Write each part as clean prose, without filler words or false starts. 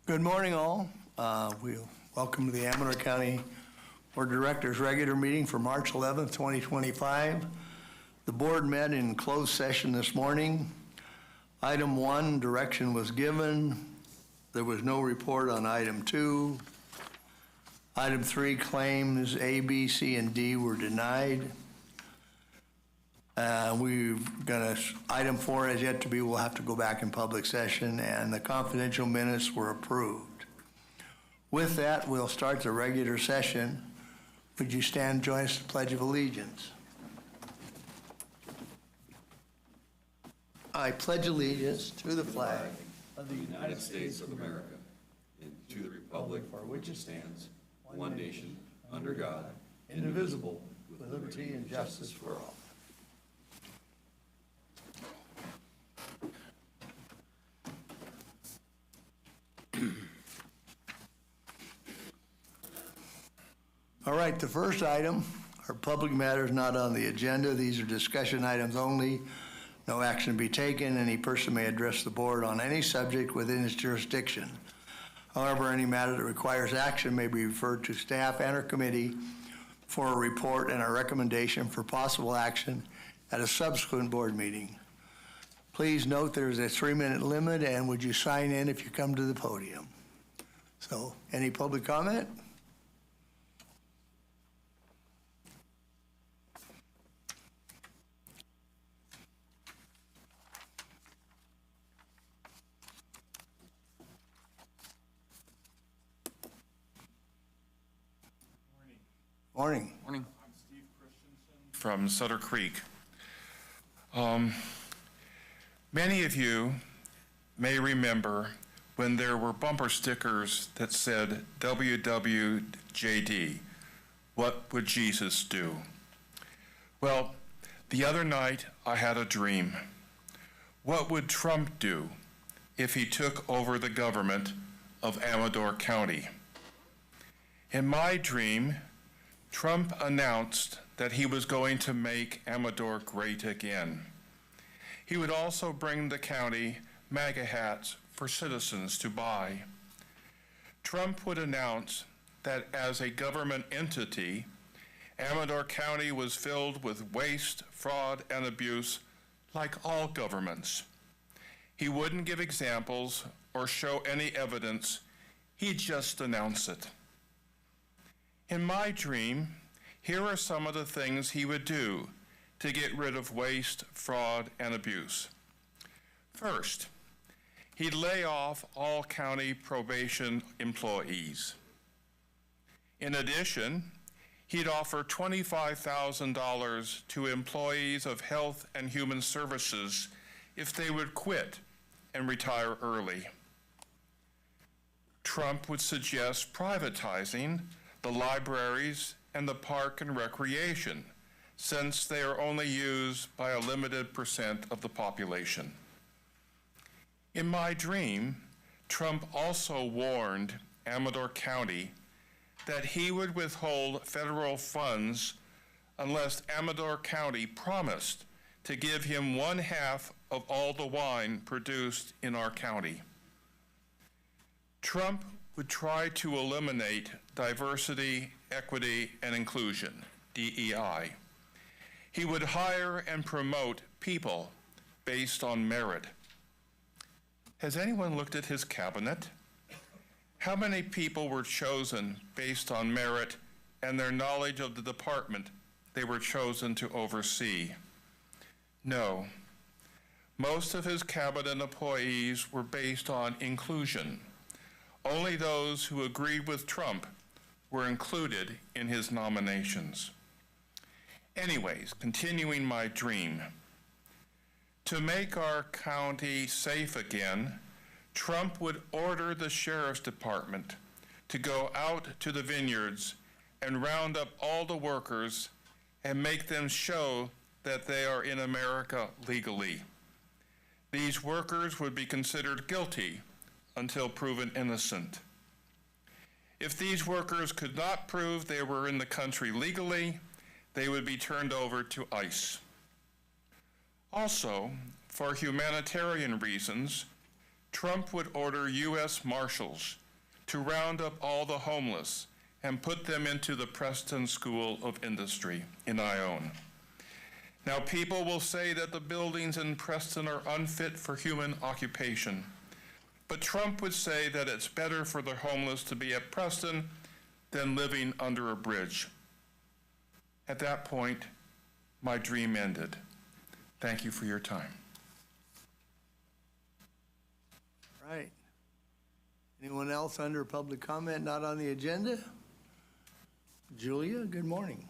Good morning, all. We welcome to the Amador County Board of Directors regular meeting for March 11th, 2025. The board met in closed session this morning. Item 1, direction was given. There was no report on item 2. Item 3, claims A, B, C, and D were denied. We've got item 4 has yet to be, we'll have to go back in public session, and the confidential minutes were approved. With that, we'll start the regular session. Would you stand and join us in the Pledge of Allegiance? I pledge allegiance to the flag of the United States of America and to the republic for which it stands, one nation, under God, indivisible, with liberty and justice for all. All right, the first item are public matters not on the agenda. These are discussion items only. No action to be taken. Any person may address the board on any subject within its jurisdiction. However, any matter that requires action may be referred to staff and or committee for a report and a recommendation for possible action at a subsequent board meeting. Please note there's a 3-minute limit, and would you sign in if you come to the podium? So, any public comment? Morning. Morning. I'm Steve Christensen from Sutter Creek. Many of you may remember when there were bumper stickers that said WWJD, what would Jesus do? Well, the other night I had a dream. What would Trump do if he took over the government of Amador County? In my dream, Trump announced that he was going to make Amador great again. He would also bring the county MAGA hats for citizens to buy. Trump would announce that as a government entity, Amador County was filled with waste, fraud, and abuse like all governments. He wouldn't give examples or show any evidence. He'd just announce it. In my dream, here are some of the things he would do to get rid of waste, fraud, and abuse. First, he'd lay off all county probation employees. In addition, he'd offer $25,000 to employees of Health and Human Services if they would quit and retire early. Trump would suggest privatizing the libraries and the park and recreation, since they are only used by a limited percent of the population. In my dream, Trump also warned Amador County that he would withhold federal funds unless Amador County promised to give him 1/2 of all the wine produced in our county. Trump would try to eliminate diversity, equity, and inclusion, DEI. He would hire and promote people based on merit. Has anyone looked at his cabinet? How many people were chosen based on merit and their knowledge of the department they were chosen to oversee? No. Most of his cabinet employees were based on inclusion. Only those who agreed with Trump were included in his nominations. Anyways, continuing my dream. To make our county safe again, Trump would order the sheriff's department to go out to the vineyards and round up all the workers and make them show that they are in America legally. These workers would be considered guilty until proven innocent. If these workers could not prove they were in the country legally, they would be turned over to ICE. Also, for humanitarian reasons, Trump would order U.S. Marshals to round up all the homeless and put them into the Preston School of Industry in Ione. Now, people will say that the buildings in Preston are unfit for human occupation, but Trump would say that it's better for the homeless to be at Preston than living under a bridge. At that point, my dream ended. Thank you for your time. Right. Anyone else under public comment not on the agenda? Julia, good morning.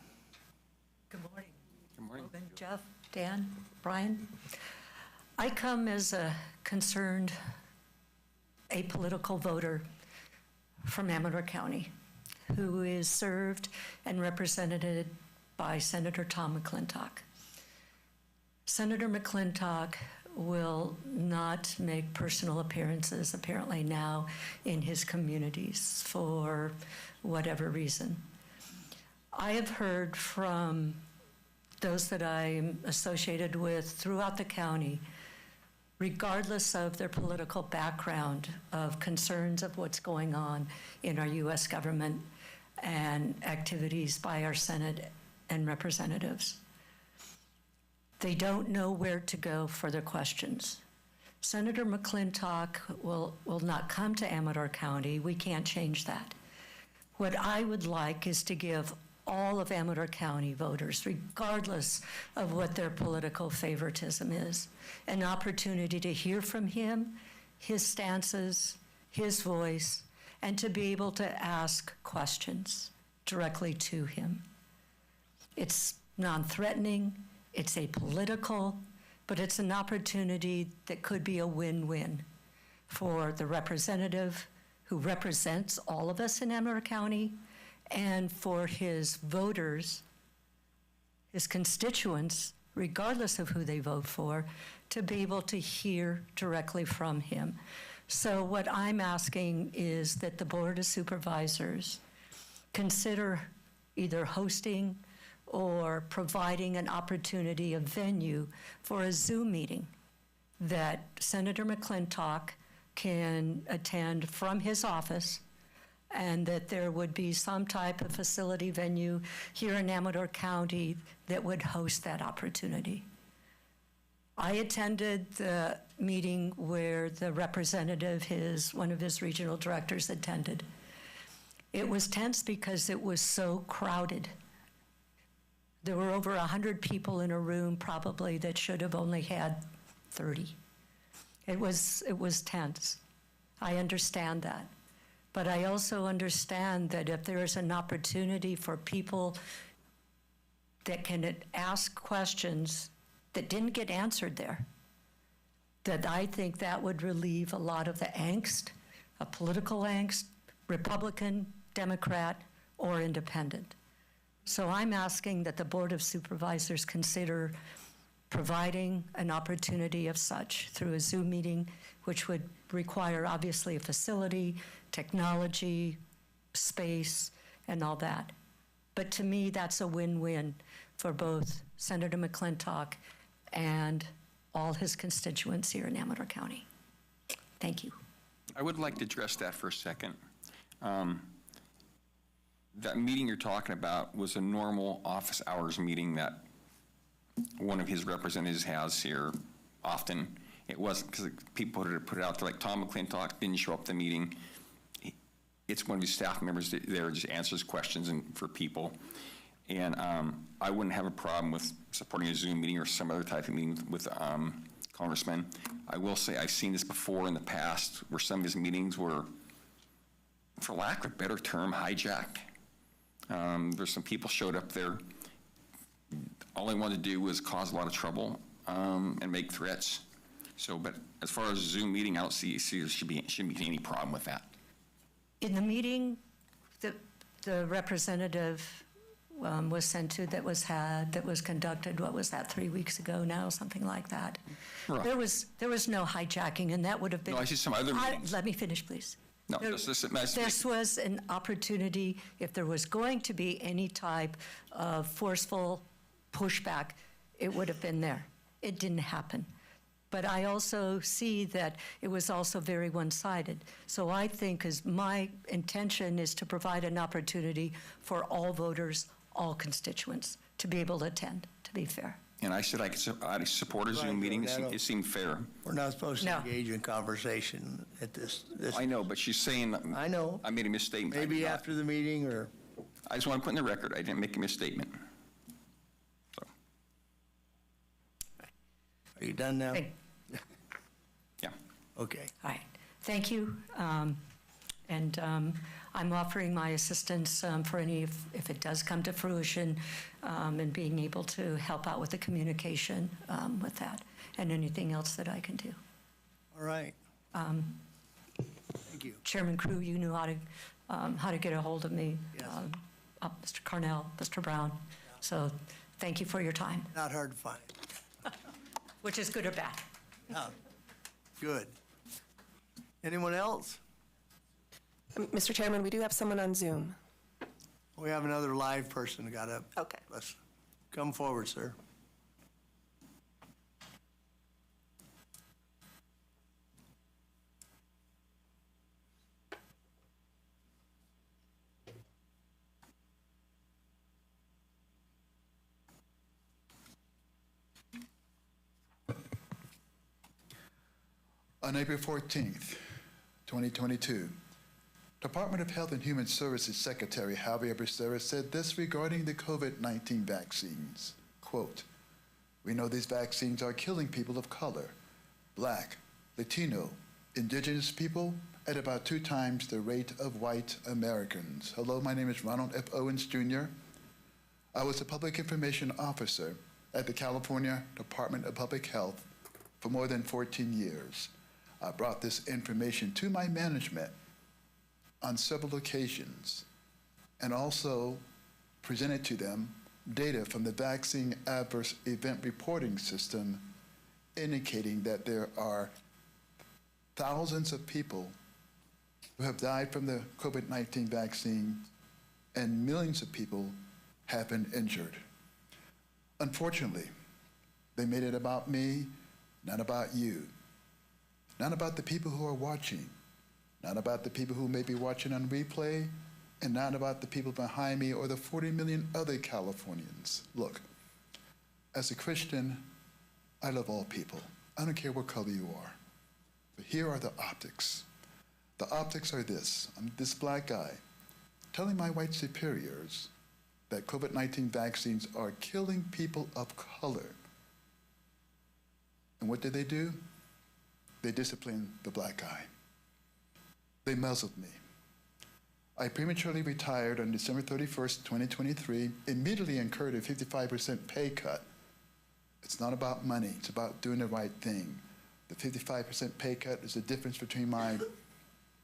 Good morning. Good morning. Logan, Jeff, Dan, Brian. I come as a concerned apolitical voter from Amador County who is served and represented by Senator Tom McClintock. Senator McClintock will not make personal appearances apparently now in his communities for whatever reason. I have heard from those that I'm associated with throughout the county, regardless of their political background, of concerns of what's going on in our U.S. government and activities by our Senate and representatives. They don't know where to go for their questions. Senator McClintock will not come to Amador County. We can't change that. What I would like is to give all of Amador County voters, regardless of what their political favoritism is, an opportunity to hear from him, his stances, his voice, and to be able to ask questions directly to him. It's non-threatening, it's apolitical, but it's an opportunity that could be a win-win for the representative who represents all of us in Amador County, and for his voters, his constituents, regardless of who they vote for, to be able to hear directly from him. So what I'm asking is that the Board of Supervisors consider either hosting or providing an opportunity, a venue for a Zoom meeting that Senator McClintock can attend from his office, and that there would be some type of facility venue here in Amador County that would host that opportunity. I attended the meeting where the representative, one of his regional directors, attended. It was tense because it was so crowded. There were over 100 people in a room probably that should have only had 30. It was tense. I understand that. But I also understand that if there is an opportunity for people that can ask questions that didn't get answered there, that I think that would relieve a lot of the angst, a political angst, Republican, Democrat, or independent. So I'm asking that the Board of Supervisors consider providing an opportunity of such through a Zoom meeting, which would require obviously a facility, technology, space, and all that. But to me, that's a win-win for both Senator McClintock and all his constituents here in Amador County. Thank you. I would like to address that for a second. That meeting you're talking about was a normal office hours meeting that one of his representatives has here often. It wasn't because people put it out there, like Tom McClintock didn't show up at the meeting. It's one of his staff members that there just answers questions for people. And I wouldn't have a problem with supporting a Zoom meeting or some other type of meeting with congressmen. I will say I've seen this before in the past where some of his meetings were, for lack of a better term, hijacked. There's some people showed up there. All they wanted to do was cause a lot of trouble and make threats. So, but as far as a Zoom meeting, I don't see there shouldn't be any problem with that. In the meeting the representative was sent to, that was conducted, what was that, 3 weeks ago now, something like that. Right. There was no hijacking, and that would have been. No, I see some other meetings. Let me finish, please. No, This was an opportunity, if there was going to be any type of forceful pushback, it would have been there. It didn't happen. But I also see that it was also very one-sided. So I think my intention is to provide an opportunity for all voters, all constituents, to be able to attend, to be fair. And I said I'd support a Zoom meeting. It seemed fair. We're not supposed to No. engage in conversation at this. I know, but she's saying I know. I made a misstatement. I Maybe did not. after the meeting, or, I just want to put in the record, I didn't make a misstatement. So, are you done now? Hey, yeah. Okay. all right, thank you. And I'm offering my assistance for any, if it does come to fruition, and being able to help out with the communication with that, and anything else that I can do. All right. Thank you. Chairman Crew, you knew how to get a hold of me. Yes. Mr. Carnell, Mr. Brown. So thank you for your time, Not hard to find. which is good or bad. Yeah. Good. Anyone else? Mr. Chairman, we do have someone on Zoom. We have another live person who got up. Okay. Let's come forward, sir. On April 14th, 2022, Department of Health and Human Services Secretary Javier Becerra said this regarding the COVID-19 vaccines, quote, "We know these vaccines are killing people of color, Black, Latino, Indigenous people at about 2 times the rate of white Americans." Hello, my name is Ronald F. Owens, Jr. I was a public information officer at the California Department of Public Health for more than 14 years. I brought this information to my management on several occasions and also presented to them data from the Vaccine Adverse Event Reporting System indicating that there are thousands of people who have died from the COVID-19 vaccine and millions of people have been injured. Unfortunately, they made it about me, not about you, not about the people who are watching, not about the people who may be watching on replay, and not about the people behind me or the 40 million other Californians. Look, as a Christian, I love all people. I don't care what color you are. But here are the optics. The optics are this. I'm this Black guy telling my white superiors that COVID-19 vaccines are killing people of color. And what did they do? They disciplined the Black guy. They muzzled me. I prematurely retired on December 31st, 2023, immediately incurred a 55% pay cut. It's not about money, it's about doing the right thing. The 55% pay cut is the difference between my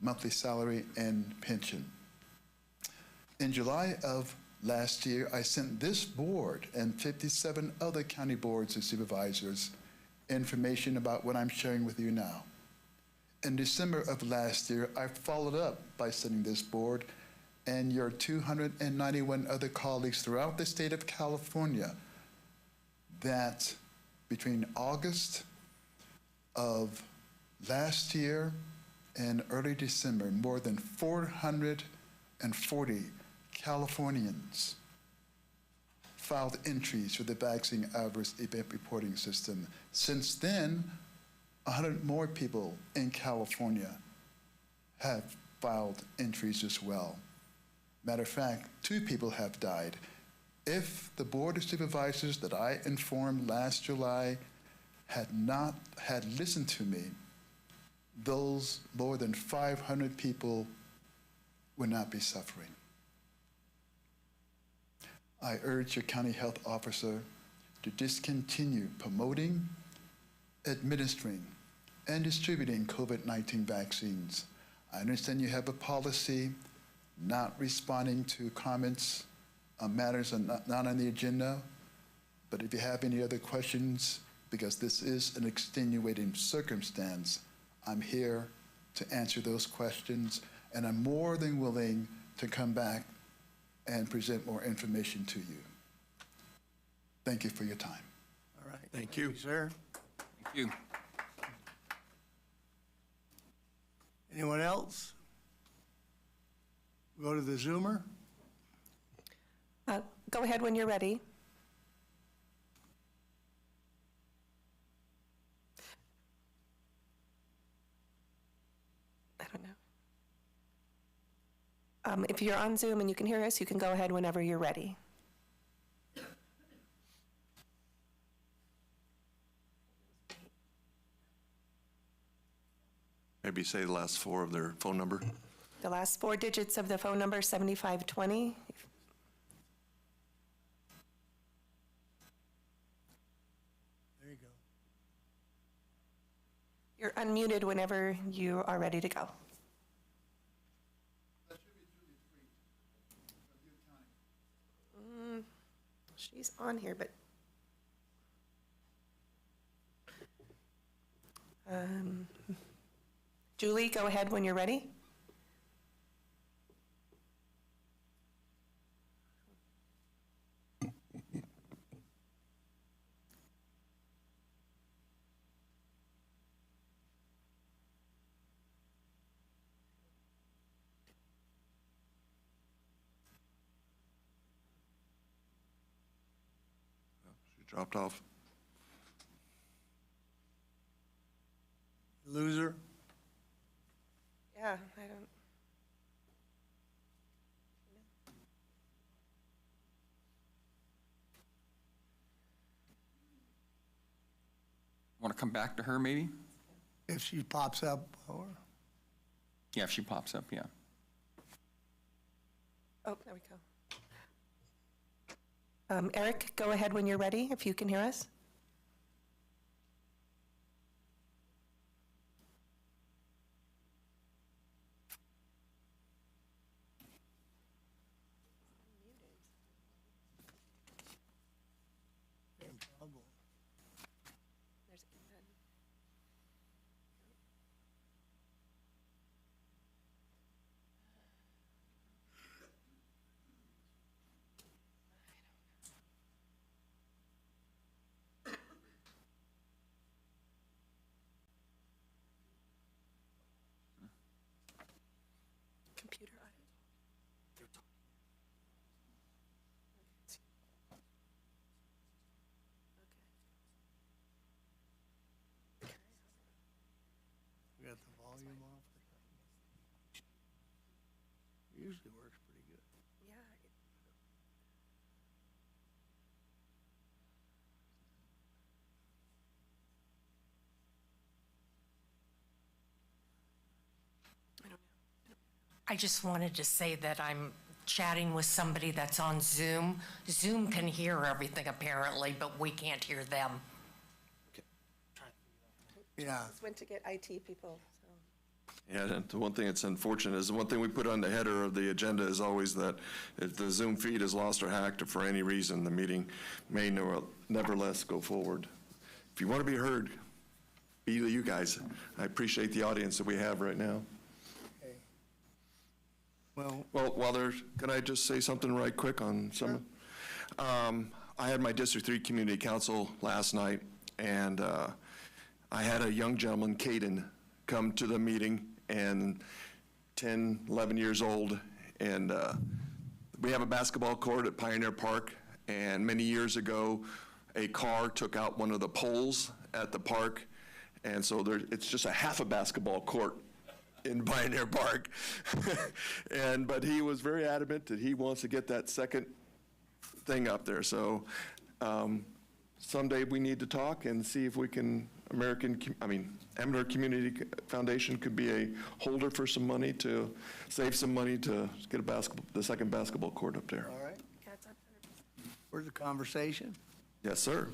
monthly salary and pension. In July of last year, I sent this board and 57 other county boards of supervisors information about what I'm sharing with you now. In December of last year, I followed up by sending this board and your 291 other colleagues throughout the state of California that between August of last year and early December, more than 440 Californians filed entries for the Vaccine Adverse Event Reporting System. Since then, 100 more people in California have filed entries as well. Matter of fact, 2 people have died. If the Board of Supervisors that I informed last July had listened to me, those more than 500 people would not be suffering. I urge your county health officer to discontinue promoting, administering, and distributing COVID-19 vaccines. I understand you have a policy not responding to comments on matters not on the agenda, but if you have any other questions, because this is an extenuating circumstance, I'm here to answer those questions, and I'm more than willing to come back and present more information to you. Thank you for your time. All right. Thank you, sir. Thank you. else? Go to the Zoomer. Go ahead when you're ready. I don't know. If you're on Zoom and you can hear us, you can go ahead whenever you're ready. Maybe say the last four of their phone number. The last 4 digits of the phone number, 7520. There you go. You're unmuted whenever you are ready to go. She's on here, but Julie, go ahead when you're ready. She dropped off. Loser. Yeah, I don't. Want to come back to her, maybe? If she pops up, or Yeah, if she pops up, yeah. Oh, there we go. Eric, go ahead when you're ready, if you can hear us. Computer audio. we got the volume off. Usually works pretty good. Yeah. I just wanted to say that I'm chatting with somebody that's on Zoom. Zoom can hear everything apparently, but we can't hear them. Yeah. Just went to get IT people, so. Yeah, and the one thing that's unfortunate is the one thing we put on the header of the agenda is always that if the Zoom feed is lost or hacked or for any reason, the meeting may nevertheless go forward. If you want to be heard, be you guys. I appreciate the audience that we have right now. Well, Well, can I just say something right quick on some? I had my District 3 Community Council last night, and I had a young gentleman, Caden, come to the meeting, and 10, 11 years old, and we have a basketball court at Pioneer Park, and many years ago, a car took out one of the poles at the park, and so it's just a half a basketball court in Pioneer Park. But he was very adamant that he wants to get that second thing up there. So someday we need to talk and see if we can, Amador Community Foundation could be a holder for some money to save some money to get the second basketball court up there. all right. Where's the conversation? Yes, sir.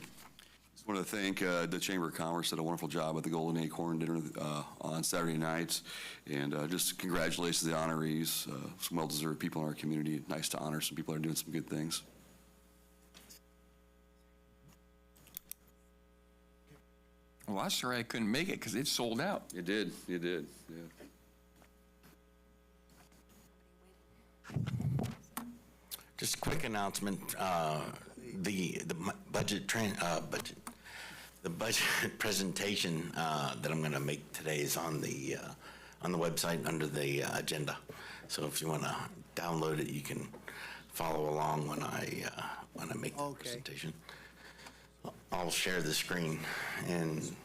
Just want to thank the Chamber of Commerce, did a wonderful job at the Golden Acorn Dinner on Saturday nights, and just congratulations to the honorees, some well-deserved people in our community. Nice to honor some people that are doing some good things. Well, I'm sorry I couldn't make it because it's sold out. You did, yeah. Just a quick announcement, the budget presentation that I'm going to make today is on the on the website under the agenda. So if you want to download it, you can follow along when I make the presentation. I'll share the screen. And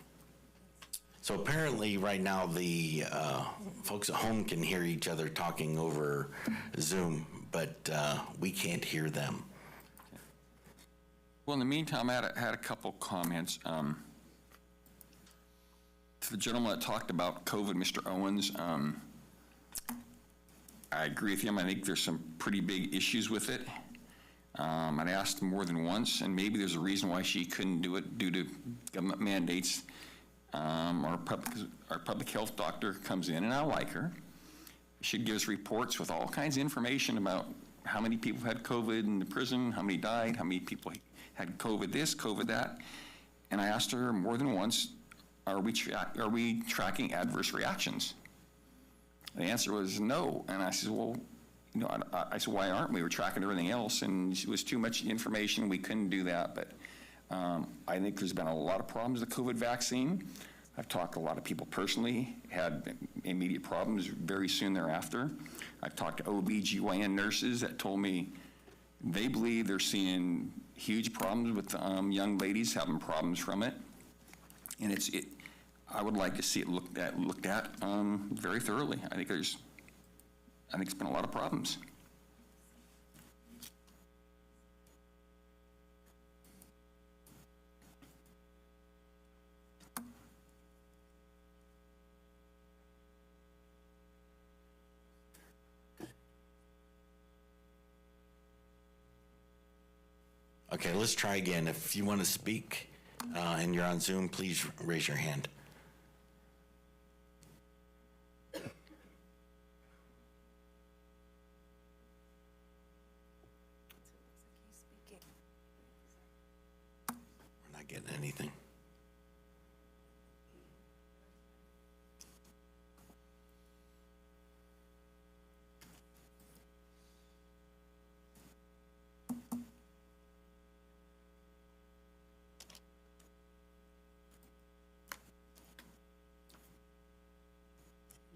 so apparently right now the folks at home can hear each other talking over Zoom, but we can't hear them. Well, in the meantime, I had a couple comments. To the gentleman that talked about COVID, Mr. Owens, I agree with him. I think there's some pretty big issues with it. I'd asked more than once, and maybe there's a reason why she couldn't do it due to government mandates. Our public health doctor comes in, and I like her. She'd give us reports with all kinds of information about how many people had COVID in the prison, how many died, how many people had COVID this, COVID that. And I asked her more than once, are we tracking adverse reactions? The answer was no. And I said, well, you know, I said, why aren't we? We're tracking everything else. And it was too much information. We couldn't do that. But I think there's been a lot of problems with the COVID vaccine. I've talked to a lot of people personally, had immediate problems very soon thereafter. I've talked to OB/GYN nurses that told me they believe they're seeing huge problems with young ladies having problems from it. And I would like to see it looked at very thoroughly. I think it's been a lot of problems. Okay, let's try again. If you want to speak and you're on Zoom, please raise your hand. We're not getting anything.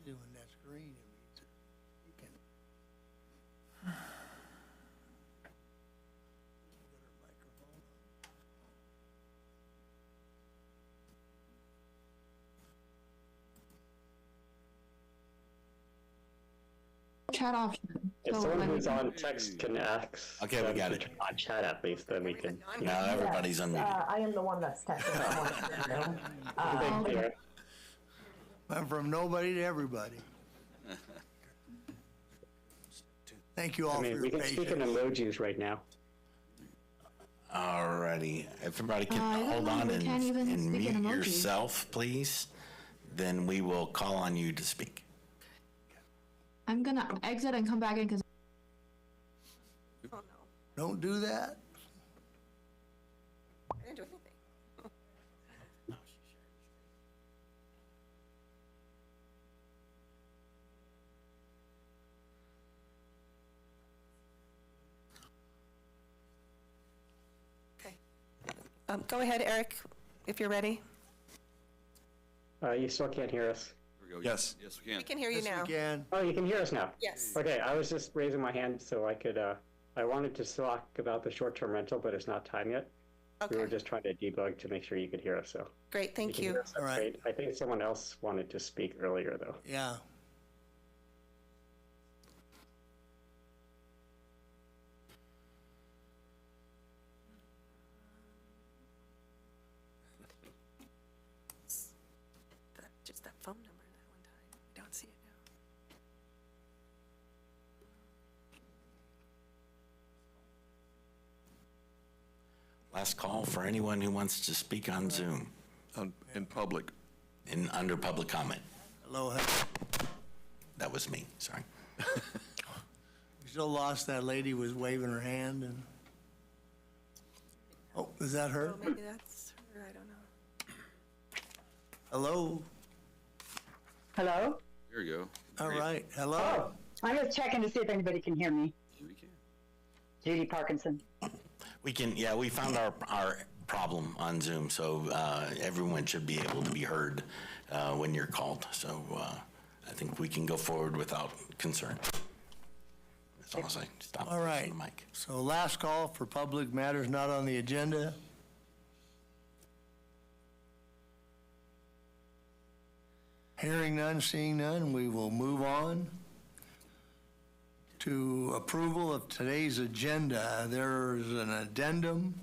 Doing that screen, it means you can. Chat option. If So, someone like, who's on text can ask. Okay, we got it. On chat at least, then we can. Now everybody's unmuted. I am the one that's texting. Thank you. Went from nobody to everybody. Thank you all I for mean, your we can speak in patience. emojis right now. Alrighty, if everybody can I don't hold know, on we can't even and speak in mute emojis. yourself, please, then we will call on you to speak. I'm gonna exit and come back in because Don't do that. I didn't do anything. Okay. Go ahead, Eric, if you're ready. You still can't hear us. There we go. Yes. Yes, we can. We can hear you Yes, now. we can. Oh, you can hear us now? Yes. Okay, I was just raising my hand so I could, I wanted to talk about the short-term rental, but it's not time yet. We were Okay, just trying to debug to make sure you could hear us, so. great, thank can you. hear us, that's All right. great. I think someone else wanted to speak earlier, though. Yeah. Just that phone number that one time. I don't see it now. Last call for anyone who wants to speak on Zoom In public. under public comment. Hello. That was me, sorry. We still lost that lady was waving her hand and. Oh, is that her? Oh, maybe that's her, I don't know. Hello? Hello? There you go. All Great. right, hello? Oh, I'm just checking to see if anybody can hear me. We can. Judy Parkinson. We can, yeah, we found our problem on Zoom, so everyone should be able to be heard when you're called. So I think we can go forward without concern. That's all I'll say. Stop. All right. pushing the mic. So last call for public matters not on the agenda. Hearing none, seeing none, we will move on to approval of today's agenda. There's an addendum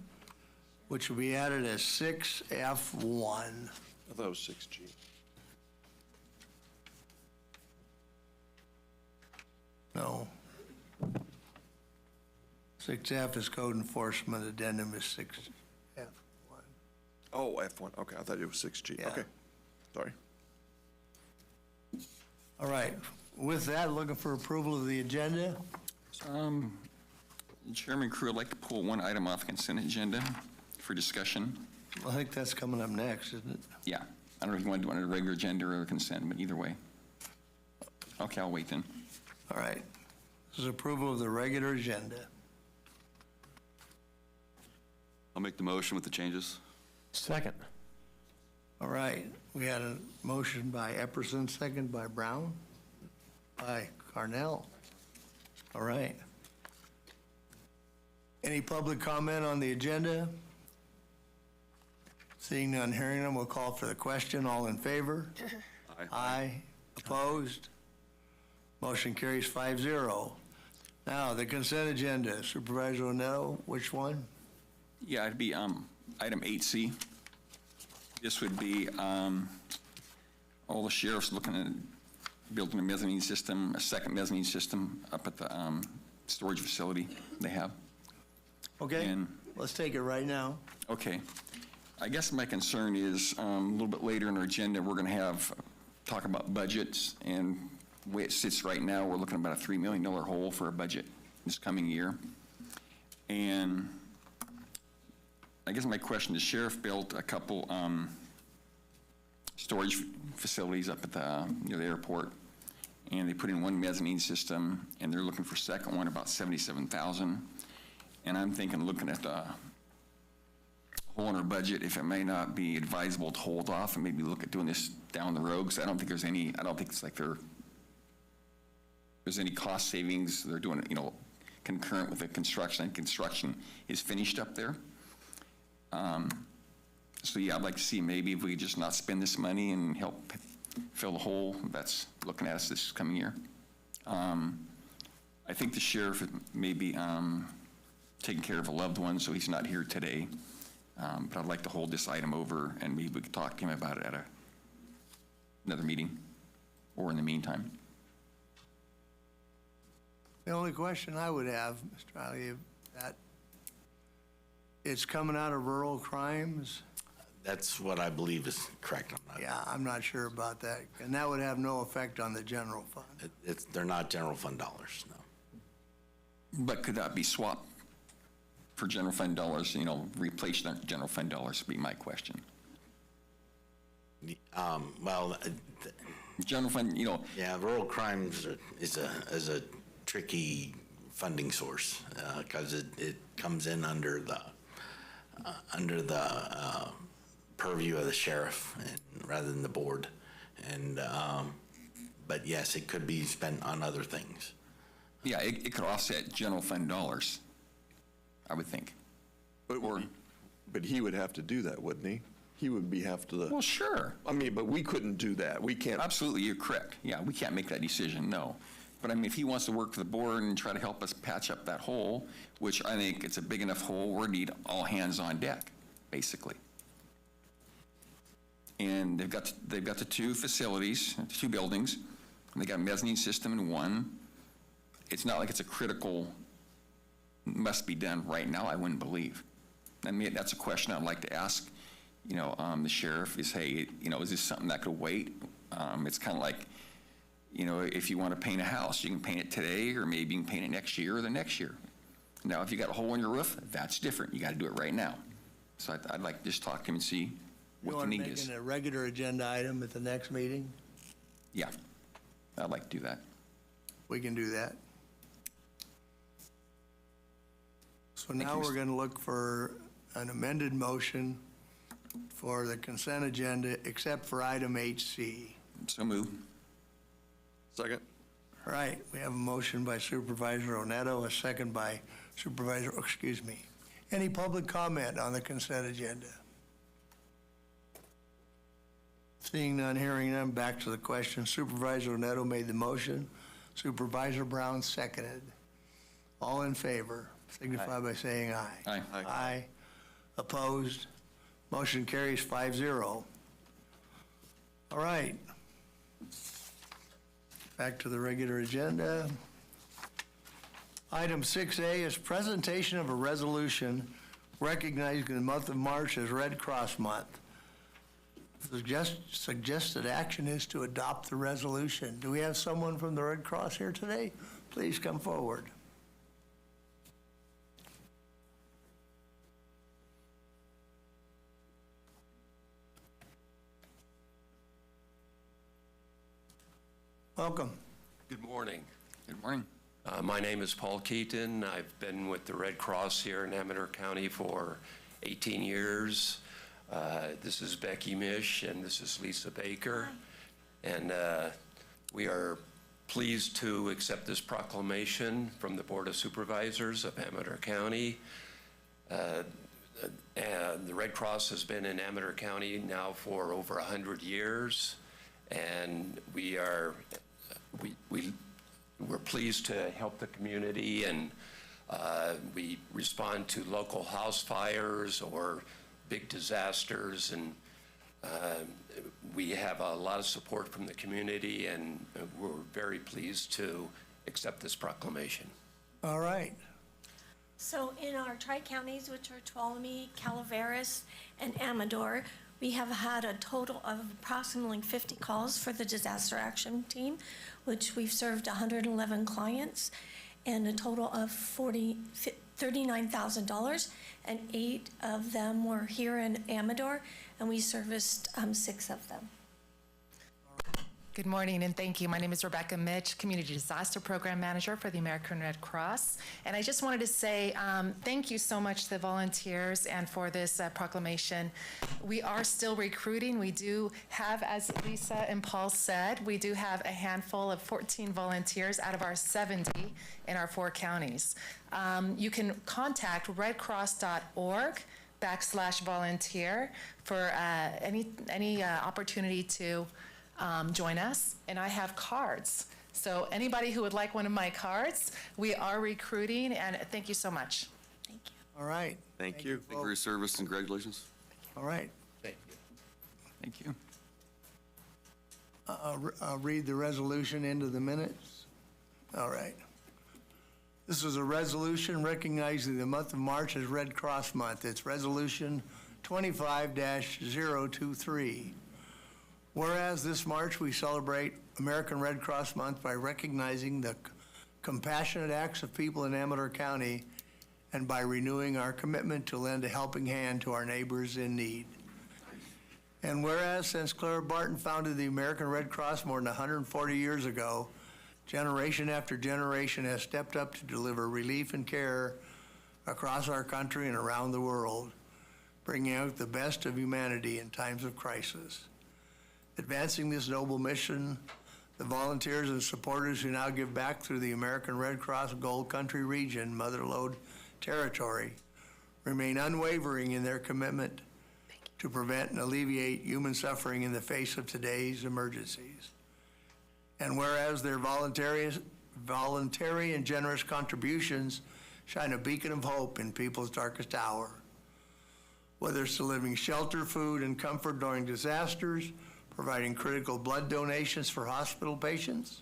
which will be added as 6F1. I thought it was 6G. No. 6F is code enforcement, addendum is 6F1. Oh, F1, okay, I thought it was 6G, Yeah. okay, sorry. All right, with that, looking for approval of the agenda. Chairman Crew, I'd like to pull one item off consent agenda for discussion. I think that's coming up next, isn't it? Yeah, I don't know if you want to do it on a regular agenda or consent, but either way. Okay, I'll wait then. All right. This is approval of the regular agenda. I'll make the motion with the changes. Second. All right, we had a motion by Epperson, second by Brown, by Carnell. All right. Any public comment on the agenda? Seeing none, hearing none, we'll call for the question. All in favor? Aye. Aye. Opposed? Motion carries 5-0. Now, the consent agenda. Supervisor Onetto, which one? Yeah, it'd be item 8C. This would be all the sheriffs looking at building a mezzanine system, a second mezzanine system up at the storage facility they have. Okay, And- let's take it right now. Okay. I guess my concern is a little bit later in our agenda, we're going to talk about budgets, and the way it sits right now, we're looking at about a $3 million hole for a budget this coming year. And I guess my question, the sheriff built a couple storage facilities up at the near the airport, and they put in one mezzanine system, and they're looking for a second one, about $77,000. And I'm thinking, looking at the hole in our budget, if it may not be advisable to hold off and maybe look at doing this down the road, because I don't think there's any cost savings. They're doing it, concurrent with the construction, and construction is finished up there. So yeah, I'd like to see maybe if we could just not spend this money and help fill the hole that's looking at us this coming year. I think the sheriff may be taking care of a loved one, so he's not here today. But I'd like to hold this item over, and maybe we could talk to him about it at another meeting or in the meantime. The only question I would have, Mr. Ali, that it's coming out of rural crimes. That's what I believe is correct. I'm not sure about that. And that would have no effect on the general fund. They're not general fund dollars, no. But could that be swapped for general fund dollars, replace the general fund dollars would be my question. General fund, Yeah, rural crimes is a tricky funding source because it comes in under the purview of the sheriff rather than the board. And but yes, it could be spent on other things. Yeah, it could offset general fund dollars, I would think. But he would have to do that, wouldn't he? He would have to. Well, sure. I mean, but we couldn't do that. We can't. Absolutely, you're correct. Yeah, we can't make that decision, no. But I mean, if he wants to work for the board and try to help us patch up that hole, which I think it's a big enough hole, we need all hands on deck, basically. And they've got the two facilities, two buildings, and they got a mezzanine system in one. It's not like it's a critical, must be done right now, I wouldn't believe. I mean, that's a question I'd like to ask, the sheriff is, hey, is this something that could wait? It's kind of like, if you want to paint a house, you can paint it today, or maybe you can paint it next year or the next year. Now, if you got a hole in your roof, that's different. You got to do it right now. So I'd like to just talk to him and see what the need is. You want to make it a regular agenda item at the next meeting? Yeah, I'd like to do that. We can do that. So now we're going to look for an amended motion for the consent agenda, except for item HC. So moved. Second. All right, we have a motion by Supervisor Oneto, a second by Any public comment on the consent agenda? Seeing none, hearing none, back to the question. Supervisor Oneto made the motion. Supervisor Brown seconded. All in favor, signify by saying aye. Aye. Aye. Opposed? Motion carries 5-0. All right. Back to the regular agenda. Item 6A is presentation of a resolution recognizing the month of March as Red Cross Month. Suggested action is to adopt the resolution. Do we have someone from the Red Cross here today? Please come forward. Welcome. Good morning. Good morning. My name is Paul Keaton. I've been with the Red Cross here in Amador County for 18 years. This is Becky Mish, and this is Lisa Baker. And we are pleased to accept this proclamation from the Board of Supervisors of Amador County. And the Red Cross has been in Amador County now for over 100 years, and we're pleased to help the community, and we respond to local house fires or big disasters, and we have a lot of support from the community, and we're very pleased to accept this proclamation. All right. So in our tri-counties, which are Tuolumne, Calaveras, and Amador, we have had a total of approximately 50 calls for the disaster action team, which we've served 111 clients and a total of $39,000, and 8 of them were here in Amador, and we serviced 6 of them. Good morning and thank you. My name is Rebecca Mitch, Community Disaster Program Manager for the American Red Cross. And I just wanted to say thank you so much to the volunteers and for this proclamation. We are still recruiting. We do have, as Lisa and Paul said, we do have a handful of 14 volunteers out of our 70 in our 4 counties. You can contact redcross.org/volunteer for any opportunity to join us, and I have cards. So anybody who would like one of my cards, we are recruiting, and thank you so much. Thank you. All right. Thank you. Thank you for your service, and congratulations. All right. Thank you. I'll read the resolution into the minutes. All right. This is a resolution recognizing the month of March as Red Cross Month. It's Resolution 25-023. Whereas this March we celebrate American Red Cross Month by recognizing the compassionate acts of people in Amador County and by renewing our commitment to lend a helping hand to our neighbors in need. And whereas since Clara Barton founded the American Red Cross more than 140 years ago, generation after generation has stepped up to deliver relief and care across our country and around the world, bringing out the best of humanity in times of crisis. Advancing this noble mission, the volunteers and supporters who now give back through the American Red Cross Gold Country Region, Mother Lode Territory, remain unwavering in their commitment to prevent and alleviate human suffering in the face of today's emergencies. And whereas their voluntary and generous contributions shine a beacon of hope in people's darkest hour, whether it's delivering shelter, food, and comfort during disasters, providing critical blood donations for hospital patients,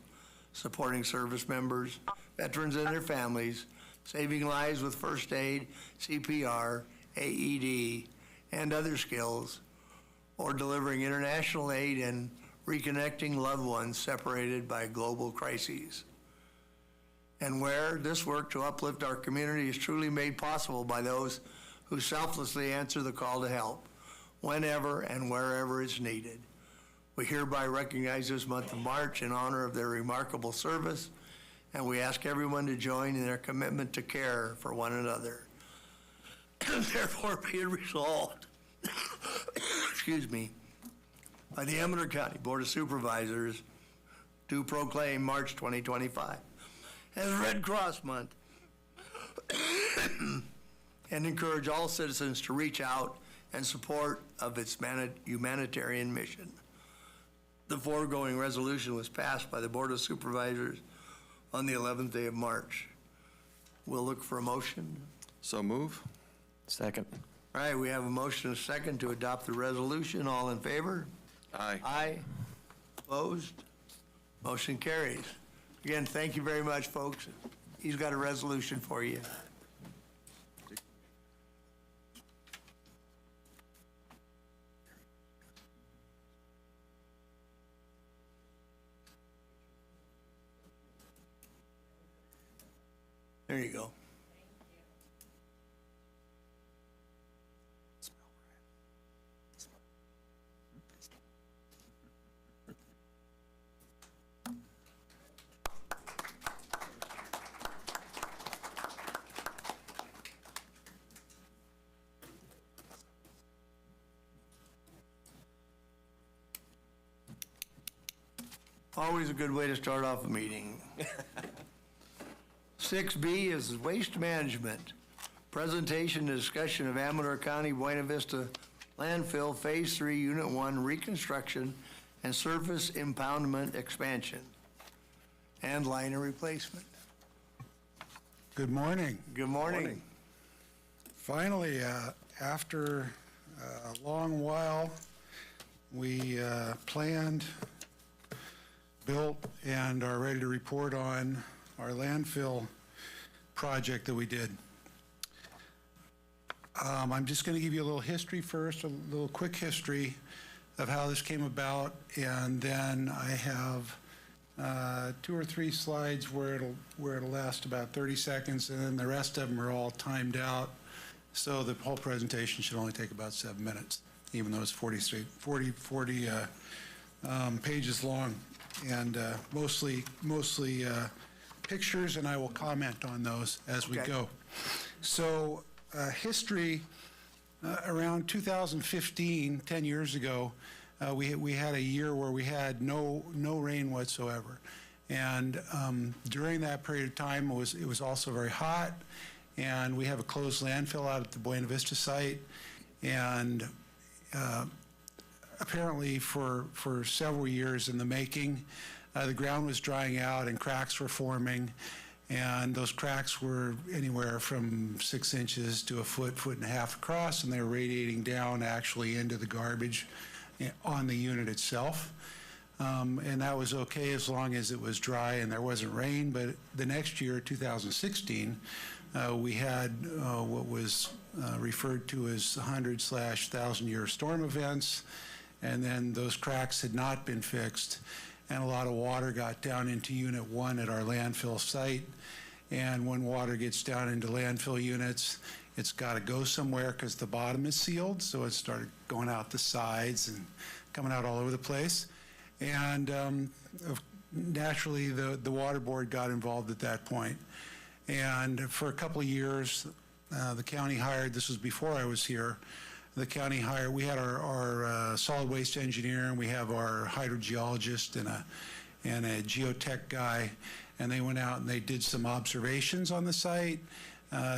supporting service members, veterans and their families, saving lives with first aid, CPR, AED, and other skills, or delivering international aid and reconnecting loved ones separated by global crises. And where this work to uplift our community is truly made possible by those who selflessly answer the call to help, whenever and wherever it's needed. We hereby recognize this month of March in honor of their remarkable service, and we ask everyone to join in their commitment to care for one another. Therefore, be it resolved, excuse me, by the Amador County Board of Supervisors to proclaim March 2025 as Red Cross Month and encourage all citizens to reach out in support of its humanitarian mission. The foregoing resolution was passed by the Board of Supervisors on the 11th day of March. We'll look for a motion. So move. Second. All right, we have a motion and a second to adopt the resolution. All in favor? Aye. Aye. Opposed? Motion carries. Again, thank you very much, folks. He's got a resolution for you. There you go. Always a good way to start off a meeting. 6B is waste management. Presentation and discussion of Amador County Buena Vista Landfill Phase 3 Unit 1 reconstruction and surface impoundment expansion and liner replacement. Good morning. Good morning. Finally, after a long while, we planned, built, and are ready to report on our landfill project that we did. I'm just going to give you a little history first, a little quick history of how this came about, and then I have 2 or 3 slides where it'll last about 30 seconds, and then the rest of them are all timed out, so the whole presentation should only take about 7 minutes, even though it's 40 pages long, and mostly pictures, and I will comment on those as we go. So history, around 2015, 10 years ago, we had a year where we had no rain whatsoever. And during that period of time, it was also very hot, and we have a closed landfill out at the Buena Vista site. And apparently for several years in the making, the ground was drying out and cracks were forming, and those cracks were anywhere from 6 inches to a foot and a half across, and they were radiating down actually into the garbage on the unit itself. And that was okay as long as it was dry and there wasn't rain. But the next year, 2016, we had what was referred to as 100/1,000-year storm events, and then those cracks had not been fixed, and a lot of water got down into Unit 1 at our landfill site. And when water gets down into landfill units, it's got to go somewhere because the bottom is sealed, so it started going out the sides and coming out all over the place. And naturally, the water board got involved at that point. And for a couple of years, the county hired, this was before I was here, the county hired, we had our solid waste engineer, and we have our hydrogeologist and a geotech guy, and they went out and they did some observations on the site.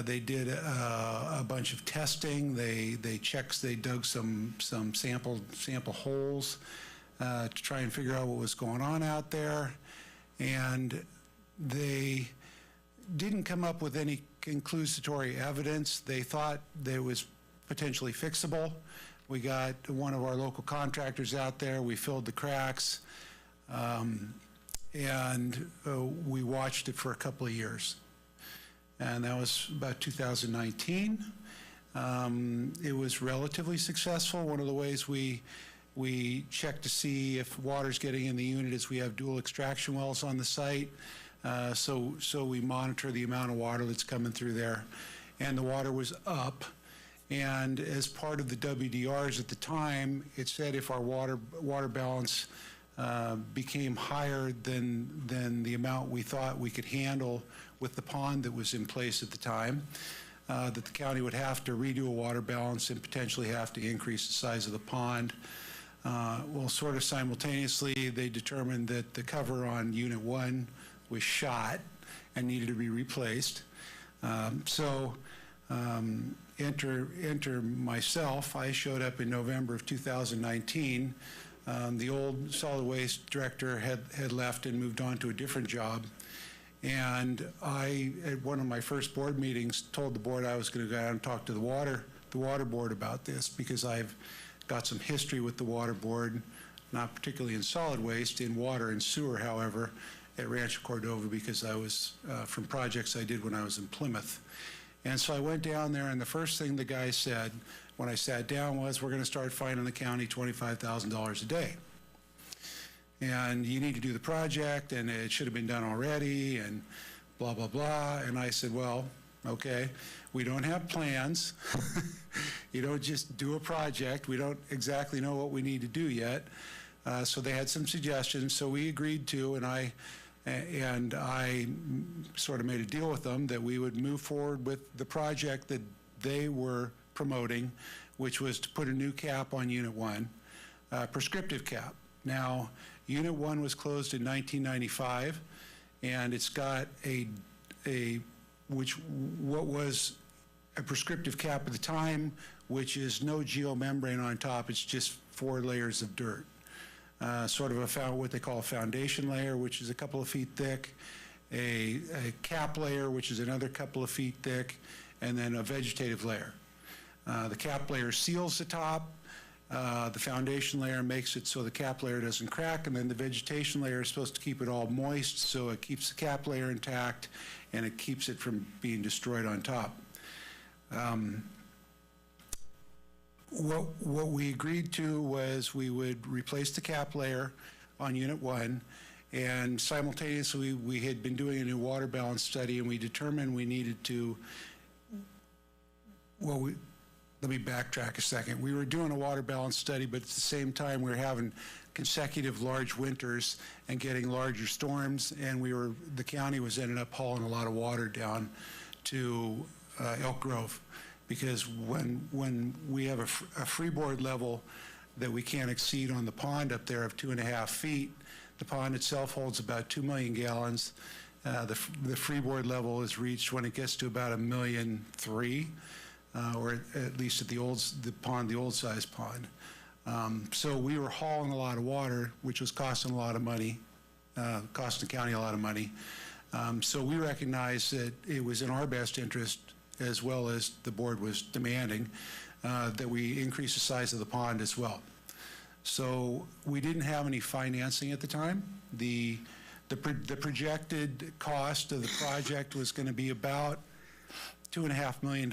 They did a bunch of testing. They dug some sample holes to try and figure out what was going on out there, and they didn't come up with any conclusory evidence. They thought that it was potentially fixable. We got one of our local contractors out there. We filled the cracks, and we watched it for a couple of years. And that was about 2019. It was relatively successful. One of the ways we check to see if water's getting in the unit is we have dual extraction wells on the site. So we monitor the amount of water that's coming through there. And the water was up. And as part of the WDRs at the time, it said if our water balance became higher than the amount we thought we could handle with the pond that was in place at the time, that the county would have to redo a water balance and potentially have to increase the size of the pond. Well, sort of simultaneously, they determined that the cover on Unit 1 was shot and needed to be replaced. Enter myself. I showed up in November of 2019. The old solid waste director had left and moved on to a different job. And I, at one of my first board meetings, told the board I was going to go out and talk to the water board about this, because I've got some history with the water board, not particularly in solid waste, in water and sewer, however, at Rancho Cordova, because I was from projects I did when I was in Plymouth. And so I went down there, and the first thing the guy said when I sat down was, we're going to start fining the county $25,000 a day. And you need to do the project, and it should have been done already, and blah, blah, blah. And I said, well, okay, we don't have plans. You don't just do a project. We don't exactly know what we need to do yet. So they had some suggestions, so we agreed to, and I sort of made a deal with them that we would move forward with the project that they were promoting, which was to put a new cap on Unit 1, prescriptive cap. Now, Unit 1 was closed in 1995, and it's got what was a prescriptive cap at the time, which is no geomembrane on top. It's just 4 layers of dirt. Sort of what they call a foundation layer, which is a couple of feet thick, a cap layer, which is another couple of feet thick, and then a vegetative layer. The cap layer seals the top. The foundation layer makes it so the cap layer doesn't crack, and then the vegetation layer is supposed to keep it all moist, so it keeps the cap layer intact, and it keeps it from being destroyed on top. What we agreed to was we would replace the cap layer on Unit 1, and simultaneously we had been doing a new water balance study, and we determined we needed to, let me backtrack a second. We were doing a water balance study, but at the same time we were having consecutive large winters and getting larger storms, and the county was ended up hauling a lot of water down to Elk Grove, because when we have a freeboard level that we can't exceed on the pond up there of 2.5 feet, the pond itself holds about 2 million gallons. The freeboard level is reached when it gets to about 1.3 million, or at least at the old size pond. So we were hauling a lot of water, which was costing a lot of money, costing the county a lot of money. So we recognized that it was in our best interest, as well as the board was demanding, that we increase the size of the pond as well. So we didn't have any financing at the time. The projected cost of the project was going to be about $2.5 million.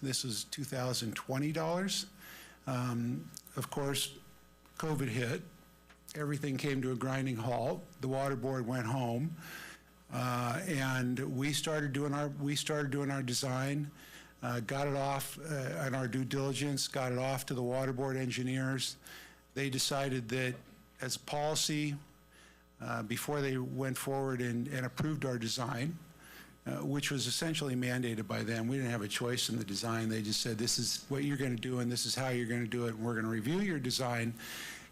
This was 2020 dollars. Of course, COVID hit. Everything came to a grinding halt. The water board went home. And we started doing our design, got it off on our due diligence, got it off to the water board engineers. They decided that as a policy, before they went forward and approved our design, which was essentially mandated by them. We didn't have a choice in the design. They just said, this is what you're going to do and this is how you're going to do it, and we're going to review your design,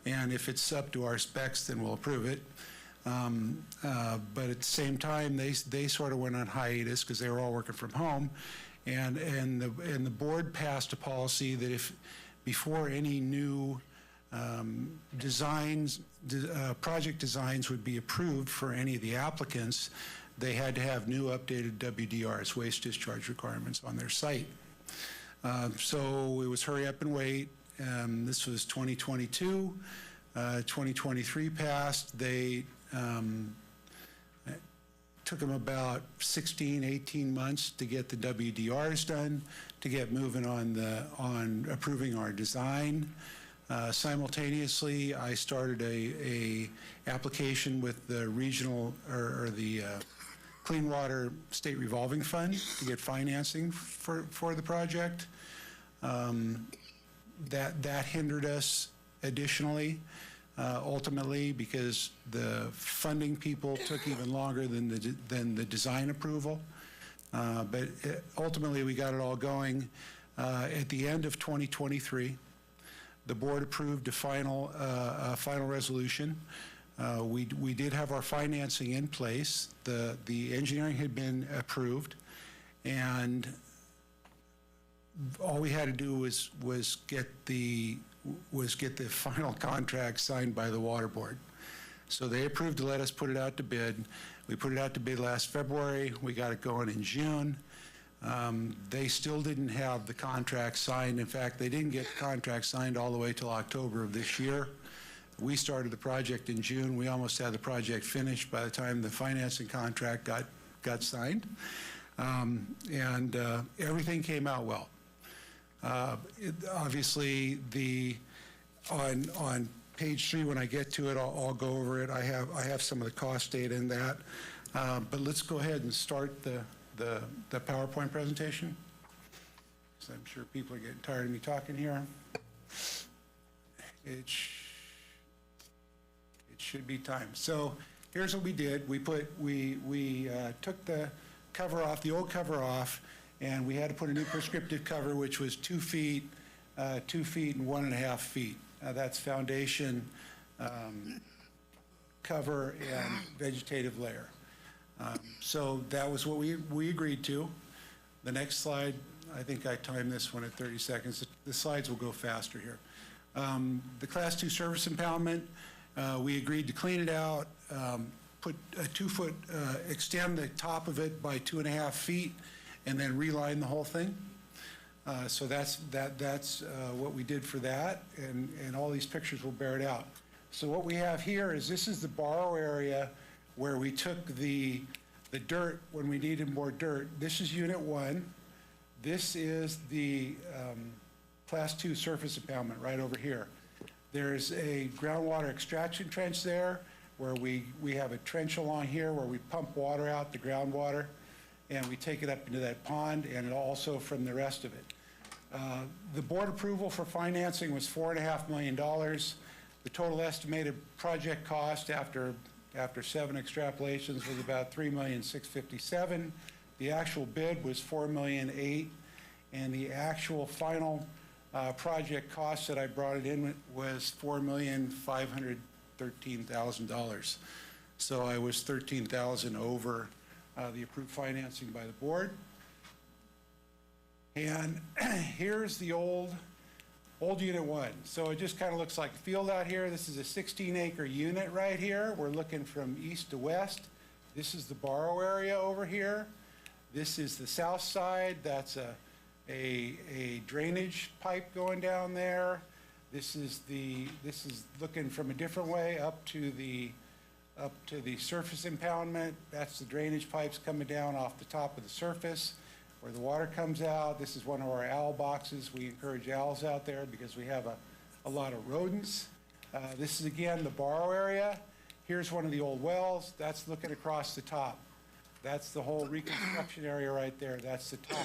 and if it's up to our specs, then we'll approve it. But at the same time, they sort of went on hiatus because they were all working from home, and the board passed a policy that if before any new project designs would be approved for any of the applicants, they had to have new updated WDRs, waste discharge requirements, on their site. So it was hurry up and wait. This was 2022. 2023 passed. They took them about 16, 18 months to get the WDRs done, to get moving on approving our design. Simultaneously, I started a application with the regional or the Clean Water State Revolving Fund to get financing for the project. That hindered us additionally, ultimately, because the funding people took even longer than the design approval. But ultimately, we got it all going. At the end of 2023, The board approved a final resolution. We did have our financing in place. The engineering had been approved, and all we had to do was get the final contract signed by the water board. So they approved to let us put it out to bid. We put it out to bid last February. We got it going in June. They still didn't have the contract signed. In fact, they didn't get the contract signed all the way till October of this year. We started the project in June. We almost had the project finished by the time the financing contract got signed. And everything came out well. Obviously, on page 3, when I get to it, I'll go over it. I have some of the cost data in that. But let's go ahead and start the PowerPoint presentation, because I'm sure people are getting tired of me talking here. It should be time. So here's what we did. We took the cover off, the old cover off, and we had to put a new prescriptive cover, which was 2 feet, 2 feet and 1.5 feet. That's foundation, cover, and vegetative layer. So that was what we agreed to. The next slide, I think I timed this one at 30 seconds. The slides will go faster here. The Class 2 surface impoundment, we agreed to clean it out, put a 2-foot, extend the top of it by 2.5 feet, and then reline the whole thing. So that's what we did for that, and all these pictures will bear it out. So what we have here is this is the borrow area where we took the dirt when we needed more dirt. This is Unit 1. This is the Class 2 surface impoundment right over here. There's a groundwater extraction trench there where we have a trench along here where we pump water out, the groundwater, and we take it up into that pond, and also from the rest of it. The board approval for financing was $4.5 million. The total estimated project cost after 7 extrapolations was about $3,657,000. The actual bid was $4,008,000, and the actual final project cost that I brought it in was $4,513,000. So I was $13,000 over the approved financing by the board. And here's the old Unit 1. So it just kind of looks like a field out here. This is a 16-acre unit right here. We're looking from east to west. This is the borrow area over here. This is the south side. That's a drainage pipe going down there. This is looking from a different way up to the surface impoundment. That's the drainage pipes coming down off the top of the surface where the water comes out. This is one of our owl boxes. We encourage owls out there because we have a lot of rodents. This is, again, the borrow area. Here's one of the old wells. That's looking across the top. That's the whole reconstruction area right there. That's the top.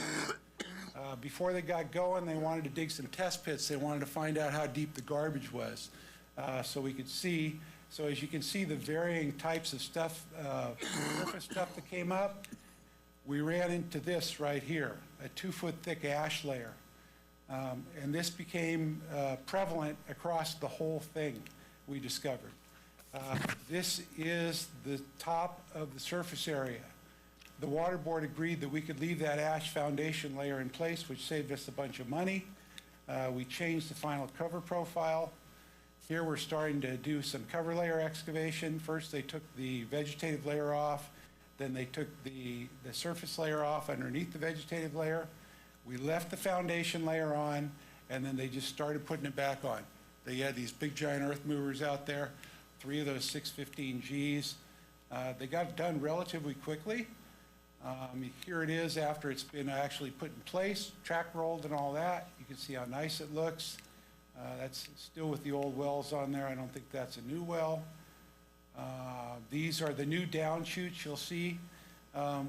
Before they got going, they wanted to dig some test pits. They wanted to find out how deep the garbage was so we could see. So as you can see, the varying types of stuff, surface stuff that came up, we ran into this right here, a 2-foot thick ash layer. And this became prevalent across the whole thing, we discovered. This is the top of the surface area. The water board agreed that we could leave that ash foundation layer in place, which saved us a bunch of money. We changed the final cover profile. Here we're starting to do some cover layer excavation. First they took the vegetative layer off, then they took the surface layer off underneath the vegetative layer. We left the foundation layer on, and then they just started putting it back on. They had these big giant earth movers out there, 3 of those 615Gs. They got it done relatively quickly. Here it is after it's been actually put in place, track rolled and all that. You can see how nice it looks. That's still with the old wells on there. I don't think that's a new well. These are the new down chutes you'll see.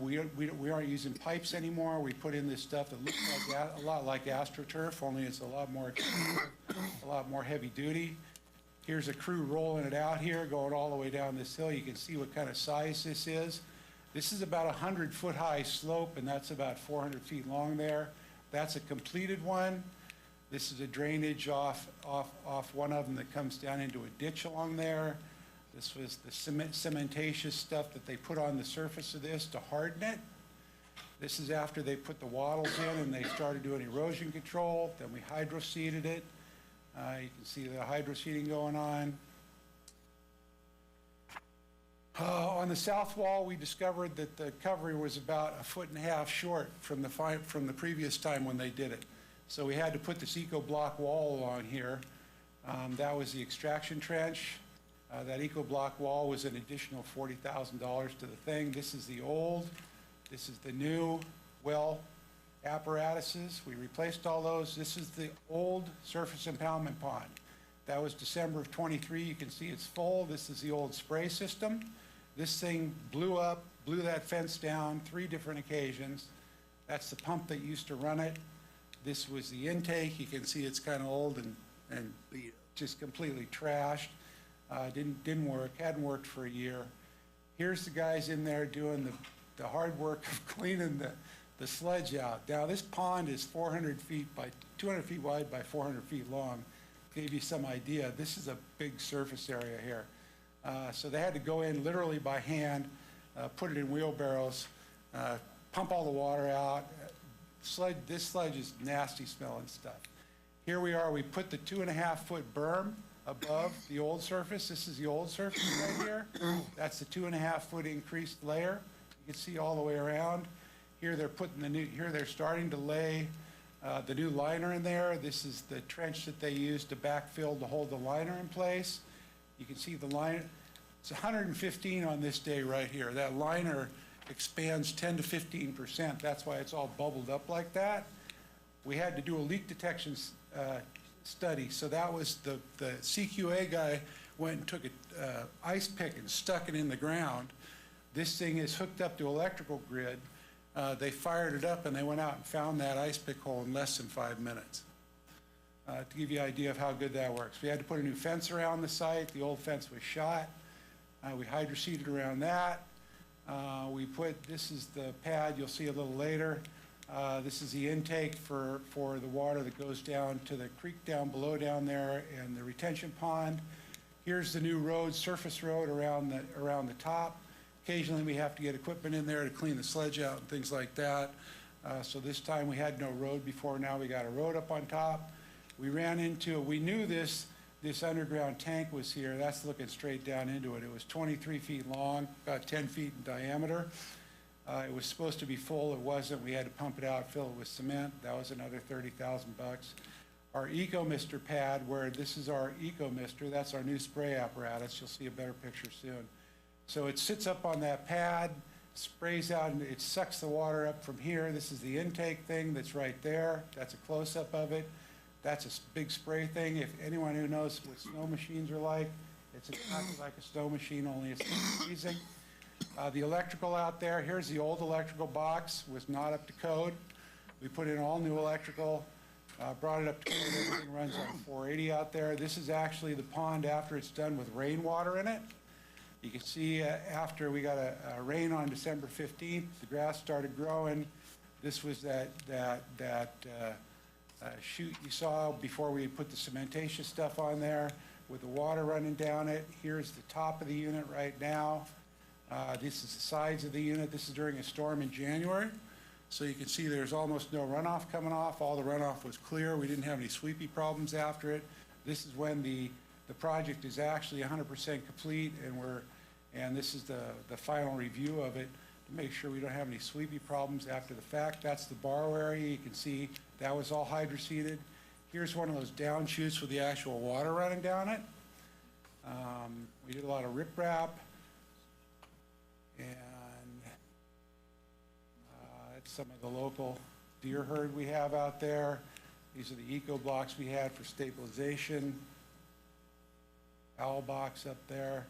We aren't using pipes anymore. We put in this stuff that looks like a lot like AstroTurf, only it's a lot more expensive, a lot more heavy duty. Here's a crew rolling it out here, going all the way down this hill. You can see what kind of size this is. This is about 100-foot high slope, and that's about 400 feet long there. That's a completed one. This is a drainage off one of them that comes down into a ditch along there. This was the cementatious stuff that they put on the surface of this to harden it. This is after they put the wattles in and they started doing erosion control. Then we hydroseeded it. You can see the hydroseeding going on. On the south wall, we discovered that the covering was about 1.5 feet short from the previous time when they did it. So we had to put this eco-block wall along here. That was the extraction trench. That eco-block wall was an additional $40,000 to the thing. This is the old, this is the new well apparatuses. We replaced all those. This is the old surface impoundment pond. That was December of '23. You can see it's full. This is the old spray system. This thing blew up, blew that fence down 3 different occasions. That's the pump that used to run it. This was the intake. You can see it's kind of old and just completely trashed. Didn't work, hadn't worked for a year. Here's the guys in there doing the hard work of cleaning the sludge out. Now this pond is 200 feet wide by 400 feet long. Gave you some idea. This is a big surface area here. So they had to go in literally by hand, put it in wheelbarrows, pump all the water out. This sludge is nasty smelling stuff. Here we are, we put the 2.5-foot berm above the old surface. This is the old surface right here. That's the 2.5-foot increased layer. You can see all the way around. Here they're putting they're starting to lay the new liner in there. This is the trench that they used to backfill to hold the liner in place. You can see the liner. It's 115 on this day right here. That liner expands 10 to 15%. That's why it's all bubbled up like that. We had to do a leak detection study. So that was the CQA guy went and took an ice pick and stuck it in the ground. This thing is hooked up to electrical grid. They fired it up and they went out and found that ice pick hole in less than 5 minutes. To give you an idea of how good that works. We had to put a new fence around the site. The old fence was shot. We hydroseeded around that. This is the pad you'll see a little later. This is the intake for the water that goes down to the creek down below down there and the retention pond. Here's the new road, surface road around the top. Occasionally we have to get equipment in there to clean the sledge out and things like that. So this time we had no road before, now we got a road up on top. We knew this underground tank was here. That's looking straight down into it. It was 23 feet long, about 10 feet in diameter. It was supposed to be full. It wasn't. We had to pump it out, fill it with cement. That was another $30,000. Our eco-mister pad, where this is our eco-mister, that's our new spray apparatus. You'll see a better picture soon. So it sits up on that pad, sprays out, and it sucks the water up from here. This is the intake thing that's right there. That's a close-up of it. That's a big spray thing. If anyone who knows what snow machines are like, it's exactly like a snow machine, only it's freezing. The electrical out there, here's the old electrical box, was not up to code. We put in all new electrical, brought it up to code. Everything runs on 480 out there. This is actually the pond after it's done with rainwater in it. You can see after we got a rain on December 15th, the grass started growing. This was that chute you saw before we put the cementatious stuff on there with the water running down it. Here's the top of the unit right now. This is the sides of the unit. This is during a storm in January. So you can see there's almost no runoff coming off. All the runoff was clear. We didn't have any sweepy problems after it. This is when the project is actually 100% complete, and this is the final review of it to make sure we don't have any sweepy problems after the fact. That's the borrow area. You can see that was all hydroseeded. Here's one of those down chutes with the actual water running down it. We did a lot of riprap, and that's some of the local deer herd we have out there. These are the eco blocks we had for stabilization. Owl box up there.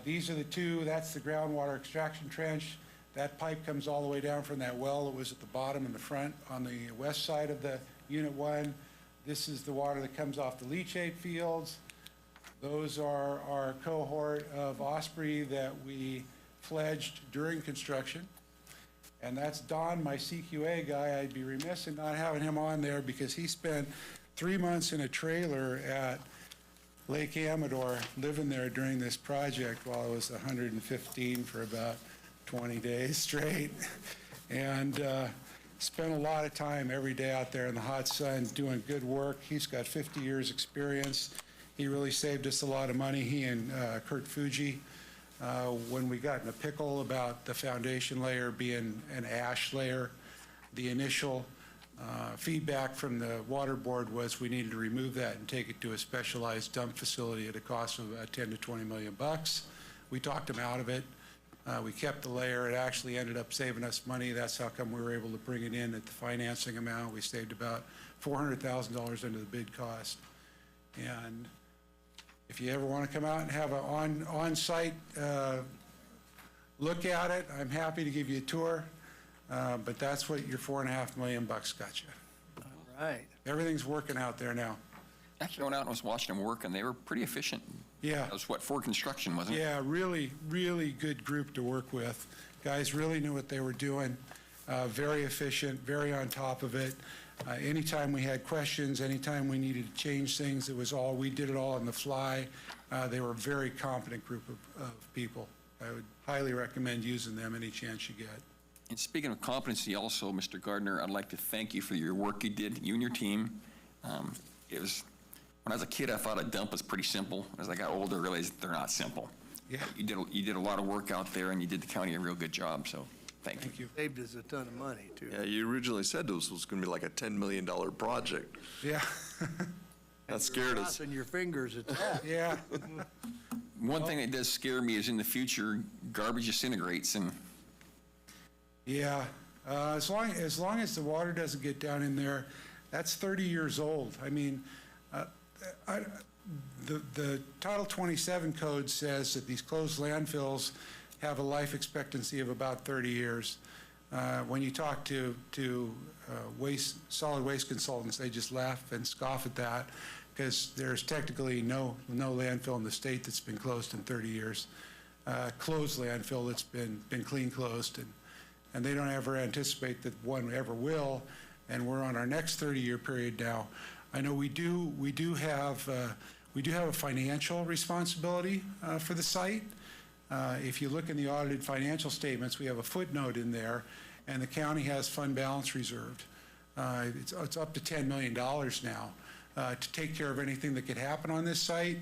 These are the two. That's the groundwater extraction trench. That pipe comes all the way down from that well that was at the bottom in the front on the west side of the Unit 1. This is the water that comes off the leachate fields. Those are our cohort of osprey that we fledged during construction. And that's Don, my CQA guy. I'd be remiss in not having him on there because he spent 3 months in a trailer at Lake Amador, living there during this project while it was 115 for about 20 days straight. And spent a lot of time every day out there in the hot sun doing good work. He's got 50 years experience. He really saved us a lot of money, he and Kurt Fuji. When we got in a pickle about the foundation layer being an ash layer, the initial feedback from the water board was we needed to remove that and take it to a specialized dump facility at a cost of about 10 to 20 million bucks. We talked him out of it. We kept the layer. It actually ended up saving us money. That's how come we were able to bring it in at the financing amount. We saved about $400,000 under the bid cost. And if you ever want to come out and have an on-site look at it, I'm happy to give you a tour. But that's what your $4.5 million bucks got you. All right. Everything's working out there now. Actually, I went out and was watching them work, and they were pretty efficient. Yeah. That was what, Ford Construction, wasn't it? Yeah, really, really good group to work with. Guys really knew what they were doing. Very efficient, very on top of it. Anytime we had questions, anytime we needed to change things, we did it all on the fly. They were a very competent group of people. I would highly recommend using them any chance you get. And speaking of competency also, Mr. Gardner, I'd like to thank you for your work you did, you and your team. When I was a kid, I thought a dump was pretty simple. As I got older, I realized they're not simple. Yeah. You did a lot of work out there, and you did the county a real good job, so thank you. Thank you. Saved us a ton of money, too. Yeah, you originally said this was going to be like a $10 million project. Yeah. That scared us. Crossing your fingers at that. Yeah. One thing that does scare me is in the future, garbage disintegrates, and Yeah. As long as the water doesn't get down in there, that's 30 years old. I mean, the Title 27 code says that these closed landfills have a life expectancy of about 30 years. When you talk to solid waste consultants, they just laugh and scoff at that because there's technically no landfill in the state that's been closed in 30 years. Closed landfill that's been clean closed, and they don't ever anticipate that one ever will. And we're on our next 30-year period now. I know we do have a financial responsibility for the site. If you look in the audited financial statements, we have a footnote in there, and the county has fund balance reserved. It's up to $10 million now to take care of anything that could happen on this site.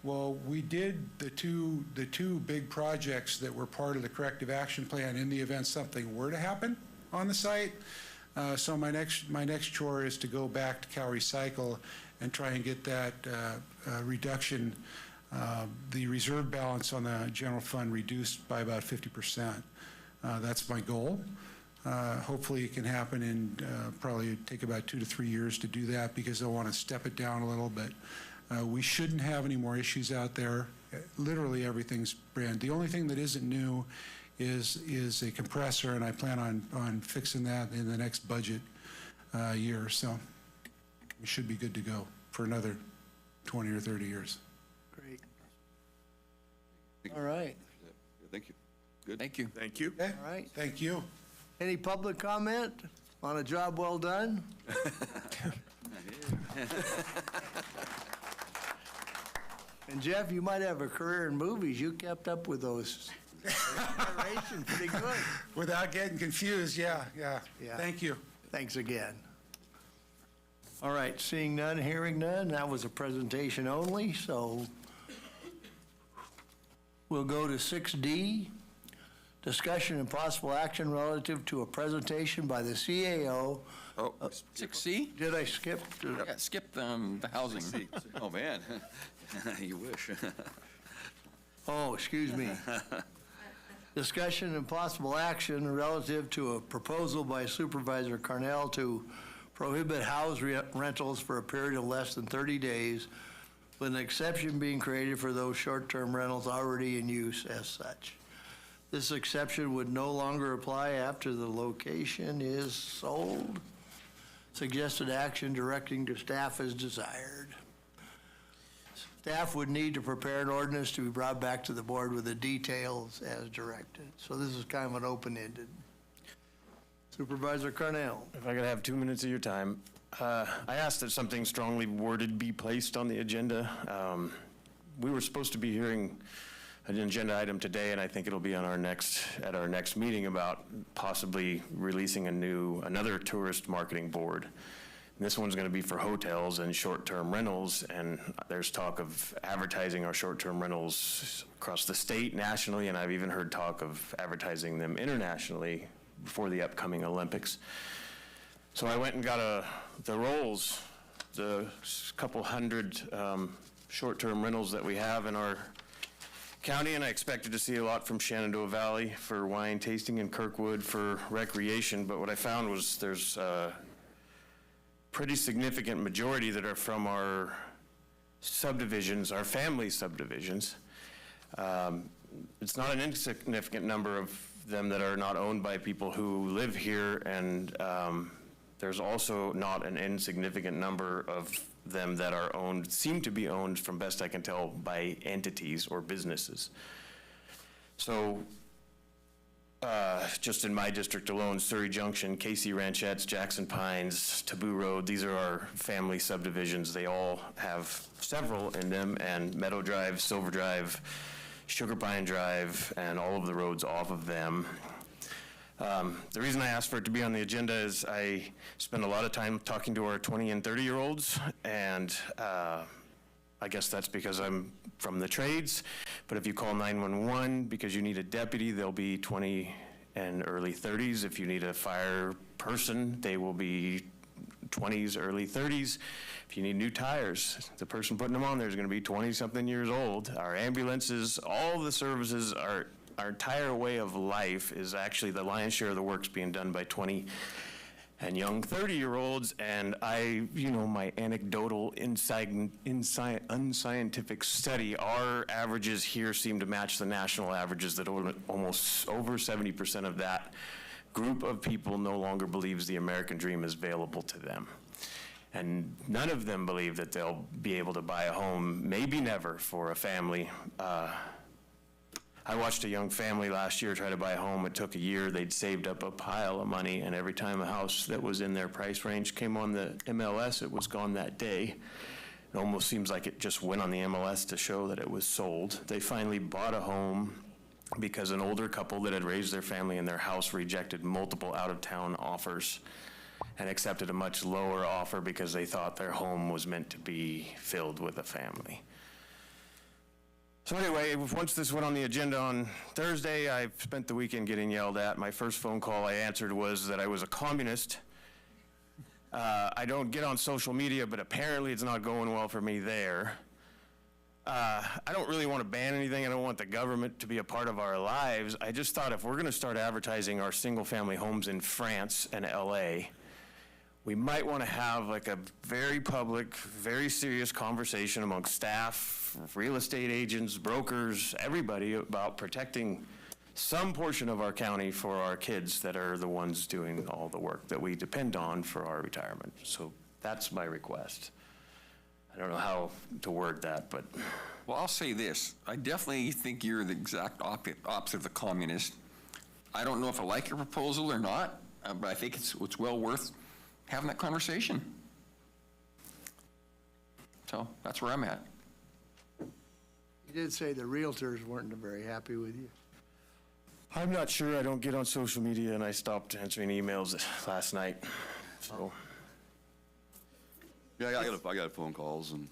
Well, we did the two big projects that were part of the corrective action plan in the event something were to happen on the site. So my next chore is to go back to Cal Recycle and try and get that reduction, the reserve balance on the general fund reduced by about 50%. That's my goal. Hopefully it can happen and probably take about 2 to 3 years to do that because they'll want to step it down a little bit. We shouldn't have any more issues out there. Literally everything's brand. The only thing that isn't new is a compressor, and I plan on fixing that in the next budget year. So we should be good to go for another 20 or 30 years. Great. All right. Thank you. Good. thank you. Thank you. All right. Thank you. Any public comment on a job well done? And Jeff, you might have a career in movies. You kept up with those narration pretty good. Without getting confused, yeah. Thank you. Thanks again. All right, seeing none, hearing none, that was a presentation only, so we'll go to 6D, discussion and possible action relative to a presentation by the CAO. Oh, 6C? Did I skip? Yeah, skip the housing. Oh, man. You wish. Oh, excuse me. Discussion and possible action relative to a proposal by Supervisor Carnell to prohibit house rentals for a period of less than 30 days, with an exception being created for those short-term rentals already in use as such. This exception would no longer apply after the location is sold. Suggested action directing to staff is desired. Staff would need to prepare an ordinance to be brought back to the board with the details as directed. So this is kind of an open-ended. Supervisor Carnell. If I could have 2 minutes of your time. I asked that something strongly worded be placed on the agenda. We were supposed to be hearing an agenda item today, and I think it'll be on at our next meeting about possibly releasing another tourist marketing board. And this one's going to be for hotels and short-term rentals, and there's talk of advertising our short-term rentals across the state, nationally, and I've even heard talk of advertising them internationally before the upcoming Olympics. So I went and got the rolls, the couple hundred short-term rentals that we have in our county, and I expected to see a lot from Shenandoah Valley for wine tasting and Kirkwood for recreation, but what I found was there's a pretty significant majority that are from our subdivisions, our family subdivisions. It's not an insignificant number of them that are not owned by people who live here, and there's also not an insignificant number of them that are owned, seem to be owned, from best I can tell, by entities or businesses. So just in my district alone, Surrey Junction, Casey Ranchettes, Jackson Pines, Taboo Road, these are our family subdivisions. They all have several in them, and Meadow Drive, Silver Drive, Sugar Pine Drive, and all of the roads off of them. The reason I asked for it to be on the agenda is I spend a lot of time talking to our 20 and 30-year-olds, and I guess that's because I'm from the trades, but if you call 911 because you need a deputy, they'll be 20 and early 30s. If you need a fire person, they will be 20s, early 30s. If you need new tires, the person putting them on there is going to be 20-something years old. Our ambulances, all the services, our entire way of life is actually the lion's share of the work's being done by 20 and young 30-year-olds, and my anecdotal unscientific study, our averages here seem to match the national averages, that almost over 70% of that group of people no longer believes the American dream is available to them. And none of them believe that they'll be able to buy a home, maybe never, for a family. I watched a young family last year try to buy a home. It took a year. They'd saved up a pile of money, and every time a house that was in their price range came on the MLS, it was gone that day. It almost seems like it just went on the MLS to show that it was sold. They finally bought a home because an older couple that had raised their family in their house rejected multiple out-of-town offers and accepted a much lower offer because they thought their home was meant to be filled with a family. So anyway, once this went on the agenda on Thursday, I spent the weekend getting yelled at. My first phone call I answered was that I was a communist. I don't get on social media, but apparently it's not going well for me there. I don't really want to ban anything. I don't want the government to be a part of our lives. I just thought if we're going to start advertising our single-family homes in France and LA, we might want to have like a very public, very serious conversation among staff, real estate agents, brokers, everybody about protecting some portion of our county for our kids that are the ones doing all the work that we depend on for our retirement. So that's my request. I don't know how to word that, but. Well, I'll say this. I definitely think you're the exact opposite of the communist. I don't know if I like your proposal or not, but I think it's well worth having that conversation. So that's where I'm at. You did say the realtors weren't very happy with you. I'm not sure. I don't get on social media, and I stopped answering emails last night. So. Yeah, I got phone calls and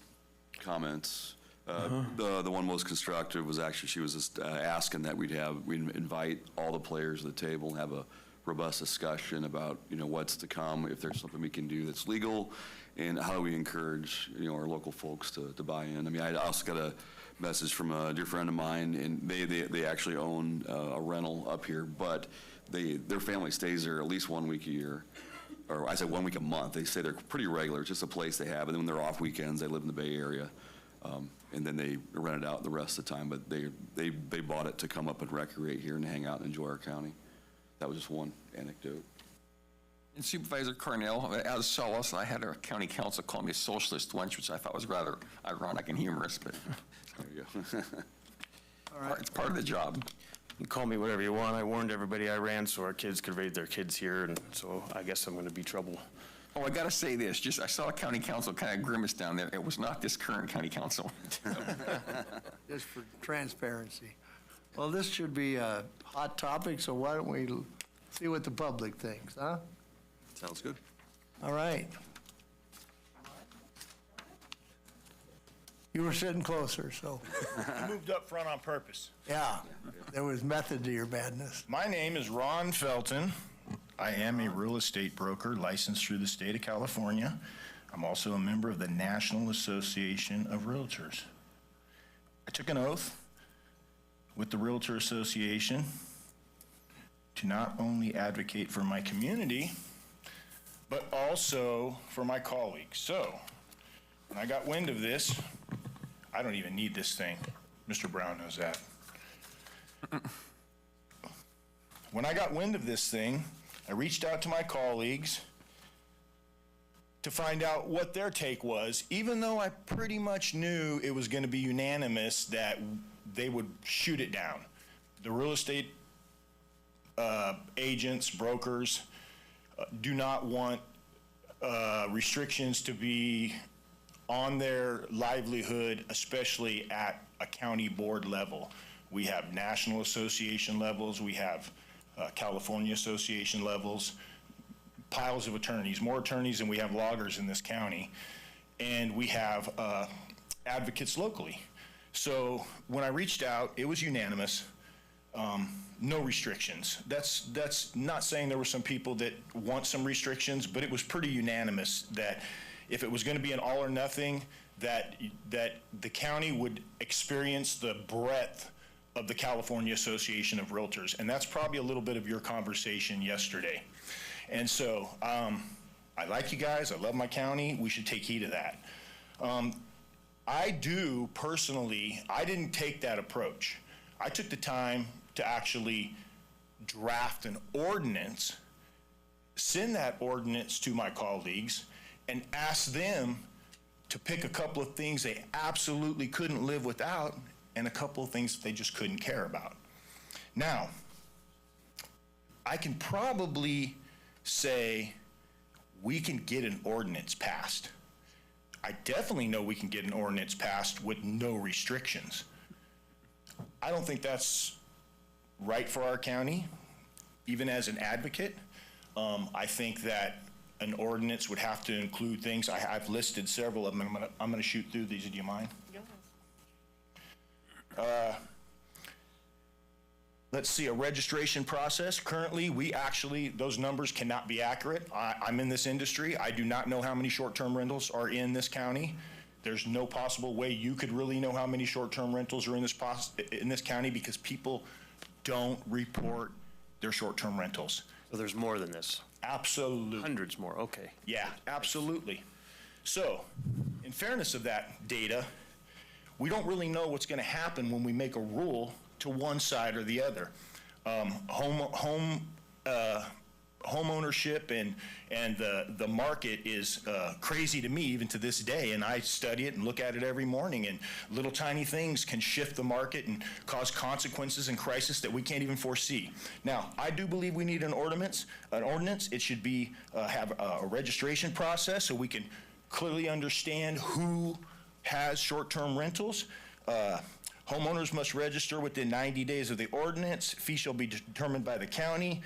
comments. The one most constructive was actually she was just asking that we'd invite all the players to the table and have a robust discussion about what's to come, if there's something we can do that's legal, and how do we encourage our local folks to buy in. I mean, I also got a message from a dear friend of mine, and they actually own a rental up here, but their family stays there at least 1 week a year, or I said 1 week a month. They say they're pretty regular. It's just a place they have, and then when they're off weekends, they live in the Bay Area, and then they rent it out the rest of the time. But they bought it to come up and recreate here and hang out and enjoy our county. That was just one anecdote. And Supervisor Carnell, as Solace, I had our county council call me a socialist once, which I thought was rather ironic and humorous, but there you go. All right. It's part of the job. You call me whatever you want. I warned everybody I ran so our kids could raise their kids here, and so I guess I'm going to be trouble. Oh, I gotta say this, I saw a county council kind of grimace down there. It was not this current county council. Just for transparency. Well, this should be a hot topic, so why don't we see what the public thinks, huh? Sounds good. All right. You were sitting closer, so, I moved up front on purpose. yeah, there was method to your madness. My name is Ron Felton. I am a real estate broker licensed through the state of California. I'm also a member of the National Association of Realtors. I took an oath with the Realtor Association to not only advocate for my community, but also for my colleagues. So, when I got wind of this, I don't even need this thing. Mr. Brown knows that. When I got wind of this thing, I reached out to my colleagues to find out what their take was, even though I pretty much knew it was going to be unanimous that they would shoot it down. The real estate agents, brokers, do not want restrictions to be on their livelihood, especially at a county board level. We have National Association levels, we have California Association levels, piles of attorneys, more attorneys than we have loggers in this county, and we have advocates locally. So when I reached out, it was unanimous, no restrictions. That's not saying there were some people that want some restrictions, but it was pretty unanimous that if it was going to be an all or nothing, that the county would experience the breadth of the California Association of Realtors. And that's probably a little bit of your conversation yesterday. And so I like you guys. I love my county. We should take heed of that. I do personally, I didn't take that approach. I took the time to actually draft an ordinance, send that ordinance to my colleagues, and ask them to pick a couple of things they absolutely couldn't live without and a couple of things that they just couldn't care about. Now, I can probably say we can get an ordinance passed. I definitely know we can get an ordinance passed with no restrictions. I don't think that's right for our county, even as an advocate. I think that an ordinance would have to include things. I've listed several of them. I'm gonna shoot through these. Do you mind? Let's see, a registration process. Currently, those numbers cannot be accurate. I'm in this industry. I do not know how many short-term rentals are in this county. There's no possible way you could really know how many short-term rentals are in this county because people don't report their short-term rentals. So there's more than this? Absolutely. Hundreds more, okay. Yeah, absolutely. So, in fairness of that data, we don't really know what's going to happen when we make a rule to one side or the other. Home ownership and the market is crazy to me even to this day, and I study it and look at it every morning, and little tiny things can shift the market and cause consequences and crisis that we can't even foresee. Now, I do believe we need an ordinance. It should be have a registration process so we can clearly understand who has short-term rentals. Homeowners must register within 90 days of the ordinance. Fee shall be determined by the county.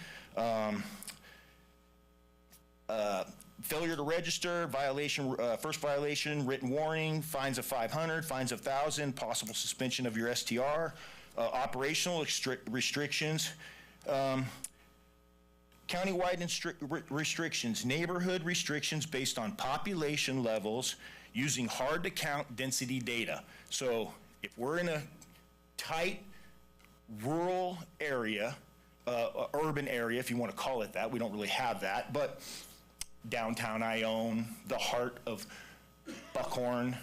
Failure to register, violation, first violation, written warning, fines of $500, fines of $1,000, possible suspension of your STR, operational restrictions, countywide restrictions, neighborhood restrictions based on population levels using hard-to-count density data. So if we're in a tight rural area, urban area, if you want to call it that, we don't really have that, but downtown Ione, the heart of Buckhorn,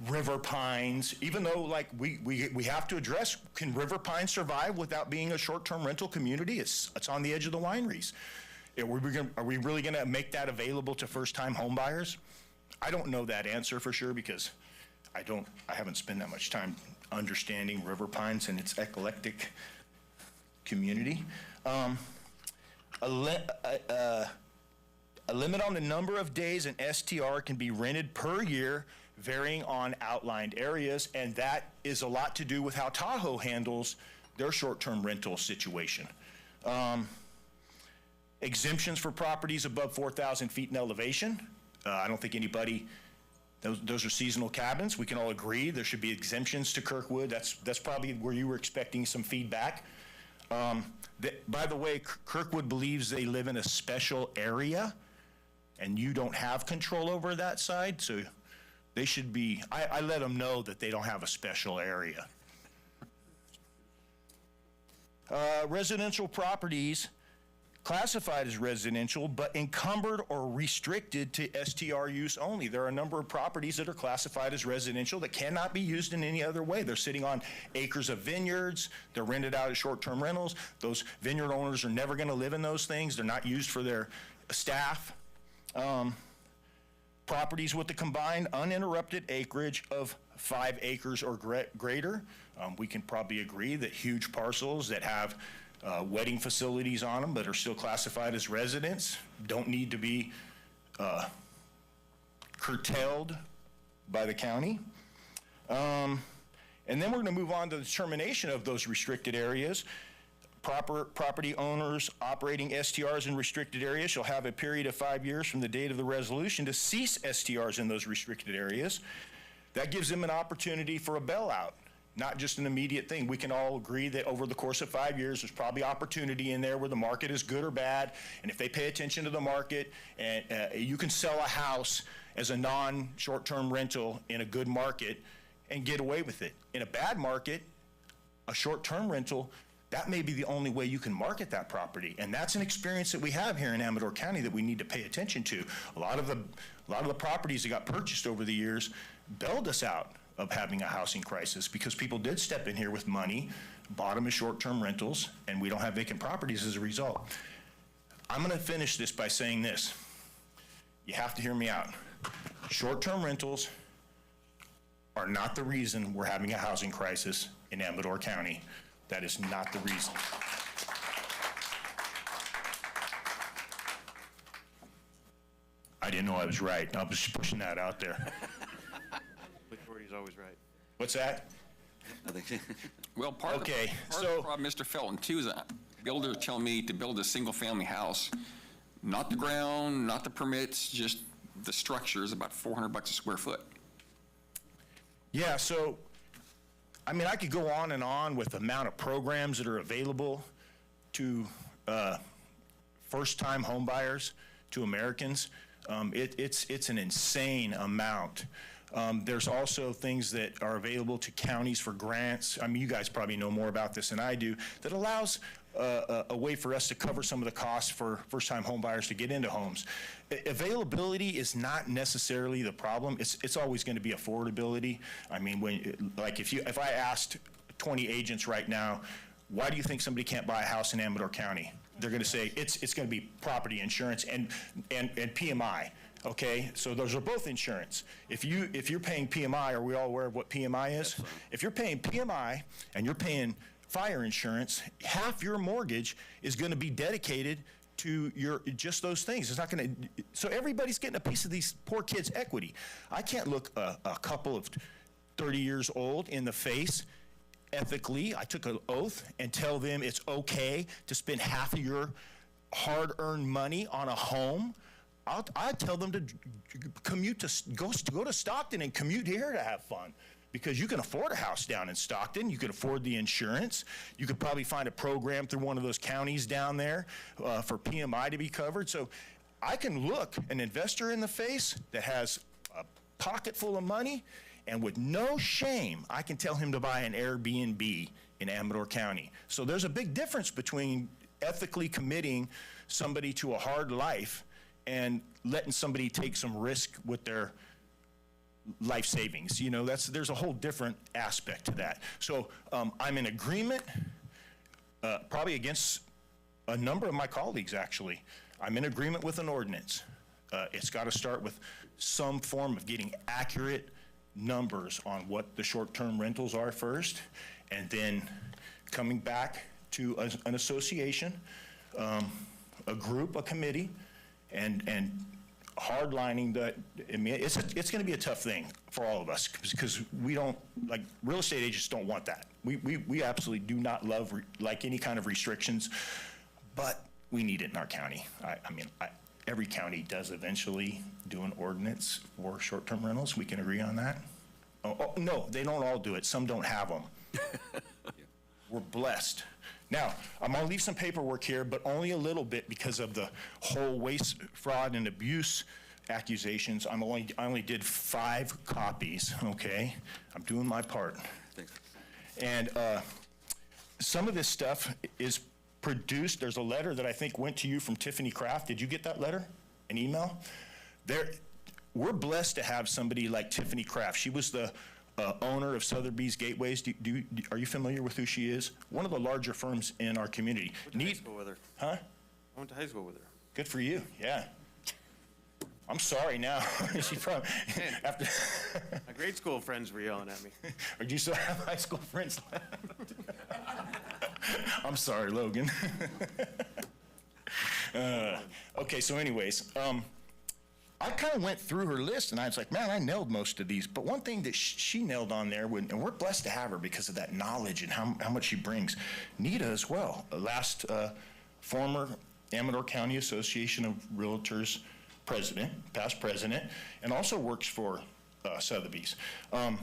River Pines, even though like we have to address, can River Pines survive without being a short-term rental community? It's on the edge of the wineries. Are we really going to make that available to first-time home buyers? I don't know that answer for sure because I haven't spent that much time understanding River Pines and its eclectic community. A limit on the number of days an STR can be rented per year, varying on outlined areas, and that is a lot to do with how Tahoe handles their short-term rental situation. Exemptions for properties above 4,000 feet in elevation. I don't think anybody, those are seasonal cabins. We can all agree there should be exemptions to Kirkwood. That's probably where you were expecting some feedback. By the way, Kirkwood believes they live in a special area, and you don't have control over that side, so they should be, I let them know that they don't have a special area. Residential properties classified as residential, but encumbered or restricted to STR use only. There are a number of properties that are classified as residential that cannot be used in any other way. They're sitting on acres of vineyards. They're rented out as short-term rentals. Those vineyard owners are never going to live in those things. They're not used for their staff. Properties with the combined uninterrupted acreage of 5 acres or greater. We can probably agree that huge parcels that have wedding facilities on them but are still classified as residents don't need to be curtailed by the county. And then we're going to move on to the determination of those restricted areas. Property owners operating STRs in restricted areas shall have a period of 5 years from the date of the resolution to cease STRs in those restricted areas. That gives them an opportunity for a bailout, not just an immediate thing. We can all agree that over the course of 5 years, there's probably opportunity in there where the market is good or bad, and if they pay attention to the market, and you can sell a house as a non-short-term rental in a good market and get away with it. In a bad market, a short-term rental, that may be the only way you can market that property, and that's an experience that we have here in Amador County that we need to pay attention to. A lot of the properties that got purchased over the years bailed us out of having a housing crisis because people did step in here with money, bought them as short-term rentals, and we don't have vacant properties as a result. I'm going to finish this by saying this. You have to hear me out. Short-term rentals are not the reason we're having a housing crisis in Amador County. That is not the reason. I didn't know I was right. I was just pushing that out there. He's always right. What's that? Well, part of the problem, Mr. Felton, too, is a builder telling me to build a single-family house, not the ground, not the permits, just the structure is about $400 a square foot. Yeah, so, I mean, I could go on and on with the amount of programs that are available to first-time home buyers, to Americans. It's an insane amount. There's also things that are available to counties for grants. I mean, you guys probably know more about this than I do, that allows a way for us to cover some of the costs for first-time home buyers to get into homes. Availability is not necessarily the problem. It's always going to be affordability. I mean, if I asked 20 agents right now, why do you think somebody can't buy a house in Amador County? They're going to say it's going to be property insurance and PMI. Okay, so those are both insurance. If you're paying PMI, are we all aware of what PMI is? If you're paying PMI and you're paying fire insurance, half your mortgage is going to be dedicated to just those things. It's not going to. So everybody's getting a piece of these poor kids' equity. I can't look a couple of 30 years old in the face ethically. I took an oath and tell them it's okay to spend half of your hard-earned money on a home. I tell them to go to Stockton and commute here to have fun, because you can afford a house down in Stockton. You can afford the insurance. You could probably find a program through one of those counties down there for PMI to be covered. So I can look an investor in the face that has a pocket full of money, and with no shame, I can tell him to buy an Airbnb in Amador County. So there's a big difference between ethically committing somebody to a hard life and letting somebody take some risk with their life savings. You know, there's a whole different aspect to that. So I'm in agreement, probably against a number of my colleagues, actually. I'm in agreement with an ordinance. It's got to start with some form of getting accurate numbers on what the short-term rentals are first, and then coming back to an association, a group, a committee, and hardlining that. I mean, it's going to be a tough thing for all of us, because we don't, like, real estate agents don't want that. We absolutely do not love like any kind of restrictions, but we need it in our county. I mean, every county does eventually do an ordinance for short-term rentals. We can agree on that. Oh, no, they don't all do it. Some don't have them. We're blessed. Now, I'm going to leave some paperwork here, but only a little bit because of the whole waste, fraud, and abuse accusations. I only did 5 copies, okay? I'm doing my part. Thanks. And some of this stuff is produced. There's a letter that I think went to you from Tiffany Kraft. Did you get that letter? An email? We're blessed to have somebody like Tiffany Kraft. She was the owner of Sotheby's Gateways. Are you familiar with who she is? One of the larger firms in our community. Went to high school with her. Huh? I went to high school with her. Good for you, yeah. I'm sorry now. She probably, after. My grade school friends were yelling at me. Or do you still have high school friends left? I'm sorry, Logan. Okay, so anyways, I kind of went through her list, and I was like, man, I nailed most of these. But one thing that she nailed on there, and we're blessed to have her because of that knowledge and how much she brings. Nita as well, last former Amador County Association of Realtors president, past president, and also works for Sotheby's. A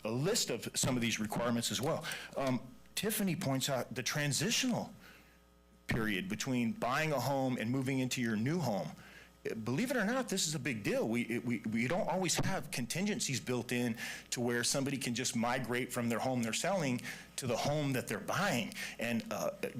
list of some of these requirements as well. Tiffany points out the transitional period between buying a home and moving into your new home. Believe it or not, this is a big deal. We don't always have contingencies built in to where somebody can just migrate from their home they're selling to the home that they're buying. And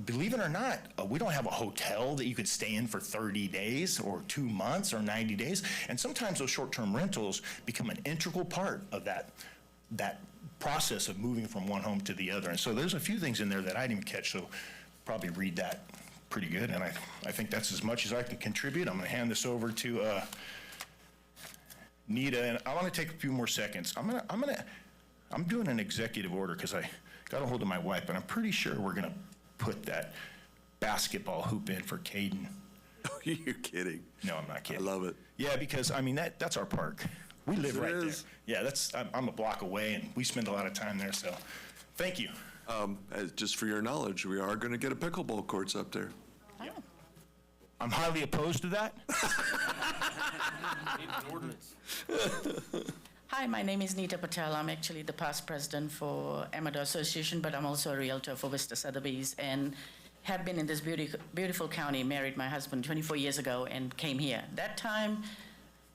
believe it or not, we don't have a hotel that you could stay in for 30 days or 2 months or 90 days. And sometimes those short-term rentals become an integral part of that process of moving from one home to the other. And so there's a few things in there that I didn't catch, so probably read that pretty good, and I think that's as much as I can contribute. I'm going to hand this over to Nita, and I want to take a few more seconds. I'm doing an executive order because I got a hold of my wife, but I'm pretty sure we're going to put that basketball hoop in for Caden. You're kidding. No, I'm not kidding. I love it. Yeah, because I mean that's our park. We live right there. Yeah, I'm a block away, and we spend a lot of time there. So, thank you. Just for your knowledge, we are going to get a pickleball courts up there. Yeah. I'm highly opposed to that. Hi, my name is Nita Patel. I'm actually the past president for Amador Association, but I'm also a realtor for Vista Sotheby's and have been in this beautiful county, married my husband 24 years ago and came here. That time,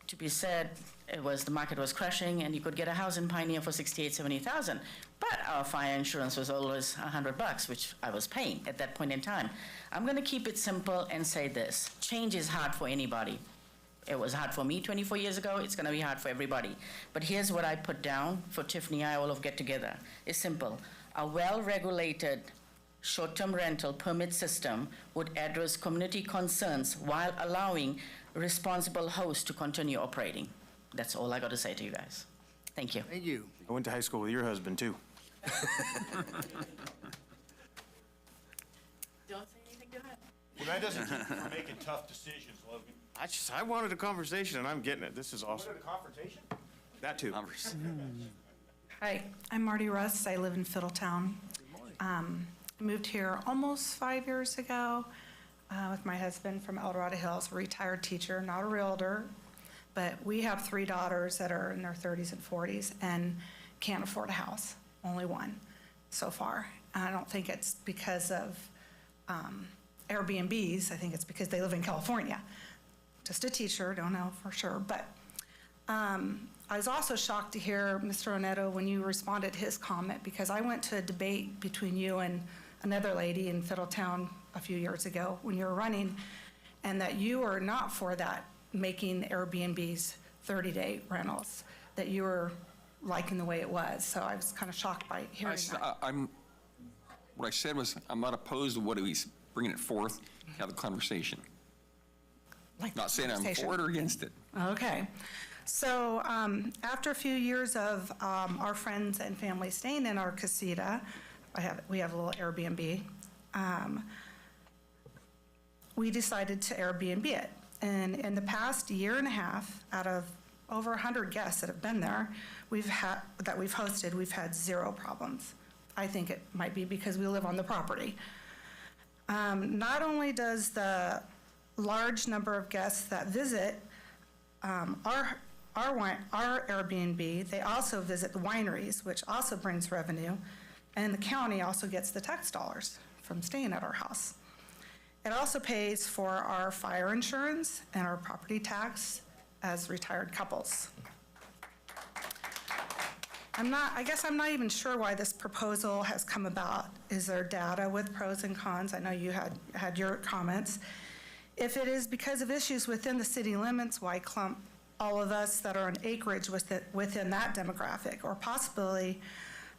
to be said, the market was crashing and you could get a house in Pioneer for $68,000, $70,000. But our fire insurance was always $100, which I was paying at that point in time. I'm going to keep it simple and say this. Change is hard for anybody. It was hard for me 24 years ago. It's going to be hard for everybody. But here's what I put down for Tiffany and I all of get together. It's simple. A well-regulated short-term rental permit system would address community concerns while allowing responsible hosts to continue operating. That's all I got to say to you guys. Thank you. Thank you. I went to high school with your husband, too. Don't say anything to him. Well, that doesn't keep you from making tough decisions, Logan. I wanted a conversation, and I'm getting it. This is awesome. Wanted a confrontation? That, too. Hi, I'm Marty Russ. I live in Fiddletown. I moved here almost 5 years ago with my husband from El Dorado Hills, a retired teacher, not a realtor. But we have 3 daughters that are in their 30s and 40s and can't afford a house, only one so far. And I don't think it's because of Airbnbs. I think it's because they live in California. Just a teacher, don't know for sure. But I was also shocked to hear, Mr. Oneto, when you responded to his comment, because I went to a debate between you and another lady in Fiddletown a few years ago when you were running, and that you were not for that, making Airbnbs 30-day rentals, that you were liking the way it was. So I was kind of shocked by hearing that. What I said was, I'm not opposed to what he's bringing it forth, have a conversation. Like Not saying I'm conversation. for it or against it. Okay. So after a few years of our friends and family staying in our casita, we have a little Airbnb, we decided to Airbnb it. And in the past year and a half, out of over 100 guests that have been there, we've hosted, we've had 0 problems. I think it might be because we live on the property. Not only does the large number of guests that visit our Airbnb, they also visit the wineries, which also brings revenue, and the county also gets the tax dollars from staying at our house. It also pays for our fire insurance and our property tax as retired couples. I guess I'm not even sure why this proposal has come about. Is there data with pros and cons? I know you had your comments. If it is because of issues within the city limits, why clump all of us that are on acreage within that demographic? Or possibly,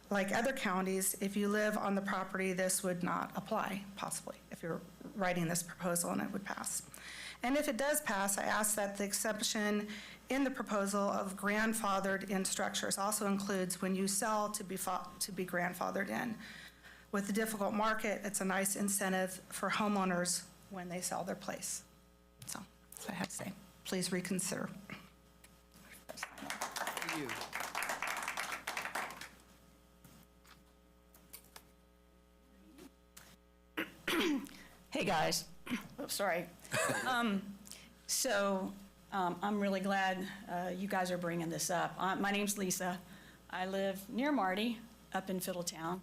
like other counties, if you live on the property, this would not apply, possibly, if you're writing this proposal and it would pass. And if it does pass, I ask that the exception in the proposal of grandfathered in structures also includes when you sell to be grandfathered in. With the difficult market, it's a nice incentive for homeowners when they sell their place. So that's what I have to say. Please reconsider. Thank you. Hey, guys. Oh, sorry. I'm really glad you guys are bringing this up. My name's Lisa. I live near Marty, up in Fiddletown.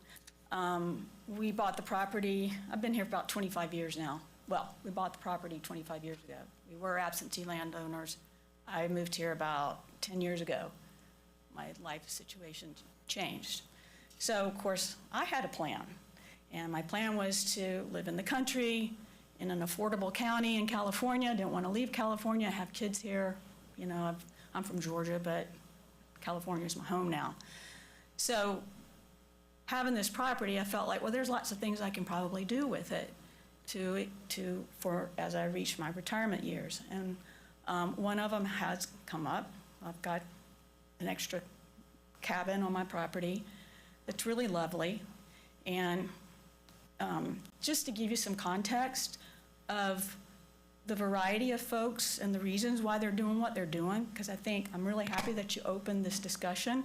We bought the property, I've been here for about 25 years now. Well, we bought the property 25 years ago. We were absentee landowners. I moved here about 10 years ago. My life situation changed. So, of course, I had a plan. And my plan was to live in the country, in an affordable county in California. Didn't want to leave California, have kids here. You know, I'm from Georgia, but California's my home now. So having this property, I felt like, well, there's lots of things I can probably do with it as I reach my retirement years. And one of them has come up. I've got an extra cabin on my property that's really lovely. And just to give you some context of the variety of folks and the reasons why they're doing what they're doing, because I'm really happy that you opened this discussion.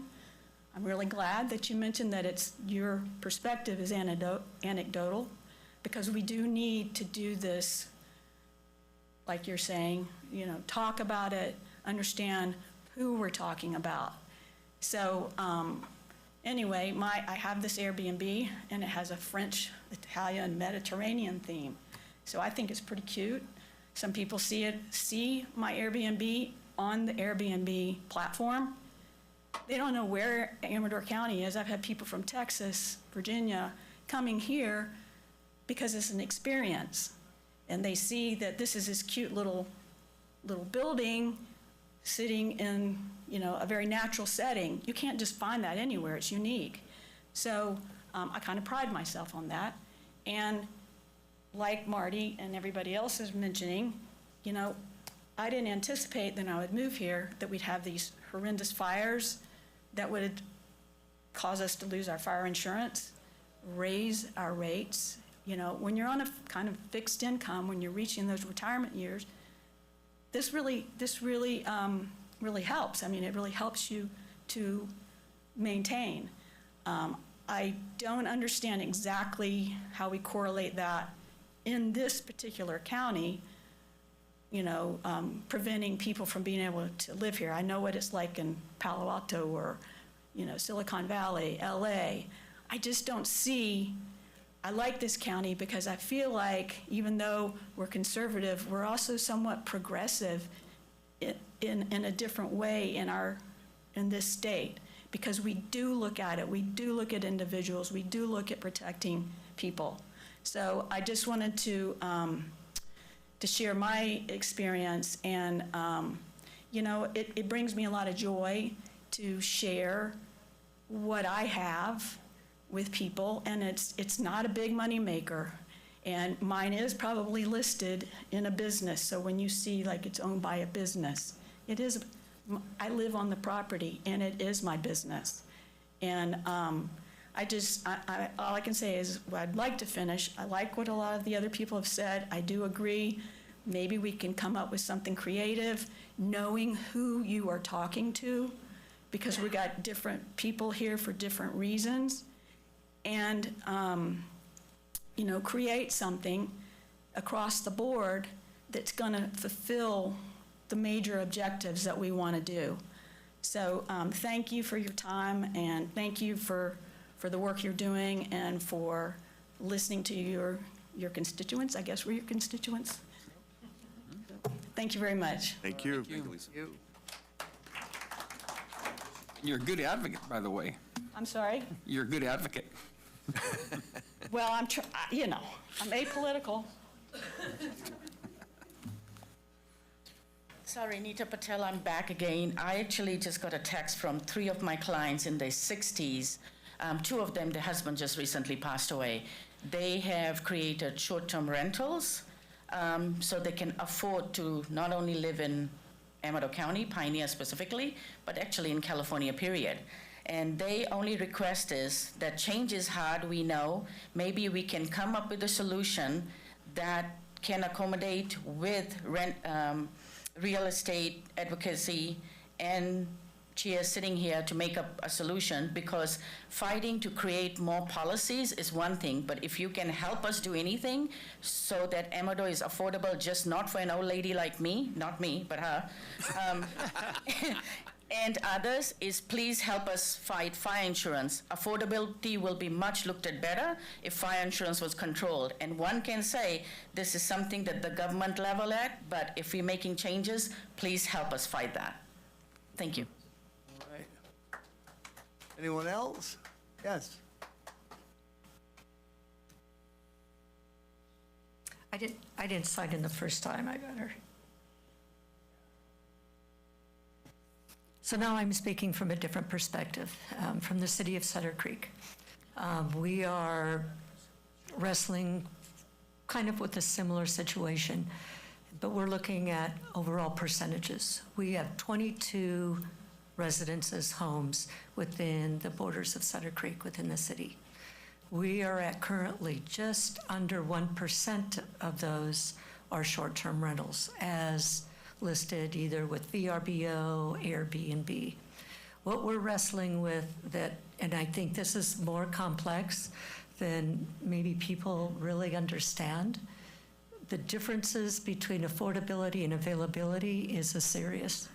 I'm really glad that you mentioned that your perspective is anecdotal, because we do need to do this, like you're saying, talk about it, understand who we're talking about. So anyway, I have this Airbnb, and it has a French, Italian, Mediterranean theme. So I think it's pretty cute. Some people see my Airbnb on the Airbnb platform. They don't know where Amador County is. I've had people from Texas, Virginia, coming here because it's an experience. And they see that this is this cute little building sitting in a very natural setting. You can't just find that anywhere. It's unique. So I kind of pride myself on that. And like Marty and everybody else is mentioning, I didn't anticipate that I would move here, that we'd have these horrendous fires that would cause us to lose our fire insurance, raise our rates. When you're on a kind of fixed income, when you're reaching those retirement years, this really helps. I mean, it really helps you to maintain. I don't understand exactly how we correlate that in this particular county, preventing people from being able to live here. I know what it's like in Palo Alto or, Silicon Valley, LA. I just don't see, I like this county because I feel like even though we're conservative, we're also somewhat progressive in a different way in this state, because we do look at it. We do look at individuals. We do look at protecting people. So I just wanted to share my experience, and it brings me a lot of joy to share what I have with people, and it's not a big money maker. And mine is probably listed in a business. So when you see like it's owned by a business, it is I live on the property, and it is my business. And all I can say is, well, I'd like to finish. I like what a lot of the other people have said. I do agree. Maybe we can come up with something creative, knowing who you are talking to, because we got different people here for different reasons. And, create something across the board that's going to fulfill the major objectives that we want to do. So thank you for your time, and thank you for the work you're doing and for listening to your constituents. I guess we're your constituents. Thank you very much. Thank you. Thank you. You're a good advocate, by the way. I'm sorry? You're a good advocate. Well, I'm apolitical. Sorry, Nita Patel, I'm back again. I actually just got a text from 3 of my clients in their 60s. 2 of them, their husband just recently passed away. They have created short-term rentals so they can afford to not only live in Amador County, Pioneer specifically, but actually in California, period. And they only request is that change is hard, we know. Maybe we can come up with a solution that can accommodate with real estate advocacy, and she is sitting here to make up a solution, because fighting to create more policies is one thing, but if you can help us do anything so that Amador is affordable, just not for an old lady like me, not me, but her, and others, is please help us fight fire insurance. Affordability will be much looked at better if fire insurance was controlled. And one can say this is something that the government level at, but if we're making changes, please help us fight that. Thank you. All right. Anyone else? Yes. I didn't sign in the first time. I got her. So now I'm speaking from a different perspective, from the city of Sutter Creek. We are wrestling kind of with a similar situation, but we're looking at overall percentages. We have 22 residences, homes within the borders of Sutter Creek, within the city. We are at currently just under 1% of those are short-term rentals, as listed either with VRBO, Airbnb. What we're wrestling with and I think this is more complex than maybe people really understand, the differences between affordability and availability is a serious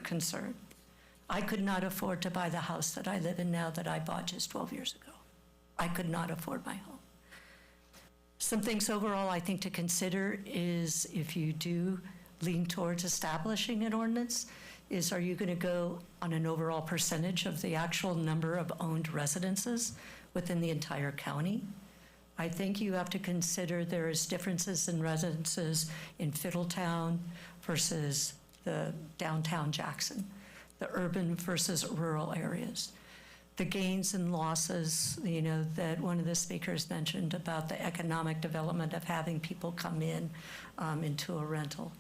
concern. I could not afford to buy the house that I live in now that I bought just 12 years ago. I could not afford my home. Some things overall I think to consider is, if you do lean towards establishing an ordinance, is are you going to go on an overall percentage of the actual number of owned residences within the entire county? I think you have to consider there is differences in residences in Fiddletown versus the downtown Jackson, the urban versus rural areas. The gains and losses, that one of the speakers mentioned about the economic development of having people come in into a rental.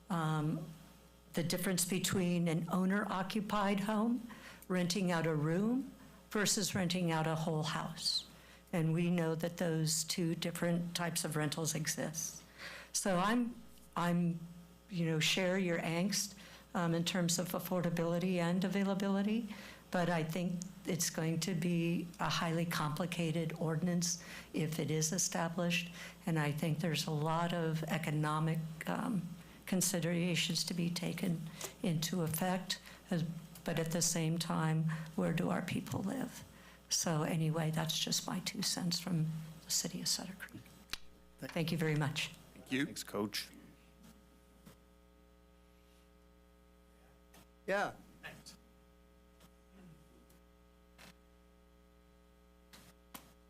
The difference between an owner-occupied home, renting out a room, versus renting out a whole house. And we know that those 2 different types of rentals exist. So I'm share your angst in terms of affordability and availability, but I think it's going to be a highly complicated ordinance if it is established, and I think there's a lot of economic considerations to be taken into effect, but at the same time, where do our people live? So anyway, that's just my 2 cents from the city of Sutter Creek. Thank you very much. Thank you. Thanks, Coach. Yeah.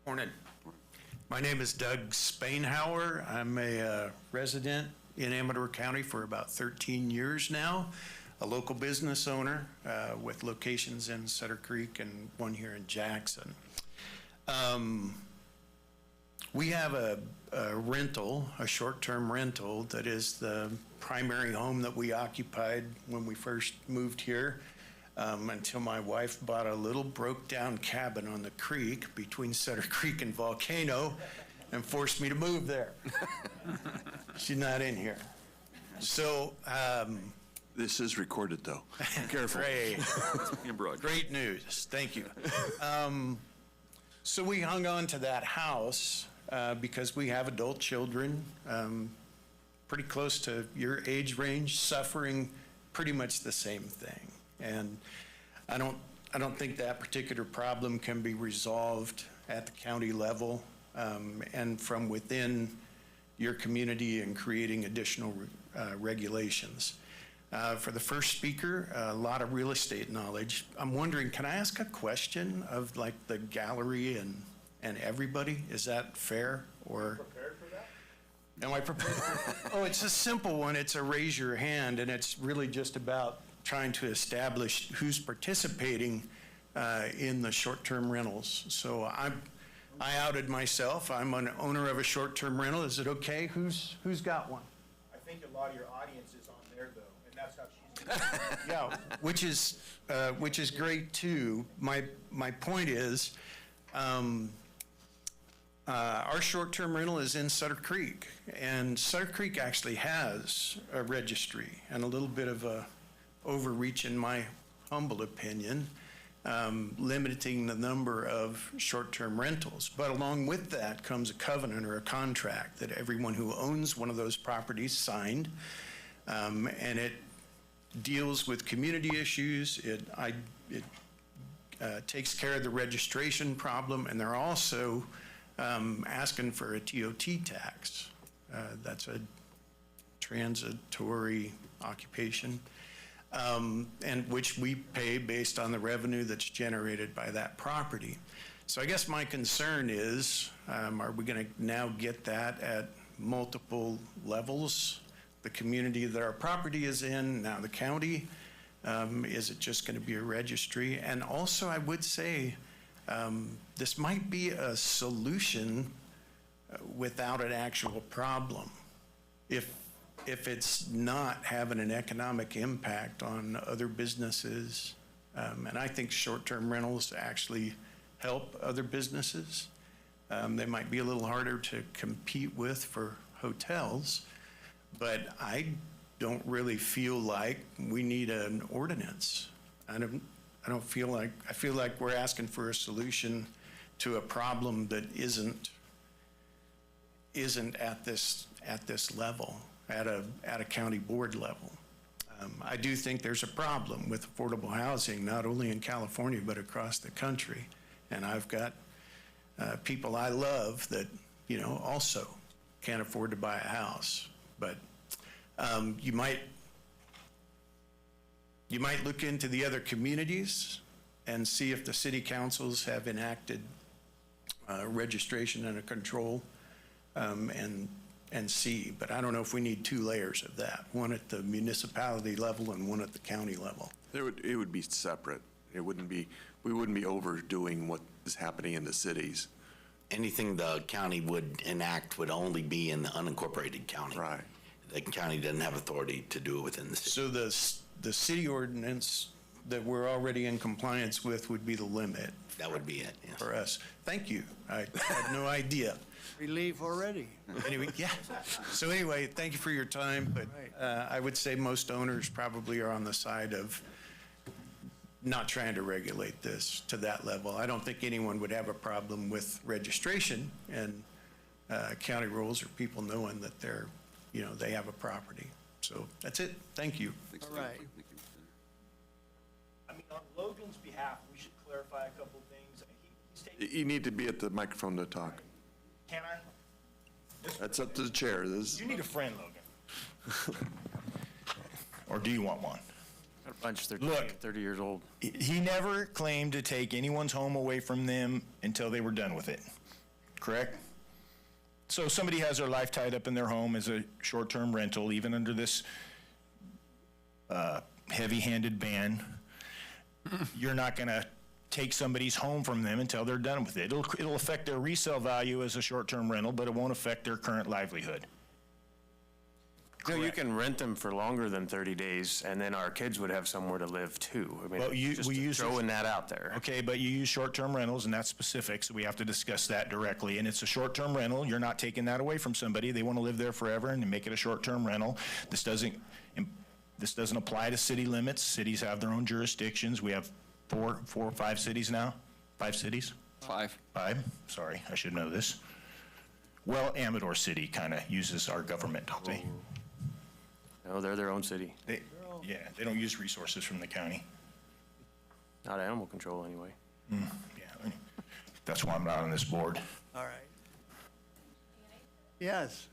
Morning. My name is Doug Spainhauer. I'm a resident in Amador County for about 13 years now, a local business owner with locations in Sutter Creek and one here in Jackson. We have a rental, a short-term rental, that is the primary home that we occupied when we first moved here, until my wife bought a little broke-down cabin on the creek between Sutter Creek and Volcano and forced me to move there. She's not in here. So, This is recorded, though. Careful. Great news. Thank you. So we hung on to that house because we have adult children, pretty close to your age range, suffering pretty much the same thing. And I don't think that particular problem can be resolved at the county level and from within your community and creating additional regulations. For the first speaker, a lot of real estate knowledge. I'm wondering, can I ask a question of like the gallery and everybody? Is that fair or? Prepared for that? Am I prepared? Oh, it's a simple one. It's a raise your hand, and it's really just about trying to establish who's participating in the short-term rentals. So I outed myself. I'm an owner of a short-term rental. Is it okay? Who's got one? I think a lot of your audience is on there though, and that's how she's. Yeah, which is great too. My point is, our short-term rental is in Sutter Creek, and Sutter Creek actually has a registry, and a little bit of a overreach in my humble opinion, limiting the number of short-term rentals. But along with that comes a covenant or a contract that everyone who owns one of those properties signed, and it deals with community issues. It takes care of the registration problem, and they're also asking for a TOT tax. That's a transitory occupation, and which we pay based on the revenue that's generated by that property. So I guess my concern is, are we going to now get that at multiple levels? The community that our property is in, now the county, is it just going to be a registry? And also I would say, this might be a solution without an actual problem. If it's not having an economic impact on other businesses, and I think short-term rentals actually help other businesses. They might be a little harder to compete with for hotels, but I don't really feel like we need an ordinance. I feel like we're asking for a solution to a problem that isn't at this level, at a county board level. I do think there's a problem with affordable housing, not only in California, but across the country. And I've got people I love that, also can't afford to buy a house. But you might look into the other communities and see if the city councils have enacted registration and a control, and see. But I don't know if we need two layers of that, one at the municipality level and one at the county level. It would be separate. We wouldn't be overdoing what is happening in the cities. Anything the county would enact would only be in the unincorporated county. Right. The county doesn't have authority to do it within the city. So the city ordinance that we're already in compliance with would be the limit. That would be it, yes. For us. Thank you. I had no idea. Relief already. Anyway, yeah. So anyway, thank you for your time, but I would say most owners probably are on the side of not trying to regulate this to that level. I don't think anyone would have a problem with registration and county rules or people knowing that they have a property. So that's it. Thank you. All right. I mean, on Logan's behalf, we should clarify a couple things. He's taking, You need to be at the microphone to talk. can I? That's up to the chair. You need a friend, Logan. Or do you want one? Got a bunch, they're Look, 30 years old. He never claimed to take anyone's home away from them until they were done with it, correct? So somebody has their life tied up in their home as a short-term rental, even under this heavy-handed ban. You're not going to take somebody's home from them until they're done with it. It'll affect their resale value as a short-term rental, but it won't affect their current livelihood. No, you can rent them for longer than 30 days, and then our kids would have somewhere to live too. I Well, mean, just throwing that out there. Okay, but you use short-term rentals, and that's specific, so we have to discuss that directly. And it's a short-term rental. You're not taking that away from somebody. They want to live there forever and make it a short-term rental. This doesn't apply to city limits. Cities have their own jurisdictions. We have four or five cities now? 5 cities? 5. 5? Sorry, I should know this. Well, Amador City kind of uses our government, don't they? No, they're their own city. They don't use resources from the county. Not animal control, anyway. Yeah, that's why I'm not on this board. All right. Yes.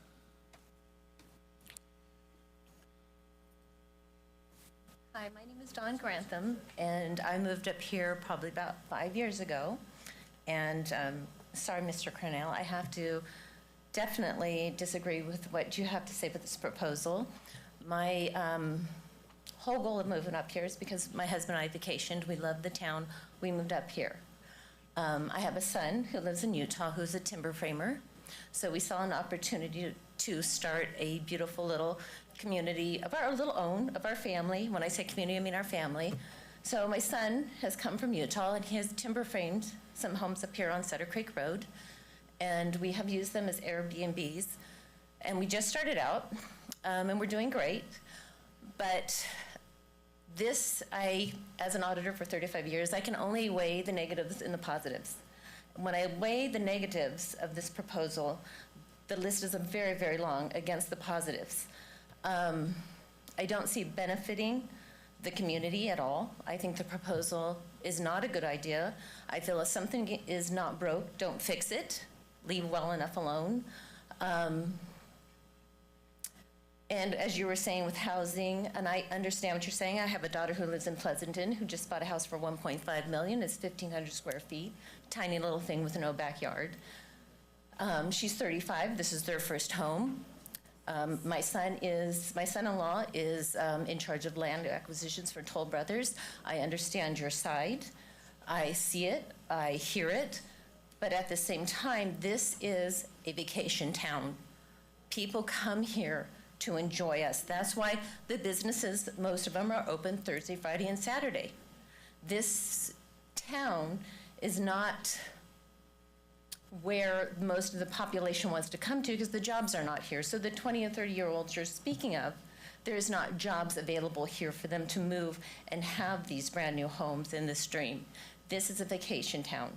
Hi, my name is Dawn Grantham, and I moved up here probably about 5 years ago. And sorry, Mr. Cornell, I have to definitely disagree with what you have to say about this proposal. My whole goal of moving up here is because my husband and I vacationed. We loved the town. We moved up here. I have a son who lives in Utah who's a timber framer. So we saw an opportunity to start a beautiful little community of our little own, of our family. When I say community, I mean our family. So my son has come from Utah, and he has timber framed some homes up here on Sutter Creek Road. And we have used them as Airbnbs. And we just started out, and we're doing great. But this, as an auditor for 35 years, I can only weigh the negatives and the positives. When I weigh the negatives of this proposal, the list is very, very long against the positives. I don't see benefiting the community at all. I think the proposal is not a good idea. I feel if something is not broke, don't fix it. Leave well enough alone. And as you were saying with housing, and I understand what you're saying, I have a daughter who lives in Pleasanton who just bought a house for $1.5 million. It's 1,500 square feet, tiny little thing with no backyard. She's 35. This is their first home. My son-in-law is in charge of land acquisitions for Toll Brothers. I understand your side. I see it. I hear it. But at the same time, this is a vacation town. People come here to enjoy us. That's why the businesses, most of them are open Thursday, Friday, and Saturday. This town is not where most of the population wants to come to because the jobs are not here. So the 20 and 30-year-olds you're speaking of, there's not jobs available here for them to move and have these brand new homes in this dream. This is a vacation town.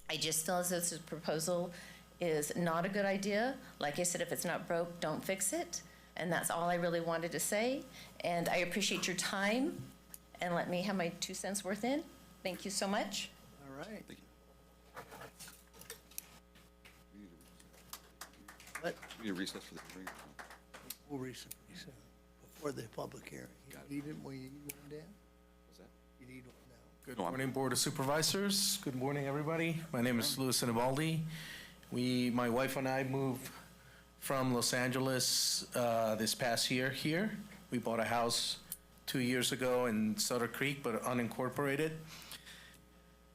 I just feel as though this proposal is not a good idea. Like I said, if it's not broke, don't fix it. And that's all I really wanted to say. And I appreciate your time, and let me have my 2 cents worth in. Thank you so much. All right. Thank you. What? We need a recess for the hearing. We'll recess before the public hearing. You need it when you need one, Dan? What's that? You need one now. Good morning, Board of Supervisors. Good morning, everybody. My name is Louis Sinibaldi. My wife and I moved from Los Angeles this past year here. We bought a house 2 years ago in Sutter Creek, but unincorporated.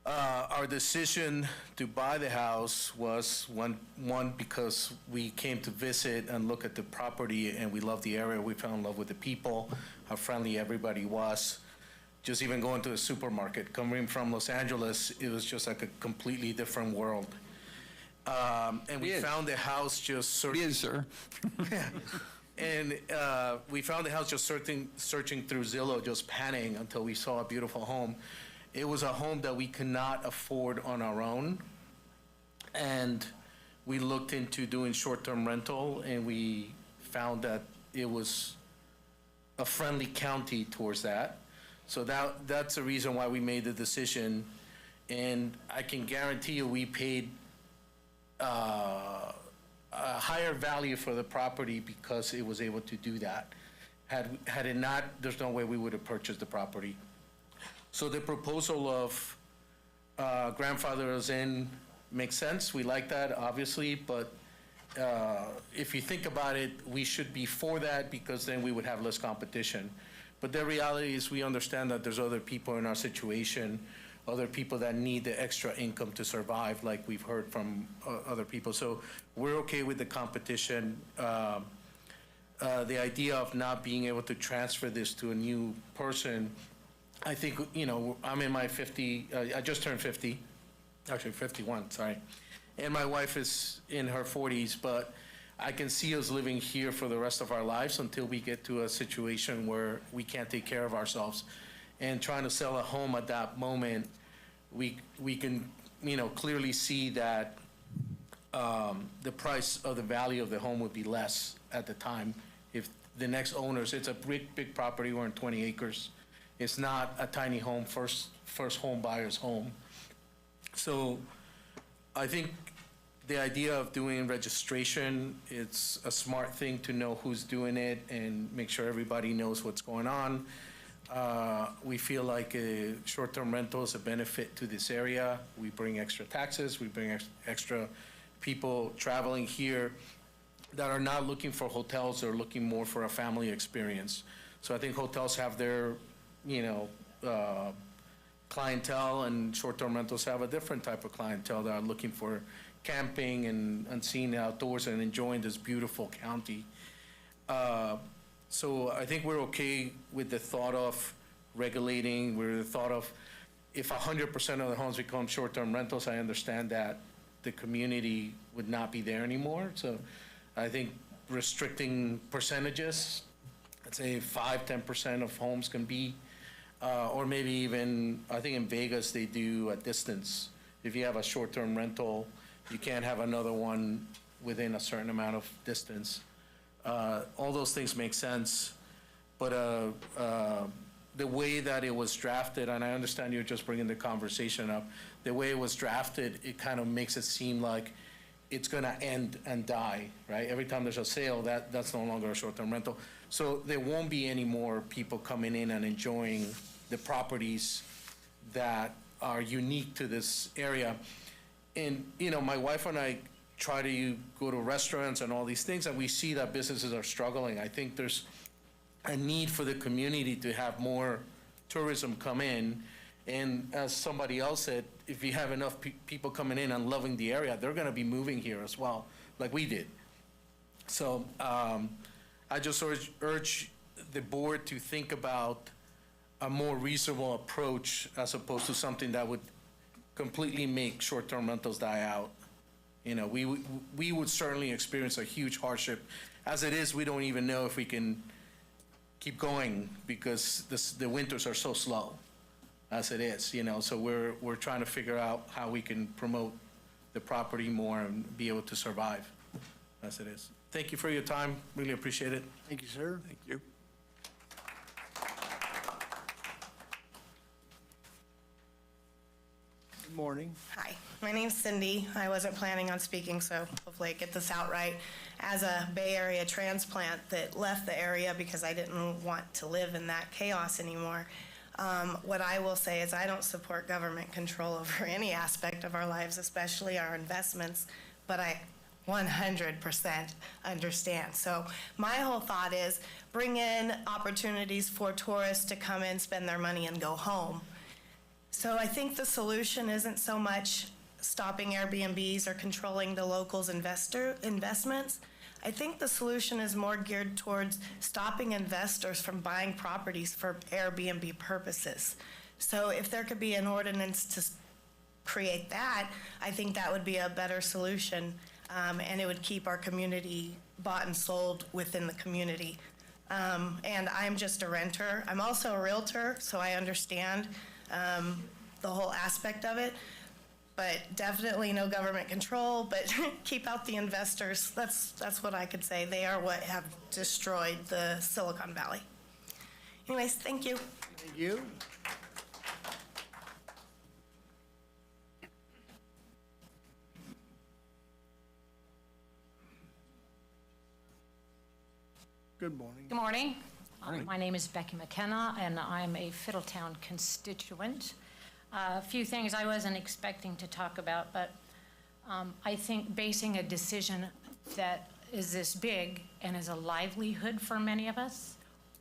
Our decision to buy the house was one because we came to visit and look at the property, and we loved the area. We fell in love with the people, how friendly everybody was. Just even going to a supermarket, coming from Los Angeles, it was just like a completely different world. And we found the house just searching. It is, sir. And we found the house just searching through Zillow, just panning until we saw a beautiful home. It was a home that we could not afford on our own. And we looked into doing short-term rental, and we found that it was a friendly county towards that. So that's the reason why we made the decision. And I can guarantee you we paid a higher value for the property because it was able to do that. Had it not, there's no way we would have purchased the property. So the proposal of grandfather is in makes sense. We like that, obviously, but if you think about it, we should be for that because then we would have less competition. But the reality is we understand that there's other people in our situation other people that need the extra income to survive, like we've heard from other people. So we're okay with the competition. The idea of not being able to transfer this to a new person, I think, I'm in my 50, I just turned 50, actually 51, sorry. And my wife is in her 40s, but I can see us living here for the rest of our lives until we get to a situation where we can't take care of ourselves. And trying to sell a home at that moment, we can, clearly see that the price of the value of the home would be less at the time. If the next owners, it's a big property, we're in 20 acres. It's not a tiny home, first home buyer's home. So I think the idea of doing registration, it's a smart thing to know who's doing it and make sure everybody knows what's going on. We feel like short-term rental is a benefit to this area. We bring extra taxes, we bring extra people traveling here that are not looking for hotels, they're looking more for a family experience. So I think hotels have their, clientele, and short-term rentals have a different type of clientele that are looking for camping and seeing the outdoors and enjoying this beautiful county. So I think we're okay with the thought of regulating, with the thought of if 100% of the homes become short-term rentals, I understand that the community would not be there anymore. So I think restricting percentages, let's say 5-10% of homes can be, or maybe even, I think in Vegas they do a distance. If you have a short-term rental, you can't have another one within a certain amount of distance. All those things make sense, but the way that it was drafted, and I understand you're just bringing the conversation up, the way it was drafted, it kind of makes it seem like it's gonna end and die, right? Every time there's a sale, that's no longer a short-term rental. So there won't be any more people coming in and enjoying the properties that are unique to this area. And, my wife and I try to go to restaurants and all these things, and we see that businesses are struggling. I think there's a need for the community to have more tourism come in. And as somebody else said, if you have enough people coming in and loving the area, they're gonna be moving here as well, like we did. So I just urge the board to think about a more reasonable approach as opposed to something that would completely make short-term rentals die out. We would certainly experience a huge hardship. As it is, we don't even know if we can keep going because the winters are so slow as it is, so we're trying to figure out how we can promote the property more and be able to survive as it is. Thank you for your time. Really appreciate it. Thank you, sir. Thank you. Good morning. Hi, my name's Cindy. I wasn't planning on speaking, so hopefully I get this out right. As a Bay Area transplant that left the area because I didn't want to live in that chaos anymore, what I will say is I don't support government control over any aspect of our lives, especially our investments, but I 100% understand. So my whole thought is bring in opportunities for tourists to come in, spend their money, and go home. So I think the solution isn't so much stopping Airbnbs or controlling the locals' investments. I think the solution is more geared towards stopping investors from buying properties for Airbnb purposes. So if there could be an ordinance to create that, I think that would be a better solution, and it would keep our community bought and sold within the community. And I'm just a renter. I'm also a realtor, so I understand the whole aspect of it. But definitely no government control, but keep out the investors. That's what I could say. They are what have destroyed the Silicon Valley. Anyways, thank you. Thank you. Good morning. Good morning. Morning. My name is Becky McKenna, and I'm a Fiddletown constituent. A few things I wasn't expecting to talk about, but I think basing a decision that is this big and is a livelihood for many of us,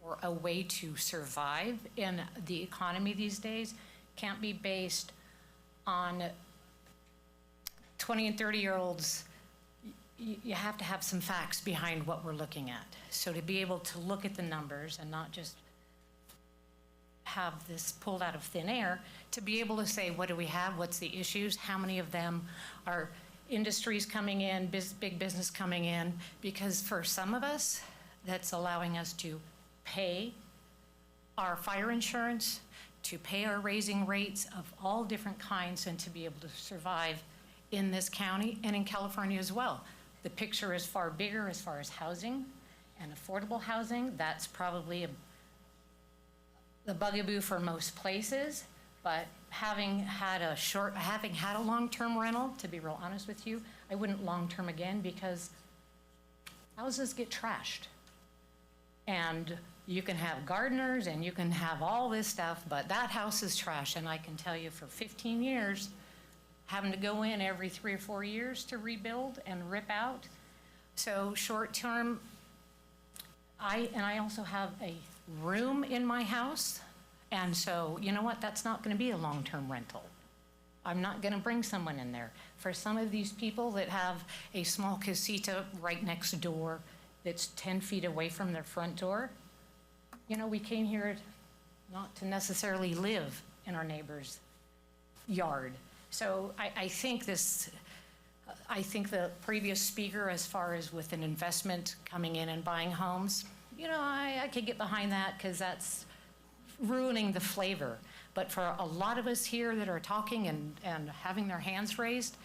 or a way to survive in the economy these days, can't be based on 20 and 30-year-olds, you have to have some facts behind what we're looking at. So to be able to look at the numbers and not just have this pulled out of thin air, to be able to say, what do we have, what's the issues, how many of them are industries coming in, big business coming in, because for some of us, that's allowing us to pay our fire insurance, to pay our raising rates of all different kinds, and to be able to survive in this county and in California as well. The picture is far bigger as far as housing and affordable housing. That's probably the bugaboo for most places, but having had a long-term rental, to be real honest with you, I wouldn't long-term again, because houses get trashed. And you can have gardeners and you can have all this stuff, but that house is trash. And I can tell you, for 15 years, having to go in every 3 or 4 years to rebuild and rip out. So short-term, I also have a room in my house. And so, you know what, that's not going to be a long-term rental. I'm not going to bring someone in there. For some of these people that have a small casita right next door that's 10 feet away from their front door, you know, we came here not to necessarily live in our neighbor's yard. So I think the previous speaker, as far as with an investment coming in and buying homes, you know, I could get behind that, because that's ruining the flavor. But for a lot of us here that are talking and having their hands raised,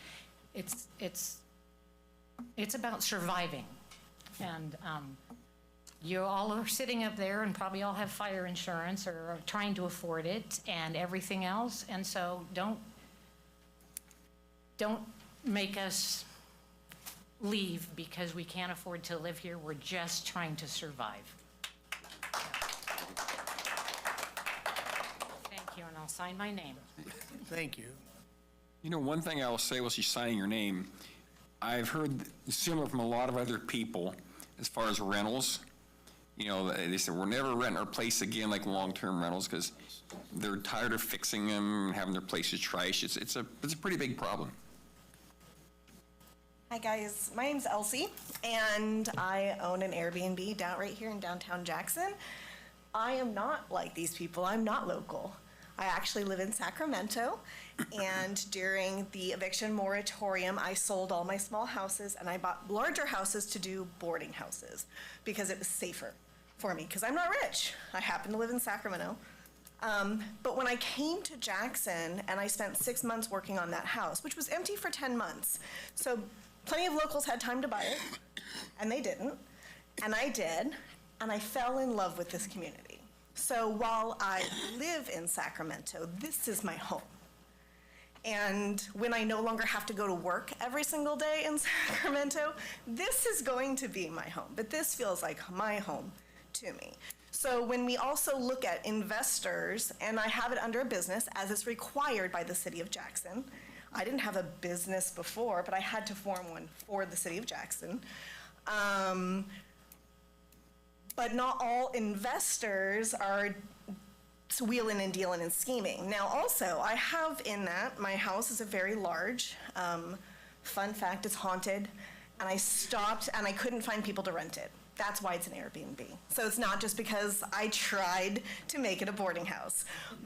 it's about surviving. And you all are sitting up there and probably all have fire insurance or are trying to afford it and everything else. And so don't make us leave because we can't afford to live here. We're just trying to survive. Thank you, and I'll sign my name. Thank you. You know, one thing I will say while she's signing your name, I've heard similar from a lot of other people as far as rentals. You know, they said, we'll never rent our place again like long-term rentals, because they're tired of fixing them and having their places trashed. It's a pretty big problem. Hi guys, my name's Elsie, and I own an Airbnb right here in downtown Jackson. I am not like these people. I'm not local. I actually live in Sacramento, and during the eviction moratorium, I sold all my small houses and I bought larger houses to do boarding houses because it was safer for me, because I'm not rich. I happen to live in Sacramento. But when I came to Jackson and I spent 6 months working on that house, which was empty for 10 months, so plenty of locals had time to buy it, and they didn't, and I did, and I fell in love with this community. So while I live in Sacramento, this is my home. And when I no longer have to go to work every single day in Sacramento, this is going to be my home. But this feels like my home to me. So when we also look at investors, and I have it under a business as is required by the city of Jackson. I didn't have a business before, but I had to form one for the city of Jackson. But not all investors are wheeling and dealing and scheming. Now also, I have in that, my house is a very large, fun fact, it's haunted, and I stopped and I couldn't find people to rent it. That's why it's an Airbnb. So it's not just because I tried to make it a boarding house,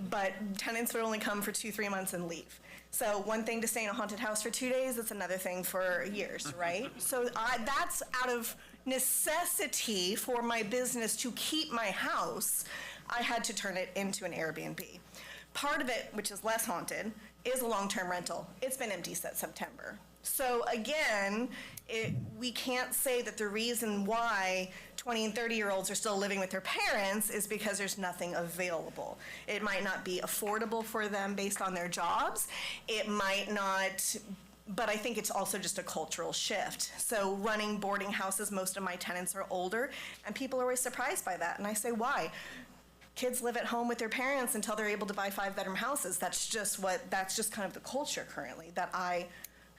but tenants would only come for 2-3 months and leave. So one thing to stay in a haunted house for 2 days, it's another thing for years, right? So that's out of necessity for my business to keep my house, I had to turn it into an Airbnb. Part of it, which is less haunted, is a long-term rental. It's been empty since September. So again, we can't say that the reason why 20 and 30-year-olds are still living with their parents is because there's nothing available. It might not be affordable for them based on their jobs. It might not, but I think it's also just a cultural shift. So running boarding houses, most of my tenants are older, and people are always surprised by that. And I say, why? Kids live at home with their parents until they're able to buy 5-bedroom houses. That's just kind of the culture currently that I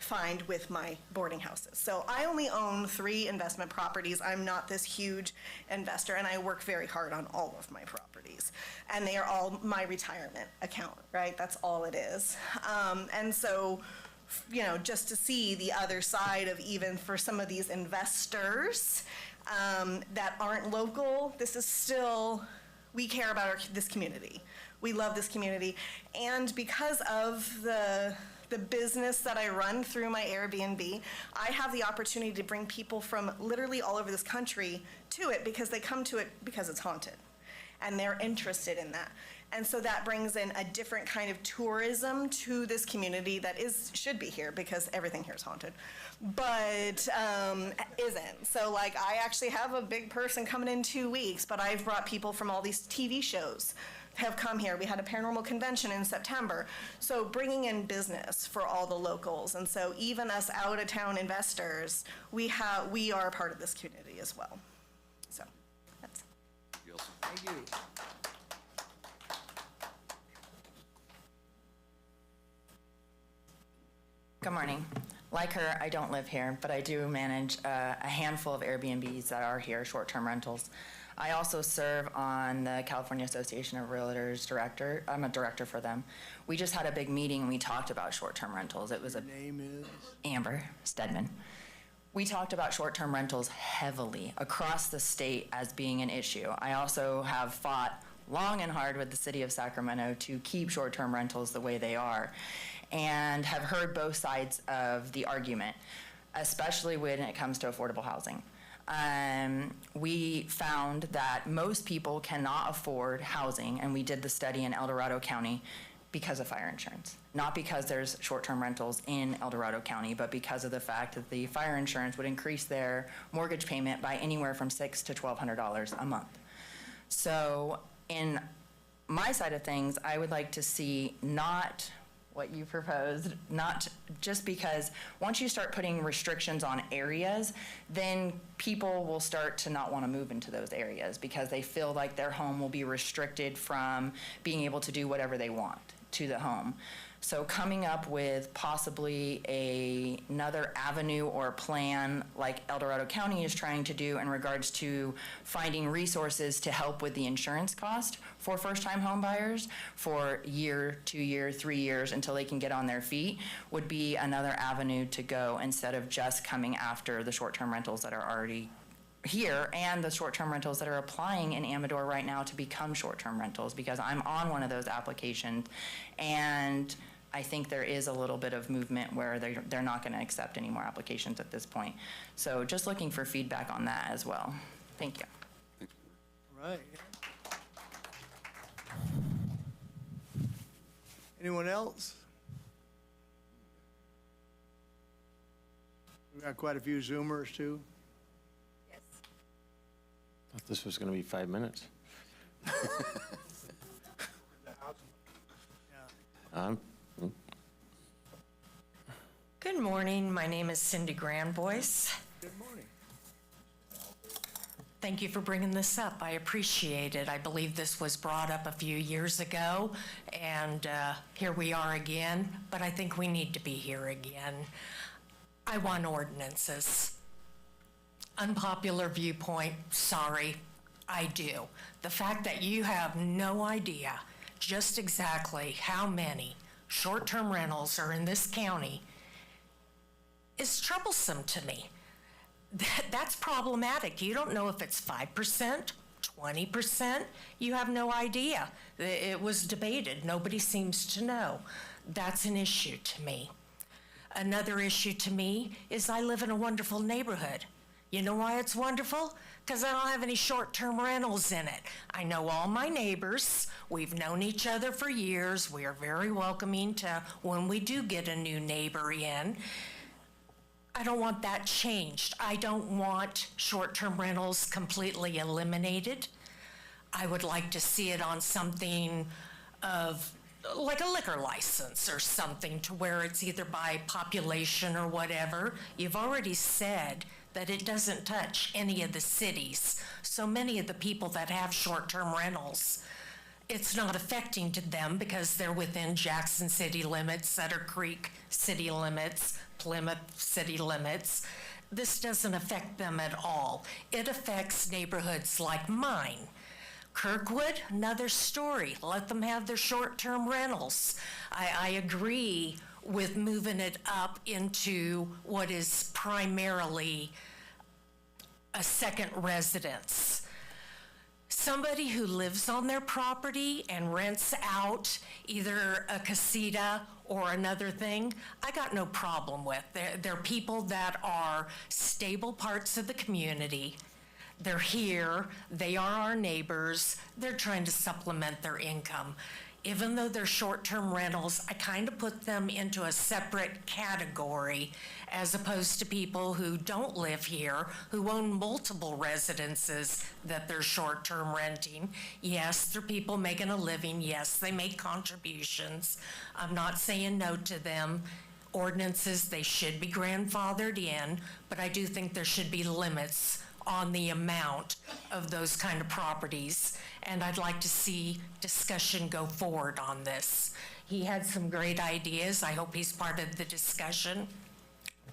find with my boarding houses. So I only own 3 investment properties. I'm not this huge investor, and I work very hard on all of my properties. And they are all my retirement account, right? That's all it is. And so, you know, just to see the other side of, even for some of these investors that aren't local, this is still, we care about this community. We love this community. And because of the business that I run through my Airbnb, I have the opportunity to bring people from literally all over this country to it, because they come to it because it's haunted and they're interested in that. And so that brings in a different kind of tourism to this community that should be here, because everything here is haunted, but isn't. So like, I actually have a big person coming in 2 weeks, but I've brought people from all these TV shows have come here. We had a paranormal convention in September. So bringing in business for all the locals. And so even us out-of-town investors, we are a part of this community as well. So that's. Thank you. Good morning. Like her, I don't live here, but I do manage a handful of Airbnbs that are here, short-term rentals. I also serve on the California Association of Realtors director. I'm a director for them. We just had a big meeting and we talked about short-term rentals. It was Your name is? Amber Stedman. We talked about short-term rentals heavily across the state as being an issue. I also have fought long and hard with the city of Sacramento to keep short-term rentals the way they are, and have heard both sides of the argument, especially when it comes to affordable housing. We found that most people cannot afford housing, and we did the study in El Dorado County because of fire insurance. Not because there's short-term rentals in El Dorado County, but because of the fact that the fire insurance would increase their mortgage payment by anywhere from $600 to $1,200 a month. So in my side of things, I would like to see not what you proposed, not just because once you start putting restrictions on areas, then people will start to not want to move into those areas because they feel like their home will be restricted from being able to do whatever they want to the home. So coming up with possibly another avenue or plan like El Dorado County is trying to do in regards to finding resources to help with the insurance cost for first-time home buyers for year, 2 year, 3 years until they can get on their feet would be another avenue to go, instead of just coming after the short-term rentals that are already here and the short-term rentals that are applying in Amador right now to become short-term rentals, because I'm on one of those applications, and I think there is a little bit of movement where they're not going to accept any more applications at this point. So just looking for feedback on that as well. Thank you. Right. Anyone else? We've got quite a few Zoomers too. Thought this was going to be 5 minutes. Good morning. My name is Cindy Grandboyce. Good morning. Thank you for bringing this up. I appreciate it. I believe this was brought up a few years ago, and here we are again, but I think we need to be here again. I want ordinances. Unpopular viewpoint, sorry, I do. The fact that you have no idea just exactly how many short-term rentals are in this county is troublesome to me. That's problematic. You don't know if it's 5%, 20%. You have no idea. It was debated. Nobody seems to know. That's an issue to me. Another issue to me is I live in a wonderful neighborhood. You know why it's wonderful? Because I don't have any short-term rentals in it. I know all my neighbors. We've known each other for years. We are very welcoming to when we do get a new neighbor in. I don't want that changed. I don't want short-term rentals completely eliminated. I would like to see it on something of like a liquor license or something, to where it's either by population or whatever. You've already said that it doesn't touch any of the cities. So many of the people that have short-term rentals it's not affecting to them because they're within Jackson city limits, Sutter Creek city limits, Plymouth city limits. This doesn't affect them at all. It affects neighborhoods like mine. Kirkwood, another story. Let them have their short-term rentals. I agree with moving it up into what is primarily a second residence. Somebody who lives on their property and rents out either a casita or another thing, I got no problem with. They're people that are stable parts of the community. They're here, they are our neighbors, they're trying to supplement their income. Even though they're short-term rentals, I kind of put them into a separate category as opposed to people who don't live here, who own multiple residences that they're short-term renting. Yes, they're people making a living. Yes, they make contributions. I'm not saying no to them. Ordinances, they should be grandfathered in, but I do think there should be limits on the amount of those kind of properties, and I'd like to see discussion go forward on this. He had some great ideas. I hope he's part of the discussion.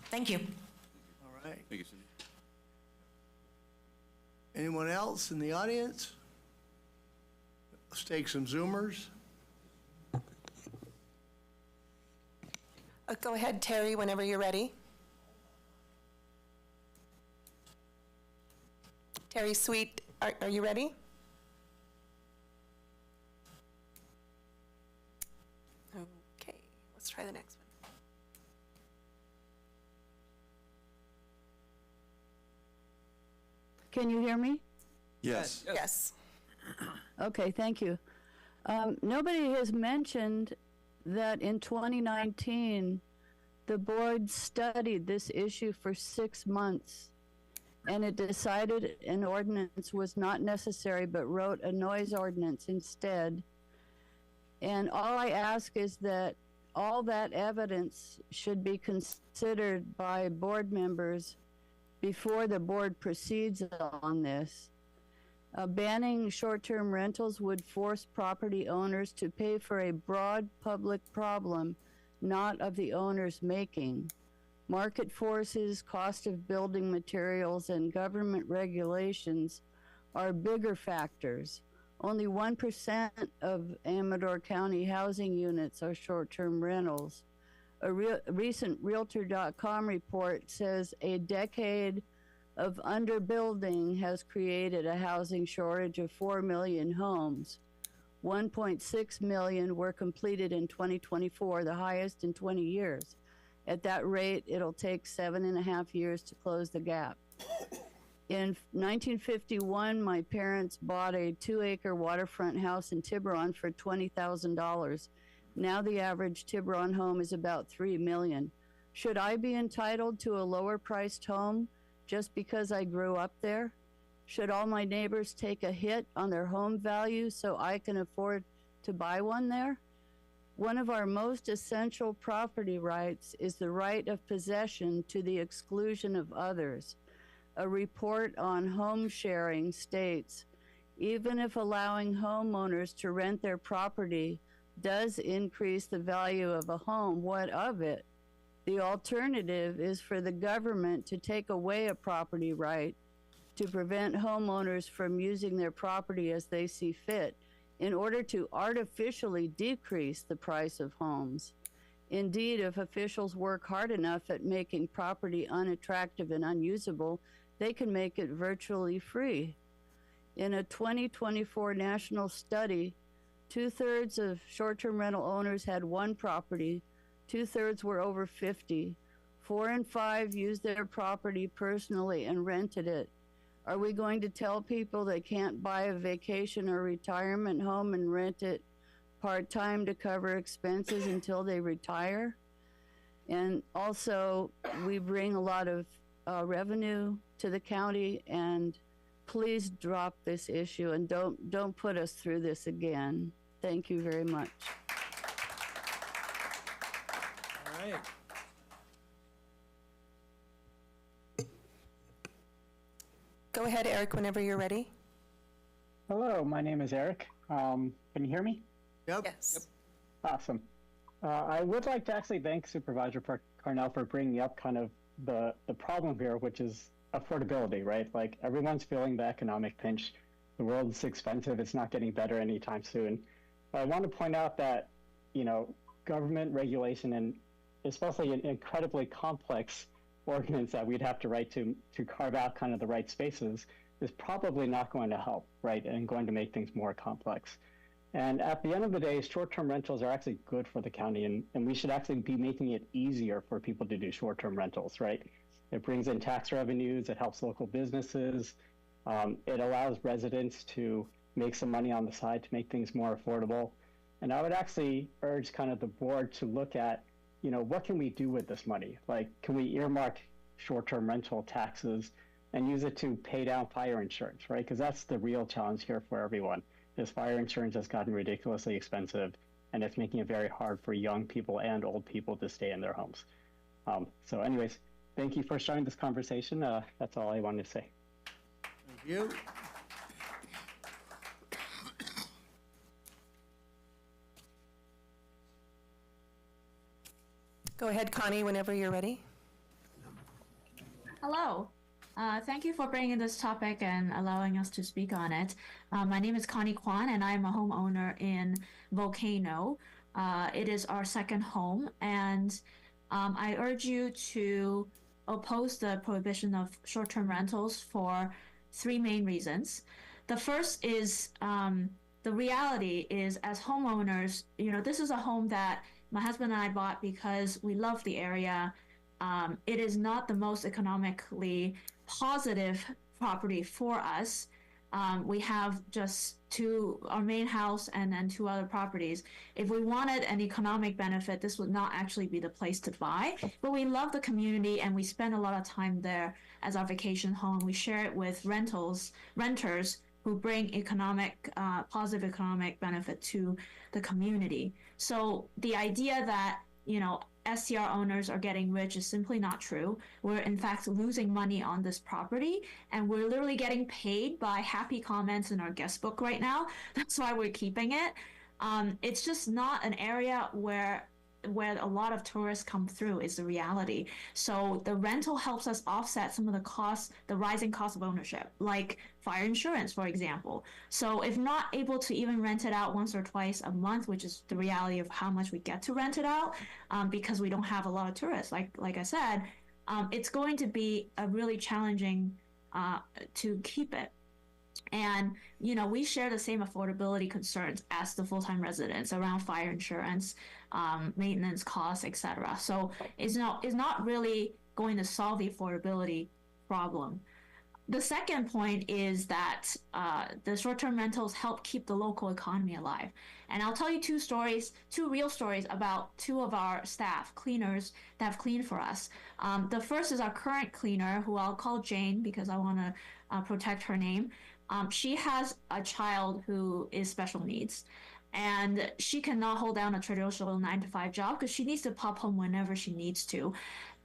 Thank you. All right. Thank you, Cindy. Anyone else in the audience? Let's take some Zoomers. Go ahead, Terry, whenever you're ready. Terry Sweet, are you ready? Okay, let's try the next one. Can you hear me? Yes. Yes. Okay, thank you. Nobody has mentioned that in 2019, the board studied this issue for 6 months, and it decided an ordinance was not necessary, but wrote a noise ordinance instead. And all I ask is that all that evidence should be considered by board members before the board proceeds on this. Banning short-term rentals would force property owners to pay for a broad public problem, not of the owner's making. Market forces, cost of building materials, and government regulations are bigger factors. Only 1% of Amador County housing units are short-term rentals. A recent Realtor.com report says a decade of underbuilding has created a housing shortage of 4 million homes. 1.6 million were completed in 2024, the highest in 20 years. At that rate, it'll take 7.5 years to close the gap. In 1951, my parents bought a 2-acre waterfront house in Tiburon for $20,000. Now the average Tiburon home is about $3 million. Should I be entitled to a lower priced home just because I grew up there? Should all my neighbors take a hit on their home value so I can afford to buy one there? One of our most essential property rights is the right of possession to the exclusion of others. A report on home sharing states, even if allowing homeowners to rent their property does increase the value of a home, what of it? The alternative is for the government to take away a property right to prevent homeowners from using their property as they see fit in order to artificially decrease the price of homes. Indeed, if officials work hard enough at making property unattractive and unusable, they can make it virtually free. In a 2024 national study, 2/3 of short-term rental owners had one property, 2/3 were over 50. 4 in 5 used their property personally and rented it. Are we going to tell people they can't buy a vacation or retirement home and rent it part-time to cover expenses until they retire? And also, we bring a lot of revenue to the county, and please drop this issue and don't put us through this again. Thank you very much. All right. Go ahead, Eric, whenever you're ready. Hello, my name is Eric. Can you hear me? Yep. Yes. Awesome. I would like to actually thank Supervisor Carnell for bringing up kind of the problem here, which is affordability, right? Like everyone's feeling the economic pinch. The world's expensive. It's not getting better anytime soon. I want to point out that, you know, government regulation and especially an incredibly complex ordinance that we'd have to write to carve out kind of the right spaces is probably not going to help, right? And going to make things more complex. And at the end of the day, short-term rentals are actually good for the county, and we should actually be making it easier for people to do short-term rentals, right? It brings in tax revenues, it helps local businesses, it allows residents to make some money on the side to make things more affordable. And I would actually urge kind of the board to look at, you know, what can we do with this money? Like, can we earmark short-term rental taxes and use it to pay down fire insurance, right? Because that's the real challenge here for everyone. Is fire insurance has gotten ridiculously expensive, and it's making it very hard for young people and old people to stay in their homes. So anyways, thank you for starting this conversation. That's all I wanted to say. Thank you. Go ahead, Connie, whenever you're ready. Hello. Thank you for bringing this topic and allowing us to speak on it. My name is Connie Kwan, and I'm a homeowner in Volcano. It is our second home, and I urge you to oppose the prohibition of short-term rentals for three main reasons. The first is the reality is, as homeowners, you know, this is a home that my husband and I bought because we love the area. It is not the most economically positive property for us. We have just our main house and then two other properties. If we wanted an economic benefit, this would not actually be the place to buy. But we love the community and we spend a lot of time there as our vacation home. We share it with renters who bring positive economic benefit to the community. So the idea that, you know, STR owners are getting rich is simply not true. We're in fact losing money on this property, and we're literally getting paid by happy comments in our guest book right now. That's why we're keeping it. It's just not an area where a lot of tourists come through is the reality. So the rental helps us offset some of the costs, the rising cost of ownership, like fire insurance, for example. So if not able to even rent it out once or twice a month, which is the reality of how much we get to rent it out, because we don't have a lot of tourists, like I said, it's going to be a really challenging to keep it. And, you know, we share the same affordability concerns as the full-time residents around fire insurance, maintenance costs, etc. So it's not really going to solve the affordability problem. The second point is that the short-term rentals help keep the local economy alive. And I'll tell you two real stories about two of our staff, cleaners, that have cleaned for us. The first is our current cleaner, who I'll call Jane because I want to protect her name. She has a child who is special needs, and she cannot hold down a traditional 9-to-5 job because she needs to pop home whenever she needs to.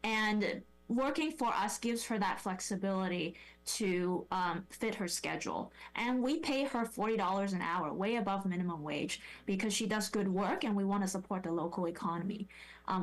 And working for us gives her that flexibility to fit her schedule. And we pay her $40 an hour, way above minimum wage, because she does good work and we want to support the local economy.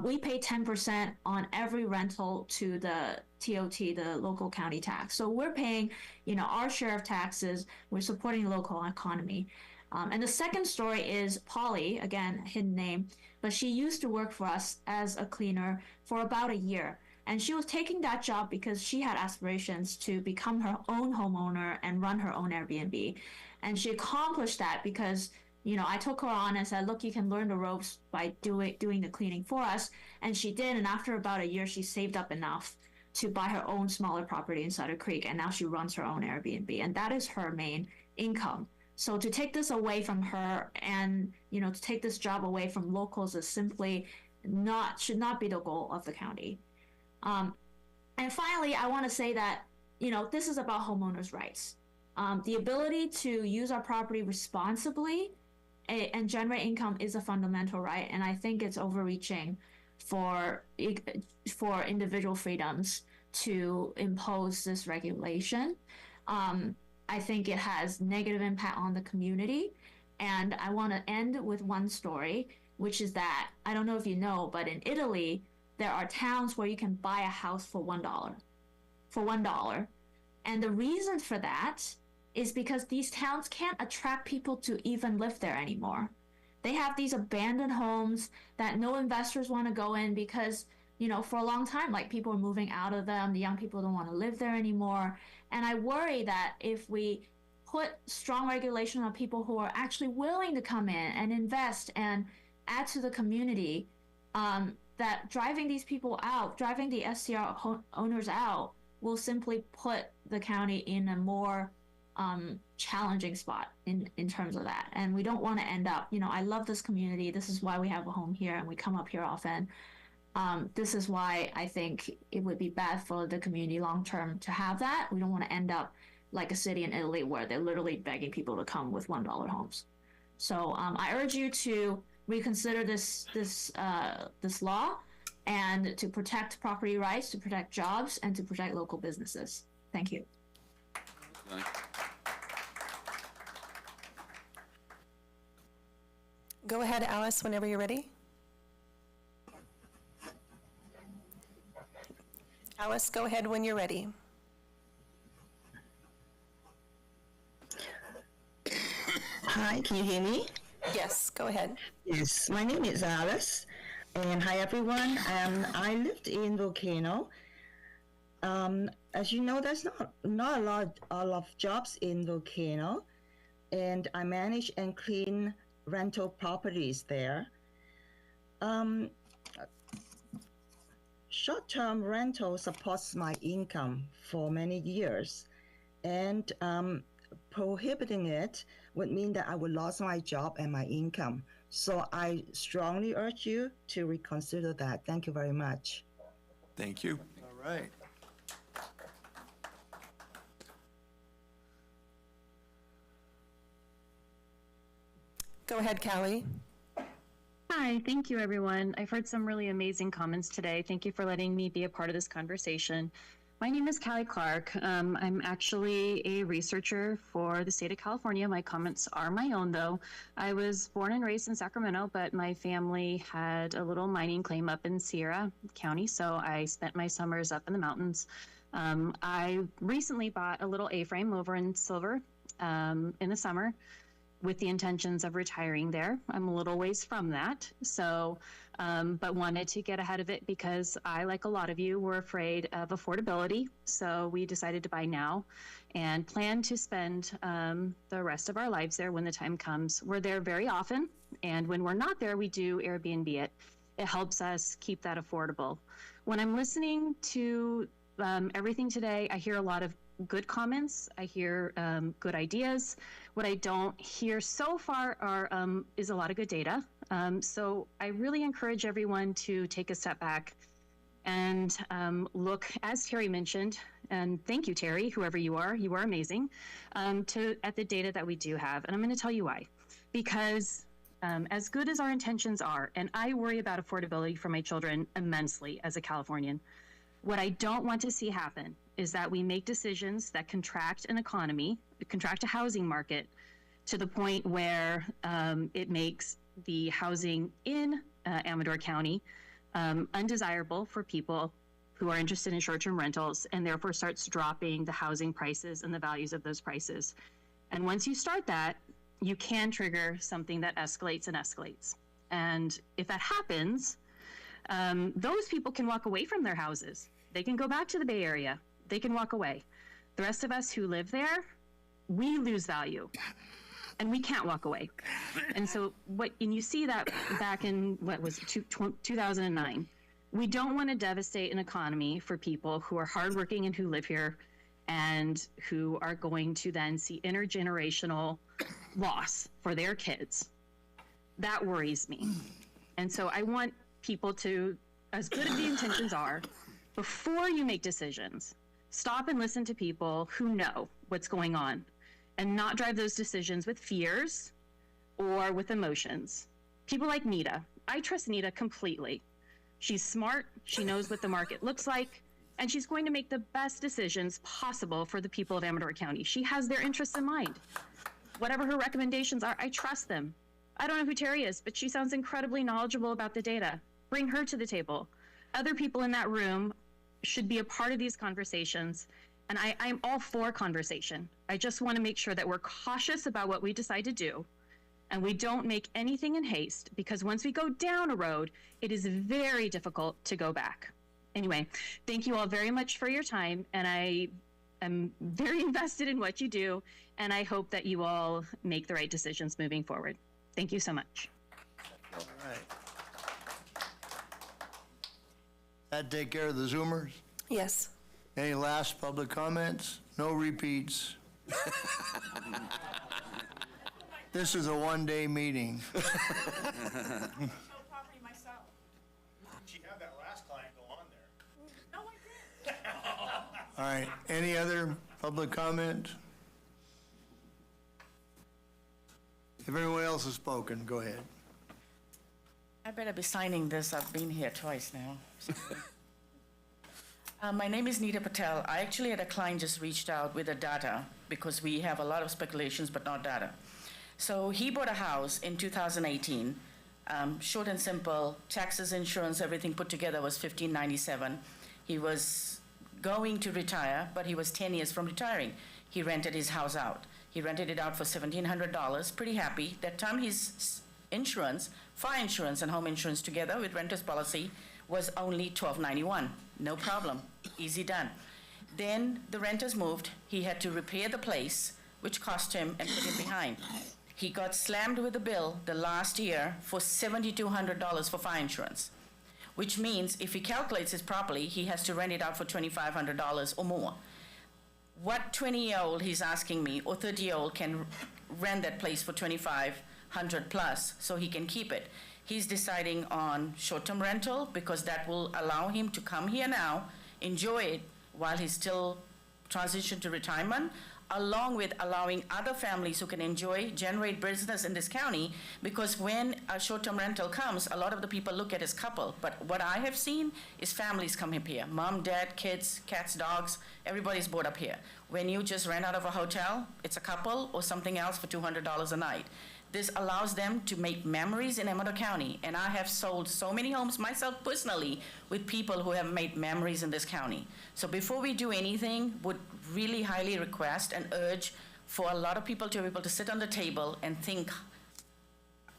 We pay 10% on every rental to the TOT, the local county tax. So we're paying, you know, our share of taxes. We're supporting the local economy. And the second story is Polly, again, hidden name, but she used to work for us as a cleaner for about a year. And she was taking that job because she had aspirations to become her own homeowner and run her own Airbnb. And she accomplished that because, you know, I took her on and said, look, you can learn the ropes by doing the cleaning for us. And she did. And after about a year, she saved up enough to buy her own smaller property in Sutter Creek. And now she runs her own Airbnb. And that is her main income. So to take this away from her and, you know, to take this job away from locals is simply should not be the goal of the county. And finally, I want to say that, you know, this is about homeowners' rights. The ability to use our property responsibly and generate income is a fundamental right, and I think it's overreaching for individual freedoms to impose this regulation. I think it has negative impact on the community. And I want to end with one story, which is that, I don't know if you know, but in Italy, there are towns where you can buy a house for $1. For $1. And the reason for that is because these towns can't attract people to even live there anymore. They have these abandoned homes that no investors want to go in because, you know, for a long time, like, people are moving out of them. The young people don't want to live there anymore. And I worry that if we put strong regulation on people who are actually willing to come in and invest and add to the community, that driving these people out, driving the SCR owners out, will simply put the county in a more challenging spot in terms of that. And we don't want to end up, you know, I love this community. This is why we have a home here and we come up here often. This is why I think it would be bad for the community long term to have that. We don't want to end up like a city in Italy where they're literally begging people to come with $1 homes. So I urge you to reconsider this law and to protect property rights, to protect jobs, and to protect local businesses. Thank you. Go ahead, Alice, whenever you're ready. Alice, go ahead when you're ready. Hi, can you hear me? Yes, go ahead. Yes, my name is Alice, and hi everyone. I lived in Volcano. As you know, there's not a lot of jobs in Volcano, and I manage and clean rental properties there. Short-term rental supports my income for many years, and prohibiting it would mean that I would lose my job and my income. So I strongly urge you to reconsider that. Thank you very much. Thank you. All right. Go ahead, Callie. Hi, thank you, everyone. I've heard some really amazing comments today. Thank you for letting me be a part of this conversation. My name is Callie Clark. I'm actually a researcher for the state of California. My comments are my own, though. I was born and raised in Sacramento, but my family had a little mining claim up in Sierra County, so I spent my summers up in the mountains. I recently bought a little A-frame over in Silver in the summer, with the intentions of retiring there. I'm a little ways from that, so, but wanted to get ahead of it because I, like a lot of you, were afraid of affordability. So we decided to buy now and plan to spend the rest of our lives there when the time comes. We're there very often, and when we're not there, we do Airbnb it. It helps us keep that affordable. When I'm listening to everything today, I hear a lot of good comments. I hear good ideas. What I don't hear so far is a lot of good data. So I really encourage everyone to take a step back and look, as Terry mentioned, and thank you, Terry, whoever you are amazing, at the data that we do have. And I'm going to tell you why. Because as good as our intentions are, and I worry about affordability for my children immensely as a Californian, what I don't want to see happen is that we make decisions that contract an economy, contract a housing market, to the point where it makes the housing in Amador County undesirable for people who are interested in short-term rentals, and therefore starts dropping the housing prices and the values of those prices. And once you start that, you can trigger something that escalates and escalates. And if that happens, those people can walk away from their houses. They can go back to the Bay Area. They can walk away. The rest of us who live there, we lose value and we can't walk away. And so and you see that back in, 2009. We don't want to devastate an economy for people who are hardworking and who live here and who are going to then see intergenerational loss for their kids. That worries me. And so I want people to, as good as the intentions are, before you make decisions, stop and listen to people who know what's going on and not drive those decisions with fears or with emotions. People like Nita. I trust Nita completely. She's smart. She knows what the market looks like. and she's going to make the best decisions possible for the people of Amador County. She has their interests in mind. Whatever her recommendations are, I trust them. I don't know who Terry is, but she sounds incredibly knowledgeable about the data. Bring her to the table. Other people in that room should be a part of these conversations, and I'm all for conversation. I just want to make sure that we're cautious about what we decide to do, and we don't make anything in haste, because once we go down a road, it is very difficult to go back. Anyway, thank you all very much for your time, and I am very invested in what you do, and I hope that you all make the right decisions moving forward. Thank you so much. All right. That take care of the Zoomers? Yes. Any last public comments? No repeats. This is a one-day meeting. She had that last client go on there. No, I didn't. All right, any other public comment? If everyone else has spoken, go ahead. I better be signing this. I've been here twice now. My name is Nita Patel. I actually had a client just reached out with the data because we have a lot of speculations but not data. So he bought a house in 2018. Short and simple, taxes, insurance, everything put together was $1,597. He was going to retire, but he was 10 years from retiring. He rented his house out. He rented it out for $1,700, pretty happy. That time his insurance, fire insurance and home insurance together with renter's policy was only $1,291. No problem, easy done. Then the renters moved. He had to repair the place, which cost him and put him behind. He got slammed with a bill the last year for $7,200 for fire insurance, which means if he calculates this properly, he has to rent it out for $2,500 or more. What 20-year-old, he's asking me, or 30-year-old can rent that place for $2,500 plus so he can keep it? He's deciding on short-term rental because that will allow him to come here now, enjoy it while he's still transitioned to retirement, along with allowing other families who can enjoy, generate business in this county, because when a short-term rental comes, a lot of the people look at as couple. But what I have seen is families come up here. Mom, dad, kids, cats, dogs, everybody's brought up here. When you just rent out of a hotel, it's a couple or something else for $200 a night. This allows them to make memories in Amador County, and I have sold so many homes myself personally with people who have made memories in this county. So before we do anything, would really highly request and urge for a lot of people to be able to sit on the table and think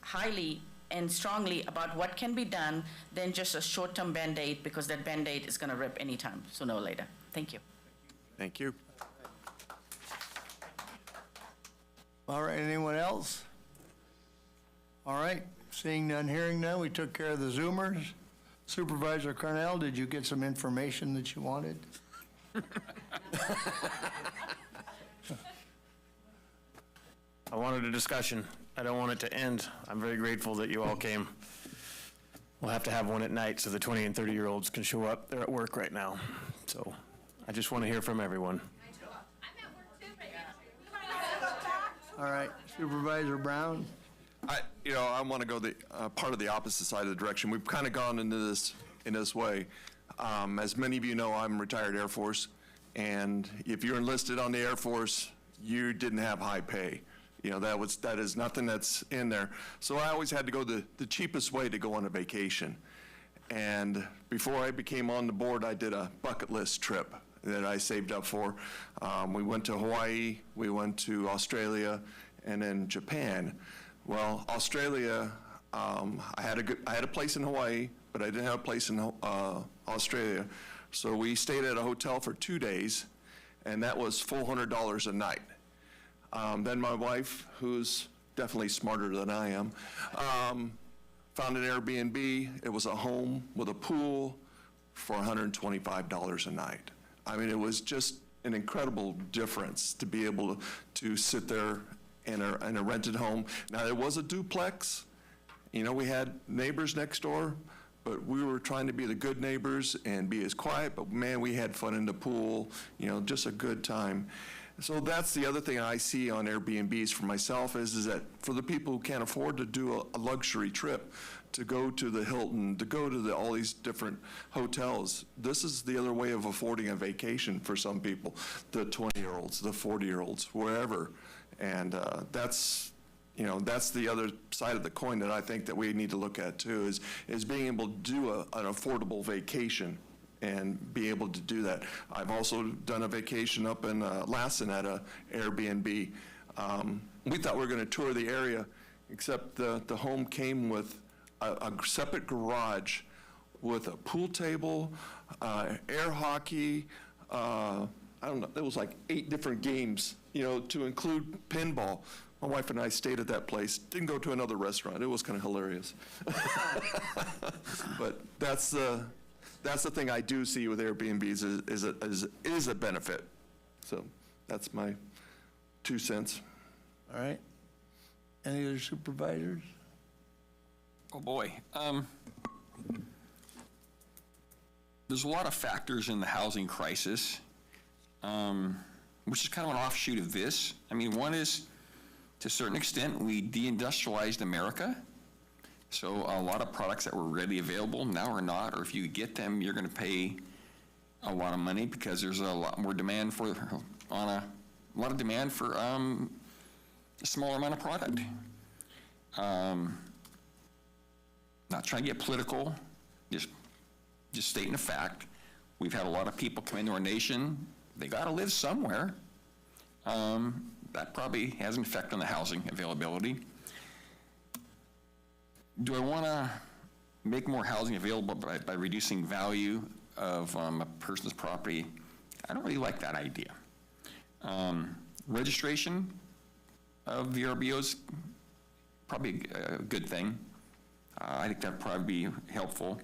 highly and strongly about what can be done than just a short-term Band-Aid, because that Band-Aid is going to rip anytime, sooner or later. Thank you. Thank you. All right, anyone else? All right, seeing none, hearing none, we took care of the Zoomers. Supervisor Cornell, did you get some information that you wanted? I wanted a discussion. I don't want it to end. I'm very grateful that you all came. We'll have to have one at night so the 20 and 30-year-olds can show up. They're at work right now. So I just want to hear from everyone. All right, Supervisor Brown? I want to go the part of the opposite side of the direction. We've kind of gone into this in this way. As many of you know, I'm retired Air Force, and if you're enlisted on the Air Force, you didn't have high pay. That is nothing that's in there. So I always had to go the cheapest way to go on a vacation. And before I became on the board, I did a bucket list trip that I saved up for. We went to Hawaii, we went to Australia, and then Japan. Well, Australia, I had a place in Hawaii, but I didn't have a place in Australia. So we stayed at a hotel for 2 days, and that was $400 a night. Then my wife, who's definitely smarter than I am, found an Airbnb. It was a home with a pool for $125 a night. I mean, it was just an incredible difference to be able to sit there in a rented home. Now, it was a duplex. We had neighbors next door, but we were trying to be the good neighbors and be as quiet, but man, we had fun in the pool, just a good time. So that's the other thing I see on Airbnbs for myself is that for the people who can't afford to do a luxury trip, to go to the Hilton, to go to all these different hotels, this is the other way of affording a vacation for some people, the 20-year-olds, the 40-year-olds, wherever. And that's the other side of the coin that I think that we need to look at too, is being able to do an affordable vacation and be able to do that. I've also done a vacation up in Lassen at a Airbnb. We thought we were going to tour the area, except the home came with a separate garage with a pool table, air hockey, I don't know, there was like 8 different games, to include pinball. My wife and I stayed at that place, didn't go to another restaurant. It was kind of hilarious. But that's the thing I do see with Airbnbs is a benefit. So that's my 2 cents. All right. Any other supervisors? Oh, boy. There's a lot of factors in the housing crisis, which is kind of an offshoot of this. I mean, one is, to a certain extent, we deindustrialized America. So a lot of products that were readily available now are not, or if you get them, you're going to pay a lot of money because there's a lot more demand for a smaller amount of product. Not trying to get political, just stating a fact. We've had a lot of people come into our nation. They got to live somewhere. That probably has an effect on the housing availability. Do I want to make more housing available by reducing value of a person's property? I don't really like that idea. Registration of VRBOs, probably a good thing. I think that'd probably be helpful.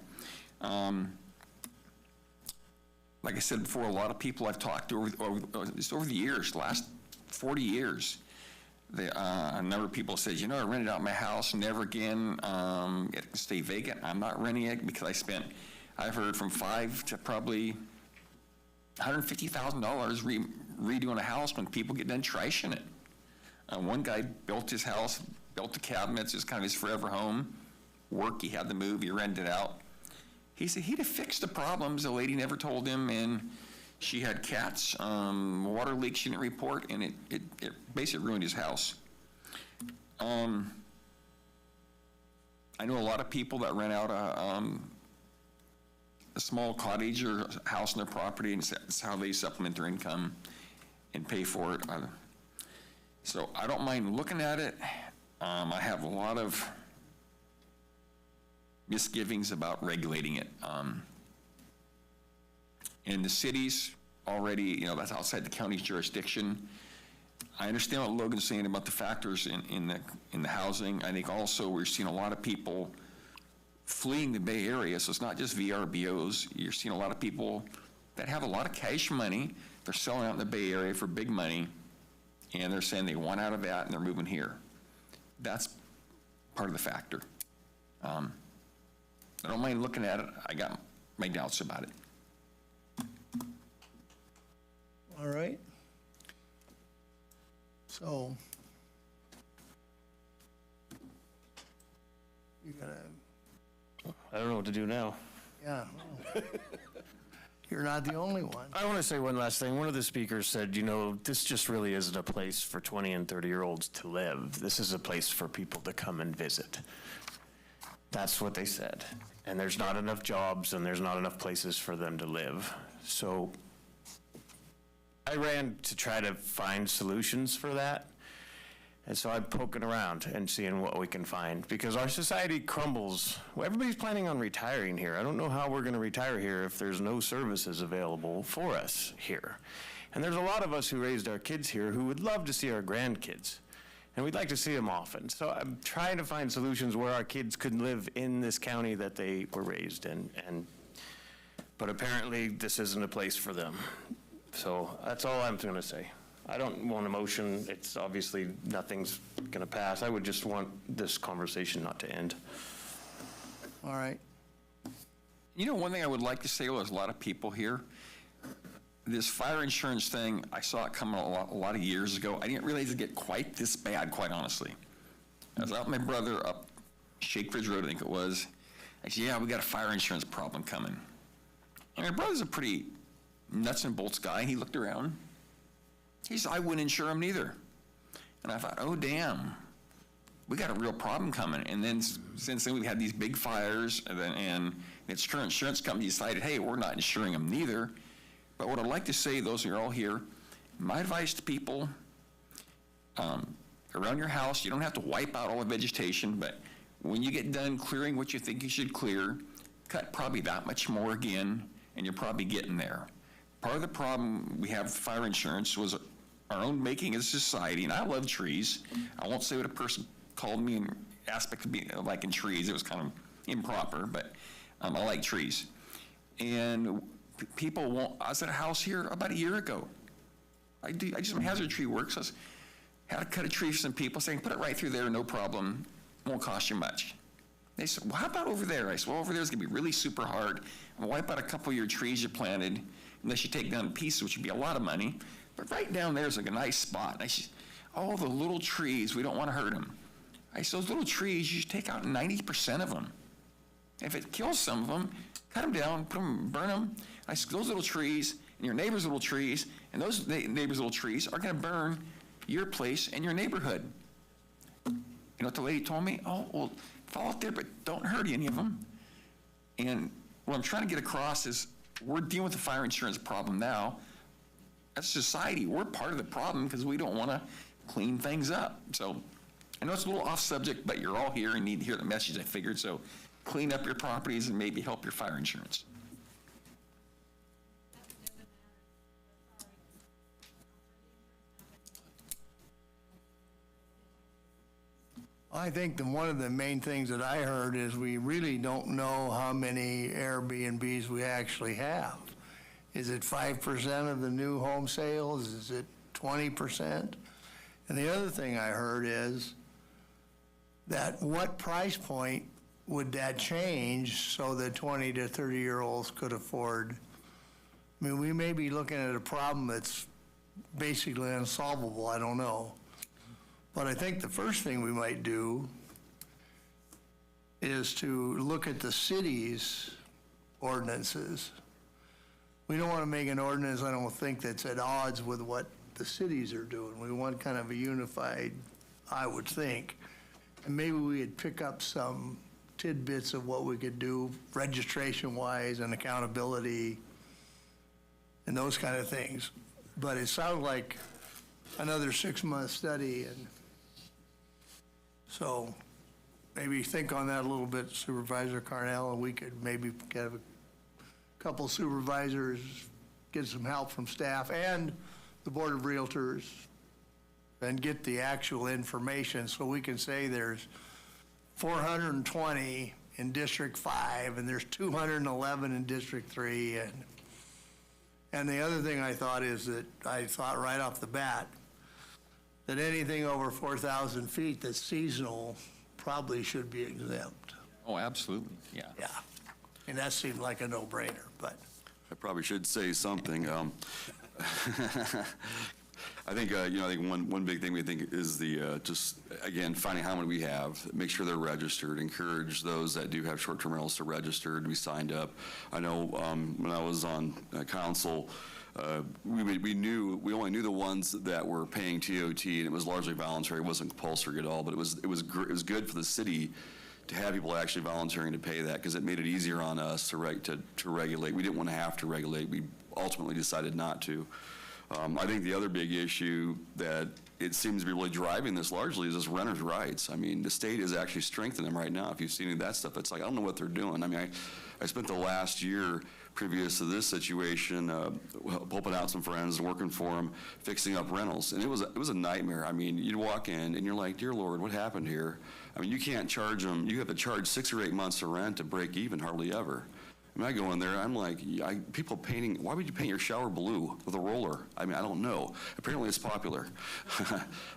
Like I said before, a lot of people I've talked to over the years, the last 40 years, a number of people said, I rented out my house, never again, it can stay vacant. I'm not renting it because I've heard from $5,000 to probably $150,000 redoing a house when people get done trashing it. One guy built his house, built the cabinets, it's kind of his forever home. He had to move, he rented it out. He said he'd have fixed the problems, the lady never told him, and she had cats, water leaks she didn't report, and it basically ruined his house. I know a lot of people that rent out a small cottage or a house on their property, and it's how they supplement their income and pay for it. So I don't mind looking at it. I have a lot of misgivings about regulating it. In the cities, already, that's outside the county's jurisdiction. I understand what Logan's saying about the factors in the housing. I think also we're seeing a lot of people fleeing the Bay Area, so it's not just VRBOs. You're seeing a lot of people that have a lot of cash money. They're selling out in the Bay Area for big money, and they're saying they want out of that and they're moving here. That's part of the factor. I don't mind looking at it. I got my doubts about it. All right. So, you gotta, I don't know what to do now. yeah. You're not the only one. I want to say one last thing. One of the speakers said, this just really isn't a place for 20 and 30-year-olds to live. This is a place for people to come and visit. That's what they said. And there's not enough jobs and there's not enough places for them to live. So I ran to try to find solutions for that. And so I'm poking around and seeing what we can find, because our society crumbles. Well, everybody's planning on retiring here. I don't know how we're going to retire here if there's no services available for us here. And there's a lot of us who raised our kids here who would love to see our grandkids, and we'd like to see them often. So I'm trying to find solutions where our kids could live in this county that they were raised in. But apparently this isn't a place for them. So that's all I'm going to say. I don't want a motion. It's obviously nothing's going to pass. I would just want this conversation not to end. All right. One thing I would like to say, well, there's a lot of people here. this fire insurance thing, I saw it coming a lot of years ago. I didn't realize it'd get quite this bad, quite honestly. I was out with my brother up Shakeford Road, I think it was. I said, yeah, we got a fire insurance problem coming. And my brother's a pretty nuts and bolts guy. He looked around. He said, I wouldn't insure him neither. And I thought, oh, damn, we got a real problem coming. And then since then, we've had these big fires, and the insurance company decided, hey, we're not insuring them neither. But what I'd like to say, those who are all here, my advice to people, around your house, you don't have to wipe out all the vegetation, but when you get done clearing what you think you should clear, cut probably that much more again, and you're probably getting there. Part of the problem we have with fire insurance was our own making as a society, and I love trees. I won't say what a person called me in aspect of being liking trees. It was kind of improper, but I like trees. And people won't. I was at a house here about a year ago. I just hazard tree work, so I had to cut a tree for some people, saying, put it right through there, no problem, won't cost you much. They said, well, how about over there? I said, well, over there is going to be really super hard. I'll wipe out a couple of your trees you planted, unless you take down pieces, which would be a lot of money. But right down there is like a nice spot. And I said, all the little trees, we don't want to hurt them. I said, those little trees, you should take out 90% of them. If it kills some of them, cut them down, put them, burn them. I said, those little trees and your neighbor's little trees and those neighbor's little trees are going to burn your place and your neighborhood. You know what the lady told me? Oh, well, fall out there, but don't hurt any of them. And what I'm trying to get across is we're dealing with the fire insurance problem now. As a society, we're part of the problem because we don't want to clean things up. So I know it's a little off subject, but you're all here and need to hear the message, I figured. So clean up your properties and maybe help your fire insurance. I think one of the main things that I heard is we really don't know how many Airbnbs we actually have. Is it 5% of the new home sales? Is it 20%? And the other thing I heard is that what price point would that change so that 20 to 30-year-olds could afford? I mean, we may be looking at a problem that's basically unsolvable, I don't know. But I think the first thing we might do is to look at the city's ordinances. We don't want to make an ordinance, I don't think, that's at odds with what the cities are doing. We want kind of a unified, I would think. And maybe we'd pick up some tidbits of what we could do registration-wise and accountability and those kind of things. But it sounds like another 6-month study, and so maybe think on that a little bit, Supervisor Carnell, and we could maybe have a couple supervisors, get some help from staff and the Board of Realtors, and get the actual information so we can say there's 420 in District 5 and there's 211 in District 3. And the other thing I thought is that I thought right off the bat that anything over 4,000 feet that's seasonal probably should be exempt. Oh, absolutely, yeah. Yeah, and that seemed like a no-brainer, but. I probably should say something. I think, I think one big thing we think is the, just, again, finding how many we have, make sure they're registered, encourage those that do have short-term rentals to register, to be signed up. I know when I was on council, we only knew the ones that were paying TOT, and it was largely voluntary. It wasn't compulsory at all, but it was good for the city to have people actually volunteering to pay that, because it made it easier on us to regulate. We didn't want to have to regulate. We ultimately decided not to. I think the other big issue that it seems to be really driving this largely is this renters' rights. I mean, the state is actually strengthening them right now. If you've seen any of that stuff, it's like, I don't know what they're doing. I mean, I spent the last year previous to this situation helping out some friends and working for them, fixing up rentals. And it was a nightmare. I mean, you'd walk in and you're like, dear Lord, what happened here? I mean, you can't charge them. You have to charge 6 or 8 months of rent to break even, hardly ever. I mean, I go in there, I'm like, people painting, why would you paint your shower blue with a roller? I mean, I don't know. Apparently it's popular.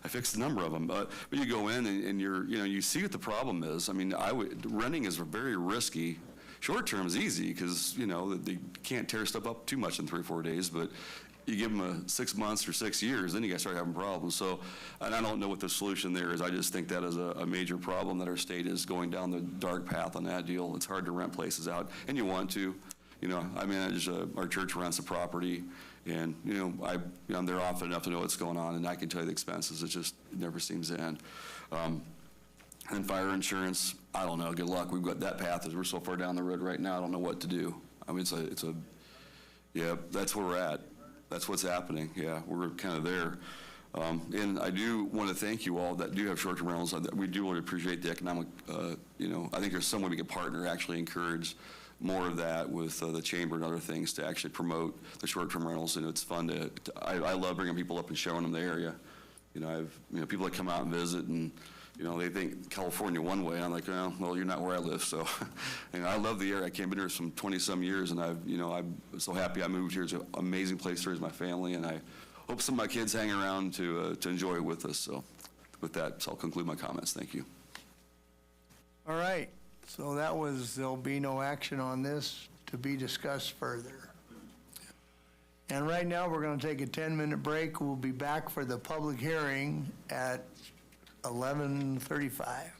I fixed a number of them, but you go in and you see what the problem is. I mean, renting is very risky. Short-term is easy because, you know, they can't tear stuff up too much in 3 or 4 days, but you give them a 6 months or 6 years, then you guys start having problems. So, and I don't know what the solution there is. I just think that is a major problem that our state is going down the dark path on that deal. It's hard to rent places out, and you want to. You know, I mean, our church rents a property, and, you know, I'm there often enough to know what's going on, and I can tell you the expenses. It never seems to end. And fire insurance, I don't know, good luck. We've got that path, as we're so far down the road right now, I don't know what to do. I mean, yeah, that's where we're at. That's what's happening. Yeah, we're kind of there. And I do want to thank you all that do have short-term rentals. We do really appreciate the economic, you know, I think there's some way we can partner, actually encourage more of that with the chamber and other things to actually promote the short-term rentals. And it's fun I love bringing people up and showing them the area. You know, people that come out and visit, and, you know, they think California one way. I'm like, well, you're not where I live. So, you know, I love the area. I came in here some 20-some years, and I'm so happy I moved here. It's an amazing place to raise my family, and I hope some of my kids hang around to enjoy it with us. So, with that, I'll conclude my comments. Thank you. All right, so there'll be no action on this to be discussed further. And right now, we're going to take a 10-minute break. We'll be back for the public hearing at 11:35.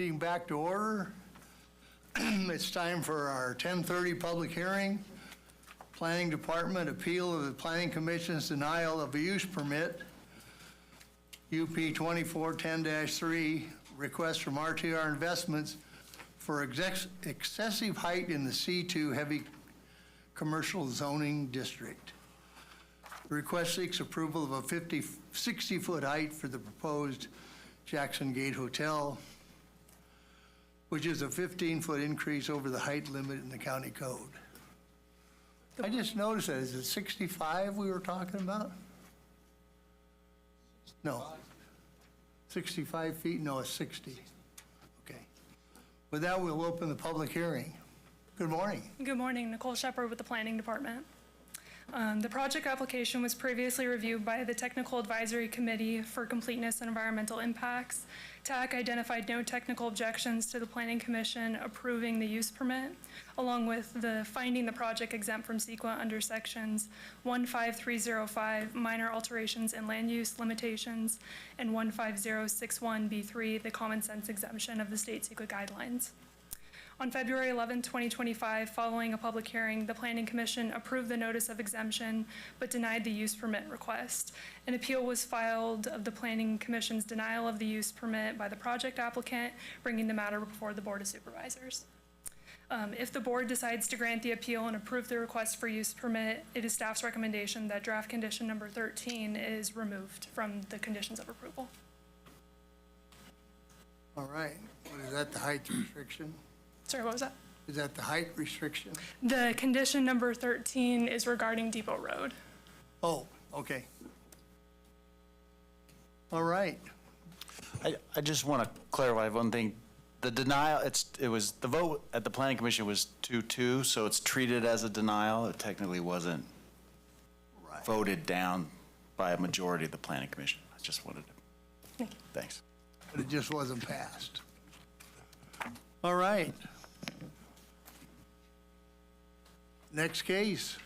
Meeting back to order. It's time for our 10:30 public hearing. Planning Department appeal of the Planning Commission's denial of a use permit, UP 2410-3, request from RTR Investments for excessive height in the C2 heavy commercial zoning district. The request seeks approval of a 60-foot height for the proposed Jackson Gate Hotel, which is a 15-foot increase over the height limit in the county code. I just noticed that. Is it 65 we were talking about? No. 65 feet? No, it's 60. Okay. With that, we'll open the public hearing. Good morning. Good morning. Nicole Shepard with the Planning Department. The project application was previously reviewed by the Technical Advisory Committee for Completeness and Environmental Impacts. TAC identified no technical objections to the Planning Commission approving the use permit, along with the finding the project exempt from CEQA under sections 15305, minor alterations in land use limitations, and 15061B3, the common sense exemption of the state CEQA guidelines. On February 11, 2025, following a public hearing, the Planning Commission approved the notice of exemption but denied the use permit request. An appeal was filed of the Planning Commission's denial of the use permit by the project applicant, bringing the matter before the Board of Supervisors. If the board decides to grant the appeal and approve the request for use permit, it is staff's recommendation that draft condition number 13 is removed from the conditions of approval. All right. Is that the height restriction? Sorry, what was that? Is that the height restriction? The condition number 13 is regarding Depot Road. Oh, okay. All right. I just want to clarify one thing. The denial, the vote at the Planning Commission was 2-2, so it's treated as a denial. It technically wasn't voted down by a majority of the Planning Commission. I just wanted to. Thanks. But it just wasn't passed. All right. Next case.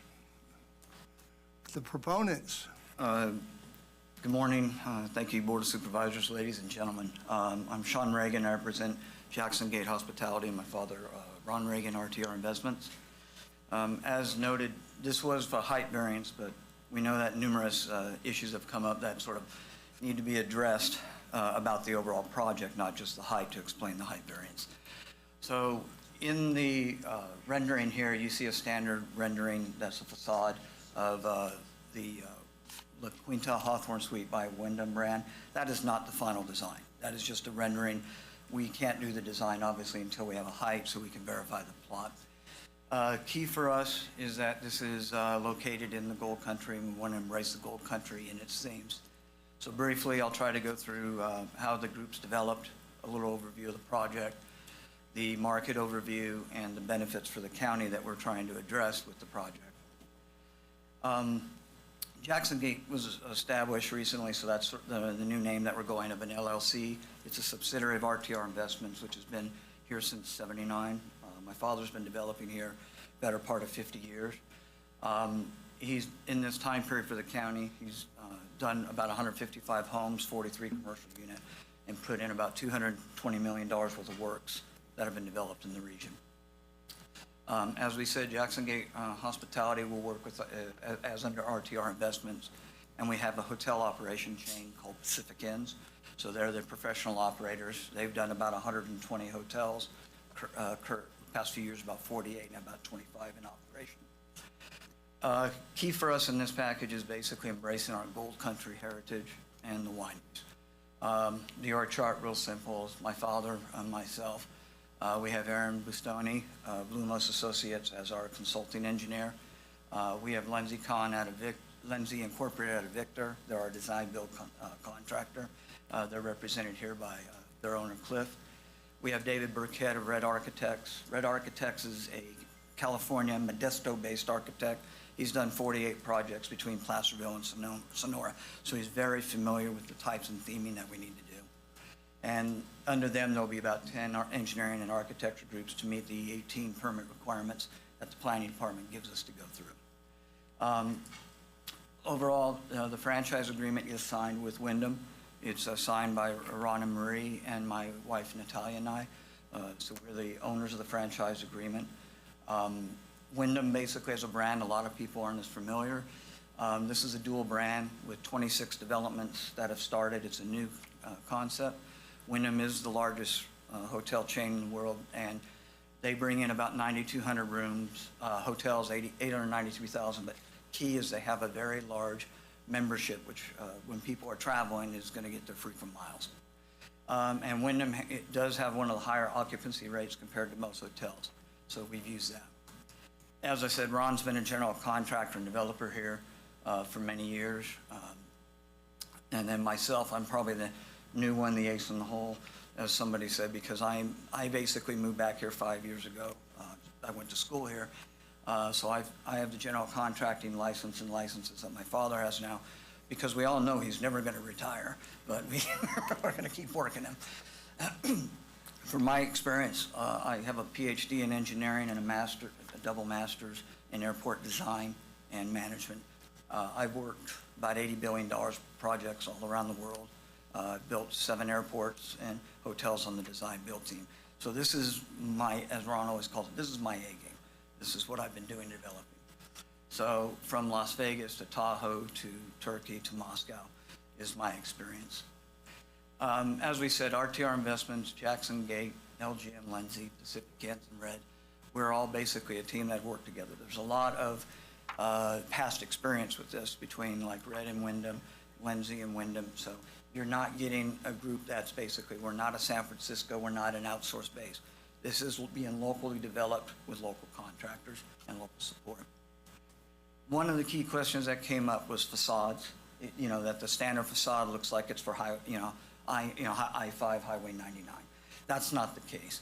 The proponents. Good morning. Thank you, Board of Supervisors, ladies and gentlemen. I'm Sean Reagan. I represent Jackson Gate Hospitality and my father, Ron Reagan, RTR Investments. As noted, this was for height variance, but we know that numerous issues have come up that sort of need to be addressed about the overall project, not just the height, to explain the height variance. So in the rendering here, you see a standard rendering. That's a facade of the La Quinta Hawthorne Suite by Wyndham brand. That is not the final design. That is just a rendering. We can't do the design, obviously, until we have a height so we can verify the plot. Key for us is that this is located in the Gold Country, and we want to embrace the Gold Country in its themes. So briefly, I'll try to go through how the group's developed, a little overview of the project, the market overview, and the benefits for the county that we're trying to address with the project. Jackson Gate was established recently, so that's the new name that we're going of an LLC. It's a subsidiary of RTR Investments, which has been here since '79. My father's been developing here better part of 50 years. He's, in this time period for the county, he's done about 155 homes, 43 commercial units, and put in about $220 million worth of works that have been developed in the region. As we said, Jackson Gate Hospitality will work with, as under RTR Investments, and we have a hotel operation chain called Pacific Inns. So they're the professional operators. They've done about 120 hotels, past few years about 48 and about 25 in operation. Key for us in this package is basically embracing our Gold Country heritage and the wineries. The org chart, real simple, is my father and myself. We have Aaron Bustoni, Blumos Associates, as our consulting engineer. We have Lindsay Kahn out of Lindsay Incorporated out of Victor. They're our design build contractor. They're represented here by their owner, Cliff. We have David Burkett of Red Architects. Red Architects is a California Modesto-based architect. He's done 48 projects between Placerville and Sonora, so he's very familiar with the types and theming that we need to do. And under them, there'll be about 10 engineering and architecture groups to meet the 18 permit requirements that the planning department gives us to go through. Overall, the franchise agreement is signed with Wyndham. It's signed by Ron and Marie and my wife Natalia and I. So we're the owners of the franchise agreement. Wyndham basically as a brand, a lot of people aren't as familiar. This is a dual brand with 26 developments that have started. It's a new concept. Wyndham is the largest hotel chain in the world, and they bring in about 9,200 rooms, hotels, 893,000, but key is they have a very large membership, which when people are traveling is going to get their frequent miles. And Wyndham it does have one of the higher occupancy rates compared to most hotels, so we've used that. As I said, Ron's been a general contractor and developer here for many years. And then myself, I'm probably the new one, the ace in the hole, as somebody said, because I basically moved back here 5 years ago. I went to school here. So I have the general contracting license and licenses that my father has now, because we all know he's never going to retire, but we're going to keep working him. From my experience, I have a PhD in engineering and a double master's in airport design and management. I've worked about $80 billion projects all around the world. Built 7 airports and hotels on the design build team. So this is my, as Ron always calls it, this is my A game. This is what I've been doing developing. So from Las Vegas to Tahoe to Turkey to Moscow is my experience. As we said, RTR Investments, Jackson Gate, LGM, Lindsay, Pacific Gas and Red, we're all basically a team that worked together. There's a lot of past experience with this between like Red and Wyndham, Lindsay and Wyndham. So you're not getting a group that's basically, we're not a San Francisco, we're not an outsourced base. This is being locally developed with local contractors and local support. One of the key questions that came up was facades. That the standard facade looks like it's for I-5, Highway 99. That's not the case.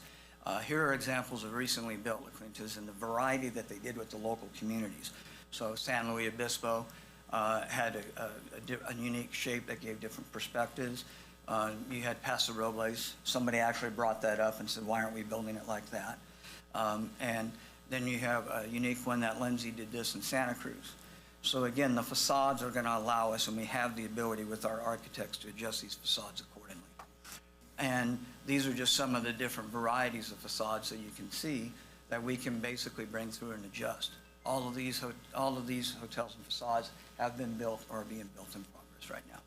Here are examples of recently built La Quintas and the variety that they did with the local communities. So San Luis Obispo had a unique shape that gave different perspectives. You had Paso Robles. Somebody actually brought that up and said, why aren't we building it like that? And then you have a unique one that Lindsay did this in Santa Cruz. So again, the facades are going to allow us, and we have the ability with our architects to adjust these facades accordingly. And these are just some of the different varieties of facades that you can see that we can basically bring through and adjust. All of these hotels and facades have been built or are being built in progress right now.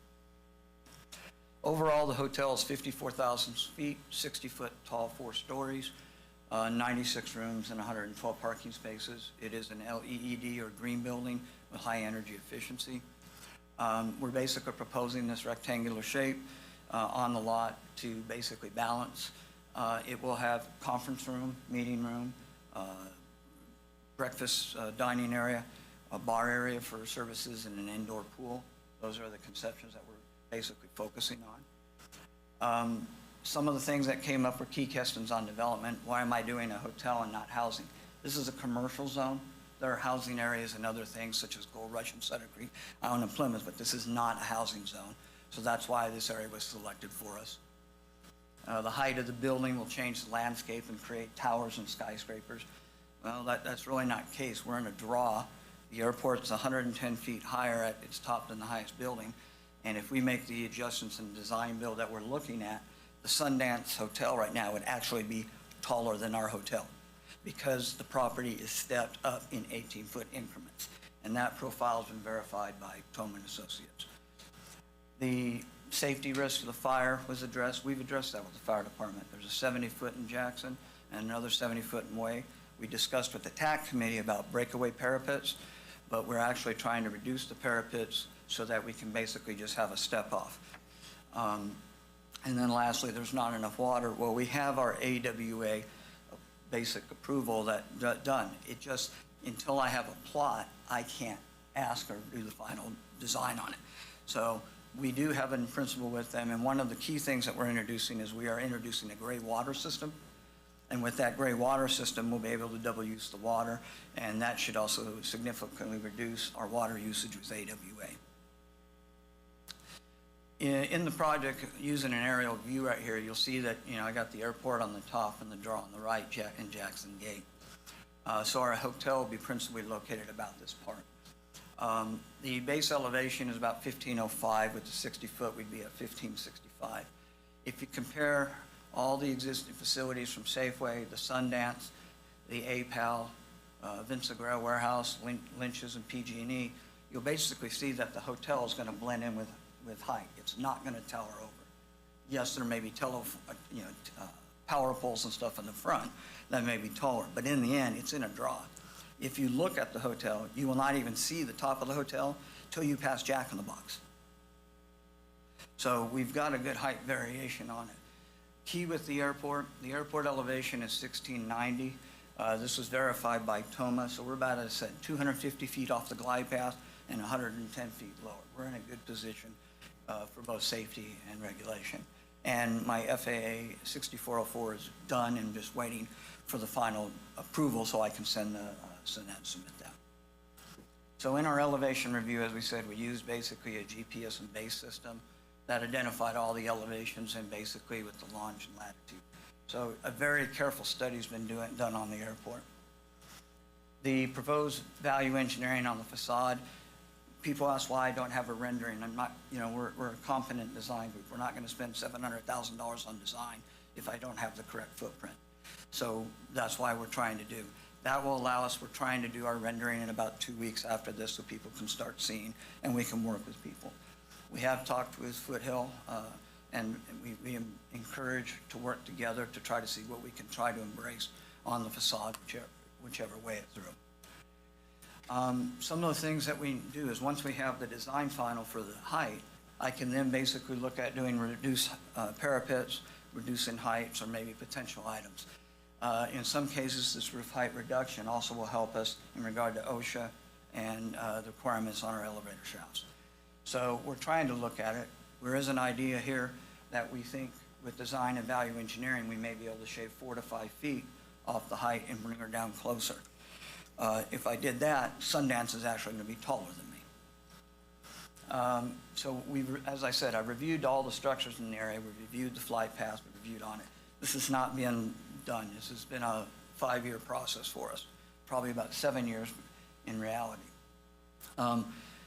Overall, the hotel is 54,000 feet, 60-foot tall, 4 stories, 96 rooms and 112 parking spaces. It is an LEED or green building with high energy efficiency. We're basically proposing this rectangular shape on the lot to basically balance. It will have conference room, meeting room, breakfast dining area, a bar area for services, and an indoor pool. Those are the conceptions that we're basically focusing on. Some of the things that came up were key questions on development. Why am I doing a hotel and not housing? This is a commercial zone. There are housing areas and other things such as Gold Rush and Sutter Creek out in Plymouth, but this is not a housing zone. So that's why this area was selected for us. The height of the building will change the landscape and create towers and skyscrapers. Well, that's really not the case. We're in a draw. The airport's 110 feet higher at its top than the highest building. And if we make the adjustments in the design build that we're looking at, the Sundance Hotel right now would actually be taller than our hotel because the property is stepped up in 18-foot increments. And that profile has been verified by Toman Associates. The safety risk of the fire was addressed. We've addressed that with the fire department. There's a 70-foot in Jackson and another 70-foot in Way. We discussed with the TAC committee about breakaway parapets, but we're actually trying to reduce the parapets so that we can basically just have a step off. And then lastly, there's not enough water. Well, we have our AWA basic approval that done. It just, until I have a plot, I can't ask or do the final design on it. So we do have it in principle with them, and one of the key things that we're introducing is we are introducing a gray water system. And with that gray water system, we'll be able to double use the water, and that should also significantly reduce our water usage with AWA. In the project, using an aerial view right here, you'll see that, I got the airport on the top and the draw on the right in Jackson Gate. So our hotel will be principally located about this part. The base elevation is about 1505. With the 60-foot, we'd be at 1565. If you compare all the existing facilities from Safeway, the Sundance, the APAL, Vincent Guerrero Warehouse, Lynch's, and PG&E, you'll basically see that the hotel is going to blend in with height. It's not going to tower over. Yes, there may be power poles and stuff in the front that may be taller, but in the end, it's in a draw. If you look at the hotel, you will not even see the top of the hotel till you pass Jack in the Box. So we've got a good height variation on it. Key with the airport elevation is 1690. This was verified by TOMA, so we're about, as I said, 250 feet off the glide path and 110 feet lower. We're in a good position for both safety and regulation. And my FAA 6404 is done and just waiting for the final approval so I can send that and submit that. So in our elevation review, as we said, we used basically a GPS and base system that identified all the elevations and basically with the launch and latitude. So a very careful study's been done on the airport. The proposed value engineering on the facade, people ask why I don't have a rendering. I'm not, we're a competent design group. We're not going to spend $700,000 on design if I don't have the correct footprint. So that's why we're trying to do. That will allow us, we're trying to do our rendering in about 2 weeks after this so people can start seeing and we can work with people. We have talked with Foothill and we encourage to work together to try to see what we can try to embrace on the facade, whichever way it through. Some of the things that we do is once we have the design final for the height, I can then basically look at doing reduced parapets, reducing heights, or maybe potential items. In some cases, this roof height reduction also will help us in regard to OSHA and the requirements on our elevator shafts. So we're trying to look at it. There is an idea here that we think with design and value engineering, we may be able to shave 4 to 5 feet off the height and bring her down closer. If I did that, Sundance is actually going to be taller than me. So as I said, I've reviewed all the structures in the area. We've reviewed the flight paths. We've reviewed on it. This has not been done. This has been a 5-year process for us, probably about 7 years in reality.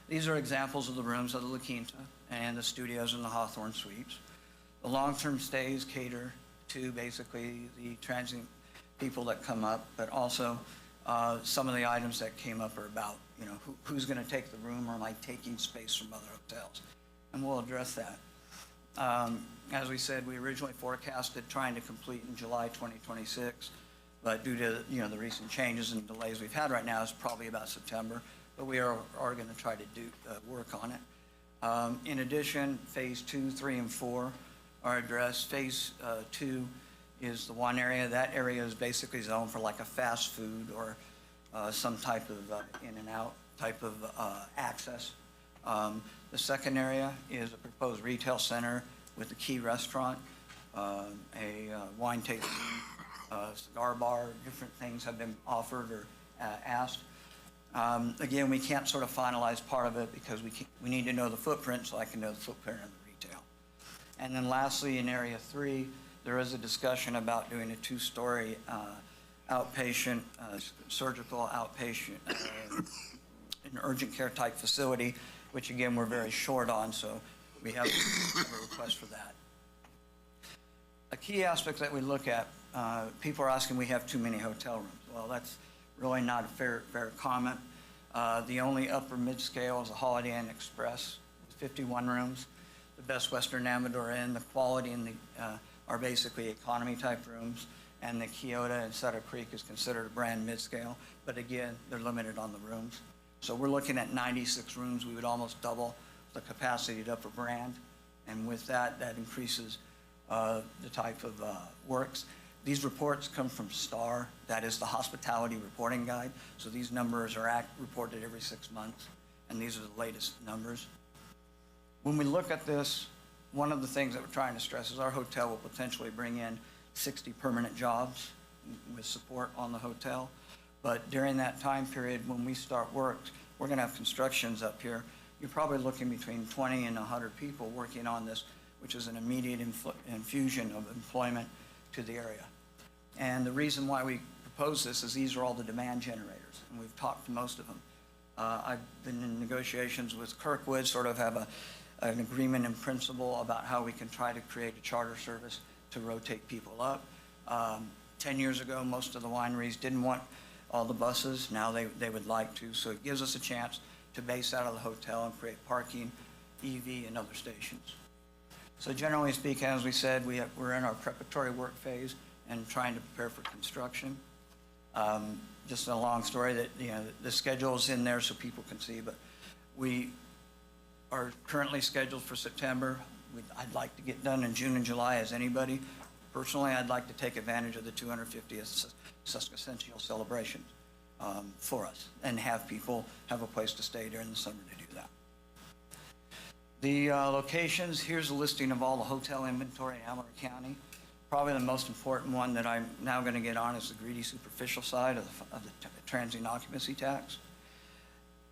These are examples of the rooms of the La Quinta and the studios and the Hawthorne suites. The long-term stays cater to basically the transient people that come up, but also some of the items that came up are about, who's going to take the room, or am I taking space from other hotels? And we'll address that. As we said, we originally forecasted trying to complete in July 2026, but due to the recent changes and delays we've had right now, it's probably about September. But we are going to try to do work on it. In addition, phase 2, 3, and 4 are addressed. Phase 2 is the one area. That area is basically zoned for like a fast food or some type of in and out type of access. The second area is a proposed retail center with a key restaurant, a wine tasting, cigar bar. Different things have been offered or asked. Again, we can't sort of finalize part of it because we need to know the footprint so I can know the footprint of the retail. And then lastly, in area 3, there is a discussion about doing a 2-story outpatient, surgical outpatient, an urgent care type facility, which again, we're very short on, so we have a request for that. A key aspect that we look at, people are asking we have too many hotel rooms. Well, that's really not a fair comment. The only upper mid-scale is a Holiday Inn Express with 51 rooms. The Best Western Amador Inn, the quality and the are basically economy type rooms, and the Kyoto and Sutter Creek is considered a brand mid-scale, but again, they're limited on the rooms. So we're looking at 96 rooms. We would almost double the capacity to upper brand, and with that, that increases the type of works. These reports come from STAR, that is the Hospitality Reporting Guide. So these numbers are reported every 6 months, and these are the latest numbers. When we look at this, one of the things that we're trying to stress is our hotel will potentially bring in 60 permanent jobs with support on the hotel. But during that time period, when we start work, we're going to have constructions up here. You're probably looking between 20 and 100 people working on this, which is an immediate infusion of employment to the area. And the reason why we propose this is these are all the demand generators, and we've talked to most of them. I've been in negotiations with Kirkwood, sort of have an agreement in principle about how we can try to create a charter service to rotate people up. 10 years ago, most of the wineries didn't want all the buses. Now they would like to. So it gives us a chance to base out of the hotel and create parking, EV, and other stations. So generally speaking, as we said, we're in our preparatory work phase and trying to prepare for construction. Just a long story that, the schedule is in there so people can see, but we are currently scheduled for September. I'd like to get done in June and July as anybody. Personally, I'd like to take advantage of the 250th sesquicentennial celebration for us and have people have a place to stay during the summer to do that. The locations, here's a listing of all the hotel inventory in Amador County. Probably the most important one that I'm now going to get on is the greedy superficial side of the transient occupancy tax.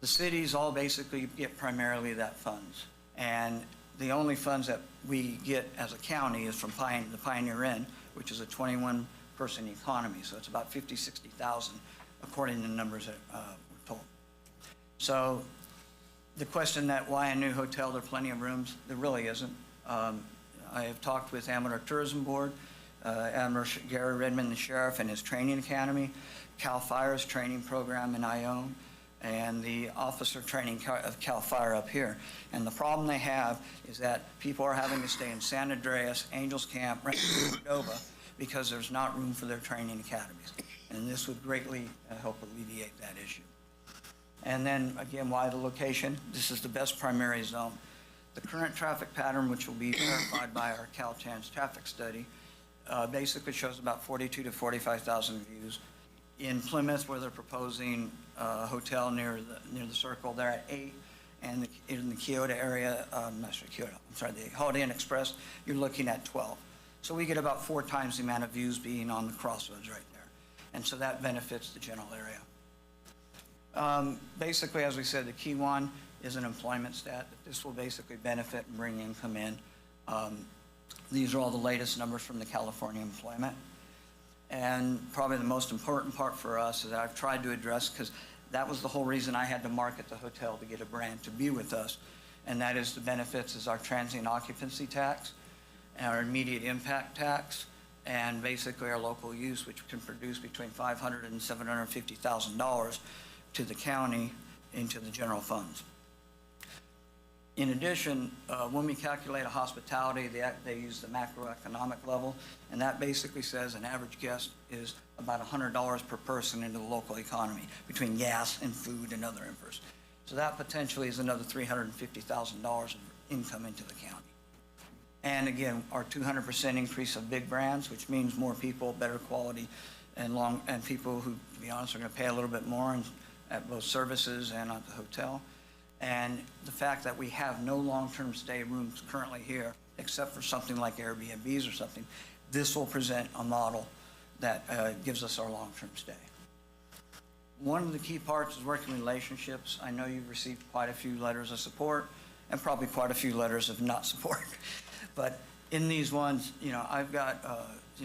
The cities all basically get primarily that funds. And the only funds that we get as a county is from the Pioneer Inn, which is a 21-person economy. So it's about 50, 60,000, according to the numbers that we're told. So the question that why a new hotel, there are plenty of rooms, there really isn't. I have talked with Amador Tourism Board, Amador Gary Redmond, the sheriff, and his training academy, CAL FIRE's training program in Ione, and the officer training of CAL FIRE up here. And the problem they have is that people are having to stay in San Andreas, Angels Camp, Cordova, because there's not room for their training academies. And this would greatly help alleviate that issue. And then again, why the location? This is the best primary zone. The current traffic pattern, which will be verified by our Caltrans traffic study, basically shows about 42 to 45,000 views. In Plymouth, where they're proposing a hotel near the circle, they're at 8. And in the Kyoto area, the Holiday Inn Express, you're looking at 12. So we get about 4 times the amount of views being on the crossroads right there. And so that benefits the general area. Basically, as we said, the key one is an employment stat. This will basically benefit and bring income in. These are all the latest numbers from the California employment. And probably the most important part for us is that I've tried to address, because that was the whole reason I had to market the hotel to get a brand to be with us. And that is the benefits is our transient occupancy tax, and our immediate impact tax, and basically our local use, which can produce between $500,000 and $750,000 to the county into the general funds. In addition, when we calculate a hospitality, they use the macroeconomic level, and that basically says an average guest is about $100 per person into the local economy between gas and food and other inputs. So that potentially is another $350,000 of income into the county. And again, our 200% increase of big brands, which means more people, better quality, and people who, to be honest, are going to pay a little bit more at both services and at the hotel. And the fact that we have no long-term stay rooms currently here, except for something like Airbnbs or something, this will present a model that gives us our long-term stay. One of the key parts is working relationships. I know you've received quite a few letters of support and probably quite a few letters of not support. But in these ones, I've got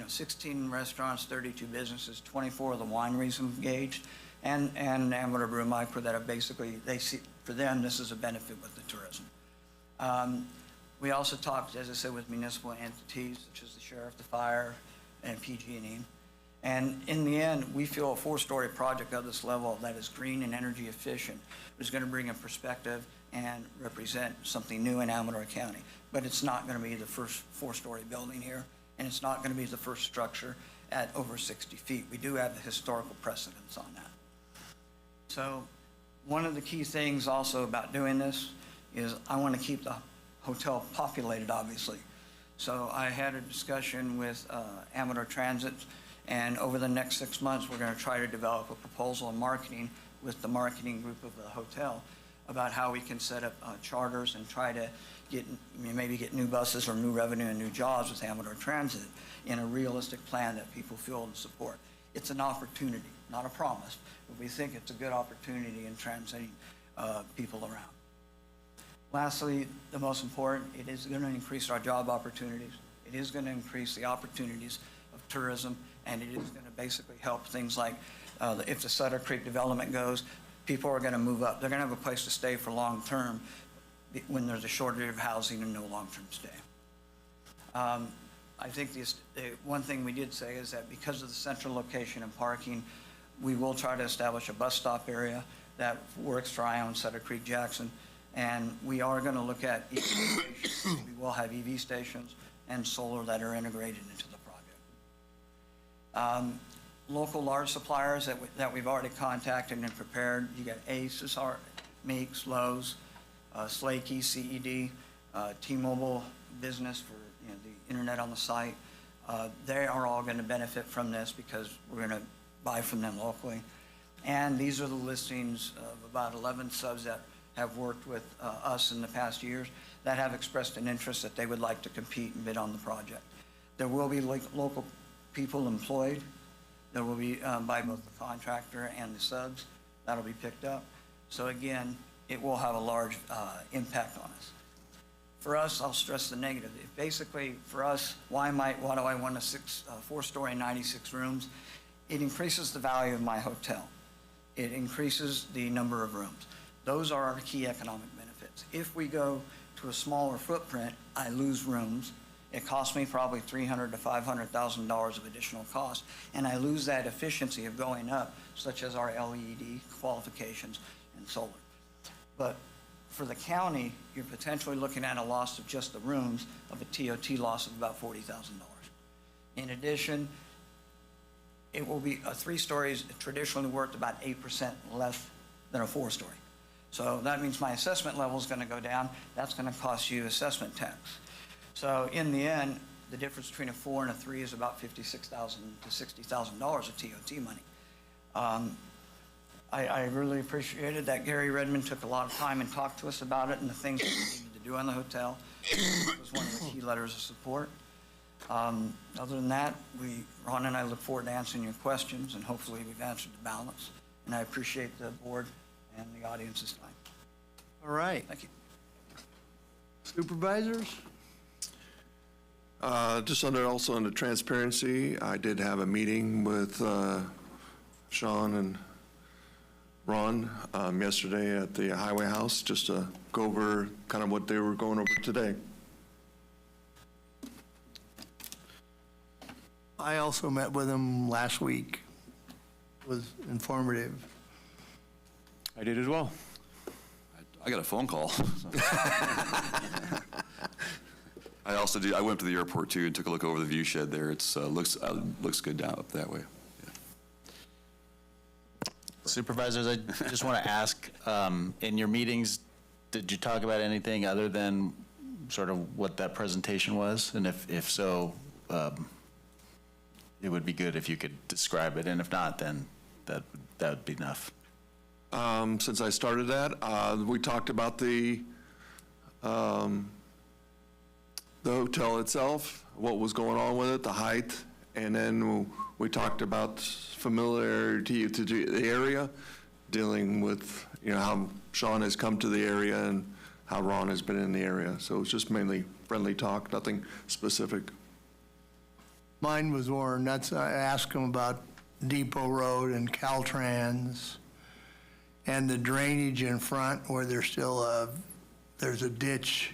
16 restaurants, 32 businesses, 24 of the wineries engaged, and Amador Brew Micro that have basically, they see, for them, this is a benefit with the tourism. We also talked, as I said, with municipal entities, such as the sheriff, the fire, and PG&E. And in the end, we feel a 4-story project of this level that is green and energy efficient is going to bring a perspective and represent something new in Amador County. But it's not going to be the first 4-story building here, and it's not going to be the first structure at over 60 feet. We do have the historical precedence on that. So one of the key things also about doing this is I want to keep the hotel populated, obviously. So I had a discussion with Amador Transit, and over the next 6 months, we're going to try to develop a proposal in marketing with the marketing group of the hotel about how we can set up charters and try to maybe get new buses or new revenue and new jobs with Amador Transit in a realistic plan that people feel and support. It's an opportunity, not a promise, but we think it's a good opportunity in transiting people around. Lastly, the most important, it is going to increase our job opportunities. It is going to increase the opportunities of tourism, and it is going to basically help things like if the Sutter Creek development goes, people are going to move up. They're going to have a place to stay for long-term when there's a shortage of housing and no long-term stay. I think the one thing we did say is that because of the central location and parking, we will try to establish a bus stop area that works for Ione, Sutter Creek, Jackson. And we are going to look at EV stations. We will have EV stations and solar that are integrated into the project. Local large suppliers that we've already contacted and prepared, you got Ace, Meeks, Lowe's, Slakey, CED, T-Mobile Business for the internet on the site. They are all going to benefit from this because we're going to buy from them locally. And these are the listings of about 11 subs that have worked with us in the past years that have expressed an interest that they would like to compete and bid on the project. There will be local people employed. There will be by both the contractor and the subs. That'll be picked up. So again, it will have a large impact on us. For us, I'll stress the negative. Basically, for us, why do I want a 4-story, 96 rooms? It increases the value of my hotel. It increases the number of rooms. Those are our key economic benefits. If we go to a smaller footprint, I lose rooms. It costs me probably $300,000 to $500,000 of additional cost, and I lose that efficiency of going up, such as our LED qualifications and solar. But for the county, you're potentially looking at a loss of just the rooms of a TOT loss of about $40,000. In addition, it will be a 3-story traditionally worked about 8% less than a 4-story. So that means my assessment level is going to go down. That's going to cost you assessment tax. So in the end, the difference between a 4 and a 3 is about $56,000 to $60,000 of TOT money. I really appreciated that Gary Redmond took a lot of time and talked to us about it and the things that we needed to do on the hotel. It was one of the key letters of support. Other than that, Ron and I look forward to answering your questions, and hopefully we've answered the balance. And I appreciate the board and the audience this time. All right. Thank you. Supervisors? Just also under transparency, I did have a meeting with Sean and Ron yesterday at the Highway House, just to go over kind of what they were going over today. I also met with him last week. It was informative. I did as well. I got a phone call. I also did. I went to the airport too and took a look over the view shed there. It's looks good down up that way. Yeah. Supervisors, I just want to ask, in your meetings, did you talk about anything other than sort of what that presentation was? And if so, it would be good if you could describe it. And if not, then that would be enough. Since I started that, we talked about the hotel itself, what was going on with it, the height, and then we talked about familiarity to the area, dealing with how Sean has come to the area and how Ron has been in the area. So it's just mainly friendly talk, nothing specific. Mine was more nuts. I asked him about Depot Road and Caltrans and the drainage in front where there's still there's a ditch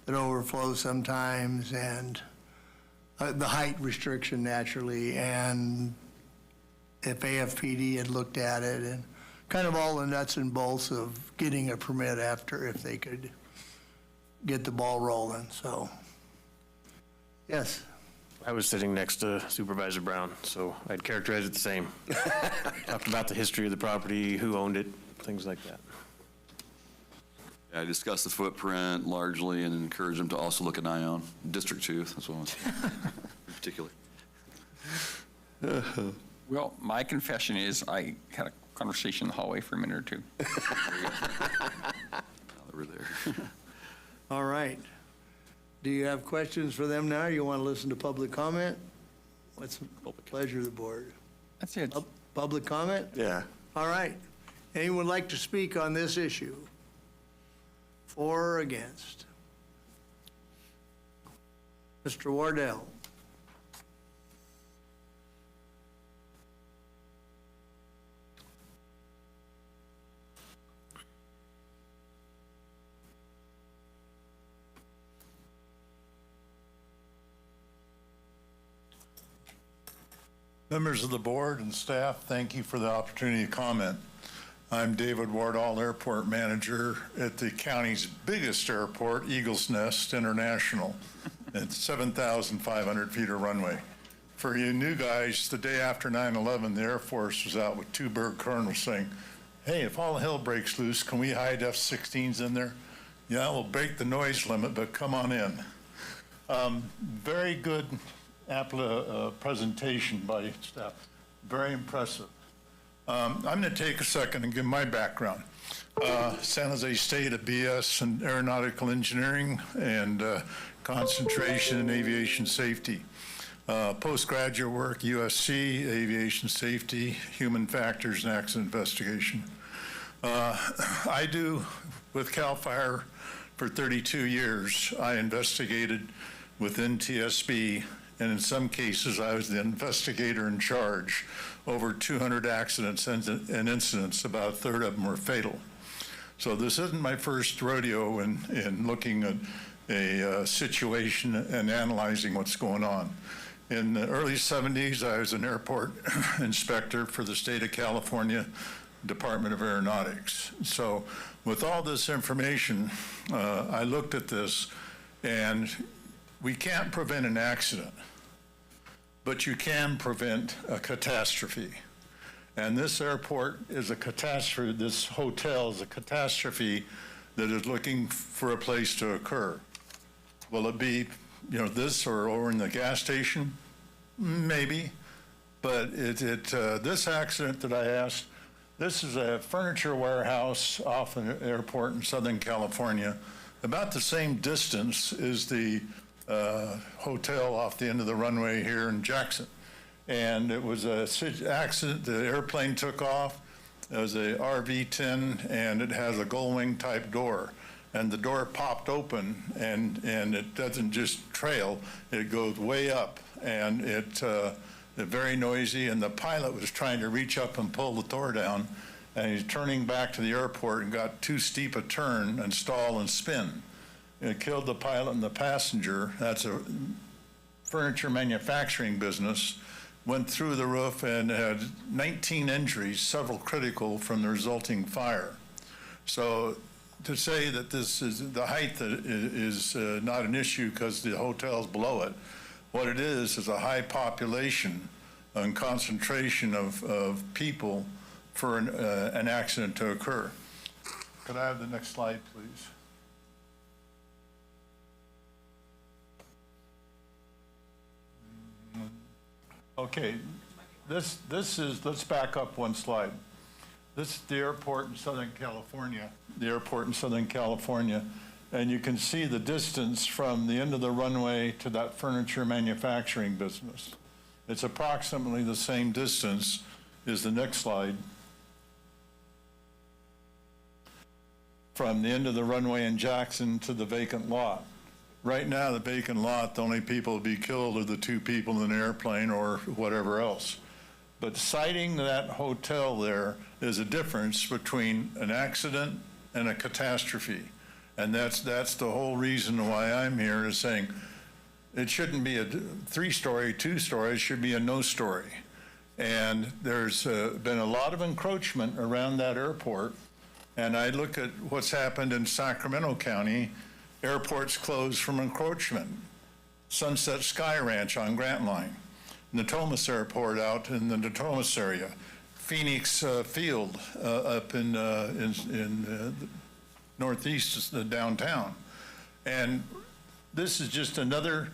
that overflows sometimes, and the height restriction naturally, and if AFPD had looked at it, and kind of all the nuts and bolts of getting a permit after, if they could get the ball rolling. So, yes. I was sitting next to Supervisor Brown, so I'd characterize it the same. Talked about the history of the property, who owned it, things like that. Yeah, I discussed the footprint largely and encouraged them to also look at Ione. District 2, that's what I was in particular. Well, my confession is I had a conversation in the hallway for a minute or two. Over there. All right. Do you have questions for them now? You want to listen to public comment? What's the pleasure of the board? That's it. Public comment? Yeah. All right. Anyone like to speak on this issue? For or against? Mr. Wardell? Members of the board and staff, thank you for the opportunity to comment. I'm David Wardall, Airport Manager at the county's biggest airport, Eagles Nest International. It's 7,500 feet of runway. For you new guys, the day after 9/11, the Air Force was out with 2 bird colonels saying, hey, if all hell breaks loose, can we hide F-16s in there? Yeah, we'll break the noise limit, but come on in. Very good presentation by staff. Very impressive. I'm going to take a second and give my background. San Jose State, a BS in aeronautical engineering and concentration in aviation safety. Postgraduate work, USC, aviation safety, human factors, and accident investigation. I do with CAL FIRE for 32 years. I investigated within TSB, and in some cases, I was the investigator in charge. Over 200 accidents and incidents, about a third of them were fatal. So this isn't my first rodeo in looking at a situation and analyzing what's going on. In the early 70s, I was an airport inspector for the state of California Department of Aeronautics. So with all this information, I looked at this, and we can't prevent an accident, but you can prevent a catastrophe. And this airport is a catastrophe, this hotel is a catastrophe that is looking for a place to occur. Will it be, this or over in the gas station? Maybe. But this accident that I asked, this is a furniture warehouse off an airport in Southern California, about the same distance as the hotel off the end of the runway here in Jackson. And it was an accident. The airplane took off. It was a RV-10, and it has a gull wing type door. And the door popped open, and it doesn't just trail, it goes way up. And it's very noisy, and the pilot was trying to reach up and pull the door down, and he's turning back to the airport and got too steep a turn and stall and spin. It killed the pilot and the passenger. That's a furniture manufacturing business. Went through the roof and had 19 injuries, several critical from the resulting fire. So to say that this is the height that is not an issue because the hotel's below it, what it is a high population and concentration of people for an accident to occur. Could I have the next slide, please? Okay, this is, let's back up one slide. This is the airport in Southern California, and you can see the distance from the end of the runway to that furniture manufacturing business. It's approximately the same distance as the next slide. From the end of the runway in Jackson to the vacant lot. Right now, the vacant lot, the only people to be killed are the 2 people in the airplane or whatever else. But citing that hotel there is a difference between an accident and a catastrophe. And that's the whole reason why I'm here, is saying it shouldn't be a 3-story, 2-story, it should be a no story. And there's been a lot of encroachment around that airport. And I look at what's happened in Sacramento County. Airports closed from encroachment. Sunset Sky Ranch on Grant Line. Natomas Airport out in the Natomas area. Phoenix Field up in northeast downtown. And this is just another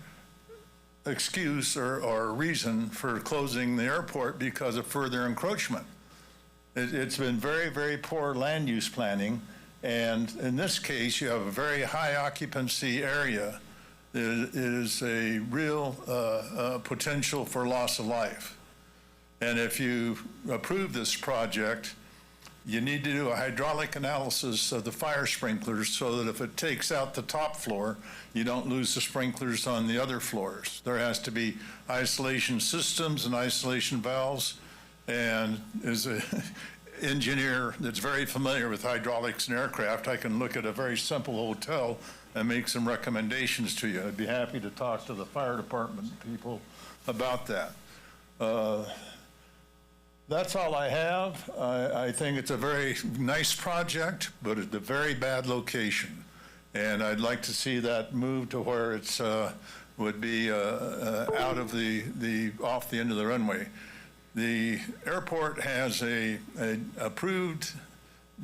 excuse or reason for closing the airport because of further encroachment. It's been very, very poor land use planning. And in this case, you have a very high occupancy area. It is a real potential for loss of life. And if you approve this project, you need to do a hydraulic analysis of the fire sprinklers so that if it takes out the top floor, you don't lose the sprinklers on the other floors. There has to be isolation systems and isolation valves. And as an engineer that's very familiar with hydraulics and aircraft, I can look at a very simple hotel and make some recommendations to you. I'd be happy to talk to the fire department people about that. That's all I have. I think it's a very nice project, but it's a very bad location. And I'd like to see that move to where it's would be out of off the end of the runway. The airport has a approved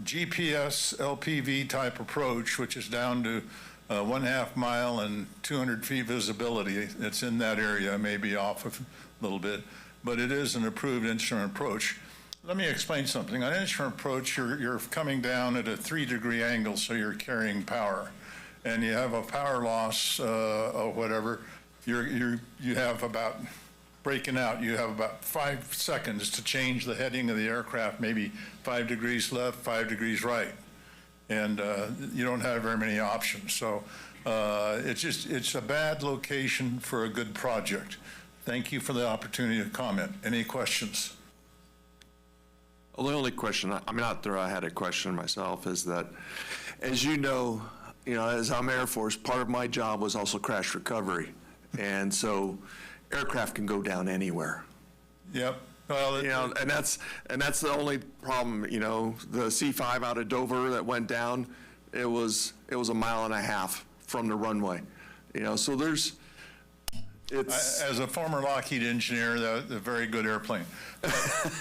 GPS LPV type approach, which is down to 1/2 mile and 200 feet visibility. It's in that area, maybe off a little bit, but it is an approved instrument approach. Let me explain something. On instrument approach, you're coming down at a 3-degree angle, so you're carrying power, and you have a power loss or whatever. You have about breaking out. You have about 5 seconds to change the heading of the aircraft, maybe 5 degrees left, 5 degrees right, and you don't have very many options. So it's a bad location for a good project. Thank you for the opportunity to comment. Any questions? Well, the only question, I mean, not that I had a question myself, is that, as you know, as I'm Air Force, part of my job was also crash recovery. And so aircraft can go down anywhere. Yep. Well, and that's the only problem. The C-5 out of Dover that went down, it was 1.5 miles from the runway. So it's as a former Lockheed engineer, that's a very good airplane. But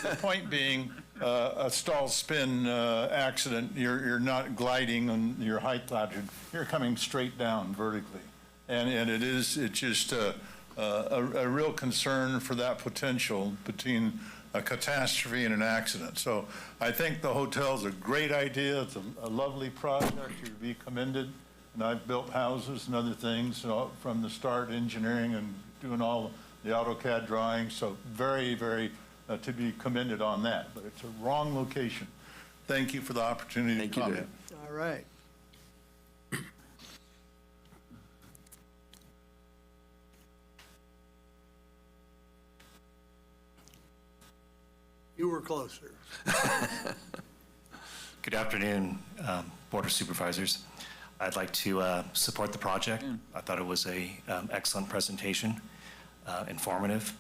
the point being, a stall spin accident, you're not gliding on your height latitude. You're coming straight down vertically, and it's just a real concern for that potential between a catastrophe and an accident. So I think the hotel's a great idea. It's a lovely project. You'd be commended. And I've built houses and other things from the start, engineering and doing all the AutoCAD drawings. So very, very to be commended on that. But it's a wrong location. Thank you for the opportunity to comment. All right. You were closer. Good afternoon, Board of Supervisors. I'd like to support the project. I thought it was a excellent presentation, informative.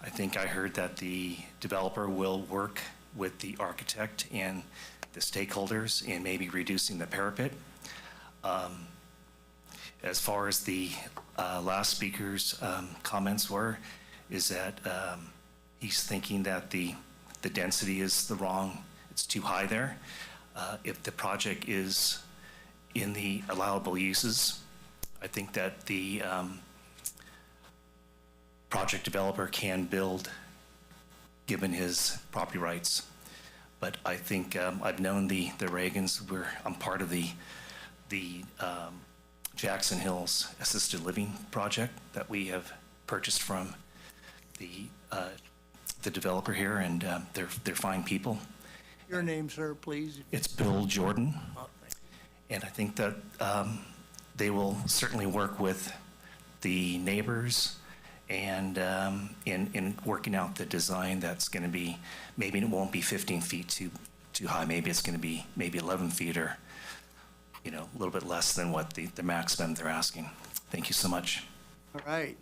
I think I heard that the developer will work with the architect and the stakeholders in maybe reducing the parapet. As far as the last speaker's comments were, is that he's thinking that the density is it's too high there. If the project is in the allowable uses, I think that the project developer can build given his property rights. But I think I've known the Reagans. I'm part of the Jackson Hills Assisted Living project that we have purchased from the developer here, and they're fine people. Your name, sir, please. It's Bill Jordan. And I think that they will certainly work with the neighbors and in working out the design that's going to be, maybe it won't be 15 feet too high. Maybe it's going to be maybe 11 feet or, a little bit less than what the maximum they're asking. Thank you so much. All right.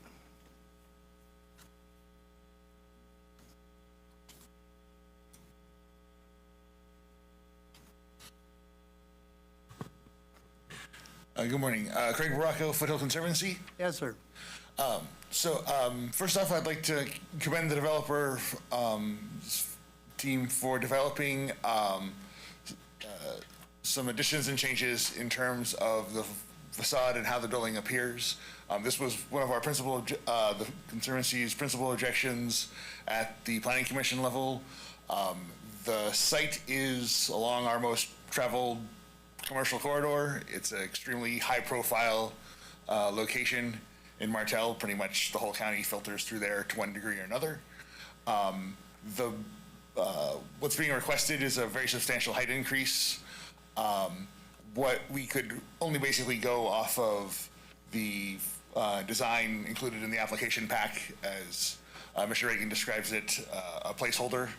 Good morning. Craig Baracco, Foothill Conservancy. Yes, sir. First off, I'd like to commend the developer team for developing some additions and changes in terms of the facade and how the building appears. This was one of our the Conservancy's principal objections at the Planning Commission level. The site is along our most traveled commercial corridor. It's an extremely high-profile location in Martell. Pretty much the whole county filters through there to one degree or another. What's being requested is a very substantial height increase. What we could only basically go off of the design included in the application pack, as Mr. Reagan describes it, a placeholder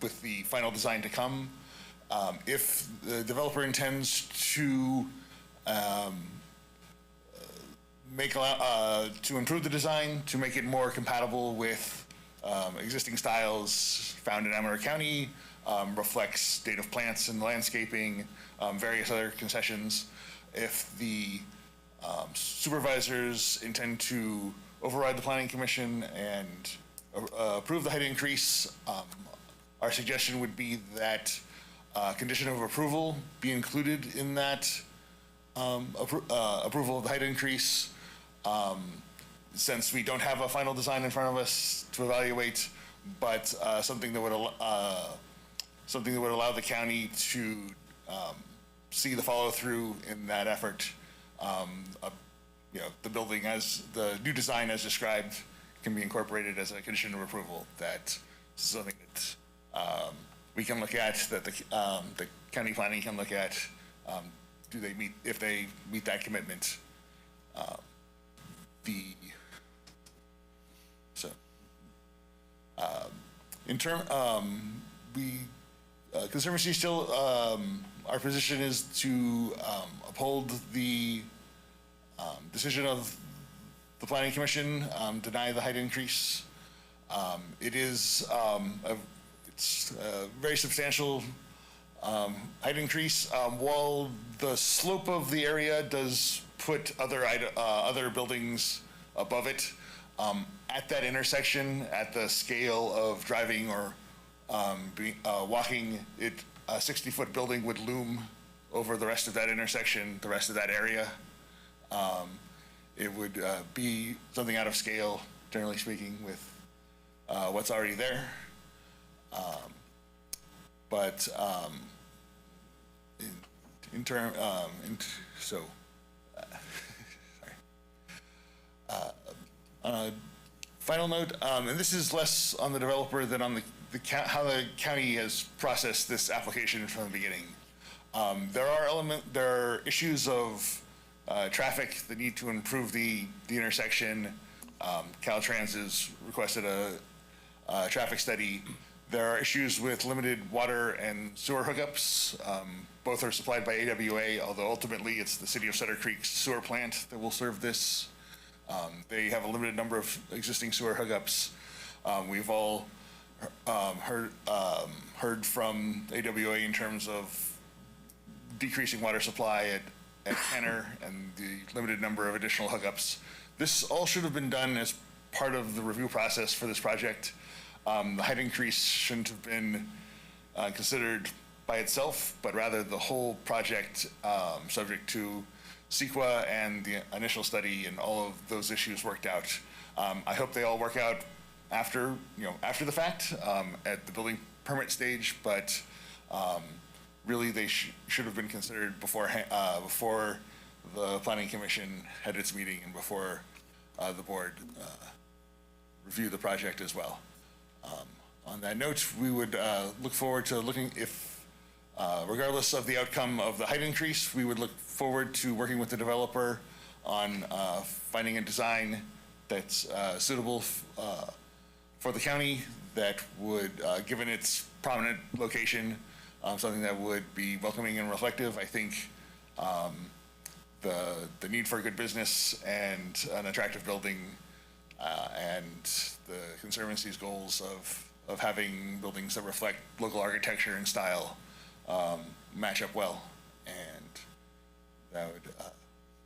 with the final design to come. If the developer intends to to improve the design, to make it more compatible with existing styles found in Amador County, reflects native plants and landscaping, various other concessions. If the supervisors intend to override the Planning Commission and approve the height increase, our suggestion would be that condition of approval be included in that approval of the height increase. Since we don't have a final design in front of us to evaluate, but something that would allow the county to see the follow through in that effort. The building as the new design as described can be incorporated as a condition of approval. That is something that we can look at, that the county planning can look at. If they meet that commitment? Conservancy still, our position is to uphold the decision of the Planning Commission, deny the height increase. It's a very substantial height increase. While the slope of the area does put other buildings above it, at that intersection, at the scale of driving or walking, a 60-foot building would loom over the rest of that intersection, the rest of that area. It would be something out of scale, generally speaking, with what's already there. Final note, and this is less on the developer than on how the county has processed this application from the beginning. There are issues of traffic that need to improve the intersection. Caltrans has requested a traffic study. There are issues with limited water and sewer hookups. Both are supplied by AWA, although ultimately it's the City of Sutter Creek's sewer plant that will serve this. They have a limited number of existing sewer hookups. We've all heard from AWA in terms of decreasing water supply at Kenner and the limited number of additional hookups. This all should have been done as part of the review process for this project. The height increase shouldn't have been considered by itself, but rather the whole project subject to CEQA and the initial study and all of those issues worked out. I hope they all work out after the fact at the building permit stage, but really they should have been considered before the Planning Commission had its meeting and before the board reviewed the project as well. On that note, we would look forward to regardless of the outcome of the height increase, we would look forward to working with the developer on finding a design that's suitable for the county, that would, given its prominent location, something that would be welcoming and reflective. I think the need for good business and an attractive building and the Conservancy's goals of having buildings that reflect local architecture and style match up well, and that would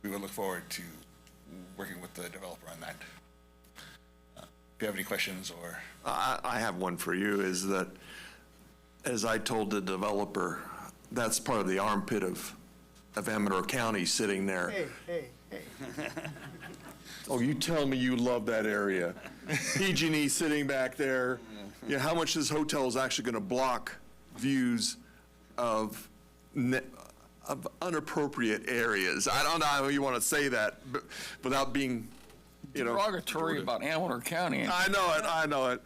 we would look forward to working with the developer on that. If you have any questions or... I have one for you, is that, as I told the developer, that's part of the armpit of Amador County sitting there. Hey. Oh, you tell me you love that area. PG&E sitting back there. Yeah, how much this hotel is actually going to block views of unappropriate areas. I don't know how you want to say that, but without being, derogatory about Amador County. I know it.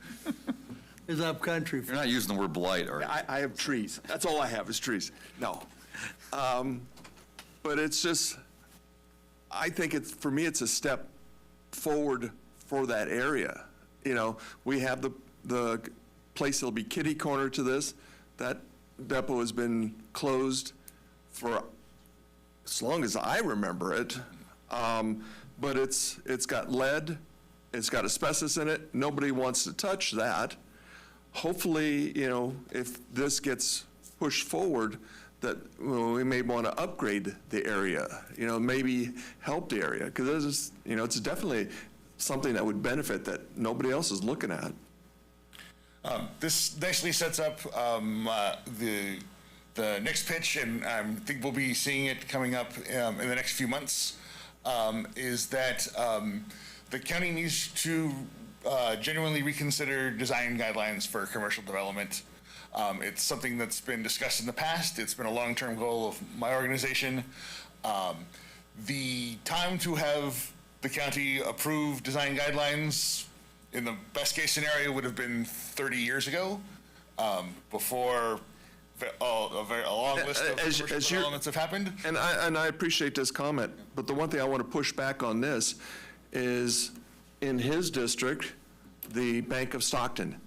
It's up country. You're not using the word blight, are you? I have trees. That's all I have is trees. No. But it's just, I think for me, it's a step forward for that area. We have the place that'll be kitty corner to this. That depot has been closed for as long as I remember it. but it's got lead, it's got asbestos in it, nobody wants to touch that. Hopefully, you know, if this gets pushed forward, that we may want to upgrade the area, you know, maybe help the area, because this is, you know, it's definitely something that would benefit that nobody else is looking at. This nicely sets up the next pitch, and I think we'll be seeing it coming up in the next few months, is that the county needs to genuinely reconsider design guidelines for commercial development. It's something that's been discussed in the past. It's been a long-term goal of my organization. The time to have the county approve design guidelines in the best case scenario would have been 30 years ago, before a long list of commercial developments have happened. And I appreciate this comment, but the one thing I want to push back on this is in his district, the Bank of Stockton.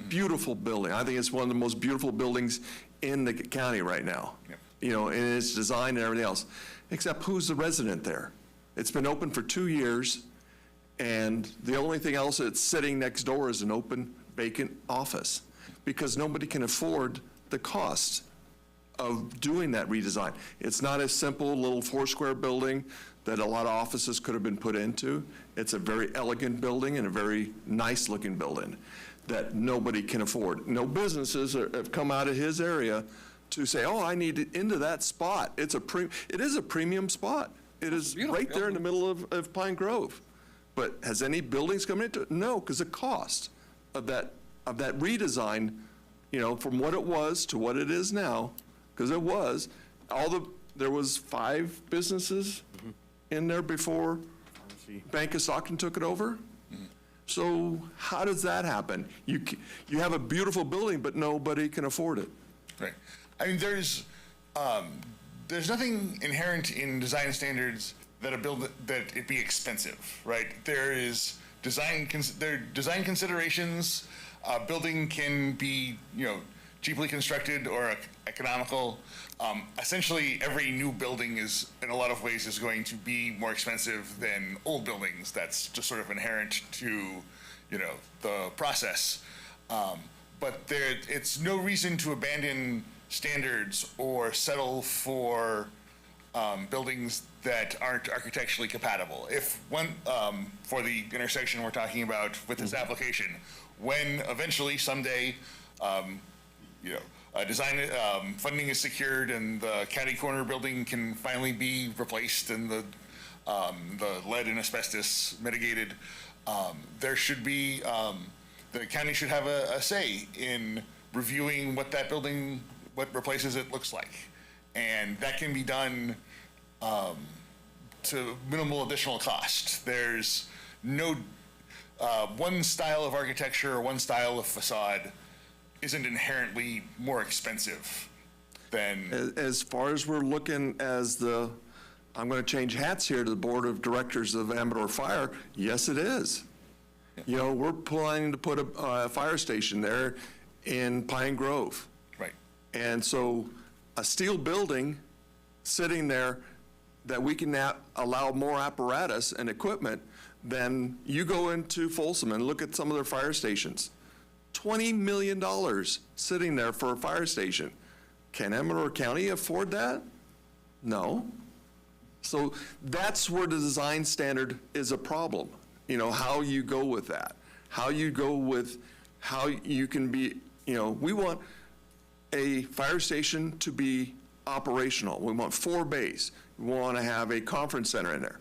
Beautiful building. I think it's one of the most beautiful buildings in the county right now. Yep. You know, in its design and everything else. Except who's the resident there? It's been open for 2 years, and the only thing else that's sitting next door is an open vacant office, because nobody can afford the cost of doing that redesign. It's not a simple little 4-square building that a lot of offices could have been put into. It's a very elegant building and a very nice looking building that nobody can afford. No businesses have come out of his area to say, oh, I need it into that spot. It is a premium spot. It is right there in the middle of Pine Grove. But has any buildings come into it? No, because the cost of that redesign, you know, from what it was to what it is now, because there was 5 businesses in there before Bank of Stockton took it over. So how does that happen? You have a beautiful building, but nobody can afford it. Right. I mean, there's nothing inherent in design standards that it be expensive, right? There is design considerations. A building can be, you know, cheaply constructed or economical. Essentially, every new building is, in a lot of ways, is going to be more expensive than old buildings. That's just sort of inherent to, you know, the process. But it's no reason to abandon standards or settle for buildings that aren't architecturally compatible. If for the intersection we're talking about with this application, when eventually someday, you know, design funding is secured and the county corner building can finally be replaced and the lead and asbestos mitigated, there should be, the county should have a say in reviewing what that building, what replaces it looks like. And that can be done to minimal additional cost. There's no, one style of architecture or one style of facade isn't inherently more expensive than... As far as we're looking as I'm going to change hats here to the Board of Directors of Amador Fire, yes, it is. You know, we're planning to put a fire station there in Pine Grove. Right. And so a steel building sitting there that we can now allow more apparatus and equipment, then you go into Folsom and look at some of their fire stations. $20 million sitting there for a fire station. Can Amador County afford that? No. So that's where the design standard is a problem. You know, how you go with that. How you go with how you can be, you know, we want a fire station to be operational. We want 4 bays. We want to have a conference center in there.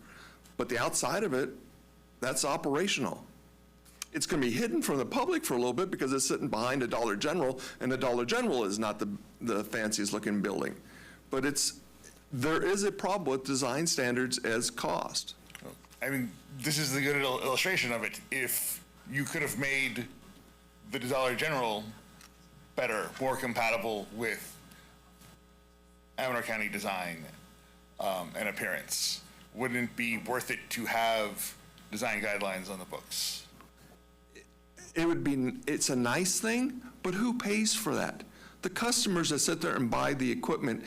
But the outside of it, that's operational. It's going to be hidden from the public for a little bit because it's sitting behind a Dollar General, and the Dollar General is not the fanciest looking building. But there is a problem with design standards as cost. I mean, this is the good illustration of it. If you could have made the Dollar General better, more compatible with Amador County design and appearance, wouldn't it be worth it to have design guidelines on the books? It's a nice thing, but who pays for that? The customers that sit there and buy the equipment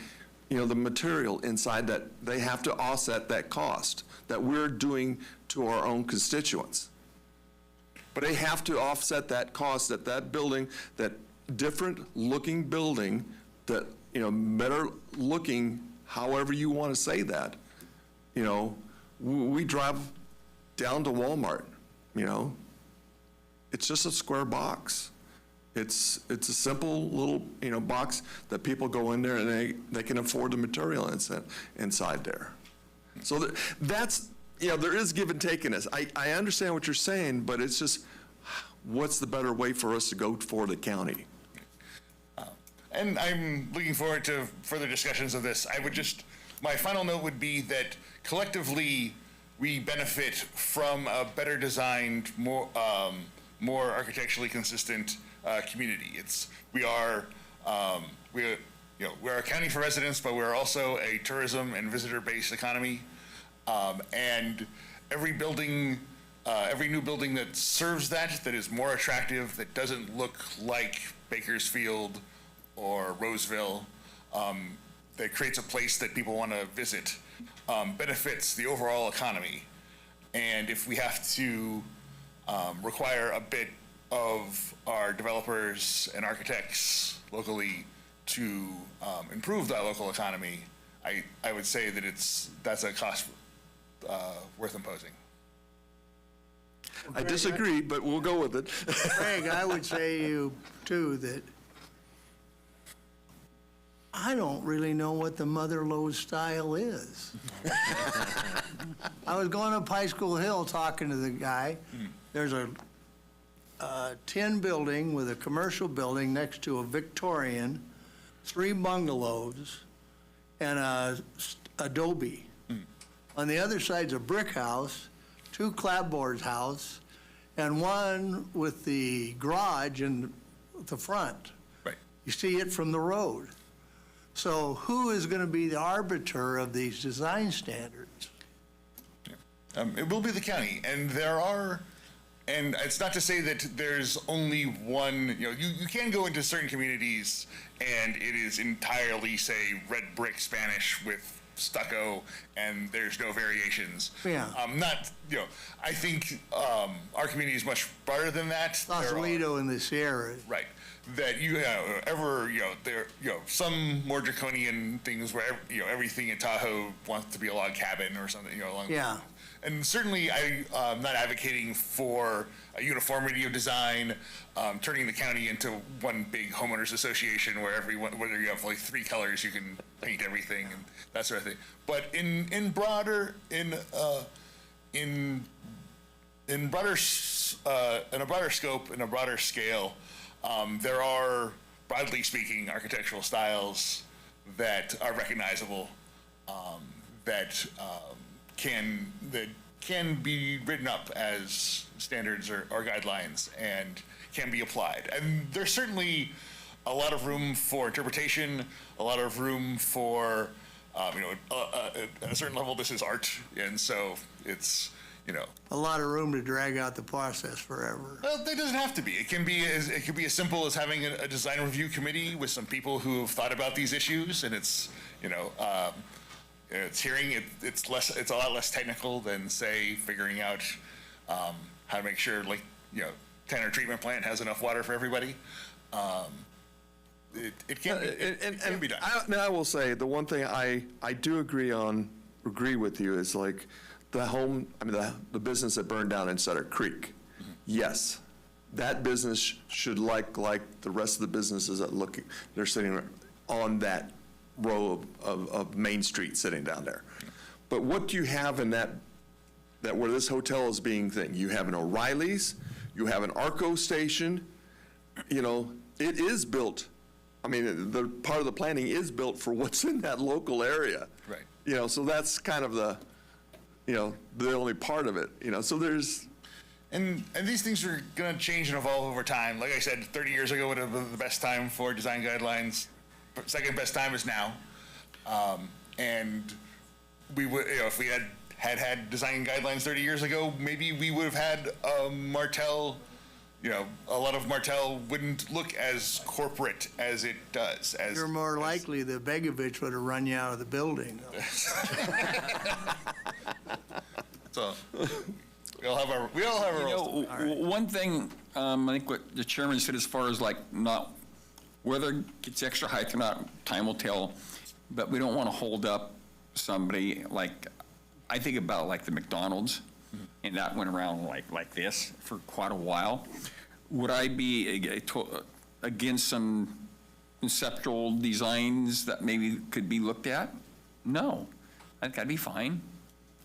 the material inside that, they have to offset that cost that we're doing to our own constituents. But they have to offset that cost that that building, that different looking building, that, better looking, however you want to say that. We drive down to Walmart, it's just a square box. It's a simple little, box that people go in there and they can afford the material inside there. So that's, there is give and take in this. I understand what you're saying, but it's just, what's the better way for us to go for the county? And I'm looking forward to further discussions of this. My final note would be that collectively, we benefit from a better designed, more architecturally consistent community. We're a county for residents, but we're also a tourism and visitor-based economy. And every new building that serves that is more attractive, that doesn't look like Bakersfield or Roseville, that creates a place that people want to visit, benefits the overall economy. And if we have to require a bit of our developers and architects locally to improve that local economy, I would say that that's a cost worth imposing. I disagree, but we'll go with it. Craig, I would say to you, too, that I don't really know what the Mother Lowe's style is. I was going up High School Hill talking to the guy. There's a tin building with a commercial building next to a Victorian, 3 bungalows, and a adobe. On the other side's a brick house, 2 clapboard house, and one with the garage in the front. Right. You see it from the road. So who is going to be the arbiter of these design standards? It will be the county, and and it's not to say that there's only one, you can go into certain communities and it is entirely, say, red brick Spanish with stucco and there's no variations. Yeah. I think our community is much broader than that. Sausalito in the Sierra. Right. That some more draconian things where everything in Tahoe wants to be a log cabin or something, Yeah. And certainly I'm not advocating for a uniformity of design, turning the county into one big homeowners association where whether you have like 3 colors, you can paint everything and that sort of thing. But in a broader scope, in a broader scale, there are, broadly speaking, architectural styles that are recognizable, that can be written up as standards or guidelines and can be applied. And there's certainly a lot of room for interpretation, a lot of room for, at a certain level, this is art, and so it's, a lot of room to drag out the process forever. Well, it doesn't have to be. It can be as simple as having a design review committee with some people who have thought about these issues, and it's a lot less technical than, say, figuring out how to make sure, Tanner treatment plant has enough water for everybody. It can be done. I will say the one thing I do agree with you is the business that burned down in Sutter Creek. Mm-hmm. Yes, that business should like the rest of the businesses they're sitting on that row of Main Street sitting down there. But what do you have in that where this hotel is being thing? You have an O'Reilly's, you have an Arco station, it is built. I mean, the part of the planning is built for what's in that local area. Right. So that's kind of the only part of it, so there's. And these things are going to change and evolve over time. Like I said, 30 years ago would have been the best time for design guidelines. Second best time is now. And we would, if we had design guidelines 30 years ago, maybe we would have had Martell, a lot of Martell wouldn't look as corporate as it does. You're more likely the Begovich would have run you out of the building. So we all have our roles. One thing, I think what the chairman said as far as like not, whether it gets extra height or not, time will tell, but we don't want to hold up somebody like, I think about like the McDonald's, and that went around like this for quite a while. Would I be against some conceptual designs that maybe could be looked at? No, I think I'd be fine.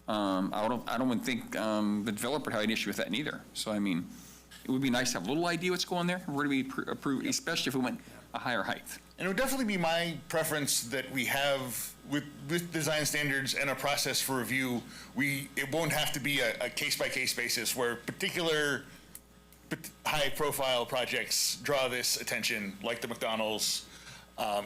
I don't think the developer had an issue with that neither. So I mean, it would be nice to have a little idea what's going there. Where do we approve, especially if we went a higher height? And it would definitely be my preference that we have, with design standards and a process for review, it won't have to be a case-by-case basis where particular high-profile projects draw this attention, like the McDonald's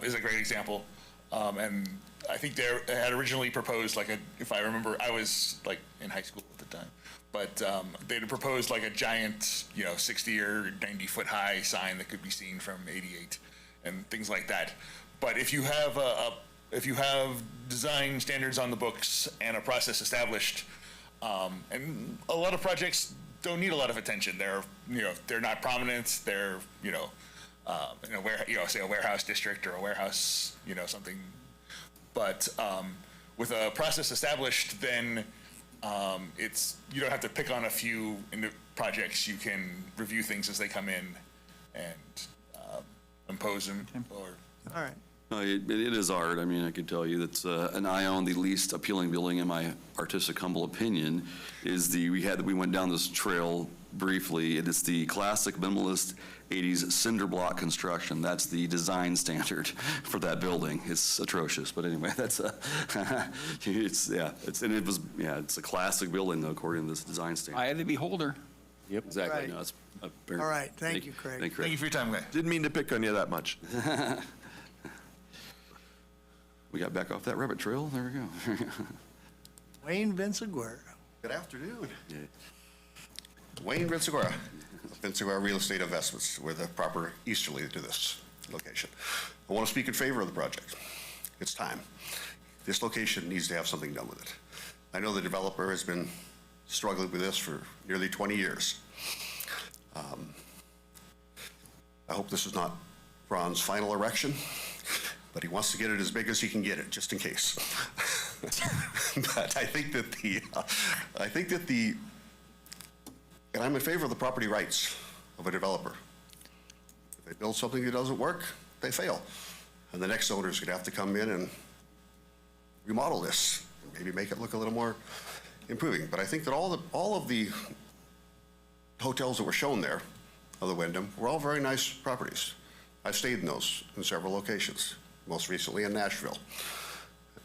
is a great example. And I think they had originally proposed if I remember, I was like in high school at the time, but they'd proposed like a giant, 60 or 90 foot high sign that could be seen from 88 and things like that. But if you have design standards on the books and a process established, and a lot of projects don't need a lot of attention. They're not prominent. They're say a warehouse district or a warehouse something. But with a process established, then you don't have to pick on a few projects. You can review things as they come in and impose them. All right. No, it is art. I mean, I can tell you that and I own the least appealing building in my artistic humble opinion is we went down this trail briefly. It is the classic minimalist 80s cinder block construction. That's the design standard for that building. It's atrocious, but anyway, that's it's a classic building though, according to this design standard. Eye of the beholder. Yep, exactly. Right. No, it's All right. Thank you, Craig. Thank you for your time, guys. Didn't mean to pick on you that much. We got back off that rabbit trail. There we go. Wayne Vinciguerra. Good afternoon. Wayne Vinciguerra, Vinciguerra Real Estate Investments. We're the proper easterly to this location. I want to speak in favor of the project. It's time. This location needs to have something done with it. I know the developer has been struggling with this for nearly 20 years. I hope this is not Ron's final erection, but he wants to get it as big as he can get it, just in case. But I think that and I'm in favor of the property rights of a developer. If they build something that doesn't work, they fail. And the next owner's gonna have to come in and remodel this, maybe make it look a little more improving. But I think that all of the hotels that were shown there, of the Wyndham, were all very nice properties. I've stayed in those in several locations, most recently in Nashville.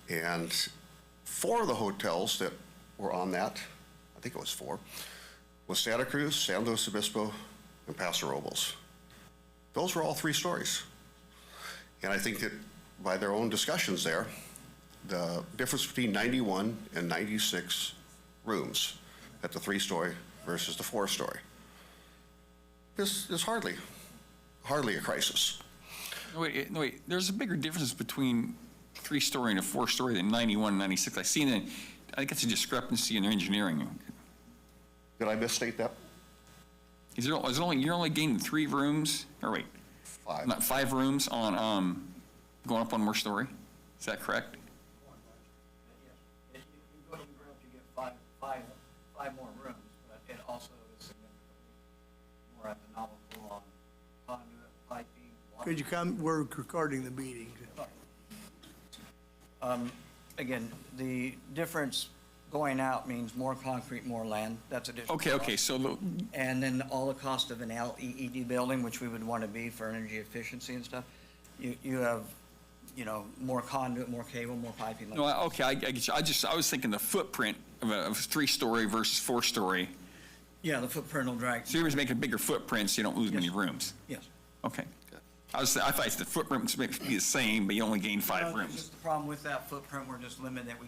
And 4 of the hotels that were on that, I think it was 4, was Santa Cruz, San Luis Obispo, and Paso Robles. Those were all 3 stories. And I think that by their own discussions there, the difference between 91 and 96 rooms at the 3-story versus the 4-story is hardly a crisis. No, wait. There's a bigger difference between 3-story and a 4-story than 91 and 96. I think it's a discrepancy in their engineering. Did I misstate that? You're only gaining 3 rooms, or wait, 5. Not 5 rooms on going up one more story. Is that correct? You can go up to get five more rooms, but it also is significantly more economical on conduit, piping, water. Could you come? We're recording the meeting. Again, the difference going out means more concrete, more land. That's additional. Okay, so and then all the cost of an LEED building, which we would want to be for energy efficiency and stuff. You have, more conduit, more cable, more piping. No, okay, I get you. I was thinking the footprint of a 3-story versus 4-story. Yeah, the footprint will drag. So you're just making a bigger footprint so you don't lose many rooms. Yes. Okay. I thought the footprint was supposed to be the same, but you only gain 5 rooms. Just the problem with that footprint, we're just limited that we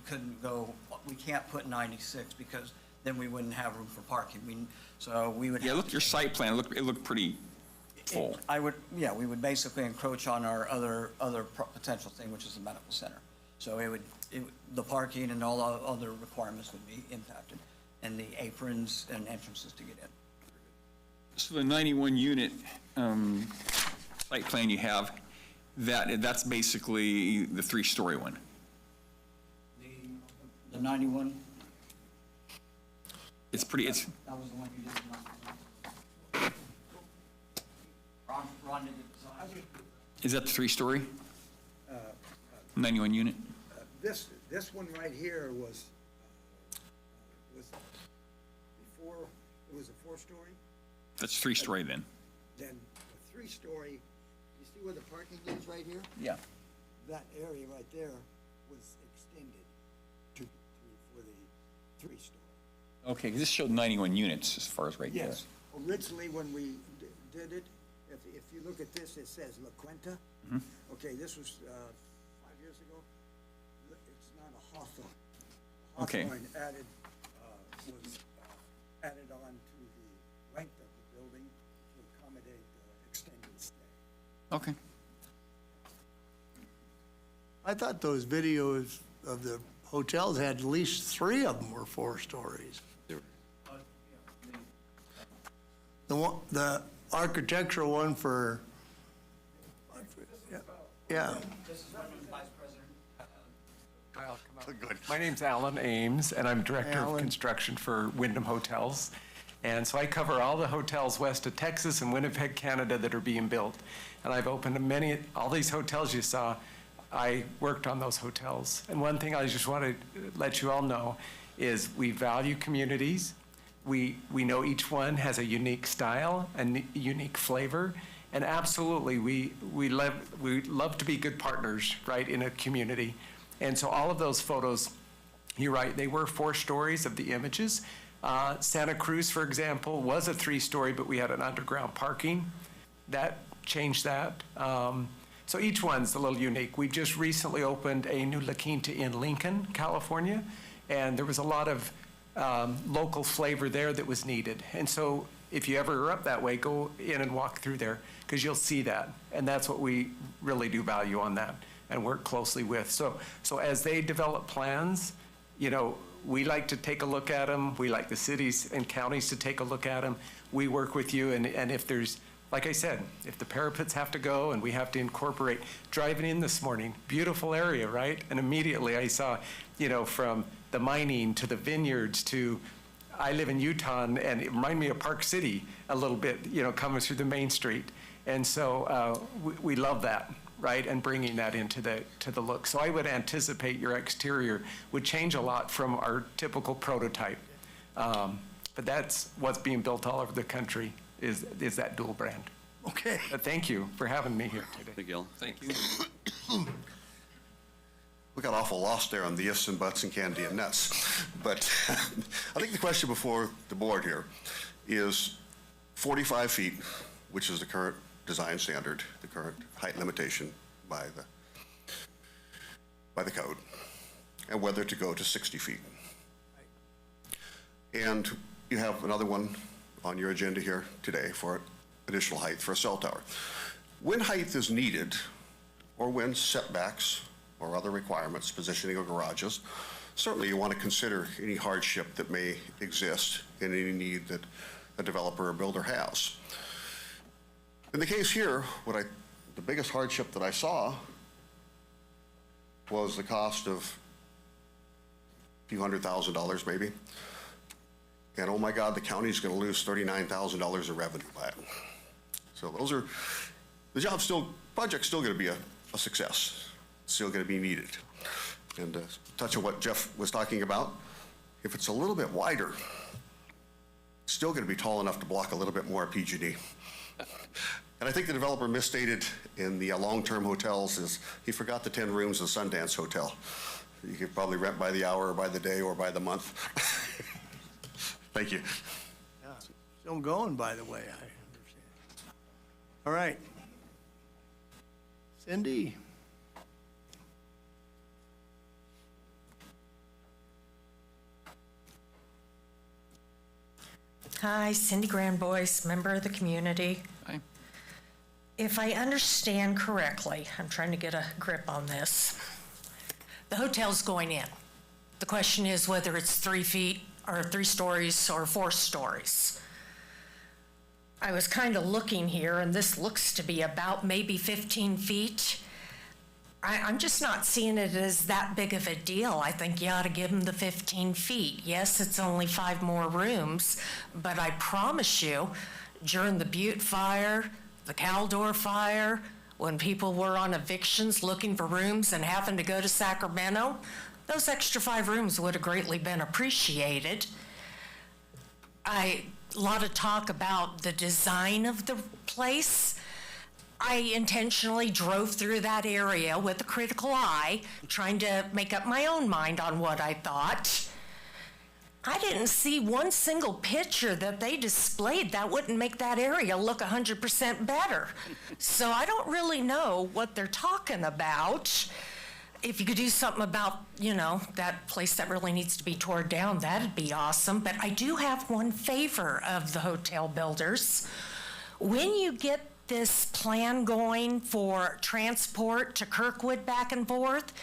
can't put 96 because then we wouldn't have room for parking. So we would. Yeah, look, your site plan, it looked pretty full. We would basically encroach on our other potential thing, which is the medical center. So the parking and all the other requirements would be impacted, and the aprons and entrances to get in. So the 91 unit site plan you have, that's basically the 3-story one. The 91. It's pretty. That was the one you did. Ron did the design. Is that the 3-story? 91 unit. This one right here was before it was a 4-story. That's 3-story then. Then the 3-story. You see where the parking is right here? Yeah. That area right there was extended for the 3-story. Okay, this showed 91 units as far as right there. Yes. Originally, when we did it, if you look at this, it says La Quinta. Mhm. Okay, this was 5 years ago. It's not a Hawthorne. Okay. Hawthorne was added on to the length of the building to accommodate the extended stay. Okay. I thought those videos of the hotels had at least 3 of them were 4 stories. The architectural one for, yeah. Good. My name's Alan Ames, and I'm Director of Construction for Wyndham Hotels. And so I cover all the hotels west of Texas and Winnipeg, Canada that are being built. And I've opened all these hotels you saw. I worked on those hotels. And one thing I just want to let you all know is we value communities. We know each one has a unique style and unique flavor. And absolutely, we love to be good partners, right, in a community. And so all of those photos, you're right, they were 4 stories of the images. Santa Cruz, for example, was a 3-story, but we had an underground parking. That changed that. So each one's a little unique. We just recently opened a new La Quinta in Lincoln, California, and there was a lot of local flavor there that was needed. And so if you ever are up that way, go in and walk through there, because you'll see that. And that's what we really do value on that and work closely with. So as they develop plans, we like to take a look at them. We like the cities and counties to take a look at them. We work with you, and if there's, like I said, if the parapets have to go and we have to incorporate, driving in this morning, beautiful area, right? And immediately I saw, from the mining to the vineyards to, I live in Utah, and it reminded me of Park City a little bit, coming through the main street. And so we love that, right? And bringing that into the look. So I would anticipate your exterior would change a lot from our typical prototype. But that's what's being built all over the country is that dual brand. Okay. But thank you for having me here today. Thank you. Thank you. We got awful lost there on the ifs and buts and candy and nuts. But I think the question before the board here is 45 feet, which is the current design standard, the current height limitation by the code, and whether to go to 60 feet. And you have another one on your agenda here today for additional height for a cell tower. When height is needed, or when setbacks or other requirements, positioning of garages, certainly you want to consider any hardship that may exist and any need that a developer or builder has. In the case here, the biggest hardship that I saw was the cost of a few $100,000 maybe. And oh my God, the county's going to lose $39,000 of revenue by it. So project's still going to be a success. It's still going to be needed. And touch on what Jeff was talking about, if it's a little bit wider, it's still going to be tall enough to block a little bit more PG&E. And I think the developer misstated in the long-term hotels is he forgot the 10 rooms of Sundance Hotel. You could probably rent by the hour or by the day or by the month. Thank you. Yeah, still going, by the way, I understand. All right. Cindy? Hi, Cindy Grandboyce, member of the community. Hi. If I understand correctly, I'm trying to get a grip on this. The hotel's going in. The question is whether it's 3 feet or 3 stories or 4 stories. I was kind of looking here, and this looks to be about maybe 15 feet. I'm just not seeing it as that big of a deal. I think you ought to give them the 15 feet. Yes, it's only 5 more rooms, but I promise you, during the Butte fire, the Caldor fire, when people were on evictions looking for rooms and having to go to Sacramento, those extra 5 rooms would have greatly been appreciated. A lot of talk about the design of the place. I intentionally drove through that area with a critical eye, trying to make up my own mind on what I thought. I didn't see one single picture that they displayed that wouldn't make that area look 100% better. So I don't really know what they're talking about. If you could do something about, you know, that place that really needs to be torn down, that'd be awesome. But I do have one favor of the hotel builders. When you get this plan going for transport to Kirkwood back and forth,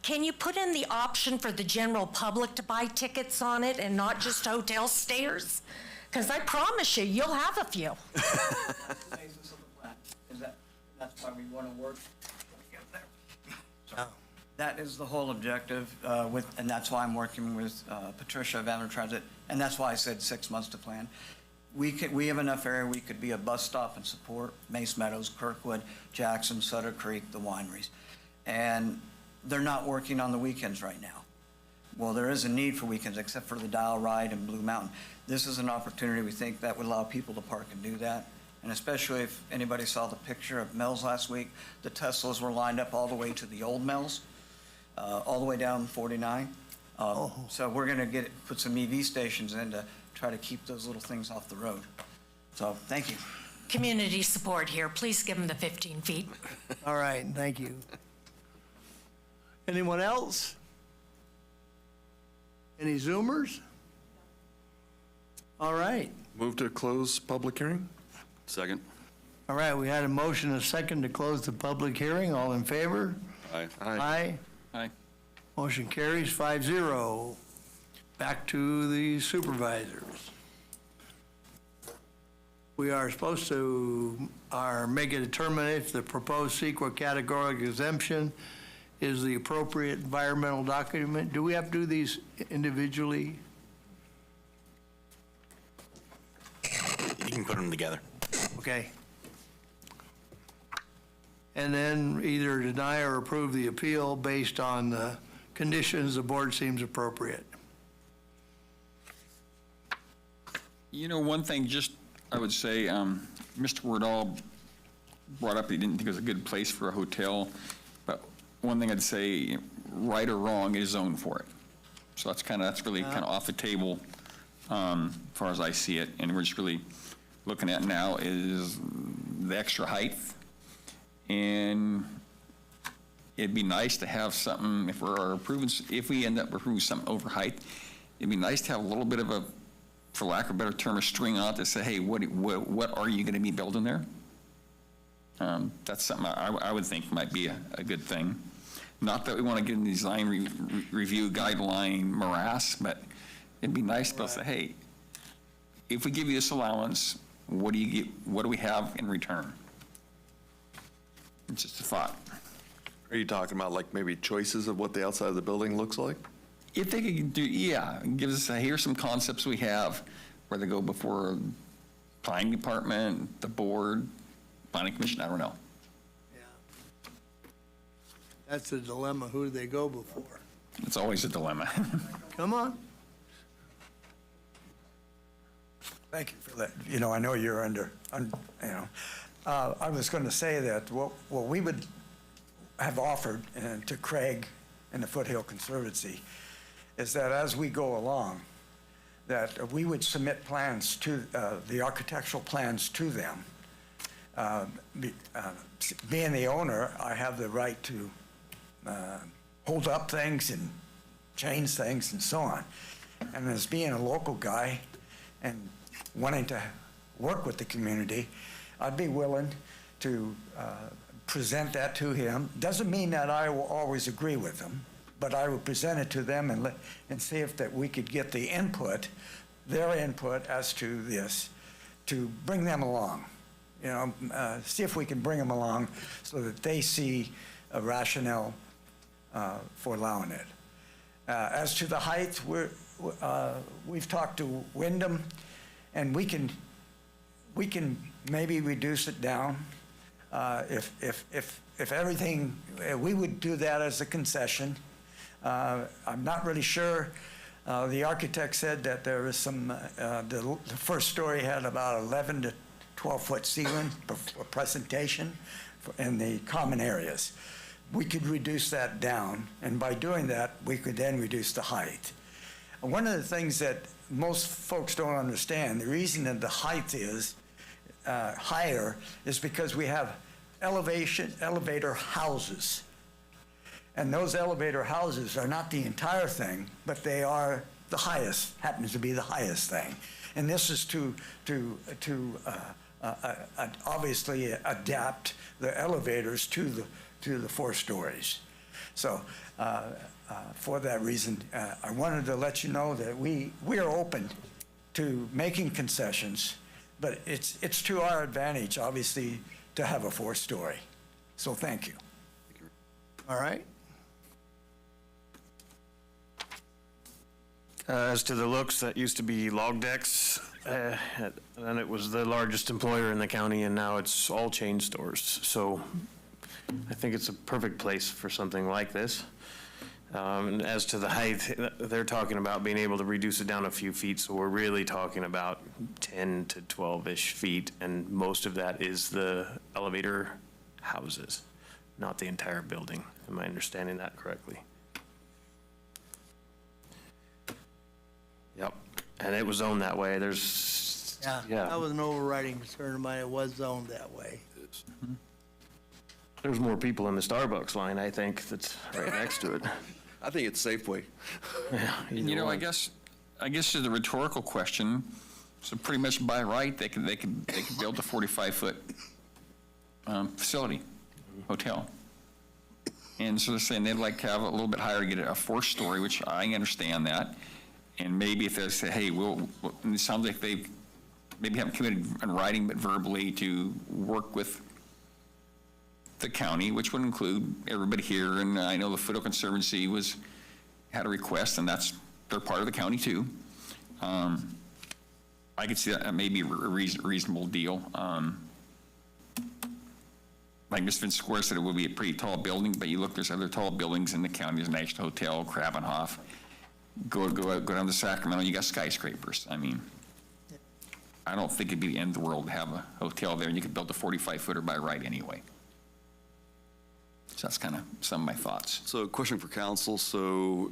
can you put in the option for the general public to buy tickets on it and not just hotel stayers? Because I promise you, you'll have a few. That's the basis of the plan. That's why we want to work together. So that is the whole objective, and that's why I'm working with Patricia of Amador Transit, and that's why I said 6 months to plan. We have enough area we could be a bus stop and support Mace Meadows, Kirkwood, Jackson, Sutter Creek, the wineries. And they're not working on the weekends right now. Well, there is a need for weekends except for the Dial Ride and Blue Mountain. This is an opportunity we think that would allow people to park and do that. And especially if anybody saw the picture of Mills last week, the Teslas were lined up all the way to the old Mills, all the way down 49. So we're gonna put some EV stations in to try to keep those little things off the road. So, thank you. Community support here. Please give them the 15 feet. All right, thank you. Anyone else? Any Zoomers? All right. Move to close public hearing? Second. All right, we had a motion and a second to close the public hearing. All in favor? Aye. Aye. Aye. Motion carries 5-0. Back to the supervisors. We are supposed to make a determination if the proposed CEQA categorical exemption is the appropriate environmental document. Do we have to do these individually? You can put them together. Okay. And then either deny or approve the appeal based on the conditions the board seems appropriate. You know, one thing, just, I would say, Mr. Wardall brought up he didn't think it was a good place for a hotel, but one thing I'd say, right or wrong, it is zoned for it. So that's really kind of off the table, as far as I see it, and we're just really looking at now is the extra height, and it'd be nice to have something, if we end up approving something over height, it'd be nice to have a little bit of a, for lack of a better term, a string on it to say, hey, what are you going to be building there? That's something I would think might be a good thing. Not that we want to get in the design review guideline morass, but it'd be nice to be able to say, hey, if we give you this allowance, what do you get? What do we have in return? It's just a thought. Are you talking about like maybe choices of what the outside of the building looks like? If they could do, yeah, give us, here's some concepts we have, where they go before planning department, the board, planning commission, I don't know. Yeah. That's the dilemma, who do they go before? It's always a dilemma. Come on. Thank you for that. You know, I know you're I was going to say that what we would have offered to Craig and the Foothill Conservancy is that as we go along, that we would submit plans to, the architectural plans to them. Being the owner, I have the right to hold up things and change things and so on. And as being a local guy and wanting to work with the community, I'd be willing to present that to him. Doesn't mean that I will always agree with them, but I will present it to them and see if that we could get the input, their input as to this, to bring them along. You know, see if we can bring them along so that they see a rationale for allowing it. As to the height, we've talked to Wyndham, and we can maybe reduce it down. If everything, we would do that as a concession. I'm not really sure. The architect said that there was some, the first story had about 11 to 12-foot ceiling for presentation in the common areas. We could reduce that down, and by doing that, we could then reduce the height. One of the things that most folks don't understand, the reason that the height is higher is because we have elevator houses. And those elevator houses are not the entire thing, but they are the highest, happens to be the highest thing. And this is to obviously adapt the elevators to the 4 stories. So for that reason, I wanted to let you know that we are open to making concessions, but it's to our advantage, obviously, to have a 4-story. So thank you. All right. As to the looks, that used to be log decks, and it was the largest employer in the county, and now it's all chain stores. So I think it's a perfect place for something like this. And as to the height, they're talking about being able to reduce it down a few feet, so we're really talking about 10 to 12-ish feet, and most of that is the elevator houses, not the entire building. Am I understanding that correctly? Yep, and it was zoned that way. There's, Yeah, that was an overriding concern of mine. It was zoned that way. There's more people in the Starbucks line, I think, that's right next to it. I think it's Safeway. Yeah, You know, I guess to the rhetorical question, so pretty much by right, they could build a 45-foot facility, hotel. And so they're saying they'd like to have a little bit higher, get a 4-story, which I understand that. And maybe if they say, hey, and it sounds like they maybe haven't committed in writing, but verbally to work with the county, which would include everybody here. And I know the Foothill Conservancy had a request, and they're part of the county too. I could see that may be a reasonable deal. Like Mr. Vince Square said, it would be a pretty tall building, but you look, there's other tall buildings in the county. There's National Hotel, Krabenhof. Go down to Sacramento, you got skyscrapers. I mean, I don't think it'd be the end of the world to have a hotel there, and you could build a 45-footer by right anyway. So that's kind of some of my thoughts. So a question for council. So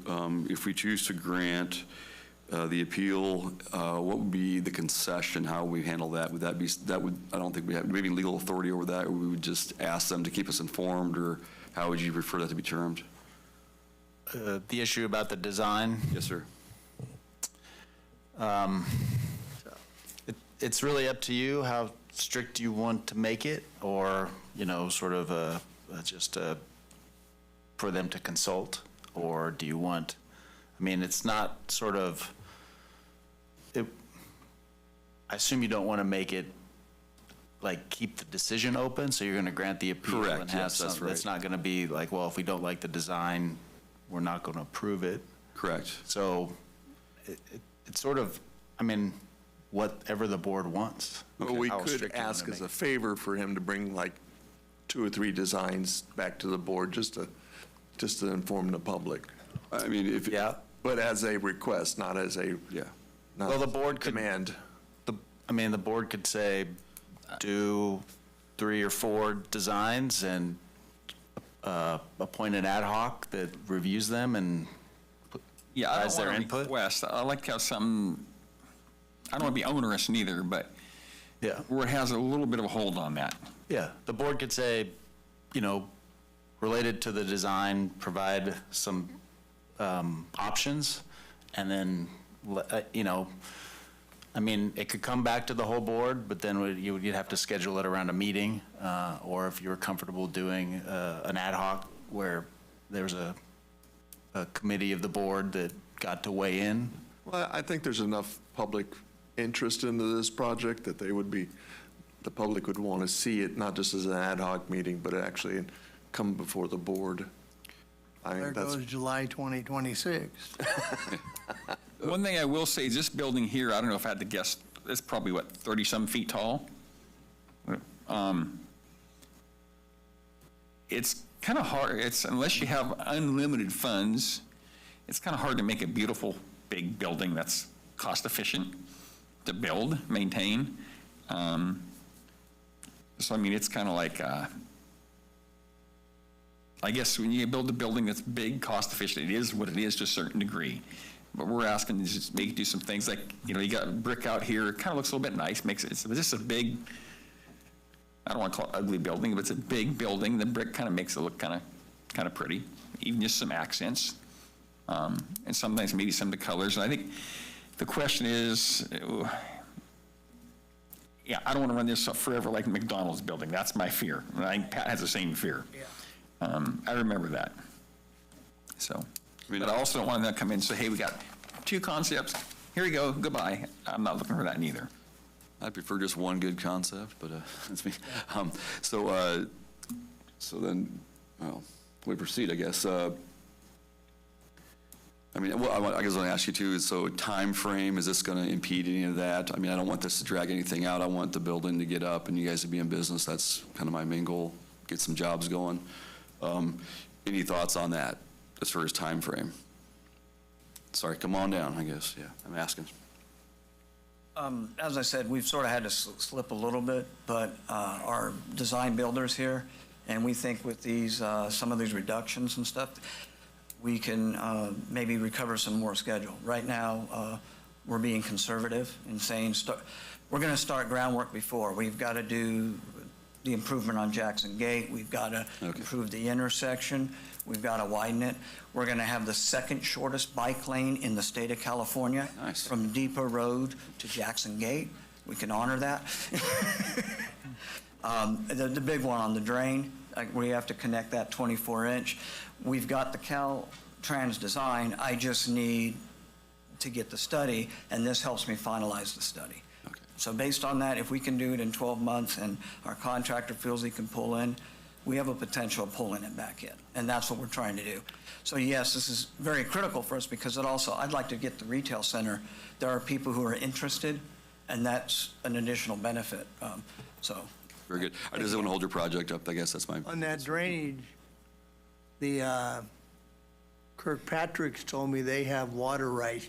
if we choose to grant the appeal, what would be the concession? How would we handle that? Would that be, I don't think we have maybe legal authority over that, or we would just ask them to keep us informed, or how would you prefer that to be termed? The issue about the design? Yes, sir. It's really up to you how strict you want to make it, or, you know, sort of just for them to consult, or do you want, I mean, it's not sort of, I assume you don't want to make it like keep the decision open, so you're going to grant the appeal. Correct, and have yes, that's some, right. It's not going to be like, well, if we don't like the design, we're not going to approve it. Correct. So it's sort of, I mean, whatever the board wants. Well, we How could strict you ask wanna as make a favor for him to bring like 2 or 3 designs back to the board, just to inform the public. I mean, if but as a request, not as a not Well, the board could command. the board could say, do 3 or 4 designs and appoint an ad hoc that reviews them and Yeah, I provides don't their want to input. request. I like to have some, I don't want to be onerous neither, but where it has a little bit of a hold on that. Yeah, the board could say, you know, related to the design, provide some options, and then, you know, I mean, it could come back to the whole board, but then you'd have to schedule it around a meeting, or if you were comfortable doing an ad hoc where there's a committee of the board that got to weigh in. Well, I think there's enough public interest into this project that the public would want to see it, not just as an ad hoc meeting, but actually come before the board. There goes July 2026. One thing I will say is this building here, I don't know if I had to guess, it's probably, 30-some feet tall? It's kind of hard, unless you have unlimited funds, it's kind of hard to make a beautiful, big building that's cost-efficient to build, maintain. So, I mean, it's kind of like, I guess when you build a building that's big, cost-efficient, it is what it is to a certain degree. But we're asking to just make it do some things like, you got brick out here, it kind of looks a little bit nice, it's just a big, I don't want to call it ugly building, but it's a big building. The brick kind of makes it look kind of pretty, even just some accents. And sometimes maybe some of the colors. And I think the question is, I don't want to run this up forever like the McDonald's building. That's my fear. And I think Pat has the same fear. Yeah. I remember that. So, but I also don't want them to come in and say, hey, we got 2 concepts. Here you go. Goodbye. I'm not looking for that neither. I prefer just one good concept, but that's me. So then, well, we proceed, I guess. I guess I want to ask you too, so time frame, is this going to impede any of that? I mean, I don't want this to drag anything out. I want the building to get up and you guys to be in business. That's kind of my main goal, get some jobs going. Any thoughts on that as far as time frame? Sorry, come on down, I guess. Yeah, I'm asking. As I said, we've sort of had to slip a little bit, but our design builders here, and we think with these, some of these reductions and stuff, we can maybe recover some more schedule. Right now, we're being conservative in saying we're going to start groundwork before. We've got to do the improvement on Jackson Gate. We've got to improve the intersection. We've got to widen it. We're going to have the second shortest bike lane in the state of California, from Depot Road to Jackson Gate. We can honor that. The big one on the drain, we have to connect that 24-inch. We've got the Caltrans design. I just need to get the study, and this helps me finalize the study. So based on that, if we can do it in 12 months and our contractor feels he can pull in, we have a potential of pulling it back in, and that's what we're trying to do. So yes, this is very critical for us because it also, I'd like to get the retail center. There are people who are interested, and that's an additional benefit. Very good. I just want to hold your project up. I guess that's my... On that drainage, the Kirkpatrick's told me they have water right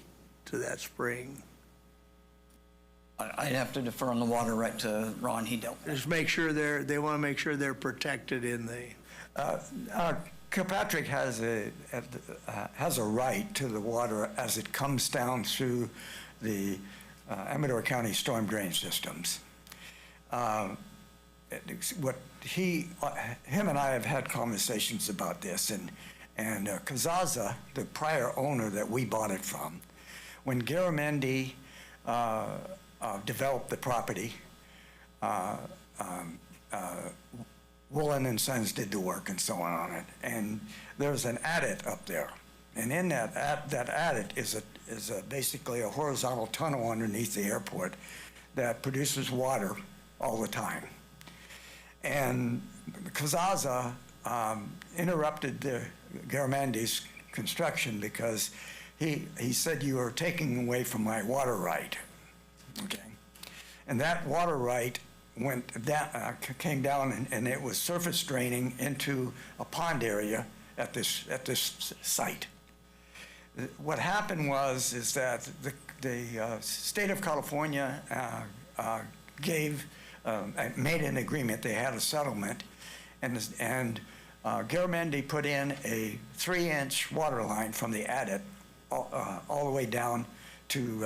to that spring. I'd have to defer on the water right to Ron. He don't. Just make sure they want to make sure they're protected in the... Kilpatrick has a right to the water as it comes down through the Amador County storm drain systems. Him and I have had conversations about this, and Kazaza, the prior owner that we bought it from, when Garamendi developed the property, Woolen and Sons did the work and so on it, and there's an adit up there, and in that adit is basically a horizontal tunnel underneath the airport that produces water all the time. And Kazaza interrupted Garamandi's construction because he said, you are taking away from my water right. Okay, and that water right came down and it was surface draining into a pond area at this site. What happened is that the state of California made an agreement. They had a settlement, and Garamendi put in a 3-inch water line from the adit all the way down to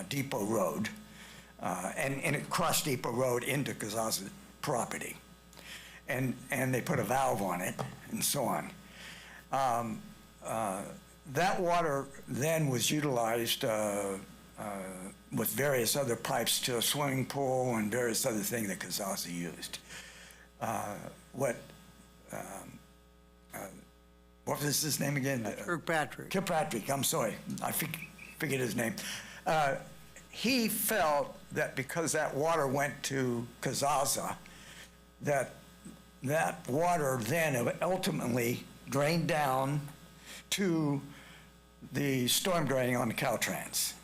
Depot Road, and it crossed Depot Road into Kazaza's property, and they put a valve on it and so on. That water then was utilized with various other pipes to a swimming pool and various other things that Kazaza used. What was his name again? Kirkpatrick. Kirkpatrick, I'm sorry. I forget his name. He felt that because that water went to Kazaza, that water then ultimately drained down to the storm drain on the Caltrans.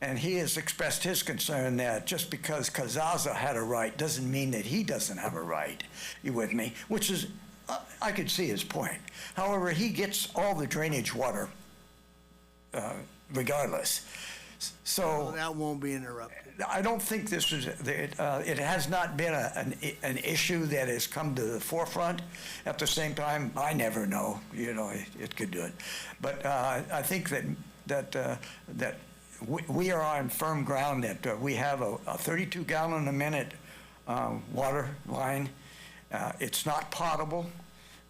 And he has expressed his concern that just because Kazaza had a right doesn't mean that he doesn't have a right. You with me? Which is, I could see his point. However, he gets all the drainage water regardless. So Well, that won't be interrupted. I don't think this is, it has not been an issue that has come to the forefront. At the same time, I never know, it could do it. But I think that we are on firm ground that we have a 32 gallon a minute water line. It's not potable,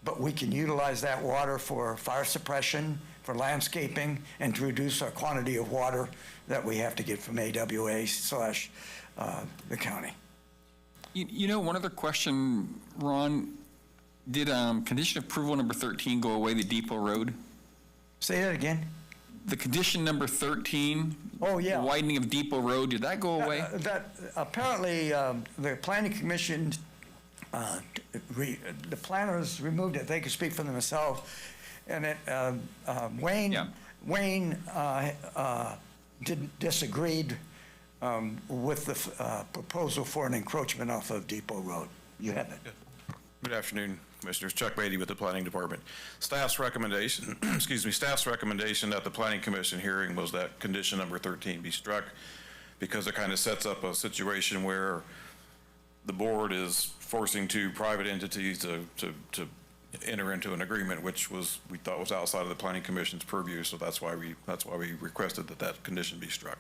but we can utilize that water for fire suppression, for landscaping, and to reduce our quantity of water that we have to get from AWA / the county. One other question, Ron. Did condition approval number 13 go away, the Depot Road? Say that again. The condition number 13. Oh, yeah. The widening of Depot Road, did that go away? That apparently the Planning Commission, the planners removed it. They could speak for themselves. And Wayne disagreed with the proposal for an encroachment off of Depot Road. You have it. Good afternoon, Commissioners. Chuck Beatty with the Planning Department. Staff's recommendation, staff's recommendation at the Planning Commission hearing was that condition number 13 be struck because it kind of sets up a situation where the board is forcing two private entities to enter into an agreement, which we thought was outside of the Planning Commission's purview. So that's why we requested that condition be struck.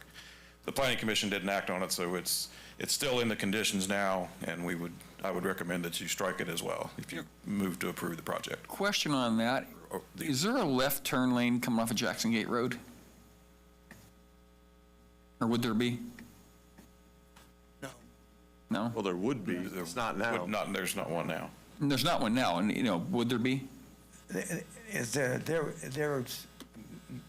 The Planning Commission didn't act on it, so it's still in the conditions now, and I would recommend that you strike it as well if you move to approve the project. Question on that. Is there a left turn lane coming off of Jackson Gate Road? Or would there be? No? Well, there would be. It's not now. There's not one now. There's not one now, and would there be? There's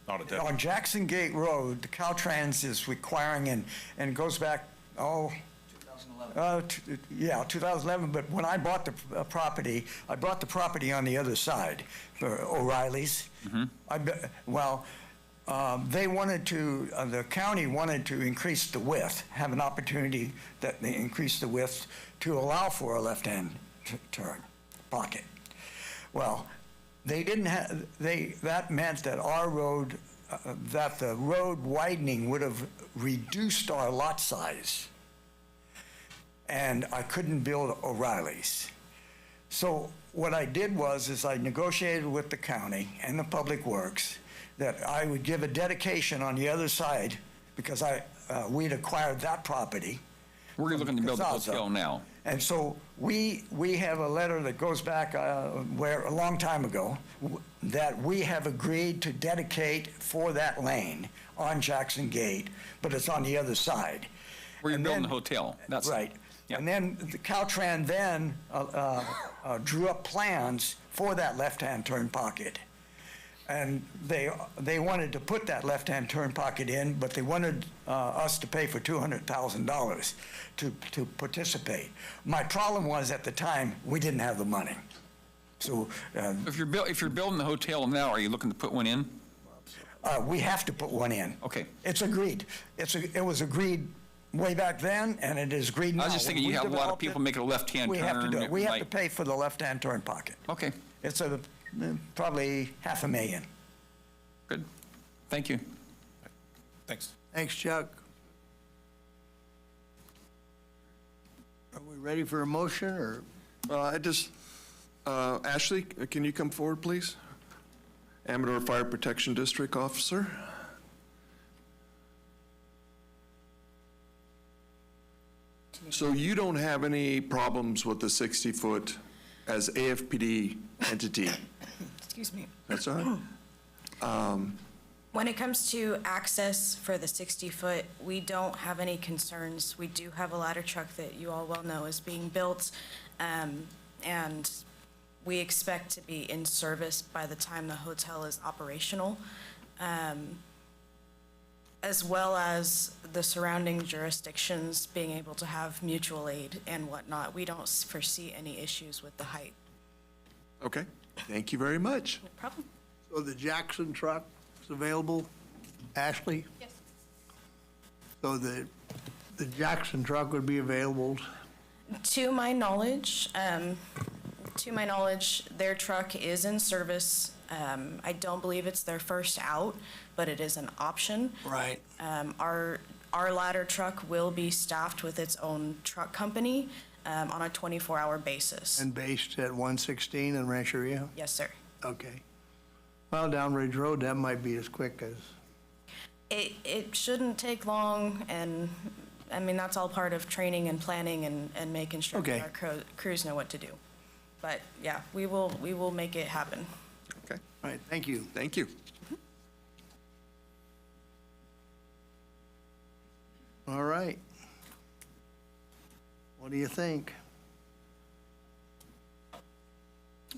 on Jackson Gate Road, the Caltrans is requiring and goes back 2011. But when I bought the property, I bought the property on the other side for O'Reilly's. They wanted to, the county wanted to increase the width, have an opportunity that they increase the width to allow for a left-hand turn pocket. Well, they didn't have, that meant that our road, that the road widening would have reduced our lot size. And I couldn't build O'Reilly's. So what I did is I negotiated with the county and the Public Works that I would give a dedication on the other side because we'd acquired that property. We're looking to build the hotel now. And so we have a letter that goes back a long time ago that we have agreed to dedicate for that lane on Jackson Gate, but it's on the other side. Where you're building the hotel. That's right. Yep. And then the Caltrans then drew up plans for that left-hand turn pocket. And they wanted to put that left-hand turn pocket in, but they wanted us to pay for $200,000 to participate. My problem was at the time we didn't have the money. So if you're building the hotel now, are you looking to put one in? We have to put one in. Okay. It's agreed. It was agreed way back then, and it is agreed now. I was just thinking you have a lot of people making a left-hand turn. We have to do it. We have to pay for the left-hand turn pocket. Okay. It's probably $500,000. Good. Thank you. Thanks. Thanks, Chuck. Are we ready for a motion, or? Ashley, can you come forward, please? Amador Fire Protection District Officer. So you don't have any problems with the 60-foot as AFPD entity? Excuse me. That's all right. When it comes to access for the 60-foot, we don't have any concerns. We do have a ladder truck that you all well know is being built, and we expect to be in service by the time the hotel is operational, as well as the surrounding jurisdictions being able to have mutual aid and whatnot. We don't foresee any issues with the height. Okay, thank you very much. No problem. So the Jackson truck is available, Ashley? Yes. So the Jackson truck would be available? To my knowledge, their truck is in service. I don't believe it's their first out, but it is an option. Right. Our ladder truck will be staffed with its own truck company on a 24-hour basis. And based at 116 in Rancheria? Yes, sir. Okay. Well, down Ridge Road, that might be as quick as... It shouldn't take long, and I mean, that's all part of training and planning and making sure Okay. that our crews know what to do. But yeah, we will make it happen. Okay. All right, thank you. Thank you. All right. What do you think?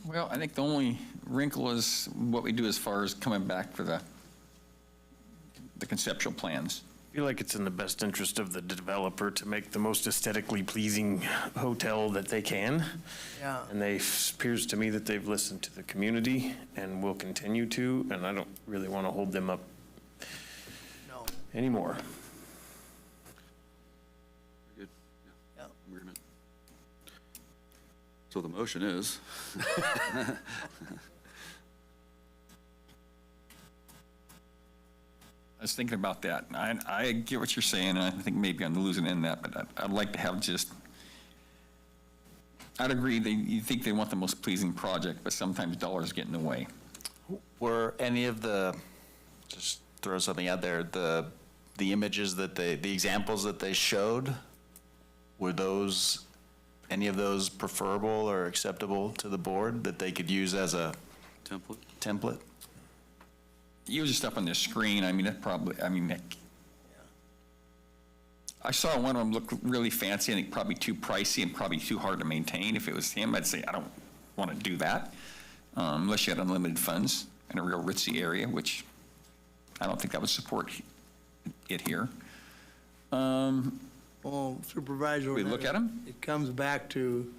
Well, I think the only wrinkle is what we do as far as coming back for the conceptual plans. I feel like it's in the best interest of the developer to make the most aesthetically pleasing hotel that they can. Yeah. And appears to me that they've listened to the community and will continue to, and I don't really want to hold them up anymore. Good. Yeah. I'm in agreement. So the motion is. I was thinking about that. I get what you're saying, and I think maybe I'm losing in that, but I'd like to have just, I'd agree that you think they want the most pleasing project, but sometimes dollars get in the way. Were any of the, just throw something out there, the images that the examples that they showed, were those, any of those preferable or acceptable to the board that they could use as a template? Use stuff on the screen, I mean, that probably, I mean, I saw one of them look really fancy and probably too pricey and probably too hard to maintain. If it was him, I'd say, I don't want to do that, unless you had unlimited funds in a real ritzy area, which I don't think that would support it here. Well, Supervisor, We look at them? It comes back to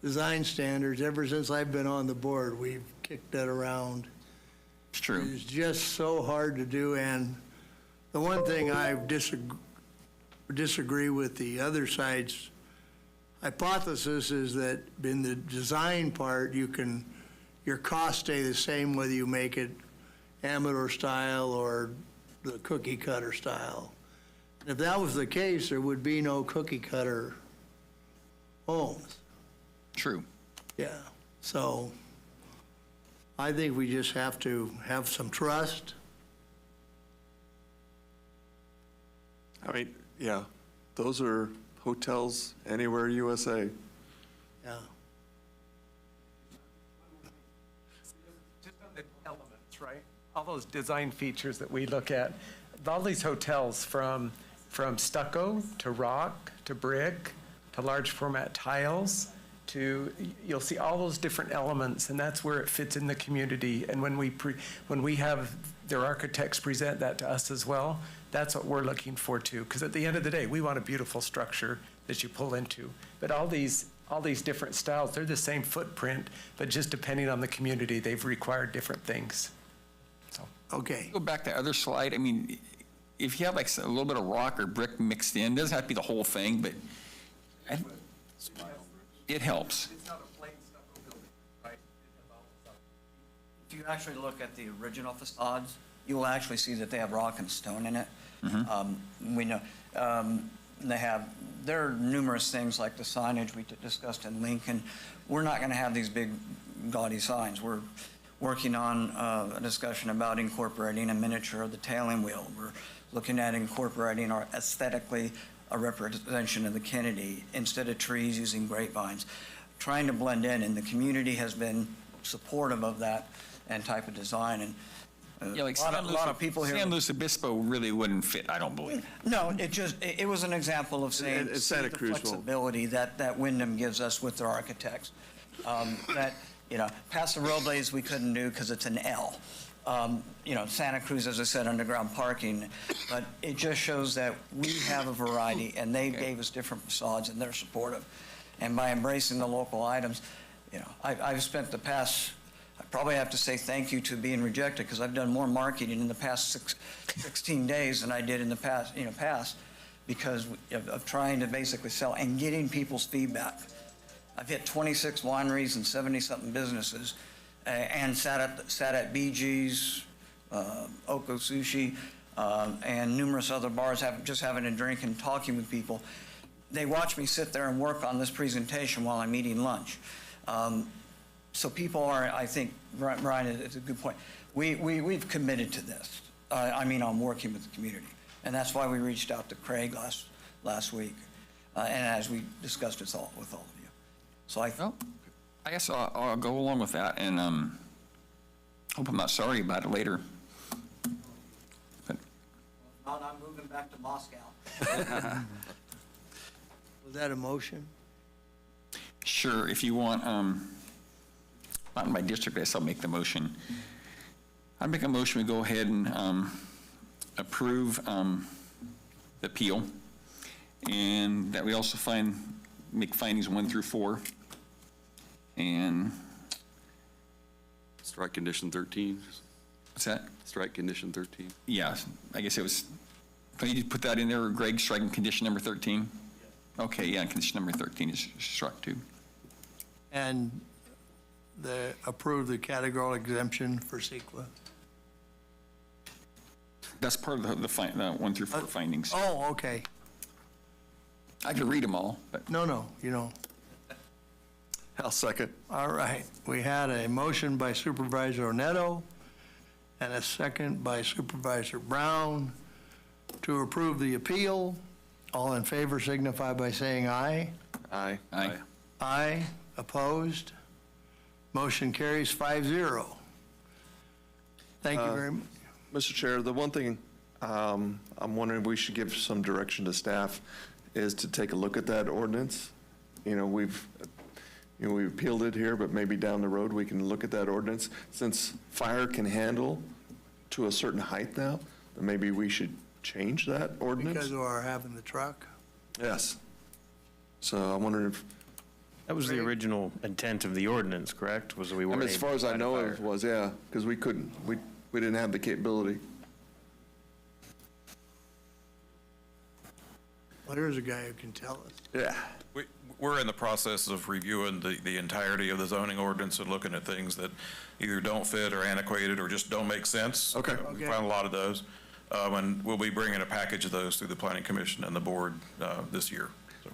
design standards. Ever since I've been on the board, we've kicked that around. It's true. It's just so hard to do, and the one thing I disagree with the other side's hypothesis is that in the design part, your costs stay the same whether you make it Amador style or the cookie cutter style. And if that was the case, there would be no cookie cutter homes. True. Yeah, so I think we just have to have some trust. I mean, yeah, those are hotels anywhere USA. Yeah. Just on the elements, right? All those design features that we look at, all these hotels from stucco to rock to brick to large format tiles to, you'll see all those different elements, and that's where it fits in the community. And when we have their architects present that to us as well, that's what we're looking for too. Because at the end of the day, we want a beautiful structure that you pull into. But all these different styles, they're the same footprint, but just depending on the community, they've required different things. So. Okay. Go back to the other slide. I mean, if you have like a little bit of rock or brick mixed in, it doesn't have to be the whole thing, but it helps. It's not a plain stucco building, right? If you actually look at the original facades, you will actually see that they have rock and stone in it. We know there are numerous things like the signage we discussed in Lincoln. We're not going to have these big gaudy signs. We're working on a discussion about incorporating a miniature of the tailing wheel. We're looking at incorporating our aesthetically a representation of the Kennedy instead of trees, using grapevines, trying to blend in, and the community has been supportive of that and type of design. And Yeah, like a lot of people here. San Luis Obispo really wouldn't fit, I don't believe. No, it was an example of saying, It's see Santa the Cruz will. flexibility that Wyndham gives us with their architects. That, Paso Robles we couldn't do because it's an L. Santa Cruz, as I said, underground parking, but it just shows that we have a variety, and they gave us different facades, and they're supportive. And by embracing the local items, I've spent the past, I probably have to say thank you to being rejected, because I've done more marketing in the past 16 days than I did in the past, because of trying to basically sell and getting people's feedback. I've hit 26 wineries and 70-something businesses, and sat at BG's, Oko Sushi, and numerous other bars, just having a drink and talking with people. They watch me sit there and work on this presentation while I'm eating lunch. So people are, I think, Brian, it's a good point. We've committed to this. On working with the community. And that's why we reached out to Craig last week, and as we discussed with all of you. So I guess I'll go along with that, and hope I'm not sorry about it later. But Not I'm moving back to Moscow. Was that a motion? sure, if you want, not in my district, I guess I'll make the motion. I'd make a motion, we go ahead and approve the appeal, and that we also make findings 1 through 4. And strike condition 13. What's that? Strike condition 13. Yeah, I guess it was, can you put that in there, Greg, striking condition number 13? Yes. Okay, yeah, condition number 13 is struck too. And approve the categorical exemption for CEQA. That's part of the 1 through 4 findings. Oh, okay. I could read them all, but. No, you don't. I'll second. All right. We had a motion by Supervisor Neto and a second by Supervisor Brown to approve the appeal. All in favor signify by saying aye. Aye. Aye. Aye. Opposed? Motion carries 5-0. Thank you very much. Mr. Chair, the one thing I'm wondering we should give some direction to staff is to take a look at that ordinance. We've appealed it here, but maybe down the road we can look at that ordinance. Since fire can handle to a certain height now, then maybe we should change that ordinance. Because of our having the truck? Yes. So I'm wondering if. That was the original intent of the ordinance, correct? Was we weren't as far as I know, it was, yeah, because we couldn't, we didn't have the capability. Well, here's a guy who can tell us. Yeah. We're in the process of reviewing the entirety of the zoning ordinance and looking at things that either don't fit or antiquated or just don't make sense. Okay. We found a lot of those. And we'll be bringing a package of those through the Planning Commission and the board this year.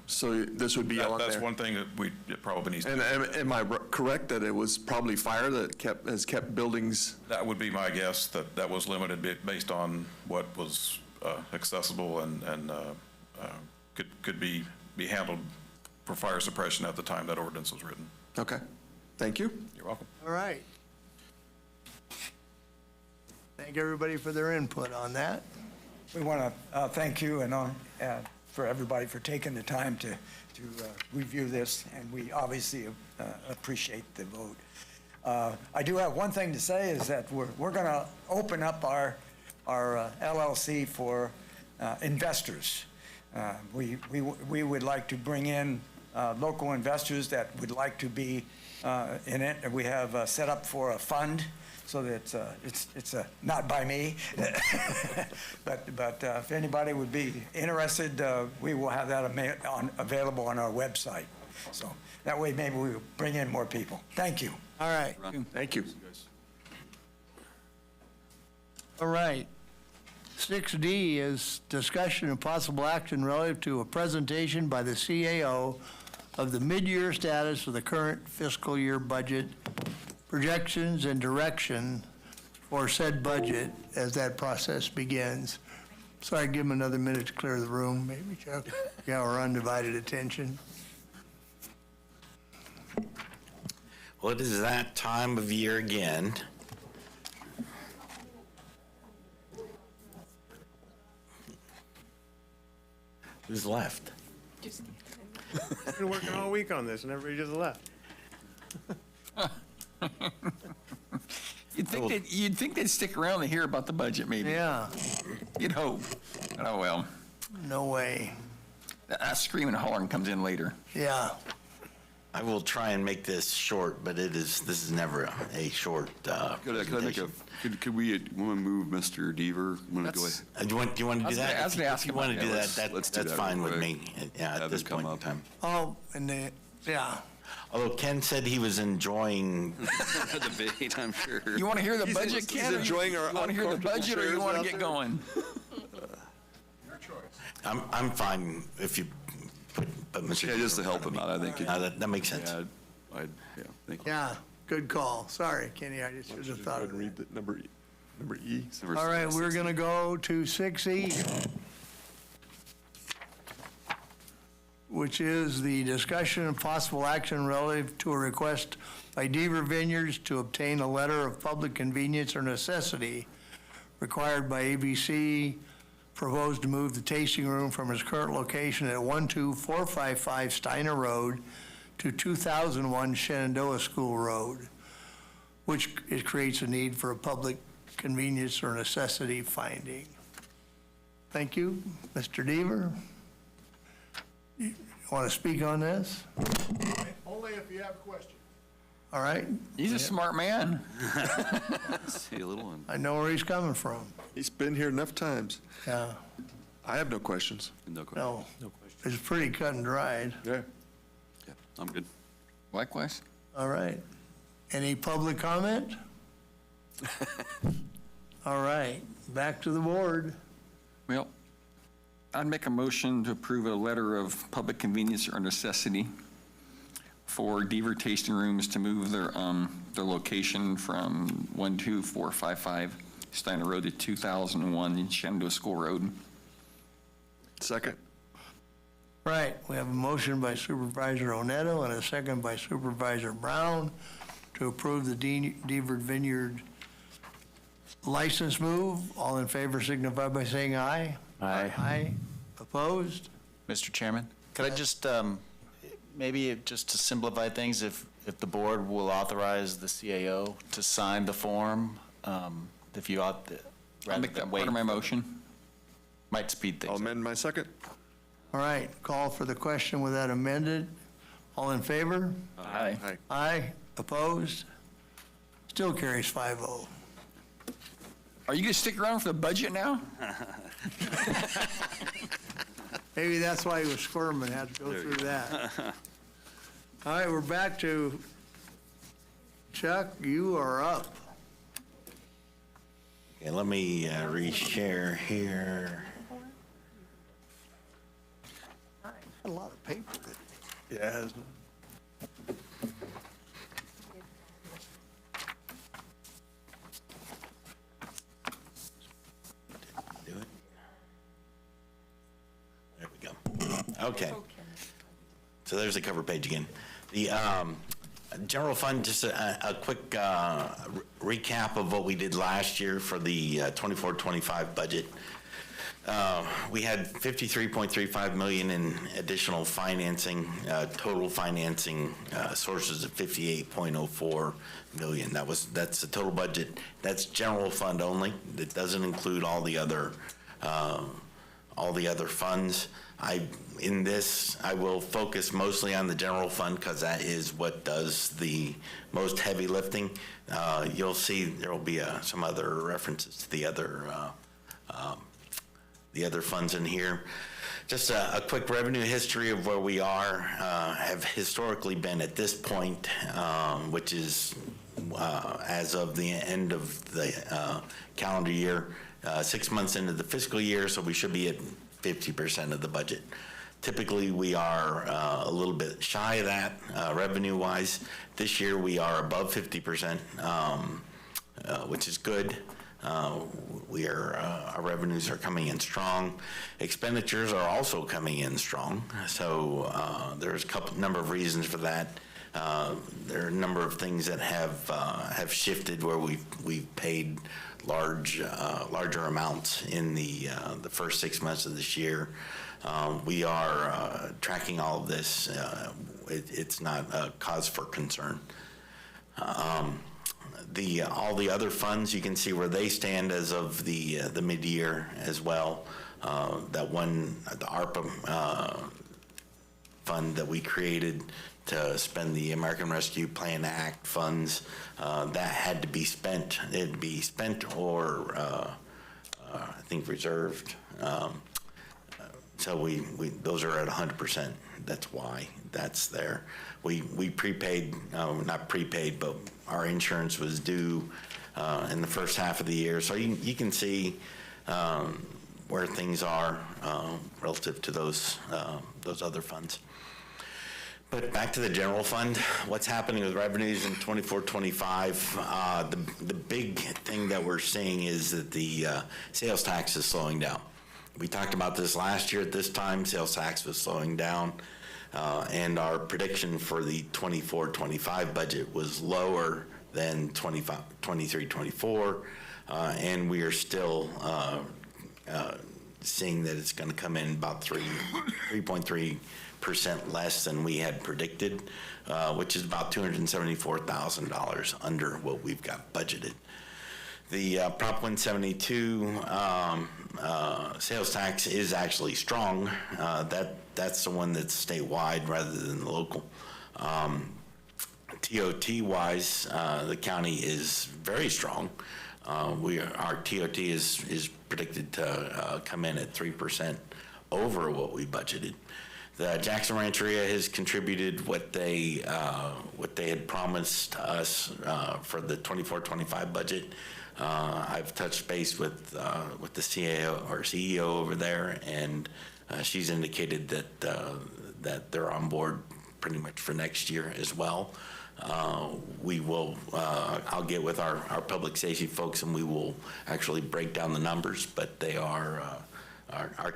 So this would be on there? That's one thing that it probably needs to And be. am I correct that it was probably fire that has kept buildings? That would be my guess, that was limited based on what was accessible and could be handled for fire suppression at the time that ordinance was written. Okay. Thank you. You're welcome. All right. Thank everybody for their input on that. We want to thank you and for everybody for taking the time to review this, and we obviously appreciate the vote. I do have one thing to say is that we're going to open up our LLC for investors. We would like to bring in local investors that would like to be in it. We have set up for a fund, so that it's not by me, but if anybody would be interested, we will have that available on our website. So that way, maybe we will bring in more people. Thank you. All right. Thank you. All right. 6D is discussion and possible action relative to a presentation by the CAO of the mid-year status of the current fiscal year budget, projections and direction for said budget as that process begins. So I give them another minute to clear the room, maybe, Chuck. Yeah, our undivided attention. Well, it is that time of year again. Who's left? I've been working all week on this and everybody just left. You'd think they'd stick around to hear about the budget, maybe. Yeah, You'd hope. Oh, well. no way. That screaming and hollering comes in later. Yeah. I will try and make this short, but this is never a short presentation. Could we move Mr. Deaver? I'm gonna go ahead. Do you want to do that? I was gonna ask If you about want to do that. that, Let's do that's that fine real with quick. me, yeah, at Have this him come point in up. time. Oh, and yeah. Although Ken said he was enjoying Debate, I'm sure. You want to hear the budget, Ken? He's enjoying our You want to hear the budget, or you want to get going? I'm fine if you put Mr. Yeah, just to help him out, I think. That makes sense. Yeah, thank you. Yeah, good call. Sorry, Kenny, I just should have thought of it. Read the number E. All right, we're going to go to 6E, which is the discussion and possible action relative to a request by Deaver Vineyards to obtain a letter of public convenience or necessity required by ABC, proposed to move the tasting room from its current location at 12455 Steiner Road to 2001 Shenandoah School Road, which it creates a need for a public convenience or necessity finding. Thank you. Mr. Deaver, you want to speak on this? Only if you have questions. All right. He's a smart man. See a little one. I know where he's coming from. He's been here enough times. Yeah. I have no questions. No question. No. It's pretty cut and dried. Yeah. Yeah, I'm good. Likewise. All right. Any public comment? All right. Back to the board. Well, I'd make a motion to approve a letter of public convenience or necessity for Deaver Tasting Rooms to move their location from 12455 Steiner Road to 2001 Shenandoah School Road. Second. Right. We have a motion by Supervisor Oneto and a second by Supervisor Brown to approve the Deaver Vineyard license move. All in favor signify by saying aye. Aye. Aye. Opposed? Mr. Chairman, could I just, maybe just to simplify things, if the board will authorize the CAO to sign the form, if you ought to, I'll rather make that than part wait, of my motion. might speed things I'll up. amend my second. All right. Call for the question with that amended. All in favor? Aye. Aye. Aye. Opposed? Still carries 5-0. Are you going to stick around for the budget now? Maybe that's why he was squirming, had to go through that. All right, we're back to Chuck, you are up. Okay, let me reshare here. A lot of paper. Yeah, hasn't it? Do it. There we go. Okay. So there's the cover page again. The general fund, just a quick recap of what we did last year for the 24-25 budget. We had $53.35 million in additional financing, total financing sources of $58.04 million. That's the total budget. That's general fund only. It doesn't include all the other funds. In this, I will focus mostly on the general fund because that is what does the most heavy lifting. You'll see there will be some other references to the other funds in here. Just a quick revenue history of where we are, have historically been at this point, which is as of the end of the calendar year, 6 months into the fiscal year, so we should be at 50% of the budget. Typically, we are a little bit shy of that revenue-wise. This year, we are above 50%, which is good. Our revenues are coming in strong. Expenditures are also coming in strong. So there's a number of reasons for that. There are a number of things that have shifted where we've paid larger amounts in the first 6 months of this year. We are tracking all of this. It's not a cause for concern. All the other funds, you can see where they stand as of the mid-year as well. The ARPA fund that we created to spend the American Rescue Plan Act funds, that had to be spent. It'd be spent or I think reserved. So those are at 100%. That's why that's there. We prepaid, not prepaid, but our insurance was due in the first half of the year. So you can see where things are relative to those other funds. But back to the general fund, what's happening with revenues in 24-25? The big thing that we're seeing is that the sales tax is slowing down. We talked about this last year at this time. Sales tax was slowing down, and our prediction for the 24-25 budget was lower than 23-24, and we are still seeing that it's going to come in about 3.3% less than we had predicted, which is about $274,000 under what we've got budgeted. The Prop 172 sales tax is actually strong. That's the one that's statewide rather than the local. TOT-wise, the county is very strong. Our TOT is predicted to come in at 3% over what we budgeted. The Jackson Rancheria has contributed what they had promised us for the 24-25 budget. I've touched base with the CAO or CEO over there, and she's indicated that they're on board pretty much for next year as well. We will. I'll get with our public safety folks, and we will actually break down the numbers. But they are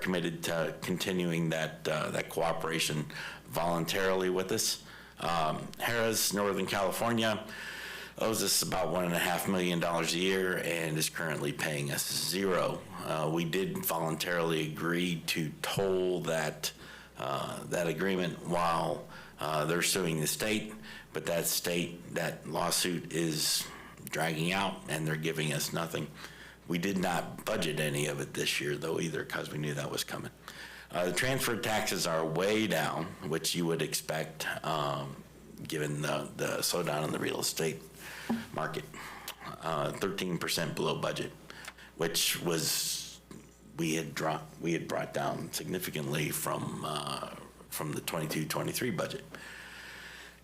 committed to continuing that cooperation voluntarily with us. Harrah's, Northern California, owes us about $1.5 million a year and is currently paying us $0. We did voluntarily agree to toll that agreement while they're suing the state, but that lawsuit is dragging out and they're giving us nothing. We did not budget any of it this year, though, either, because we knew that was coming. The transfer taxes are way down, which you would expect, given the slowdown in the real estate market. 13% below budget, which was we had brought down significantly from the 22-23 budget.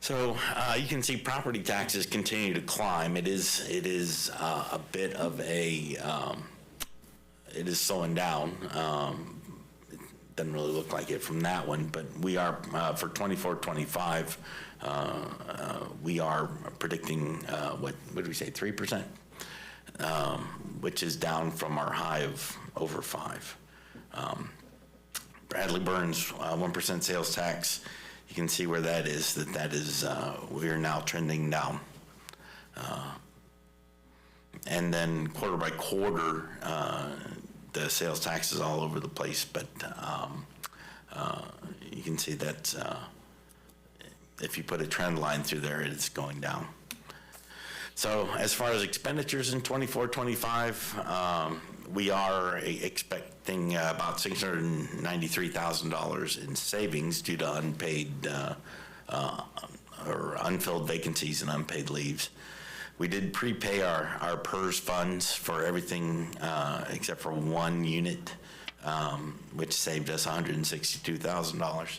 So you can see property taxes continue to climb. It is a bit of a it is slowing down. It doesn't really look like it from that one, but we are for 24-25. We are predicting what did we say, 3%, which is down from our high of over 5. Bradley Burns 1% sales tax. You can see where that is. We are now trending down. And then quarter by quarter, the sales tax is all over the place, but you can see that if you put a trend line through there, it's going down. So as far as expenditures in 24-25, we are expecting about $693,000 in savings due to unpaid or unfilled vacancies and unpaid leaves. We did prepay our PERS funds for everything except for one unit, which saved us $162,000.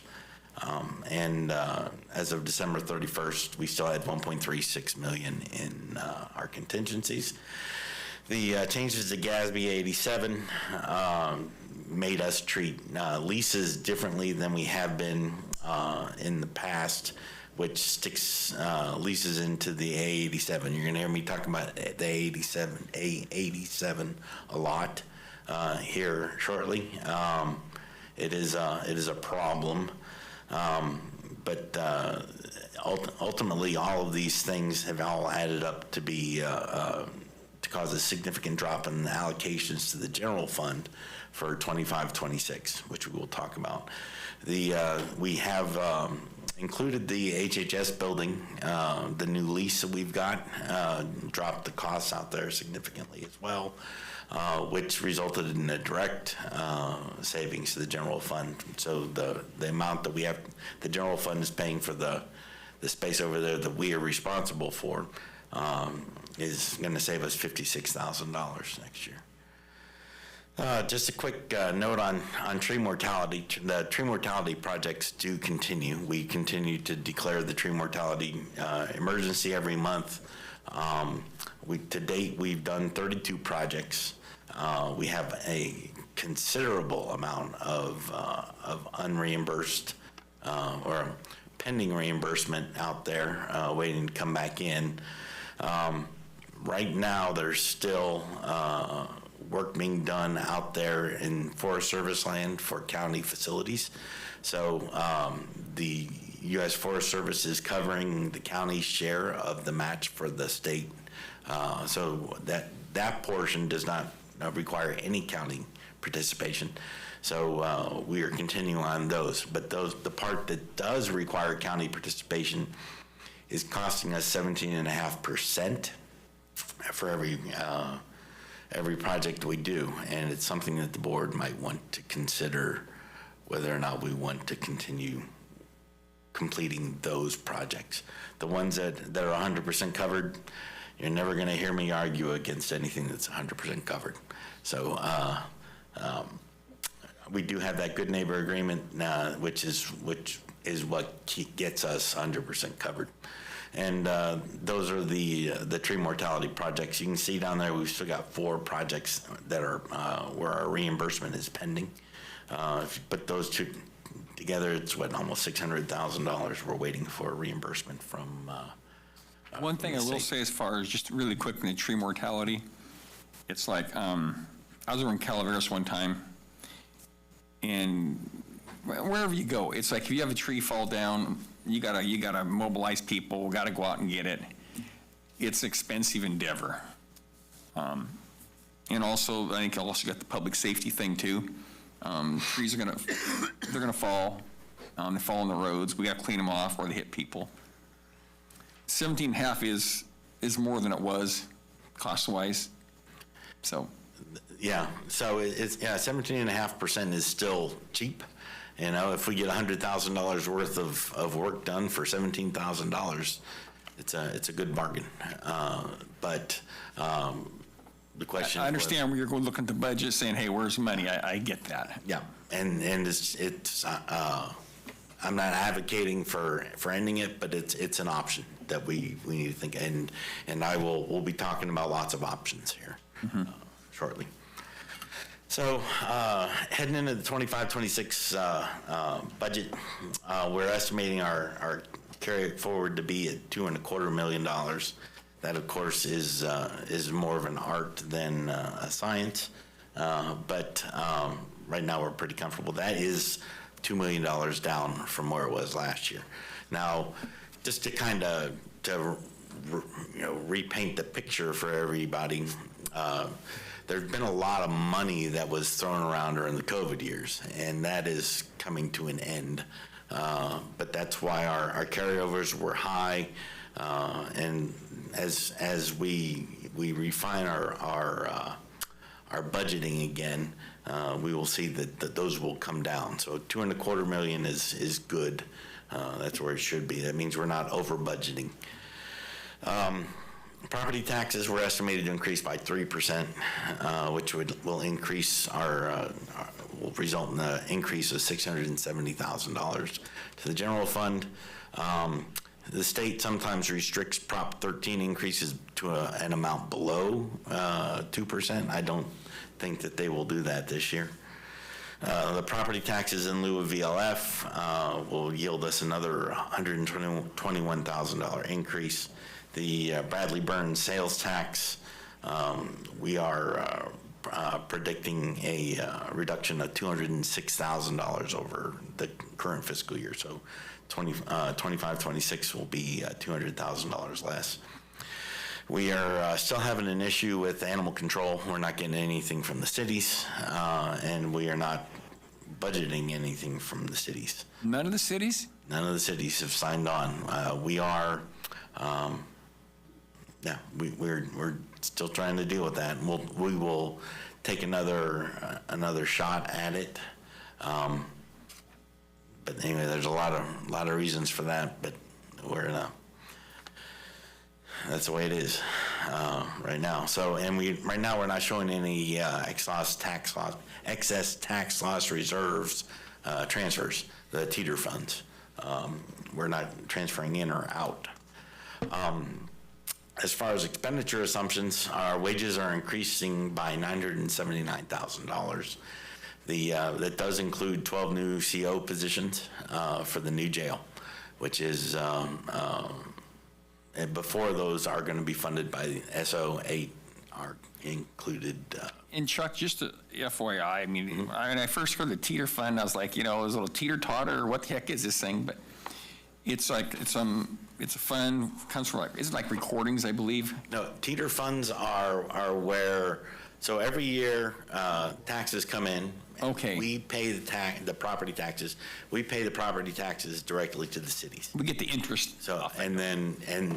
And as of December 31st, we still had $1.36 million in our contingencies. The changes to GASB 87 made us treat leases differently than we have been in the past, which sticks leases into the A87. You're going to hear me talking about the A87 a lot here shortly. It is a problem. But ultimately, all of these things have all added up to be to cause a significant drop in the allocations to the general fund for 25-26, which we will talk about. We have included the HHS building, the new lease that we've got, dropped the costs out there significantly as well, which resulted in a direct savings to the general fund. So the amount that we have, the general fund is paying for the space over there that we are responsible for, is going to save us $56,000 next year. Just a quick note on tree mortality. The tree mortality projects do continue. We continue to declare the tree mortality emergency every month. To date, we've done 32 projects. We have a considerable amount of unreimbursed or pending reimbursement out there waiting to come back in. Right now, there's still work being done out there in Forest Service land for county facilities. So the U.S. Forest Service is covering the county's share of the match for the state. So that portion does not require any county participation. So we are continuing on those. But the part that does require county participation is costing us 17.5% for every project we do, and it's something that the board might want to consider whether or not we want to continue completing those projects. The ones that are 100% covered, you're never going to hear me argue against anything that's 100% covered. So we do have that good neighbor agreement, which is what gets us 100% covered. And those are the tree mortality projects. You can see down there we've still got 4 projects that are where our reimbursement is pending. If you put those two together, it's almost $600,000 we're waiting for reimbursement from. One thing I will say, as far as just really quick in the tree mortality, it's like I was over in Calaveras one time, and wherever you go, it's like if you have a tree fall down, you gotta mobilize people, gotta go out and get it. It's an expensive endeavor. And also, I think you also got the public safety thing too. Trees are they're gonna fall. They fall on the roads. We gotta clean them off or they hit people. 17.5 is more than it was cost-wise. So. Yeah, so it's 17.5% is still cheap. You know, if we get $100,000 worth of work done for $17,000, it's a good bargain. But the question. I understand where you're going looking at the budget, saying, "Hey, where's money?" I get that. Yeah, and it's I'm not advocating for ending it, but it's an option that we need to think. And we'll be talking about lots of options here shortly. So heading into the 25-26 budget, we're estimating our carry forward to be at $2.25 million. That, of course, is more of an art than a science, but right now we're pretty comfortable. That is $2 million down from where it was last year. Now, just to kind of repaint the picture for everybody. There's been a lot of money that was thrown around during the COVID years, and that is coming to an end. But that's why our carryovers were high, and as we refine our budgeting again, we will see that those will come down. So $2.25 million is good. That's where it should be. That means we're not over budgeting. Property taxes were estimated to increase by 3%, which will increase will result in an increase of $670,000 to the general fund. The state sometimes restricts Prop 13 increases to an amount below 2%. I don't think that they will do that this year. The property taxes in lieu of VLF will yield us another $121,000 increase. The Bradley Burns sales tax, we are predicting a reduction of $206,000 over the current fiscal year. So 25-26 will be $200,000 less. We are still having an issue with animal control. We're not getting anything from the cities, and we are not budgeting anything from the cities. None of the cities? None of the cities have signed on. We are, we're still trying to deal with that. And we will take another shot at it. But anyway, there's a lot of reasons for that, but we're in that's the way it is right now. So, and right now we're not showing any excess tax loss reserves transfers, the teeter funds. We're not transferring in or out. As far as expenditure assumptions, our wages are increasing by $979,000. That does include 12 new CO positions for the new jail, which is and before those are going to be funded by SO8 are included. And Chuck, just a FYI, I mean, when I first heard the teeter fund, I was like, it was a little teeter-totter, or what the heck is this thing? But it's like, it's a fund, comes from is it like recordings, I believe? No, teeter funds are where, so every year taxes come in. Okay. We pay the property taxes. We pay the property taxes directly to the cities. We get the interest. So,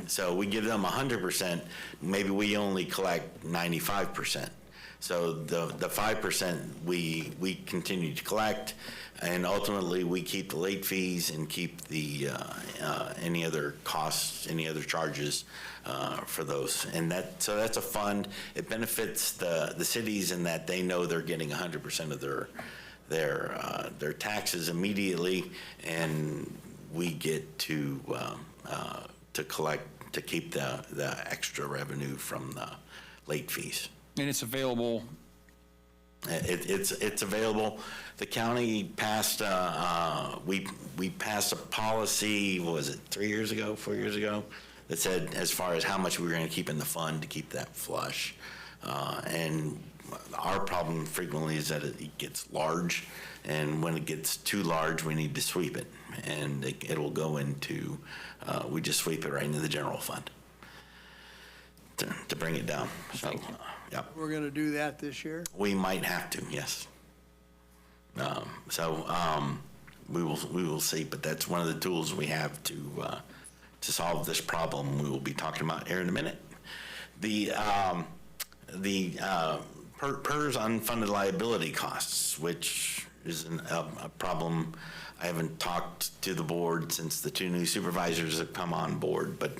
so we give them 100%. Maybe we only collect 95%. So the 5% we continue to collect, and ultimately we keep the late fees and keep the any other costs, any other charges for those. And so that's a fund. It benefits the cities in that they know they're getting 100% of their taxes immediately, and we get to collect, to keep the extra revenue from the late fees. And it's available? It's available. The county passed, we passed a policy, what was it, 4 years ago, that said as far as how much we were going to keep in the fund to keep that flush. And our problem frequently is that it gets large, and when it gets too large, we need to sweep it. And it'll go into, we just sweep it right into the general fund to bring it down. So, yeah. We're going to do that this year? We might have to, yes. We will see, but that's one of the tools we have to solve this problem we will be talking about here in a minute. The PERS unfunded liability costs, which is a problem. I haven't talked to the board since the 2 new supervisors have come on board, but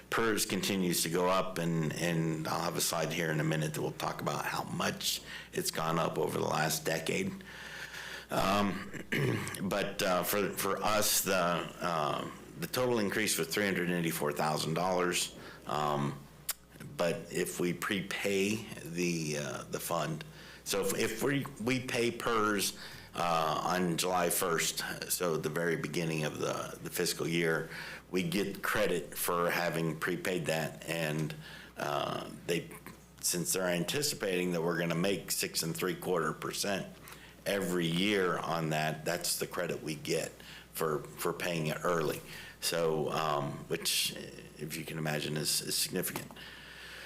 PERS continues to go up, and I'll have a slide here in a minute that will talk about how much it's gone up over the last decade. But for us, the total increase was $384,000. But if we prepay the fund, so if we pay PERS on July 1st, so the very beginning of the fiscal year, we get credit for having prepaid that, and since they're anticipating that we're going to make 6 3/4% every year on that, that's the credit we get for paying it early. So, which, if you can imagine, is significant.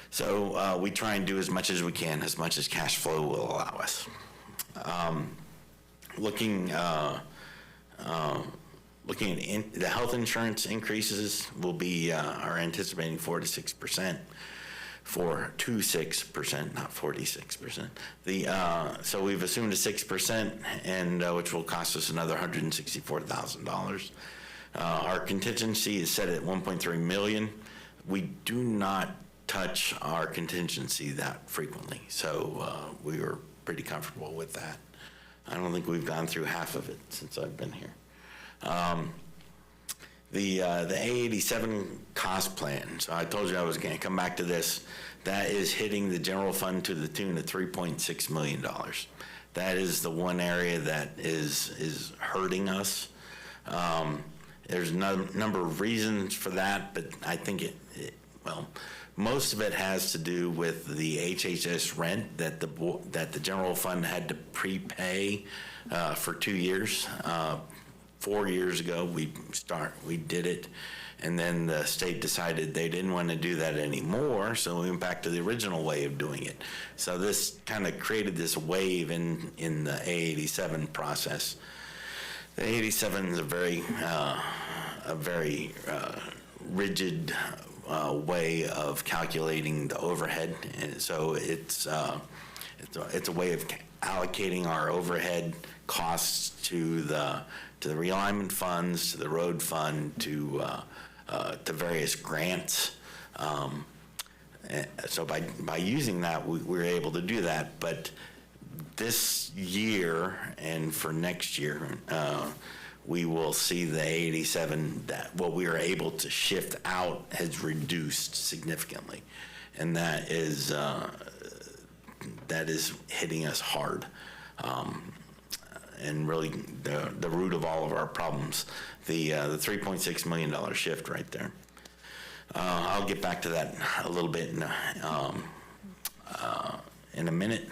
So we try and do as much as we can, as much as cash flow will allow us. Looking at the health insurance increases will be, are anticipating 4 to 6%, 4.26%, not 46%. So we've assumed a 6%, and which will cost us another $164,000. Our contingency is set at $1.3 million. We do not touch our contingency that frequently, so we were pretty comfortable with that. I don't think we've gone through half of it since I've been here. The A87 cost plan, so I told you I was going to come back to this. That is hitting the general fund to the tune of $3.6 million. That is the one area that is hurting us. There's a number of reasons for that, but I think well, most of it has to do with the HHS rent that the general fund had to prepay for 2 years 4 years ago, we did it, and then the state decided they didn't want to do that anymore, so we went back to the original way of doing it. So this kind of created this wave in the A87 process. The A87 is a very rigid way of calculating the overhead, and so it's a way of allocating our overhead costs to the realignment funds, to the road fund, to various grants. So by using that, we were able to do that. But this year and for next year, we will see the 87, that what we are able to shift out has reduced significantly. And that is hitting us hard. And really the root of all of our problems, the $3.6 million shift right there. I'll get back to that a little bit in a minute.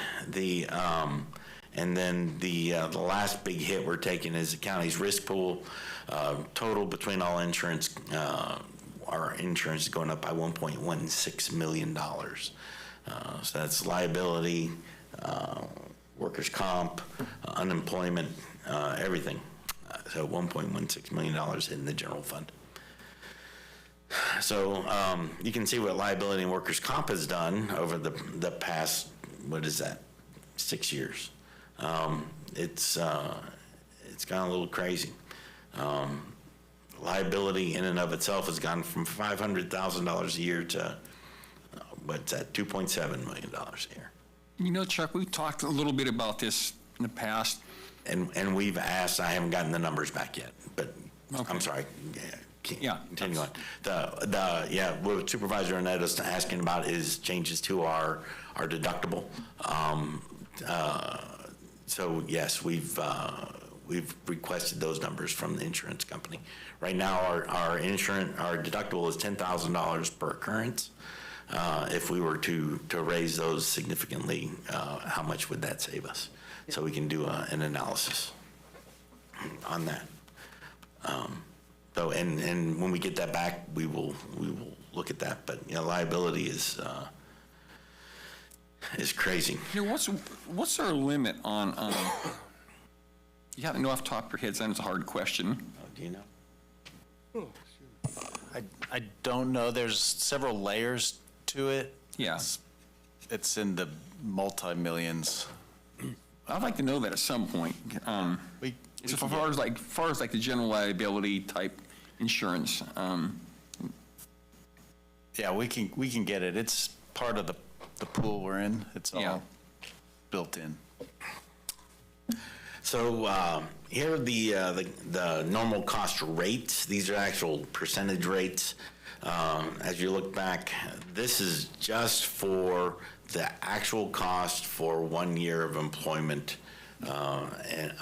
And then the last big hit we're taking is the county's risk pool. Total between all insurance, our insurance is going up by $1.16 million. So that's liability, workers' comp, unemployment, everything. So $1.16 million in the general fund. So you can see what liability and workers' comp has done over the past, 6 years. It's gone a little crazy. Liability in and of itself has gone from $500,000 a year to, $2.7 million a year. You know, Chuck, we've talked a little bit about this in the past. And we've asked, I haven't gotten the numbers back yet, but okay. I'm sorry. Continue on. What Supervisor Annette is asking about is changes to our deductible. So yes, we've requested those numbers from the insurance company. Right now, our deductible is $10,000 per occurrence. If we were to raise those significantly, how much would that save us? So we can do an analysis on that. And when we get that back, we will look at that. But liability is crazy. What's our limit on? You happen to know off the top of your head. That's a hard question. Do you know? I don't know. There's several layers to it. Yeah. It's in the multi-millions. I'd like to know that at some point. As far as the general liability type insurance. Yeah, we can get it. It's part of the pool we're in. It's all built in. So here are the normal cost rates. These are actual percentage rates. As you look back, this is just for the actual cost for 1 year of employment, and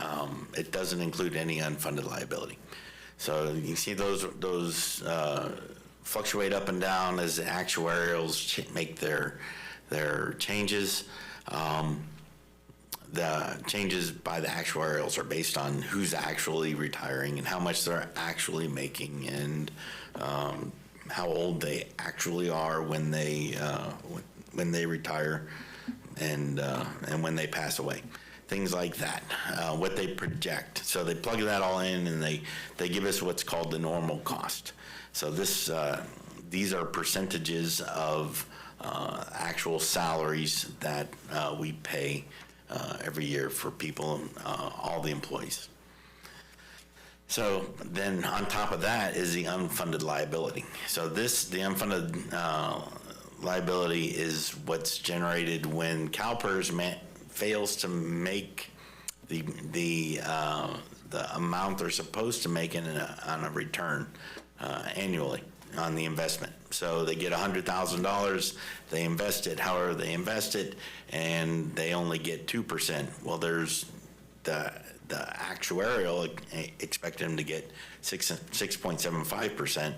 it doesn't include any unfunded liability. So you see those fluctuate up and down as the actuarials make their changes. The changes by the actuarials are based on who's actually retiring and how much they're actually making, and how old they actually are when they retire, and when they pass away, things like that. What they project. So they plug that all in, and they give us what's called the normal cost. So these are percentages of actual salaries that we pay every year for people, all the employees. So then on top of that is the unfunded liability. So the unfunded liability is what's generated when CalPERS fails to make the amount they're supposed to make on a return annually on the investment. So they get $100,000, they invest it however they invest it, and they only get 2%. Well, there's the actuarial expect them to get 6.75%.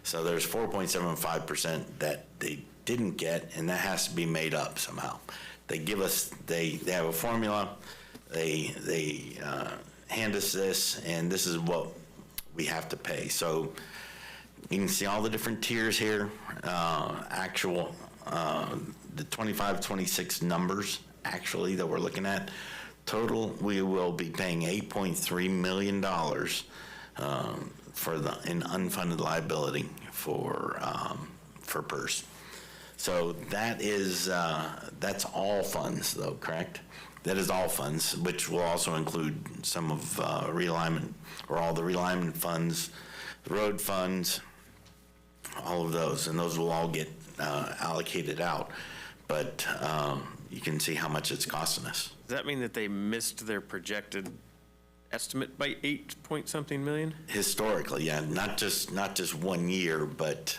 So there's 4.75% that they didn't get, and that has to be made up somehow. They have a formula. They hand us this, and this is what we have to pay. So you can see all the different tiers here, actual, the 25, 26 numbers actually that we're looking at. Total, we will be paying $8.3 million in unfunded liability for PERS. So that is, that's all funds though, correct? That is all funds, which will also include some of realignment, or all the realignment funds, the road funds, all of those, and those will all get allocated out. But you can see how much it's costing us. Does that mean that they missed their projected estimate by 8-point-something million? Historically, yeah, not just 1 year, but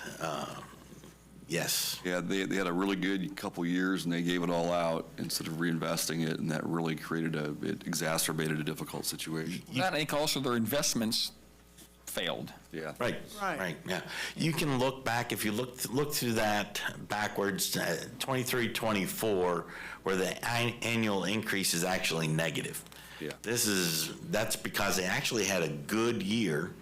yes. Yeah, they had a really good couple years, and they gave it all out instead of reinvesting it, and that really it exacerbated a difficult situation. I think also their investments failed. Yeah. Right. Yeah. You can look back, if you look through that backwards, 23, 24, where the annual increase is actually negative. Yeah. That's because they actually had a good year,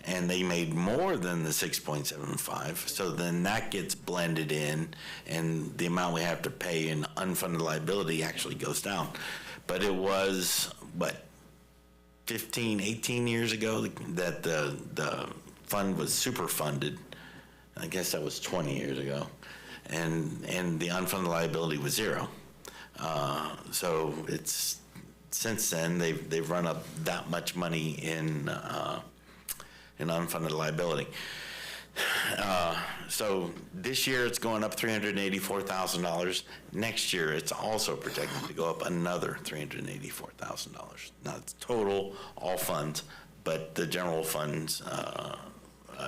and they made more than the 6.75. So then that gets blended in, and the amount we have to pay in unfunded liability actually goes down. But it was, 15, 18 years ago that the fund was super funded. I guess that was 20 years ago. And the unfunded liability was zero. So it's, since then, they've run up that much money in unfunded liability. So this year it's going up $384,000. Next year it's also projected to go up another $384,000. Now it's total, all funds, but the general funds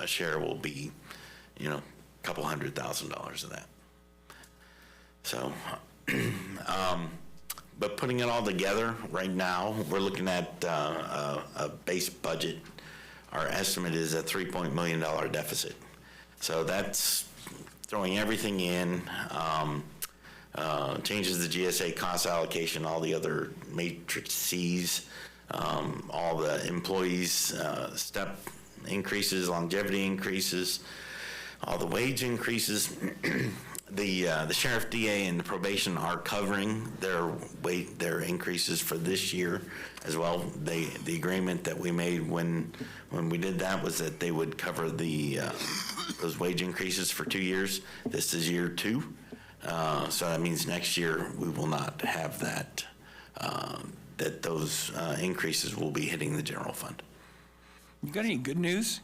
share will be, a couple $100,000 of that. So, but putting it all together right now, we're looking at a base budget. Our estimate is a $3 million deficit. So that's throwing everything in, changes the GSA cost allocation, all the other matrices, all the employees' step increases, longevity increases, all the wage increases. The sheriff, DA, and the probation are covering their increases for this year as well. The agreement that we made when we did that was that they would cover those wage increases for 2 years. This is year 2, so that means next year we will not have that. That those increases will be hitting the general fund. You got any good news?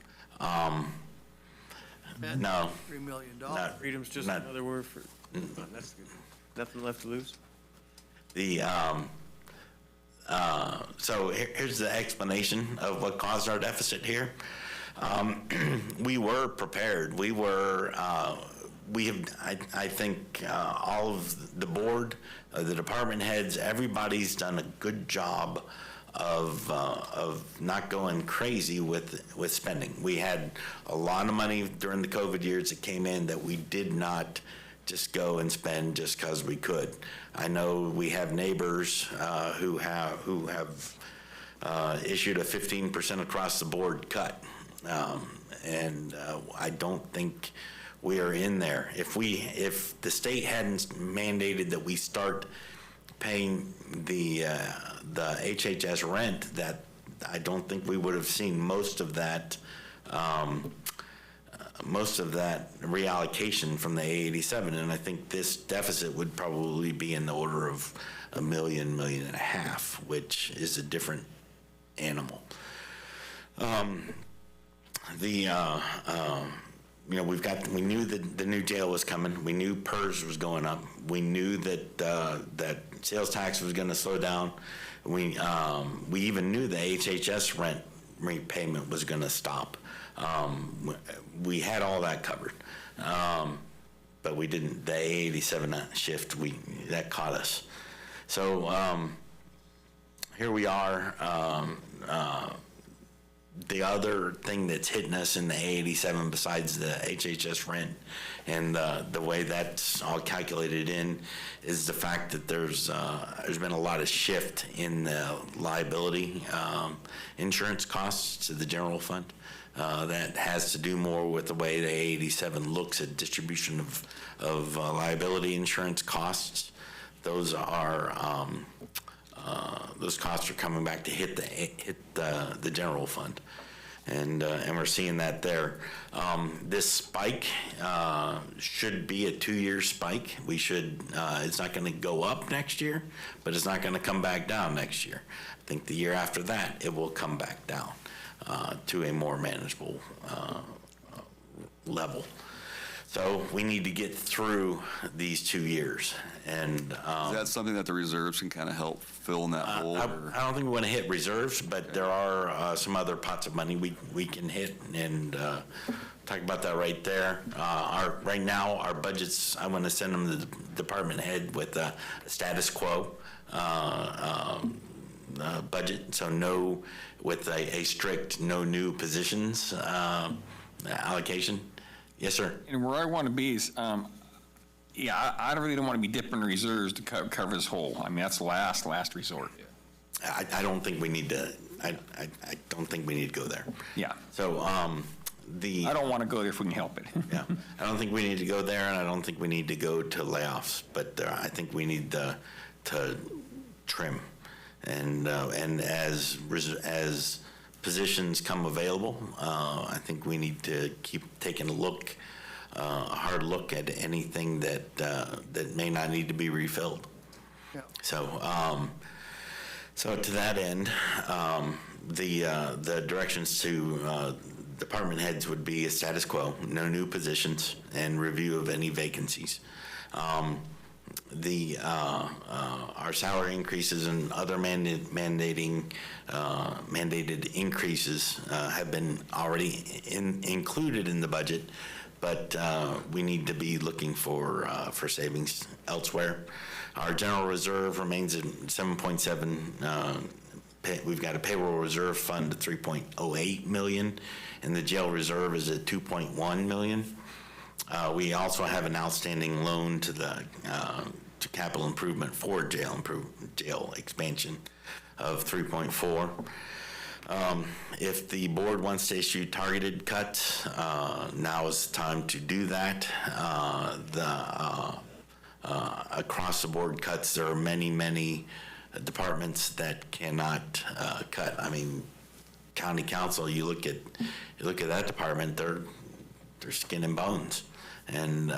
No. $3 million. Freedom's just another word for, that's good. Nothing left to lose? So here's the explanation of what caused our deficit here. We were prepared. We have, I think, all of the board, the department heads, everybody's done a good job of not going crazy with spending. We had a lot of money during the COVID years that came in that we did not just go and spend just because we could. I know we have neighbors who have issued a 15% across the board cut, and I don't think we are in there. If the state hadn't mandated that we start paying the HHS rent, that I don't think we would have seen most of that reallocation from the A87, and I think this deficit would probably be in the order of $1 million, $1.5 million, which is a different animal. We knew that the new jail was coming. We knew PERS was going up. We knew that sales tax was going to slow down. We even knew the HHS rent repayment was going to stop. We had all that covered, but we didn't. The A87 shift, that caught us. So here we are. the other thing that's hitting us in the A87 besides the HHS rent and the way that's all calculated in is the fact that there's been a lot of shift in the liability insurance costs to the general fund. That has to do more with the way the A87 looks at distribution of liability insurance costs. Those costs are coming back to hit the general fund, and we're seeing that there. This spike should be a 2-year spike. It's not going to go up next year, but it's not going to come back down next year. I think the year after that it will come back down to a more manageable level. So we need to get through these 2 years. And is that something that the reserves can kind of help fill in that hole? I don't think we want to hit reserves, but there are some other pots of money we can hit, and talk about that right there. Right now, our budgets, I want to send them to the department head with a status quo budget, so with a strict no new positions allocation. Yes, sir. And where I want to be is, I really don't want to be dipping reserves to cover this hole. I mean, that's last resort. I don't think we need to. I don't think we need to go there. Yeah. So I don't want to go there if we can help it. Yeah. I don't think we need to go there, and I don't think we need to go to layoffs. But I think we need to trim, and as positions come available, I think we need to keep taking a hard look at anything that may not need to be refilled. Yeah. So to that end, the directions to department heads would be a status quo, no new positions, and review of any vacancies. Our salary increases and other mandated increases have been already included in the budget, but we need to be looking for savings elsewhere. Our general reserve remains at 7.7. We've got a payroll reserve fund of 3.08 million, and the jail reserve is at 2.1 million. We also have an outstanding loan to capital improvement for jail expansion of 3.4. If the board wants to issue targeted cuts, now is the time to do that. Across the board cuts, there are many departments that cannot cut. I mean, county council, you look at that department, they're skin and bones, and there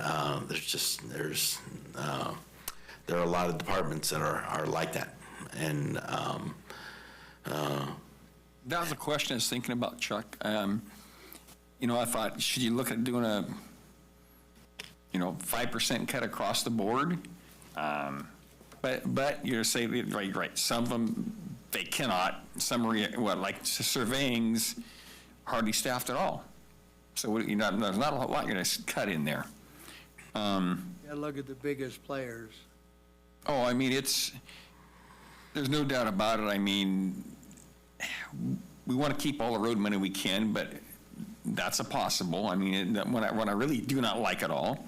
are a lot of departments that are like that, and that was a question I was thinking about, Chuck. I thought, should you look at doing a 5% cut across the board? But you're saying, right, some of them, they cannot. Some like surveying's hardly staffed at all. So there's not a lot you're going to cut in there. You gotta look at the biggest players. Oh, I mean, there's no doubt about it. I mean, we want to keep all the road money we can, but that's impossible. I mean, when I really do not like it all.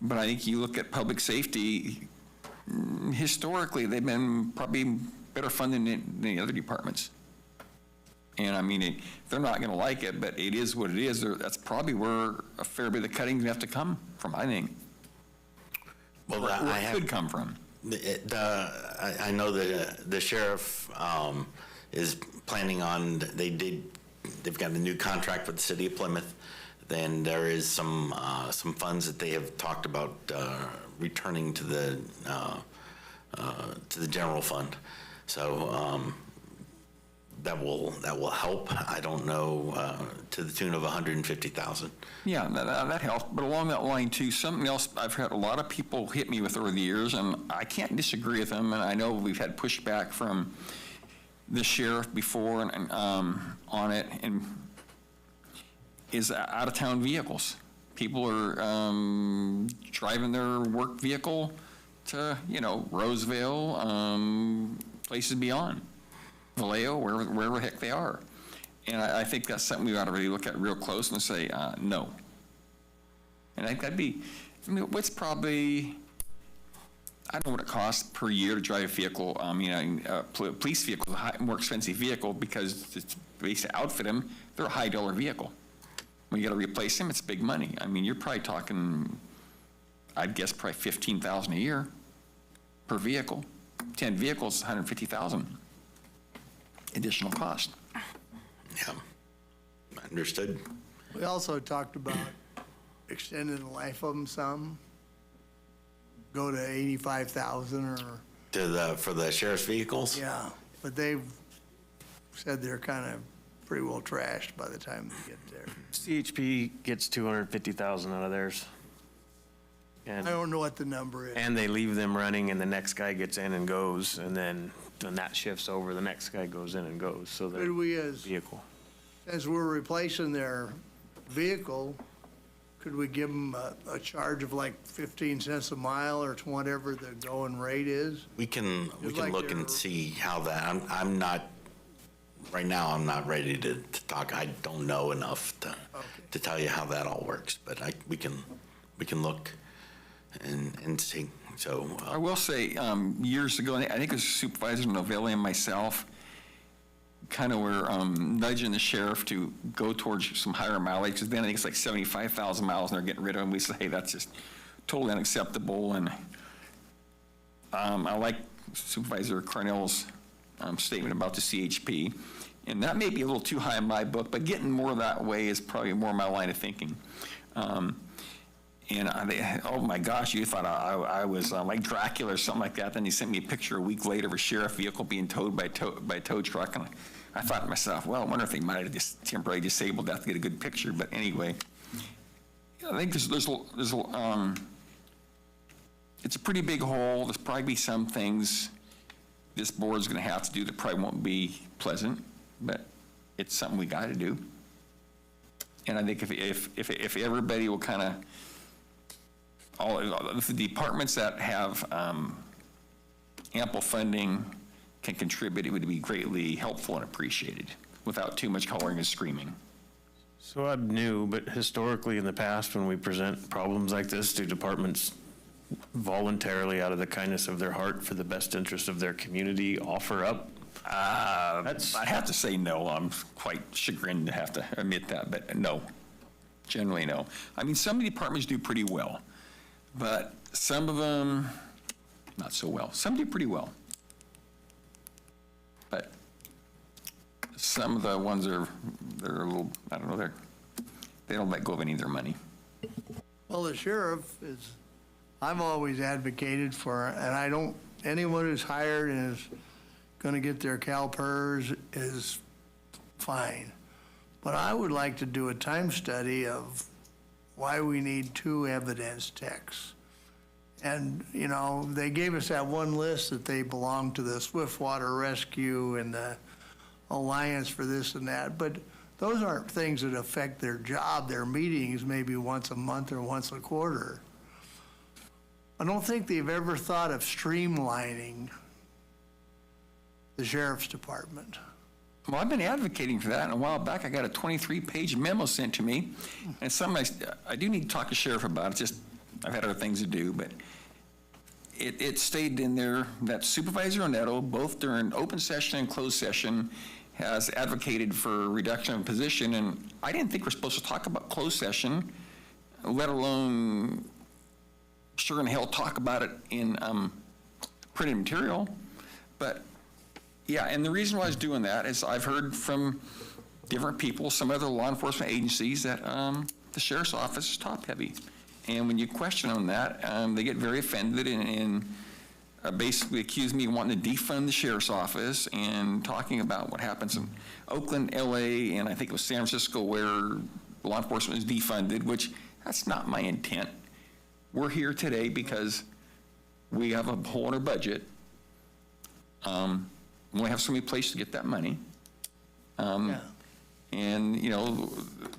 But I think you look at public safety, historically, they've been probably better funded than the other departments. And I mean, they're not going to like it, but it is what it is. That's probably where a fair bit of the cutting have to come from, I think. Well, where it could come from. I know that the sheriff is planning on. They've got a new contract with the city of Plymouth. Then there is some funds that they have talked about returning to the general fund. So that will help. I don't know, to the tune of $150,000. Yeah, that helps. But along that line too, something else I've had a lot of people hit me with over the years, and I can't disagree with them. And I know we've had pushback from the sheriff before and on it, and is out-of-town vehicles. People are driving their work vehicle to Roseville, places beyond. Vallejo, wherever the heck they are. And I think that's something we ought to really look at real close and say, no. And I think that'd be, I mean, what's probably, I don't know what it costs per year to drive a vehicle. Police vehicle is a more expensive vehicle because it's based to outfit them. They're a high dollar vehicle. When you got to replace them, it's big money. I mean, you're probably talking, I'd guess probably $15,000 a year per vehicle. 10 vehicles, $150,000 additional cost. Yeah, understood. We also talked about extending the life of them some, go to 85,000 or. For the sheriff's vehicles? Yeah, but they've said they're kind of pretty well trashed by the time they get there. CHP gets 250,000 out of theirs. I don't know what the number is. And they leave them running and the next guy gets in and goes, and then when that shifts over, the next guy goes in and goes, so Could we, vehicle. as we're replacing their vehicle, could we give them a charge of like 15 cents a mile or whatever the going rate is? We can like look and see how that, I'm not, right now, I'm not ready to talk. I don't know enough to tell you how that all works, but we can look and see. So I will say, years ago, I think it was Supervisor Novelli and myself, kind of were nudging the sheriff to go towards some higher mileage, because then I think it's like 75,000 miles and they're getting rid of them. We say, hey, that's just totally unacceptable. And I like Supervisor Cornell's statement about the CHP. And that may be a little too high in my book, but getting more that way is probably more my line of thinking. Oh my gosh, you thought I was like Dracula or something like that. Then he sent me a picture a week later of a sheriff vehicle being towed by a tow truck. And I thought to myself, well, I wonder if they might have just temporarily disabled that to get a good picture. But anyway, I think it's a pretty big hole. There's probably be some things this board's going to have to do that probably won't be pleasant, but it's something we got to do. And I think if everybody will kind of, all the departments that have ample funding can contribute, it would be greatly helpful and appreciated without too much hollering and screaming. So I'm new, but historically in the past, when we present problems like this, do departments voluntarily, out of the kindness of their heart, for the best interest of their community, offer up? I have to say no. I'm quite chagrined to have to admit that, but no. Generally no. I mean, some departments do pretty well, but some of them not so well. Some do pretty well, but some of the ones they're a little, I don't know, they don't let go of any of their money. Well, the sheriff is, I've always advocated for, and anyone who's hired and is going to get their CalPERS is fine. But I would like to do a time study of why we need 2 evidence techs. And, you know, they gave us that one list that they belong to the Swiftwater Rescue and the Alliance for this and that, but those aren't things that affect their job. Their meetings maybe once a month or once a quarter. I don't think they've ever thought of streamlining the sheriff's department. Well, I've been advocating for that, and a while back I got a 23-page memo sent to me, and something I do need to talk to sheriff about. It's just I've had other things to do, but it stayed in there that Supervisor Oneto, both during open session and closed session, has advocated for reduction of position, and I didn't think we're supposed to talk about closed session, let alone sure in hell talk about it in printed material. But yeah, and the reason why I was doing that is I've heard from different people, some other law enforcement agencies, that the sheriff's office is top-heavy. And when you question on that, they get very offended and basically accuse me of wanting to defund the sheriff's office and talking about what happens in Oakland, LA, and I think it was San Francisco where law enforcement is defunded, which that's not my intent. We're here today because we have a hole in our budget. We only have so many places to get that money. And, you know,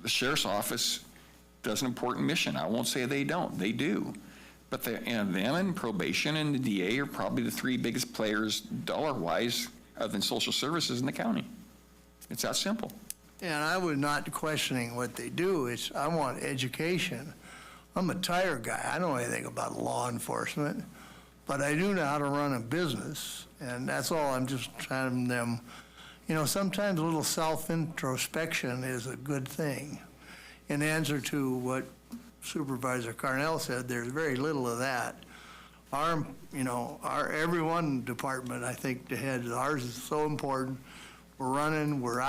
the sheriff's office does an important mission. I won't say they don't. They do. But them and probation and the DA are probably the 3 biggest players dollar-wise other than social services in the county. It's that simple. And I was not questioning what they do, it's, I want education. I'm a tire guy, I don't know anything about law enforcement, but I do know how to run a business, and that's all. I'm just trying them, you know, sometimes a little self-introspection is a good thing. In answer to what Supervisor Carnell said, there's very little of that. Our, you know, every one department, I think, the head, ours is so important. We're running, we're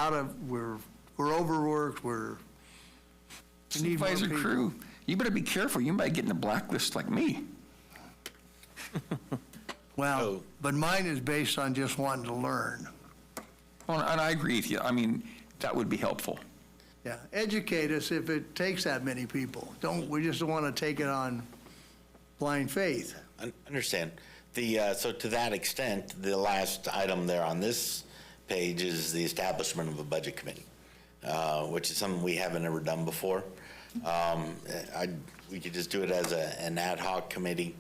overworked, we need more Supervisor people. Crew, you better be careful. You might get in the blacklist like me. Well, but mine is based on just wanting to learn. Well, and I agree with you. I mean, that would be helpful. Yeah, educate us if it takes that many people. We just don't want to take it on blind faith. Understand. So to that extent, the last item there on this page is the establishment of a budget committee, which is something we haven't ever done before. We could just do it as an ad hoc committee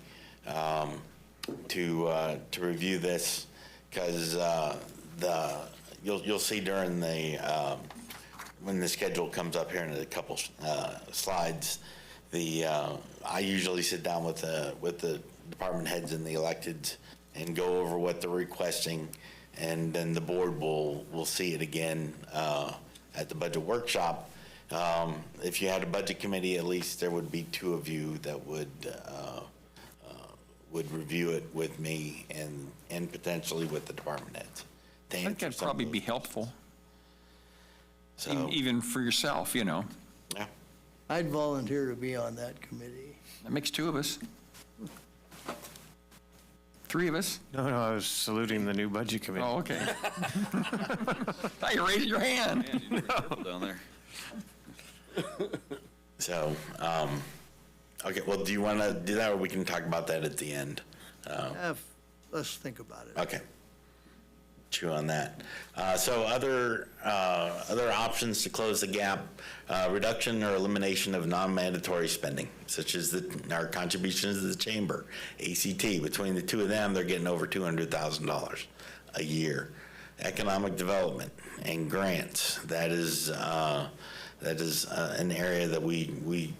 to review this, because you'll see during when the schedule comes up here in a couple slides, I usually sit down with the department heads and the electeds and go over what they're requesting, and then the board will see it again at the budget workshop. If you had a budget committee, at least there would be two of you that would review it with me and potentially with the department heads. I think that'd probably be helpful. So, even for yourself, you know. Yeah. I'd volunteer to be on that committee. That makes two of us. Three of us. No, I was saluting the new budget committee. Oh, okay. Thought you raised your hand. Down there. So, okay, well, do you want to do that, or we can talk about that at the end? Let's think about it. Okay. Chew on that. So other options to close the gap, reduction or elimination of non-mandatory spending, such as our contributions to the chamber, ACT. Between the two of them, they're getting over $200,000 a year. Economic development and grants. That is an area that we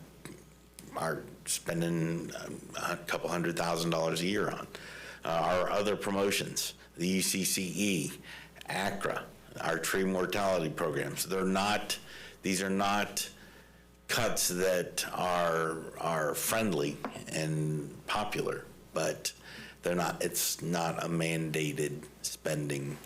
are spending a couple $100,000 a year on. Our other promotions, the UCCE, ACRA, our tree mortality programs. These are not cuts that are friendly and popular, but it's not a mandated spending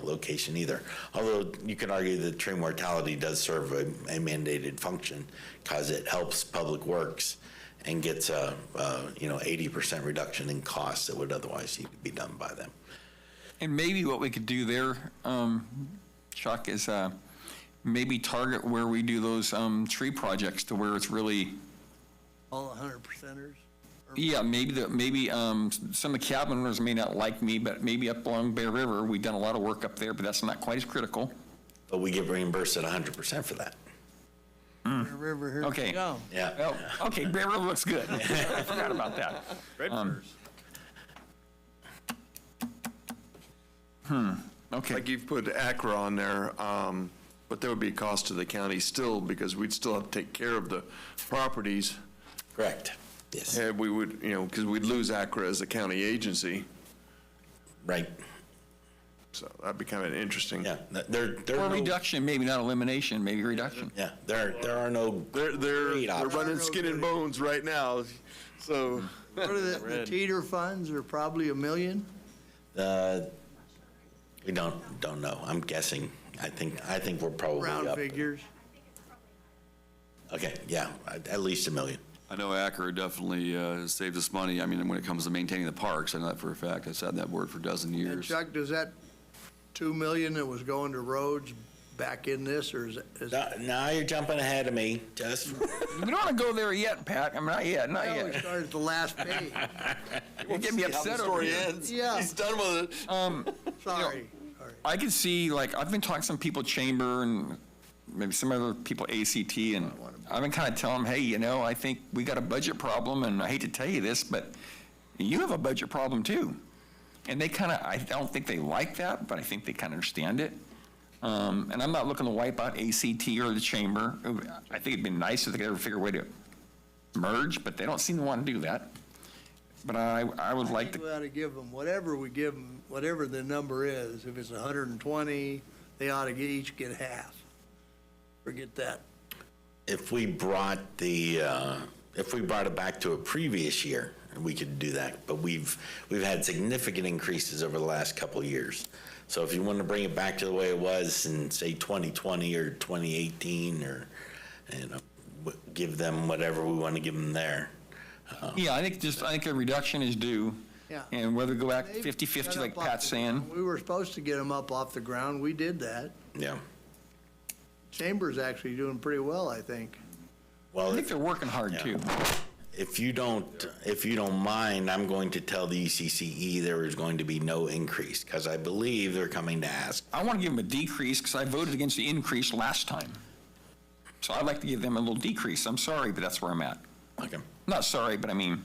location either. Although you could argue that tree mortality does serve a mandated function, because it helps public works and gets a 80% reduction in costs that would otherwise need to be done by them. And maybe what we could do there, Chuck, is maybe target where we do those tree projects to where it's really. All 100%ers? Yeah, maybe some of the cabin owners may not like me, but maybe up along Bear River, we've done a lot of work up there, but that's not quite as critical. But we get reimbursed at 100% for that. Bear River, here Okay. we go. Yeah. Oh, okay, Bear River looks good. I forgot about that. Okay. Like you've put ACRA on there, but there would be a cost to the county still, because we'd still have to take care of the properties. Correct. Yes. And we would, because we'd lose ACRA as a county agency. Right. So that'd be kind of interesting. Yeah. Or reduction, maybe not elimination, maybe reduction. Yeah. There are no. They're running skin and bones right now. So. What are the teeter funds are probably $1 million? We don't know. I'm guessing. I think we're probably Round up. figures. Okay. Yeah. At least $1 million. I know Acker definitely saved us money. I mean, when it comes to maintaining the parks, I know that for a fact. I've sat in that board for a dozen And years. Chuck, does that $2 million that was going to roads back in this, or is Now you're jumping ahead of me. Just. We don't want to go there yet, Pat. I mean, not yet. we started at the last page. You get me upset over here. Yeah. He's done with it. Sorry. I can see, I've been talking to some people chamber and maybe some other people ACT, and I've been kind of telling them, hey, I think we got a budget problem, and I hate to tell you this, but you have a budget problem too. And they I don't think they like that, but I think they kind of understand it. And I'm not looking to wipe out ACT or the chamber. I think it'd be nice if they could ever figure a way to merge, but they don't seem to want to do that. But I would like to. We ought to give them, whatever we give them, whatever the number is, if it's 120, they ought to each get half. Forget that. If we brought it back to a previous year, we could do that, but we've had significant increases over the last couple of years. So if you want to bring it back to the way it was in, say, 2020 or 2018, or, give them whatever we want to give them there. Yeah, I think a reduction is due. Yeah. And whether we go back 50-50 like Pat's saying. We were supposed to get them up off the ground. We did that. Yeah. Chamber's actually doing pretty well, I think. Well, I think they're working hard too. If you don't mind, I'm going to tell the ECCE there is going to be no increase, because I believe they're coming to ask. I want to give them a decrease because I voted against the increase last time. So I'd like to give them a little decrease. I'm sorry, but that's where I'm at. Okay. Not sorry, but I mean,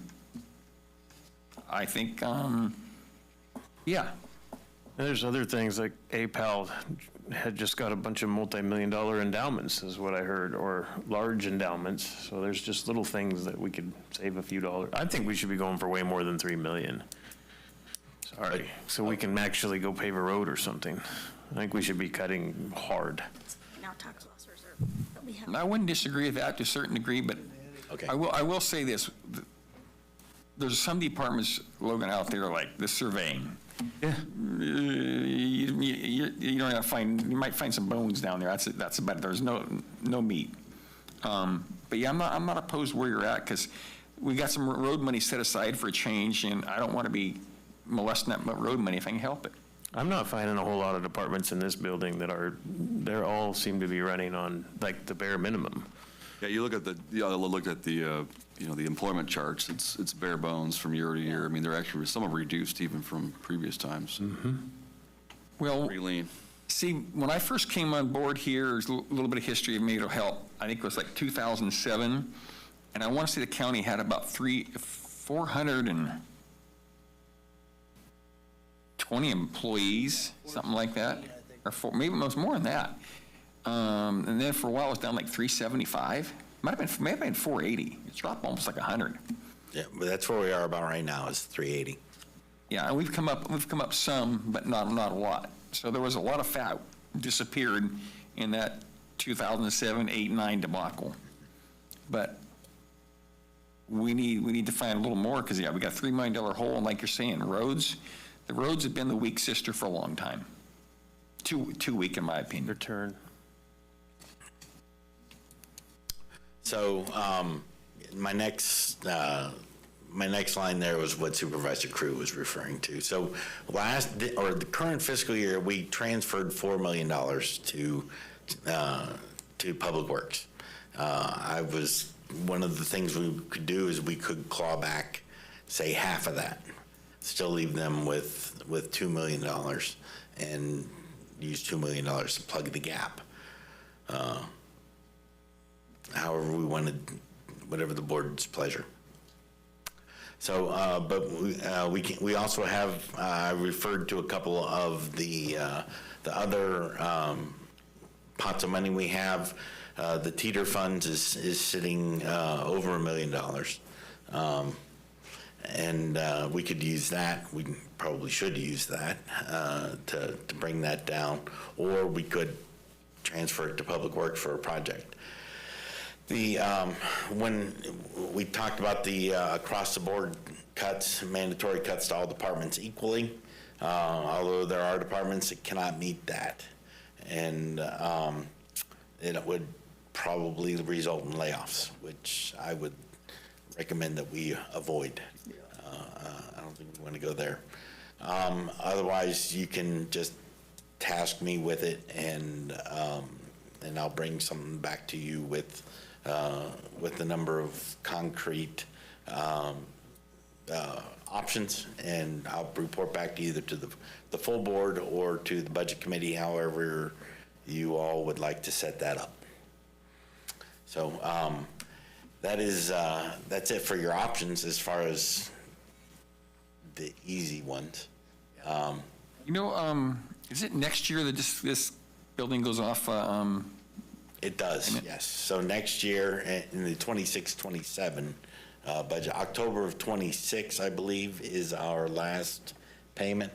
I think, yeah. There's other things like APAL had just got a bunch of multi-million-dollar endowments, is what I heard, or large endowments. So there's just little things that we could save a few dollars. I think we should be going for way more than 3 million. Sorry. So we can actually go pave a road or something. I think we should be cutting hard. Now tax loss reserve that we have. I wouldn't disagree with that to a certain degree, but Okay. I will say this. There's some departments, Logan, out there like the surveying. Yeah. You don't have to find, you might find some bones down there. That's about it. There's no meat. But yeah, I'm not opposed where you're at, because we got some road money set aside for a change, and I don't want to be molesting that road money if I can help it. I'm not finding a whole lot of departments in this building that they're all seem to be running on like the bare minimum. Yeah, you looked at the the employment charts. It's bare bones from year to year. I mean, they're actually, some are reduced even from previous times. Mm-hmm. Well, pretty lean. See, when I first came on board here, there's a little bit of history of me to help. I think it was like 2007, and I want to say the county had about 420 employees, something like that, or maybe it was more than that. And then for a while it was down like 375. May have been 480. It's dropped almost like 100. Yeah, but that's where we are about right now, is 380. Yeah, and we've come up some, but not a lot. So there was a lot of fat disappeared in that 2007, 8, 9 debacle. But we need to find a little more, because we got a $3 million hole, and like you're saying, roads. The roads have been the weak sister for a long time. Too weak, in my opinion. Your turn. So my next line there was what Supervisor Crew was referring to. So the current fiscal year, we transferred $4 million to Public Works. One of the things we could do is we could claw back, say, half of that, still leave them with $2 million, and use $2 million to plug the gap. However we wanted, whatever the board's pleasure. So, but we also have referred to a couple of the other pots of money we have. The teeter funds is sitting over $1 million, and we could use that. We probably should use that to bring that down, or we could transfer it to Public Works for a project. When we talked about the across-the-board cuts, mandatory cuts to all departments equally, although there are departments that cannot meet that, and it would probably result in layoffs, which I would recommend that we avoid. I don't think we want to go there. Otherwise, you can just task me with it, and I'll bring something back to you with the number of concrete options, and I'll report back to either to the full board or to the budget committee, however you all would like to set that up. So that's it for your options as far as the easy ones. Is it next year that this building goes off, It does, yes. So next year, in the 26-27 budget, October of 26, I believe, is our last payment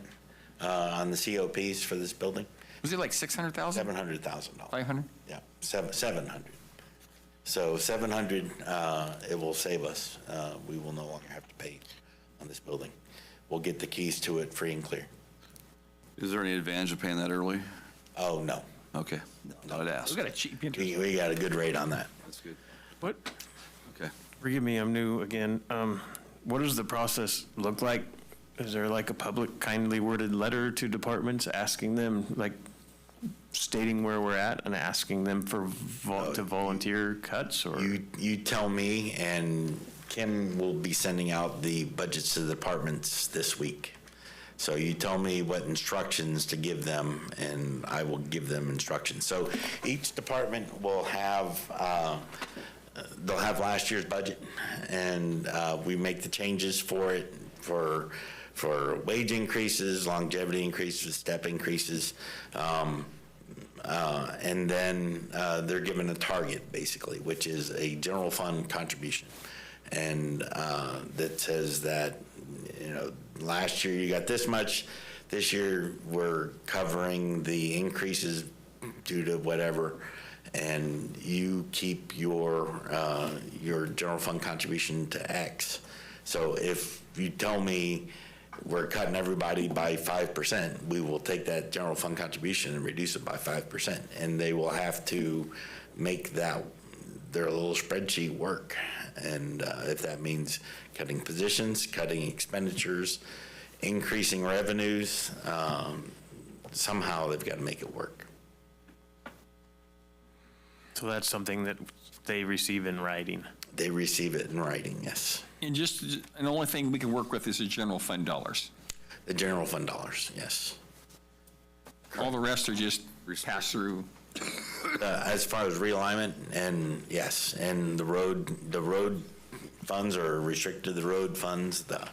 on the COPs for this building. was it like 600,000? $700,000. 500? Yeah, 700. So 700, it will save us. We will no longer have to pay on this building. We'll get the keys to it free and clear. Is there any advantage of paying that early? Oh, no. Okay, I would ask. We got a cheap interest. We got a good rate on that. That's good. What, Okay. forgive me, I'm new again. What does the process look like? Is there like a public kindly worded letter to departments asking them, like stating where we're at and asking them for to volunteer cuts or? You tell me, and Kim will be sending out the budgets to the departments this week. So you tell me what instructions to give them, and I will give them instructions. So each department will have, they'll have last year's budget, and we make the changes for it, for wage increases, longevity increases, step increases, and then they're given a target, basically, which is a general fund contribution. And that says that, you know, last year you got this much, this year we're covering the increases due to whatever, and you keep your general fund contribution to X. So if you tell me we're cutting everybody by 5%, we will take that general fund contribution and reduce it by 5%, and they will have to make that their little spreadsheet work. And if that means cutting positions, cutting expenditures, increasing revenues, somehow they've got to make it work. So that's something that they receive in writing? They receive it in writing, yes. And and the only thing we can work with is the general fund dollars. The general fund dollars, yes. All the rest are just pass through. As far as realignment, and yes, and the road funds are restricted to the road funds. The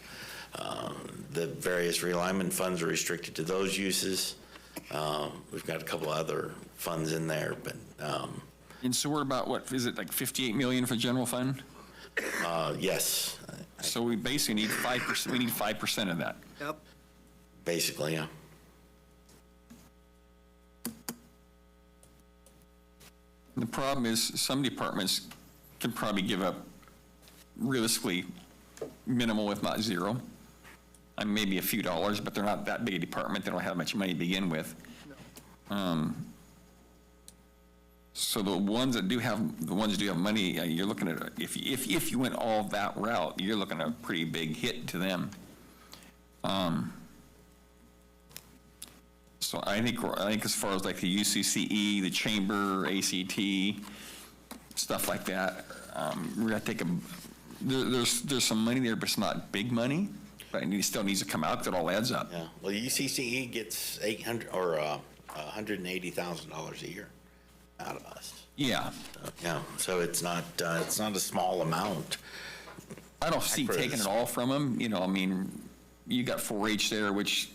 various realignment funds are restricted to those uses. We've got a couple other funds in there, but. And so we're about, what, is it like 58 million for general fund? Yes. So we basically need 5%, we need 5% of that. Yep. Basically, yeah. The problem is some departments can probably give up realistically minimal, if not zero. Maybe a few dollars, but they're not that big a department. They don't have much money to begin with. So the ones that do have money, you're looking at, if you went all that route, you're looking at a pretty big hit to them. So I think as far as like the UCCE, the chamber, ACT, stuff like that, we're gonna take there's some money there, but it's not big money. But it still needs to come out. That all adds up. Yeah. Well, UCCE gets $180,000 a year out of us. Yeah. Yeah. So it's not a small amount. I don't see taking it all from them. You know, I mean, you got 4-H there, which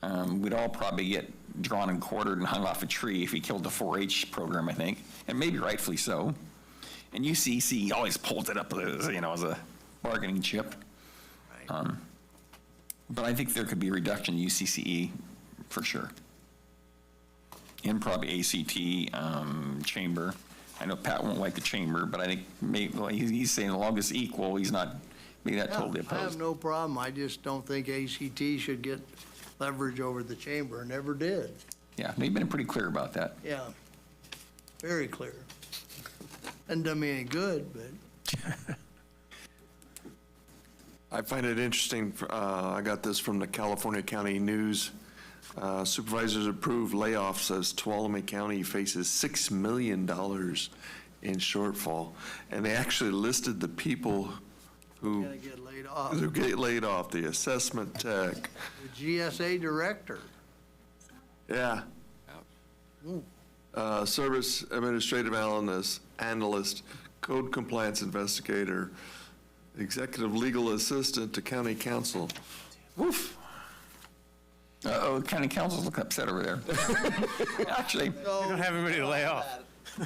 we'd all probably get drawn and quartered and hung off a tree if he killed the 4-H program, I think, and maybe rightfully so. And UCC always pulls it up as, as a bargaining chip. Right. But I think there could be a reduction in UCCE for sure. And probably ACT, chamber. I know Pat won't like the chamber, but I think he's saying as long as it's equal, he's not being that totally opposed. I have no problem. I just don't think ACT should get leverage over the chamber. Never did. Yeah, they've been pretty clear about that. Yeah, very clear. Hasn't done me any good, but. I find it interesting, I got this from the California County News. Supervisors approved layoffs as Tuolumne County faces $6 million in shortfall. And they actually listed the people who Get laid off. who get laid off, the assessment tech. The GSA director. Yeah. Service administrative analyst, code compliance investigator, executive legal assistant to county counsel. Woof. Uh-oh, county council's looking upset over there. Actually, We don't have anybody to lay off.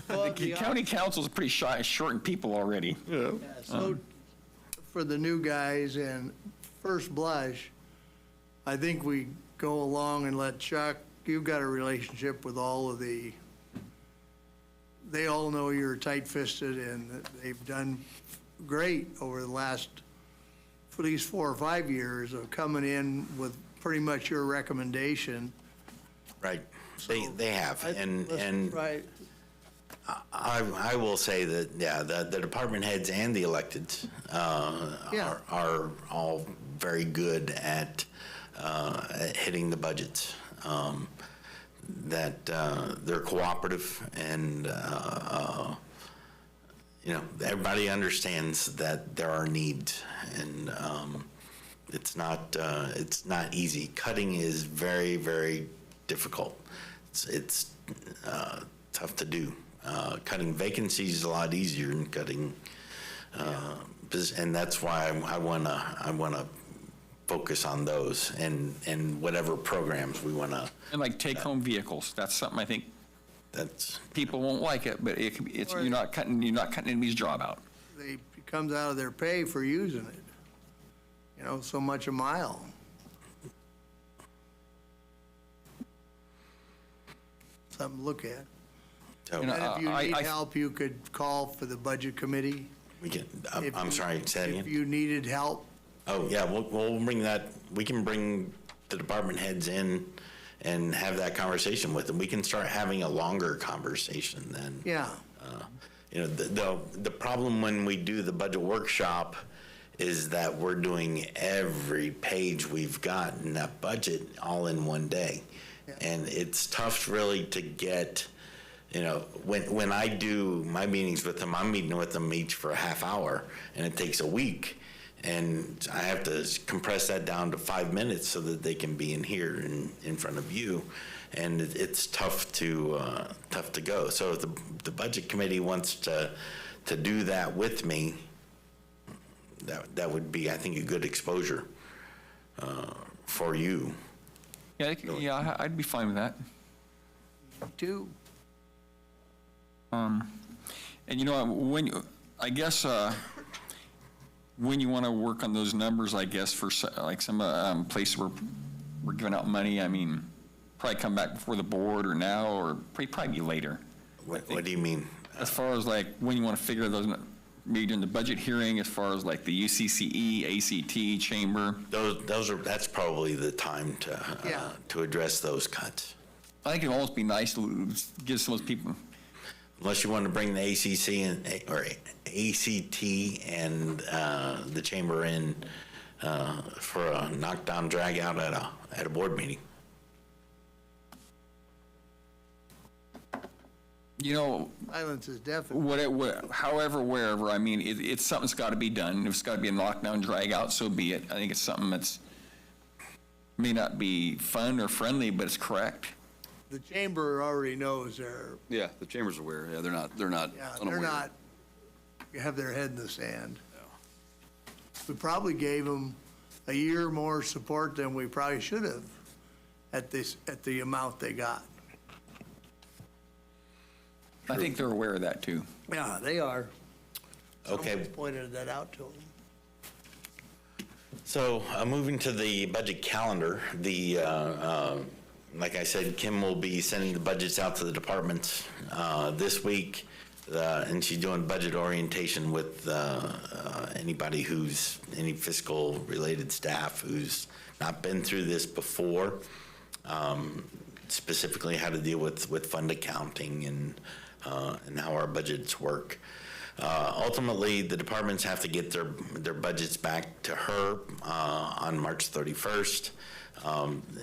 the county council's pretty shy, shortened people already. Yeah, so for the new guys and first blush, I think we go along and let Chuck, you've got a relationship with all of they all know you're tight-fisted and that they've done great over the last, at least 4 or 5 years of coming in with pretty much your recommendation. Right. They have. And Right. I will say that, yeah, the department heads and the electeds are all very good at hitting the budgets. That they're cooperative and, everybody understands that there are needs and it's not easy. Cutting is very, very difficult. It's tough to do. Cutting vacancies is a lot easier than cutting, and that's why I wanna focus on those and whatever programs we wanna. And like take-home vehicles, that's something I think people won't like it, but it's you're not cutting anybody's job out. It comes out of their pay for using it. So much a mile. Something to look at. And if you need help, you could call for the budget committee. I'm sorry, say that again? If you needed help. Oh, yeah, we'll bring that, we can bring the department heads in and have that conversation with them. We can start having a longer conversation then. Yeah. The problem when we do the budget workshop is that we're doing every page we've got in that budget all in one day. Yeah. And it's tough really to get, when I do my meetings with them, I'm meeting with them each for a half hour and it takes a week. And I have to compress that down to 5 minutes so that they can be in here in front of you. And it's tough to go. So if the budget committee wants to do that with me, that would be, I think, a good exposure for you. Yeah, I'd be fine with that. Me too. And when you want to work on those numbers, I guess, for like some places where we're giving out money, I mean, probably come back before the board or now, or probably be later. What do you mean? As far as like when you want to figure those, maybe during the budget hearing, as far as like the UCCE, ACT, chamber. That's probably the time to address those cuts. I think it'd almost be nice to give some of those people. Unless you want to bring the ACC or ACT and the chamber in for a knockdown drag out at a board meeting. Silence is deafening. However, wherever, I mean, it's something that's got to be done. If it's got to be a knockdown drag out, so be it. I think it's something that's may not be fun or friendly, but it's correct. The chamber already knows they're. Yeah, the chamber's aware. Yeah, they're not unaware. They're not, have their head in the sand. We probably gave them a year more support than we probably should have at the amount they got. I think they're aware of that too. Yeah, they are. Okay. Someone's pointed that out to them. So moving to the budget calendar, like I said, Kim will be sending the budgets out to the departments this week, and she's doing budget orientation with anybody any fiscal related staff who's not been through this before, specifically how to deal with fund accounting and how our budgets work. Ultimately, the departments have to get their budgets back to her on March 31st.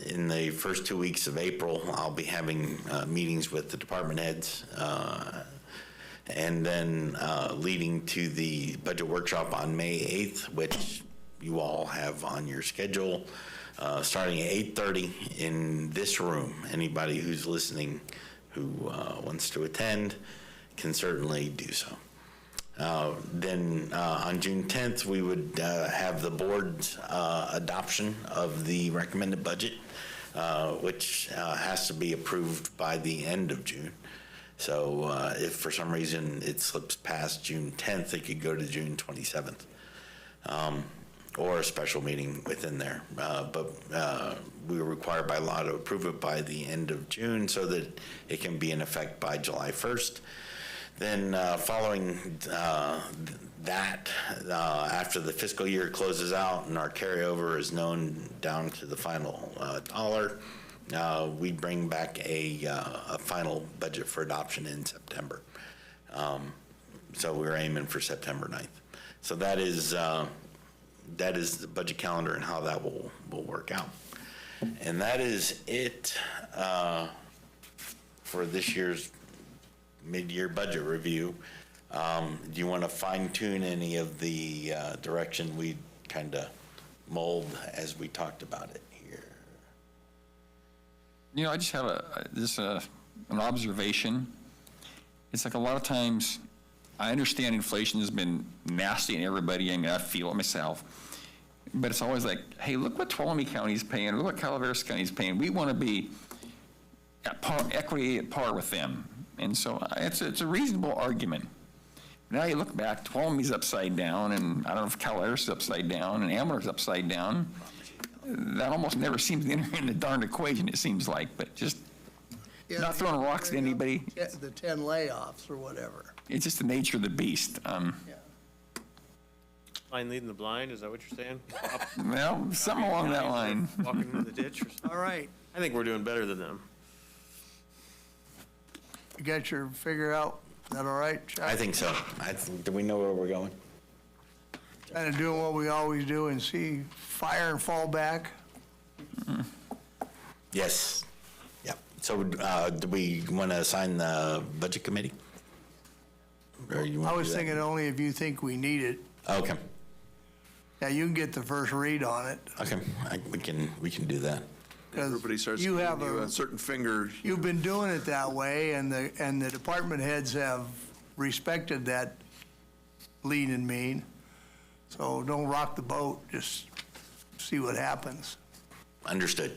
In the first 2 weeks of April, I'll be having meetings with the department heads, and then leading to the budget workshop on May 8th, which you all have on your schedule, starting at 8:30 in this room. Anybody who's listening who wants to attend can certainly do so. Then on June 10th, we would have the board's adoption of the recommended budget which has to be approved by the end of June. So if for some reason it slips past June 10th, it could go to June 27th. Or a special meeting within there. But we were required by law to approve it by the end of June so that it can be in effect by July 1st. Then following that, after the fiscal year closes out and our carryover is known down to the final dollar, we bring back a final budget for adoption in September. So we're aiming for September 9th. So that is the budget calendar and how that will work out. And that is it for this year's mid-year budget review. Do you want to fine-tune any of the direction we kind of mold as we talked about it here? You know, I just have an observation. It's like a lot of times, I understand inflation has been nasty on everybody, and I feel it myself. But it's always like, hey, look what Tuolumne County is paying, look what Calaveras County is paying. We want to be at par, equity at par with them. And so it's a reasonable argument. Now you look back, Tuolumne's upside down, and I don't know if Calaveras is upside down, and Amador's upside down. That almost never seems to enter in the darn equation, it seems like, but just not throwing rocks at anybody. The 10 layoffs or whatever. It's just the nature of the beast. Blind leading the blind, is that what you're saying? Well, something along that line. Walking in the ditch or something? All right. I think we're doing better than them. You got your figure out? Is that all right, Chuck? I think so. Do we know where we're going? Kind of doing what we always do and see fire and fall back. Yes. Yep. So do we want to assign the budget committee? Or you want I to was do that? thinking only if you think we need it. Okay. Yeah, you can get the first read on it. Okay. We can do that. Everybody starts you giving have you a certain finger. You've been doing it that way, and the department heads have respected that lean and mean. So don't rock the boat, just see what happens. Understood.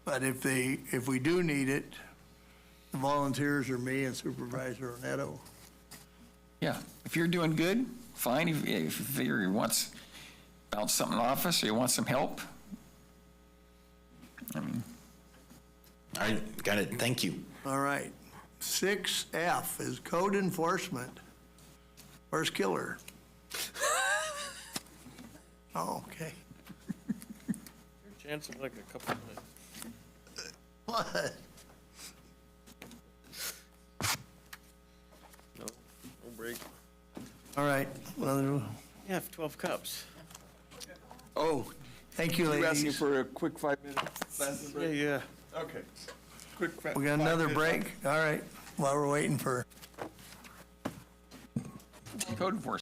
But if we do need it, the volunteers are me and Supervisor Neto. Yeah, if you're doing good, fine. If you figure you want bounce something off us or you want some help, I mean. All right, got it. Thank you. All right. 6F is code enforcement. Where's Killer? Oh, okay. Chance of like a couple minutes. What? No break. All right. Well, Yeah, 12 cups. oh, thank you, You asking ladies. for a quick 5-minute break? Yeah. Okay. Quick. We got another break? All right. While we're waiting for Code enforcement.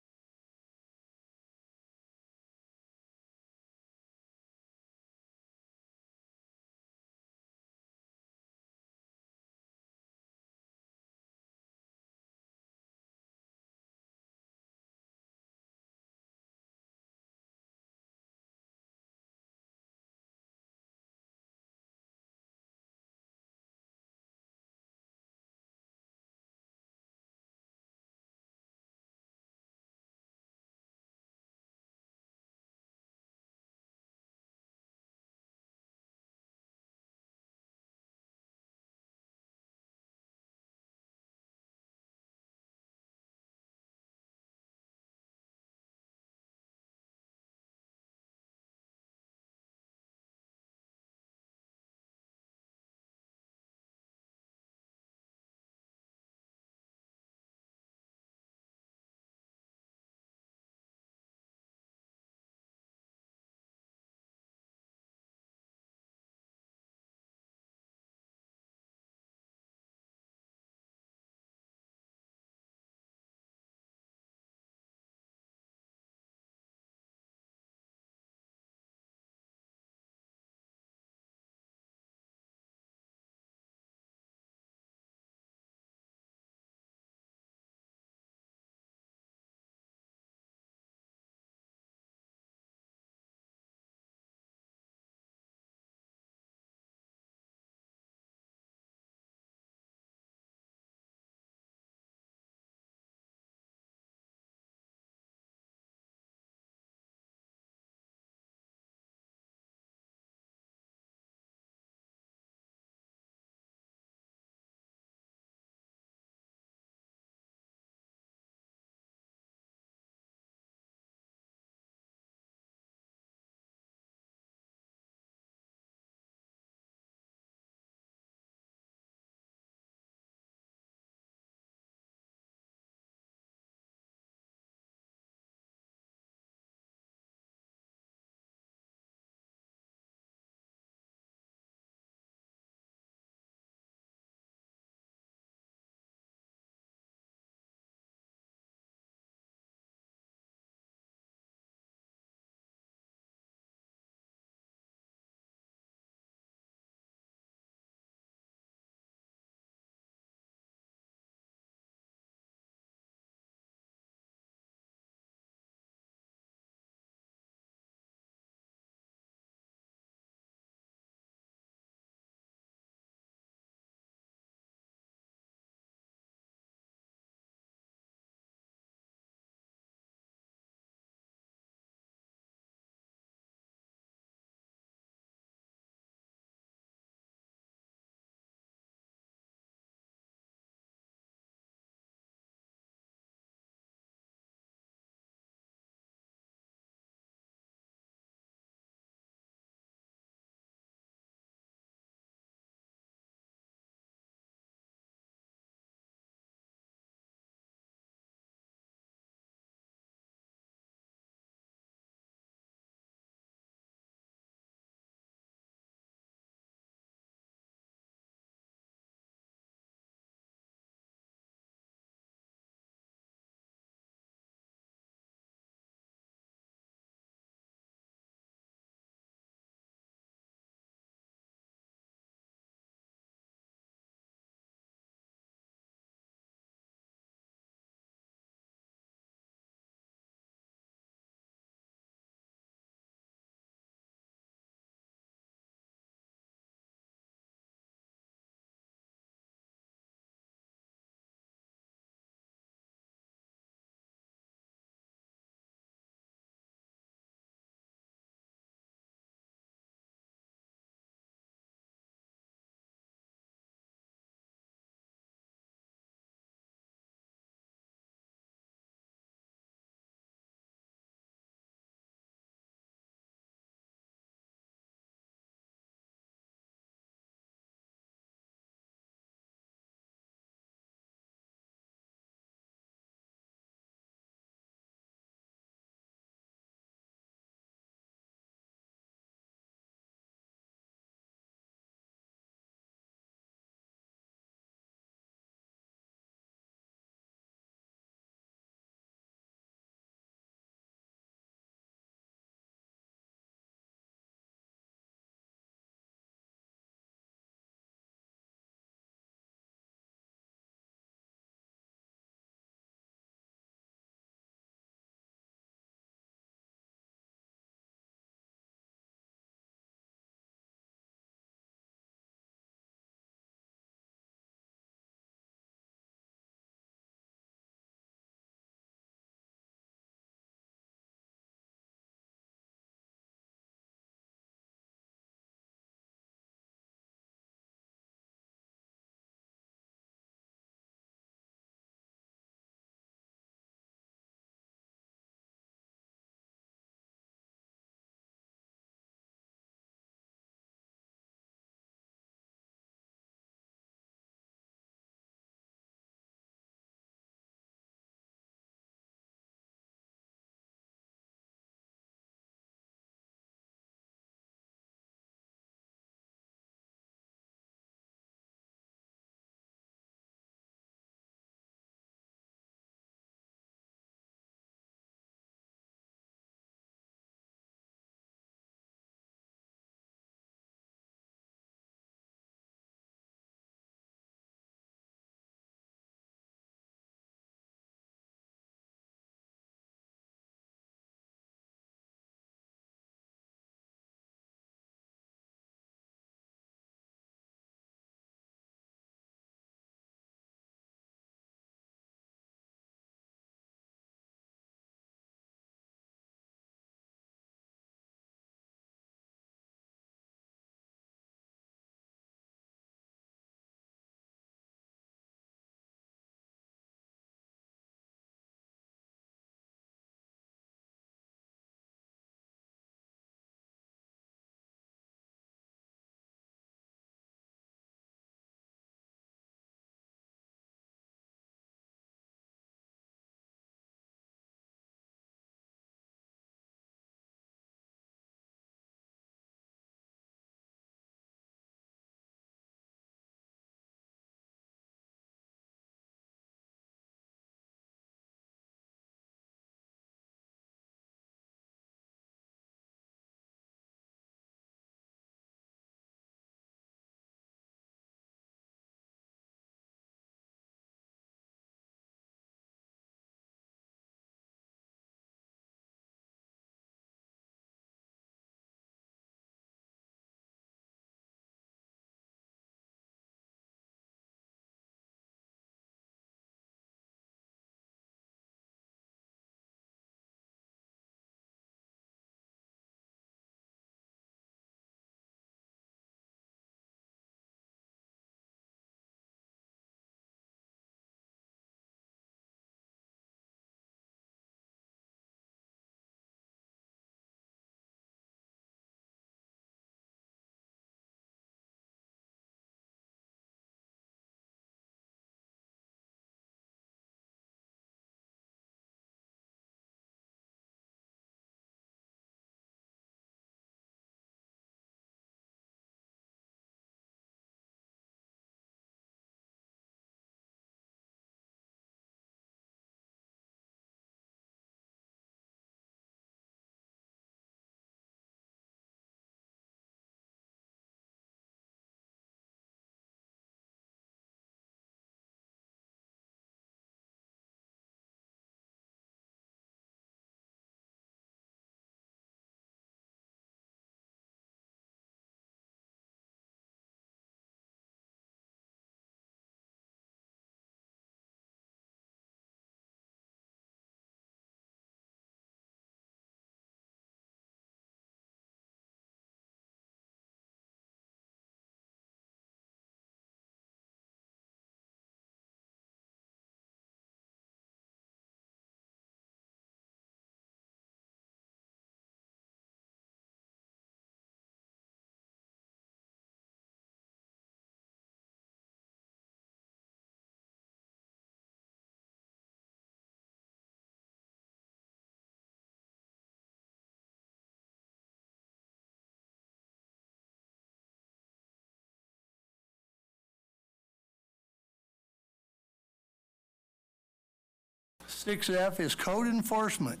6F is code enforcement.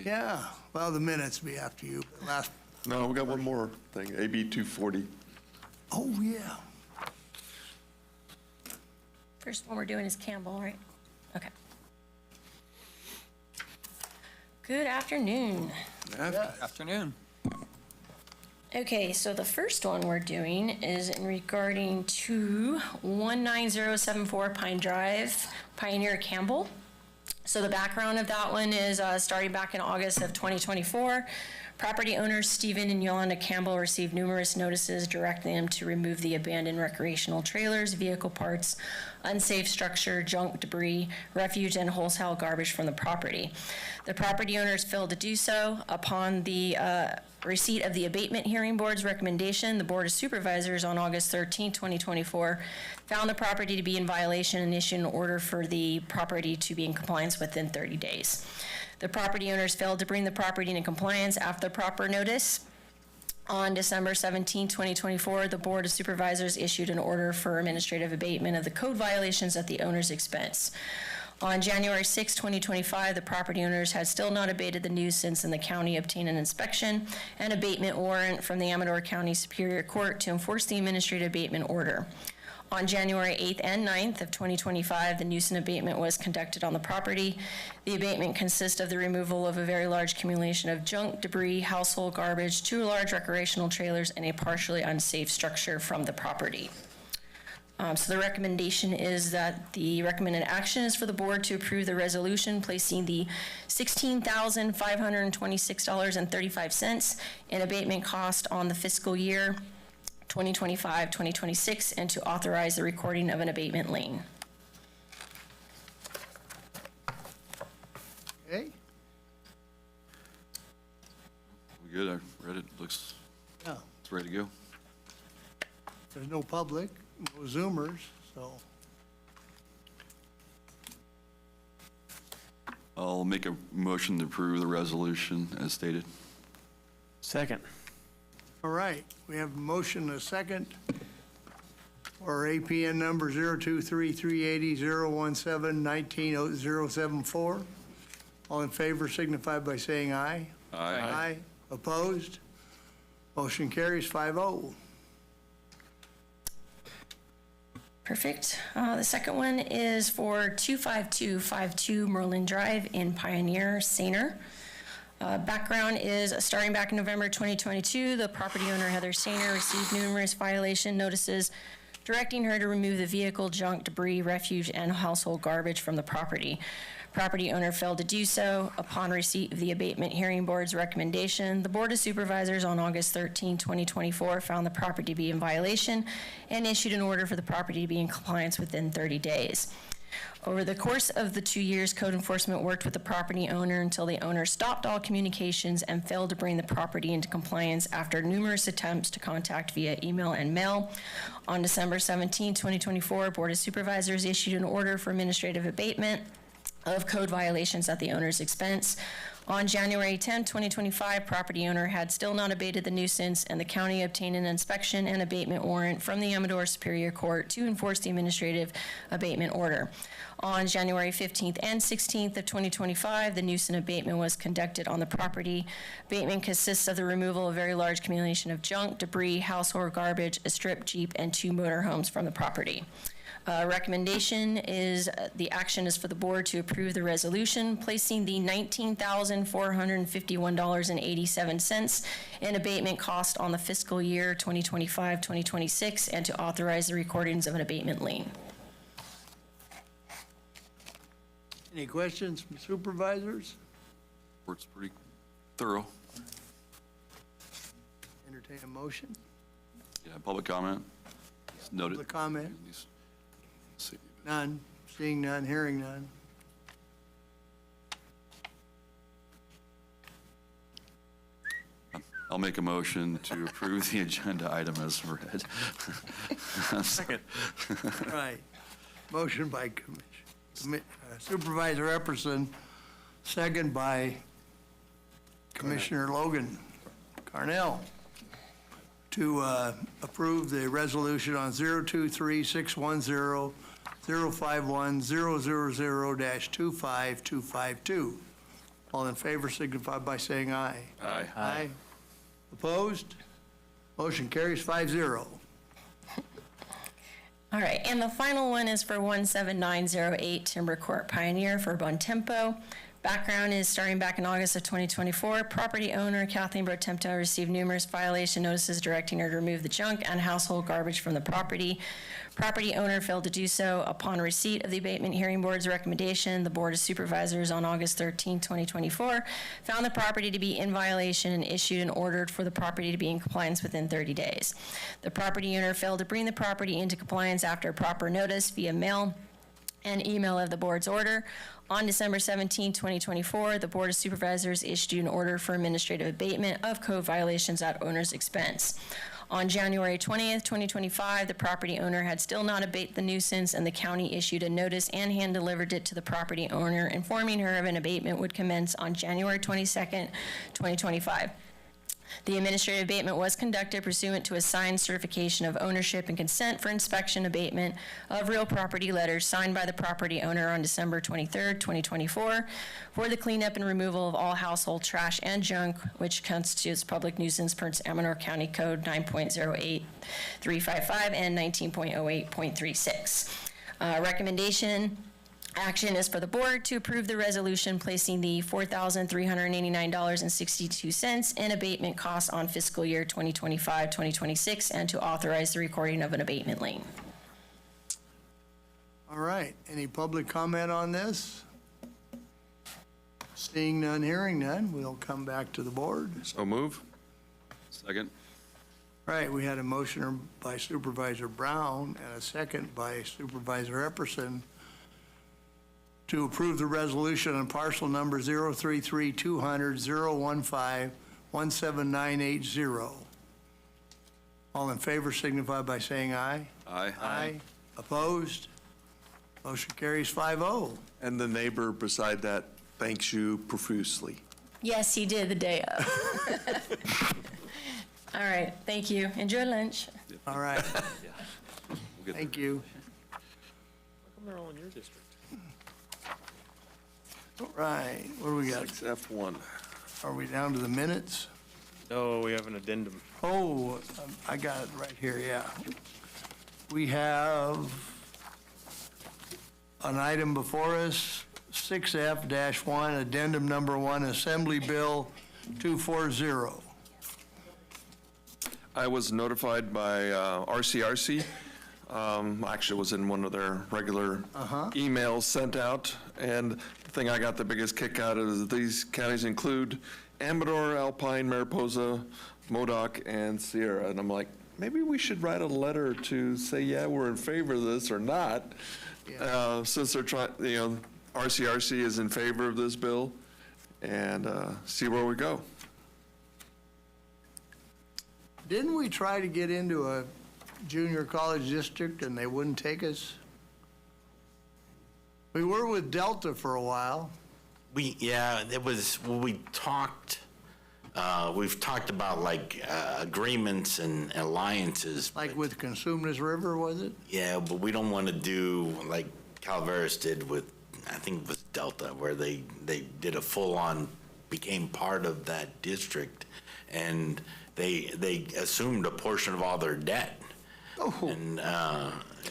Yeah, well, the minutes be after you. But last, No, we got one more thing, AB 240. oh, yeah. First one we're doing is Campbell, right? Okay. Good afternoon. Afternoon. Okay, so the first one we're doing is in regarding to 19074 Pine Drive, Pioneer Campbell. So the background of that one is starting back in August of 2024. Property owners Stephen and Yolanda Campbell received numerous notices directing them to remove the abandoned recreational trailers, vehicle parts, unsafe structure, junk debris, refuge, and wholesale garbage from the property. The property owners failed to do so. Upon the receipt of the Abatement Hearing Board's recommendation, the Board of Supervisors on August 13, 2024, found the property to be in violation and issued an order for the property to be in compliance within 30 days. The property owners failed to bring the property into compliance after the proper notice. On December 17, 2024, the Board of Supervisors issued an order for administrative abatement of the code violations at the owner's expense. On January 6, 2025, the property owners had still not abated the nuisance, and the county obtained an inspection and abatement warrant from the Amador County Superior Court to enforce the administrative abatement order. On January 8th and 9th of 2025, the nuisance abatement was conducted on the property. The abatement consists of the removal of a very large accumulation of junk, debris, household garbage, 2 large recreational trailers, and a partially unsafe structure from the property. So the recommendation is that the recommended action is for the board to approve the resolution placing the $16,526.35 in abatement cost on the fiscal year 2025-2026 and to authorize the recording of an abatement lien. Okay, We good? I read it. Looks, yeah. it's ready to go. There's no public, no Zoomers, so. I'll make a motion to approve the resolution as stated. Second. All right, we have a motion and a second for APN number 023-380-017-190074. All in favor signify by saying aye. Aye. Opposed? Motion carries 5-0. Perfect. The second one is for 25252 Merlin Drive in Pioneer, Sainer. Background is starting back in November 2022, the property owner, Heather Sainer, received numerous violation notices directing her to remove the vehicle, junk, debris, refuge, and household garbage from the property. Property owner failed to do so. Upon receipt of the Abatement Hearing Board's recommendation, the Board of Supervisors on August 13, 2024, found the property to be in violation and issued an order for the property to be in compliance within 30 days. Over the course of the 2 years, code enforcement worked with the property owner until the owner stopped all communications and failed to bring the property into compliance after numerous attempts to contact via email and mail. On December 17, 2024, Board of Supervisors issued an order for administrative abatement of code violations at the owner's expense. On January 10, 2025, property owner had still not abated the nuisance, and the county obtained an inspection and abatement warrant from the Amador Superior Court to enforce the administrative abatement order. On January 15th and 16th of 2025, the nuisance abatement was conducted on the property. Abatement consists of the removal of a very large accumulation of junk, debris, household garbage, a strip Jeep, and 2 motorhomes from the property. Recommendation is the action is for the board to approve the resolution placing the $19,451.87 in abatement cost on the fiscal year 2025-2026 and to authorize the recordings of an abatement lien. Any questions from supervisors? Works pretty thorough. Entertain a motion. Yeah, public comment. It's noted. Public comment. See. None. Seeing none, hearing none. I'll make a motion to approve the agenda item as read. Second. Right. Motion by Supervisor Epperson, second by Commissioner Logan Carnell to approve the resolution on 023-610-051-000-25252. All in favor signify by saying aye. Aye. Aye. Opposed? Motion carries 5-0. All right, and the final one is for 17908 Timber Court Pioneer for Bontempo. Background is starting back in August of 2024. Property owner Kathleen Bontempo received numerous violation notices directing her to remove the junk and household garbage from the property. Property owner failed to do so. Upon receipt of the Abatement Hearing Board's recommendation, the Board of Supervisors on August 13, 2024, found the property to be in violation and issued an order for the property to be in compliance within 30 days. The property owner failed to bring the property into compliance after proper notice via mail and email of the board's order. On December 17, 2024, the Board of Supervisors issued an order for administrative abatement of code violations at owner's expense. On January 20th, 2025, the property owner had still not abated the nuisance, and the county issued a notice and hand-delivered it to the property owner, informing her of an abatement would commence on January 22nd, 2025. The administrative abatement was conducted pursuant to a signed certification of ownership and consent for inspection abatement of real property letters signed by the property owner on December 23rd, 2024 for the cleanup and removal of all household trash and junk which constitutes public nuisance per Amador County Code 9.08355 and 19.08.36. Recommendation action is for the board to approve the resolution placing the $4,389.62 in abatement costs on fiscal year 2025-2026 and to authorize the recording of an abatement lien. All right, any public comment on this? Seeing none, hearing none, we'll come back to the board. So move. Second. All right, we had a motion by Supervisor Brown and a second by Supervisor Epperson to approve the resolution on parcel number 033-200-015-17980. All in favor signify by saying aye. Aye. Aye. Opposed? Motion carries 5-0. And the neighbor beside that thanks you profusely. Yes, he did the day of. All right, thank you. Enjoy lunch. All right. Thank you. How come they're all in your district? All right, what do we got? 6F1. Are we down to the minutes? No, we have an addendum. Oh, I got it right here, yeah. We have an item before us, 6F-1, addendum number 1, Assembly Bill 240. I was notified by RCRC. Actually, it was in one of their regular emails sent out. And the thing I got the biggest kick out of is that these counties include Amador, Alpine, Mariposa, Modoc, and Sierra. And I'm like, maybe we should write a letter to say, yeah, we're in favor of this or not. Since they're trying, RCRC is in favor of this bill, and see where we go. Didn't we try to get into a junior college district and they wouldn't take us? We were with Delta for a while. It was, well, we've talked about like agreements and alliances. Like with Consumnes River, was it? Yeah, but we don't want to do like Calaveras did with, I think it was Delta, where they did a full-on, became part of that district, and they assumed a portion of all their debt. Oh. And,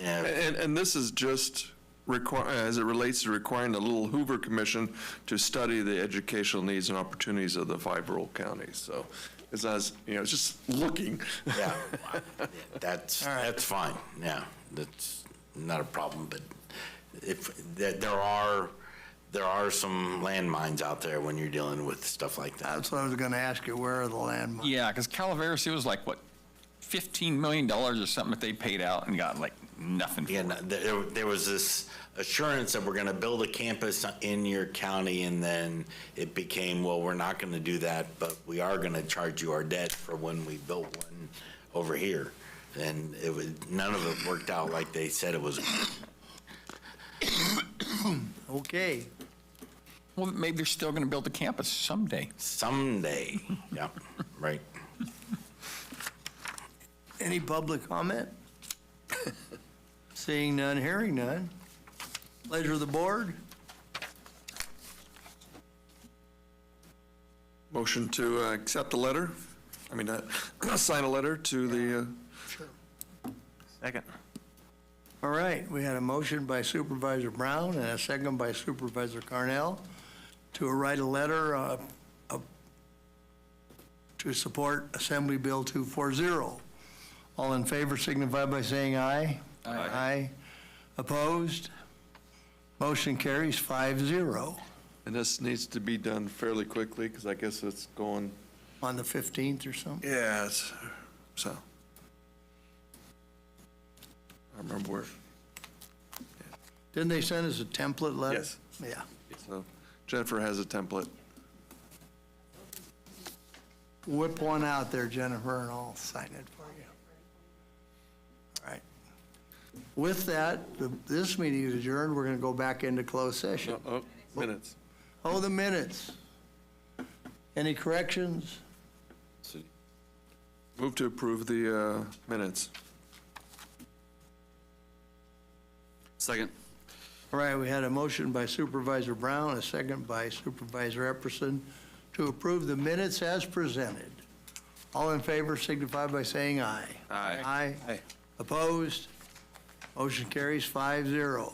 And this is just as it relates to requiring the Little Hoover Commission to study the educational needs and opportunities of the 5 rural counties. So it's as, it's just looking. Yeah, that's fine. Yeah, that's not a problem. But if there are some landmines out there when you're dealing with stuff like that. That's what I was going to ask you. Where are the landmines? Yeah, because Calaveras, it was like, what, $15 million or something that they paid out and got like nothing for it. There was this assurance that we're going to build a campus in your county, and then it became, well, we're not going to do that, but we are going to charge you our debt for when we built one over here. And none of it worked out like they said it was. Okay. Well, maybe they're still going to build a campus someday. Someday, yeah, right. Any public comment? Seeing none, hearing none. Pleasure of the board. Motion to accept the letter, sign a letter to the, Second. All right, we had a motion by Supervisor Brown and a second by Supervisor Carnell to write a letter to support Assembly Bill 240. All in favor signify by saying aye. Aye. Aye. Opposed? Motion carries 5-0. and this needs to be done fairly quickly, because I guess it's going. On the 15th or something? Yeah, so. I remember where. Didn't they send us a template letter? Yes. Yeah. So Jennifer has a template. Whip one out there, Jennifer, and I'll sign it for you. All right. With that, this meeting is adjourned. We're going to go back into closed session. Oh, minutes. Oh, the minutes. Any corrections? Move to approve the minutes. Second. All right, we had a motion by Supervisor Brown, a second by Supervisor Epperson to approve the minutes as presented. All in favor signify by saying aye. Aye. Aye. Opposed? Motion carries 5-0.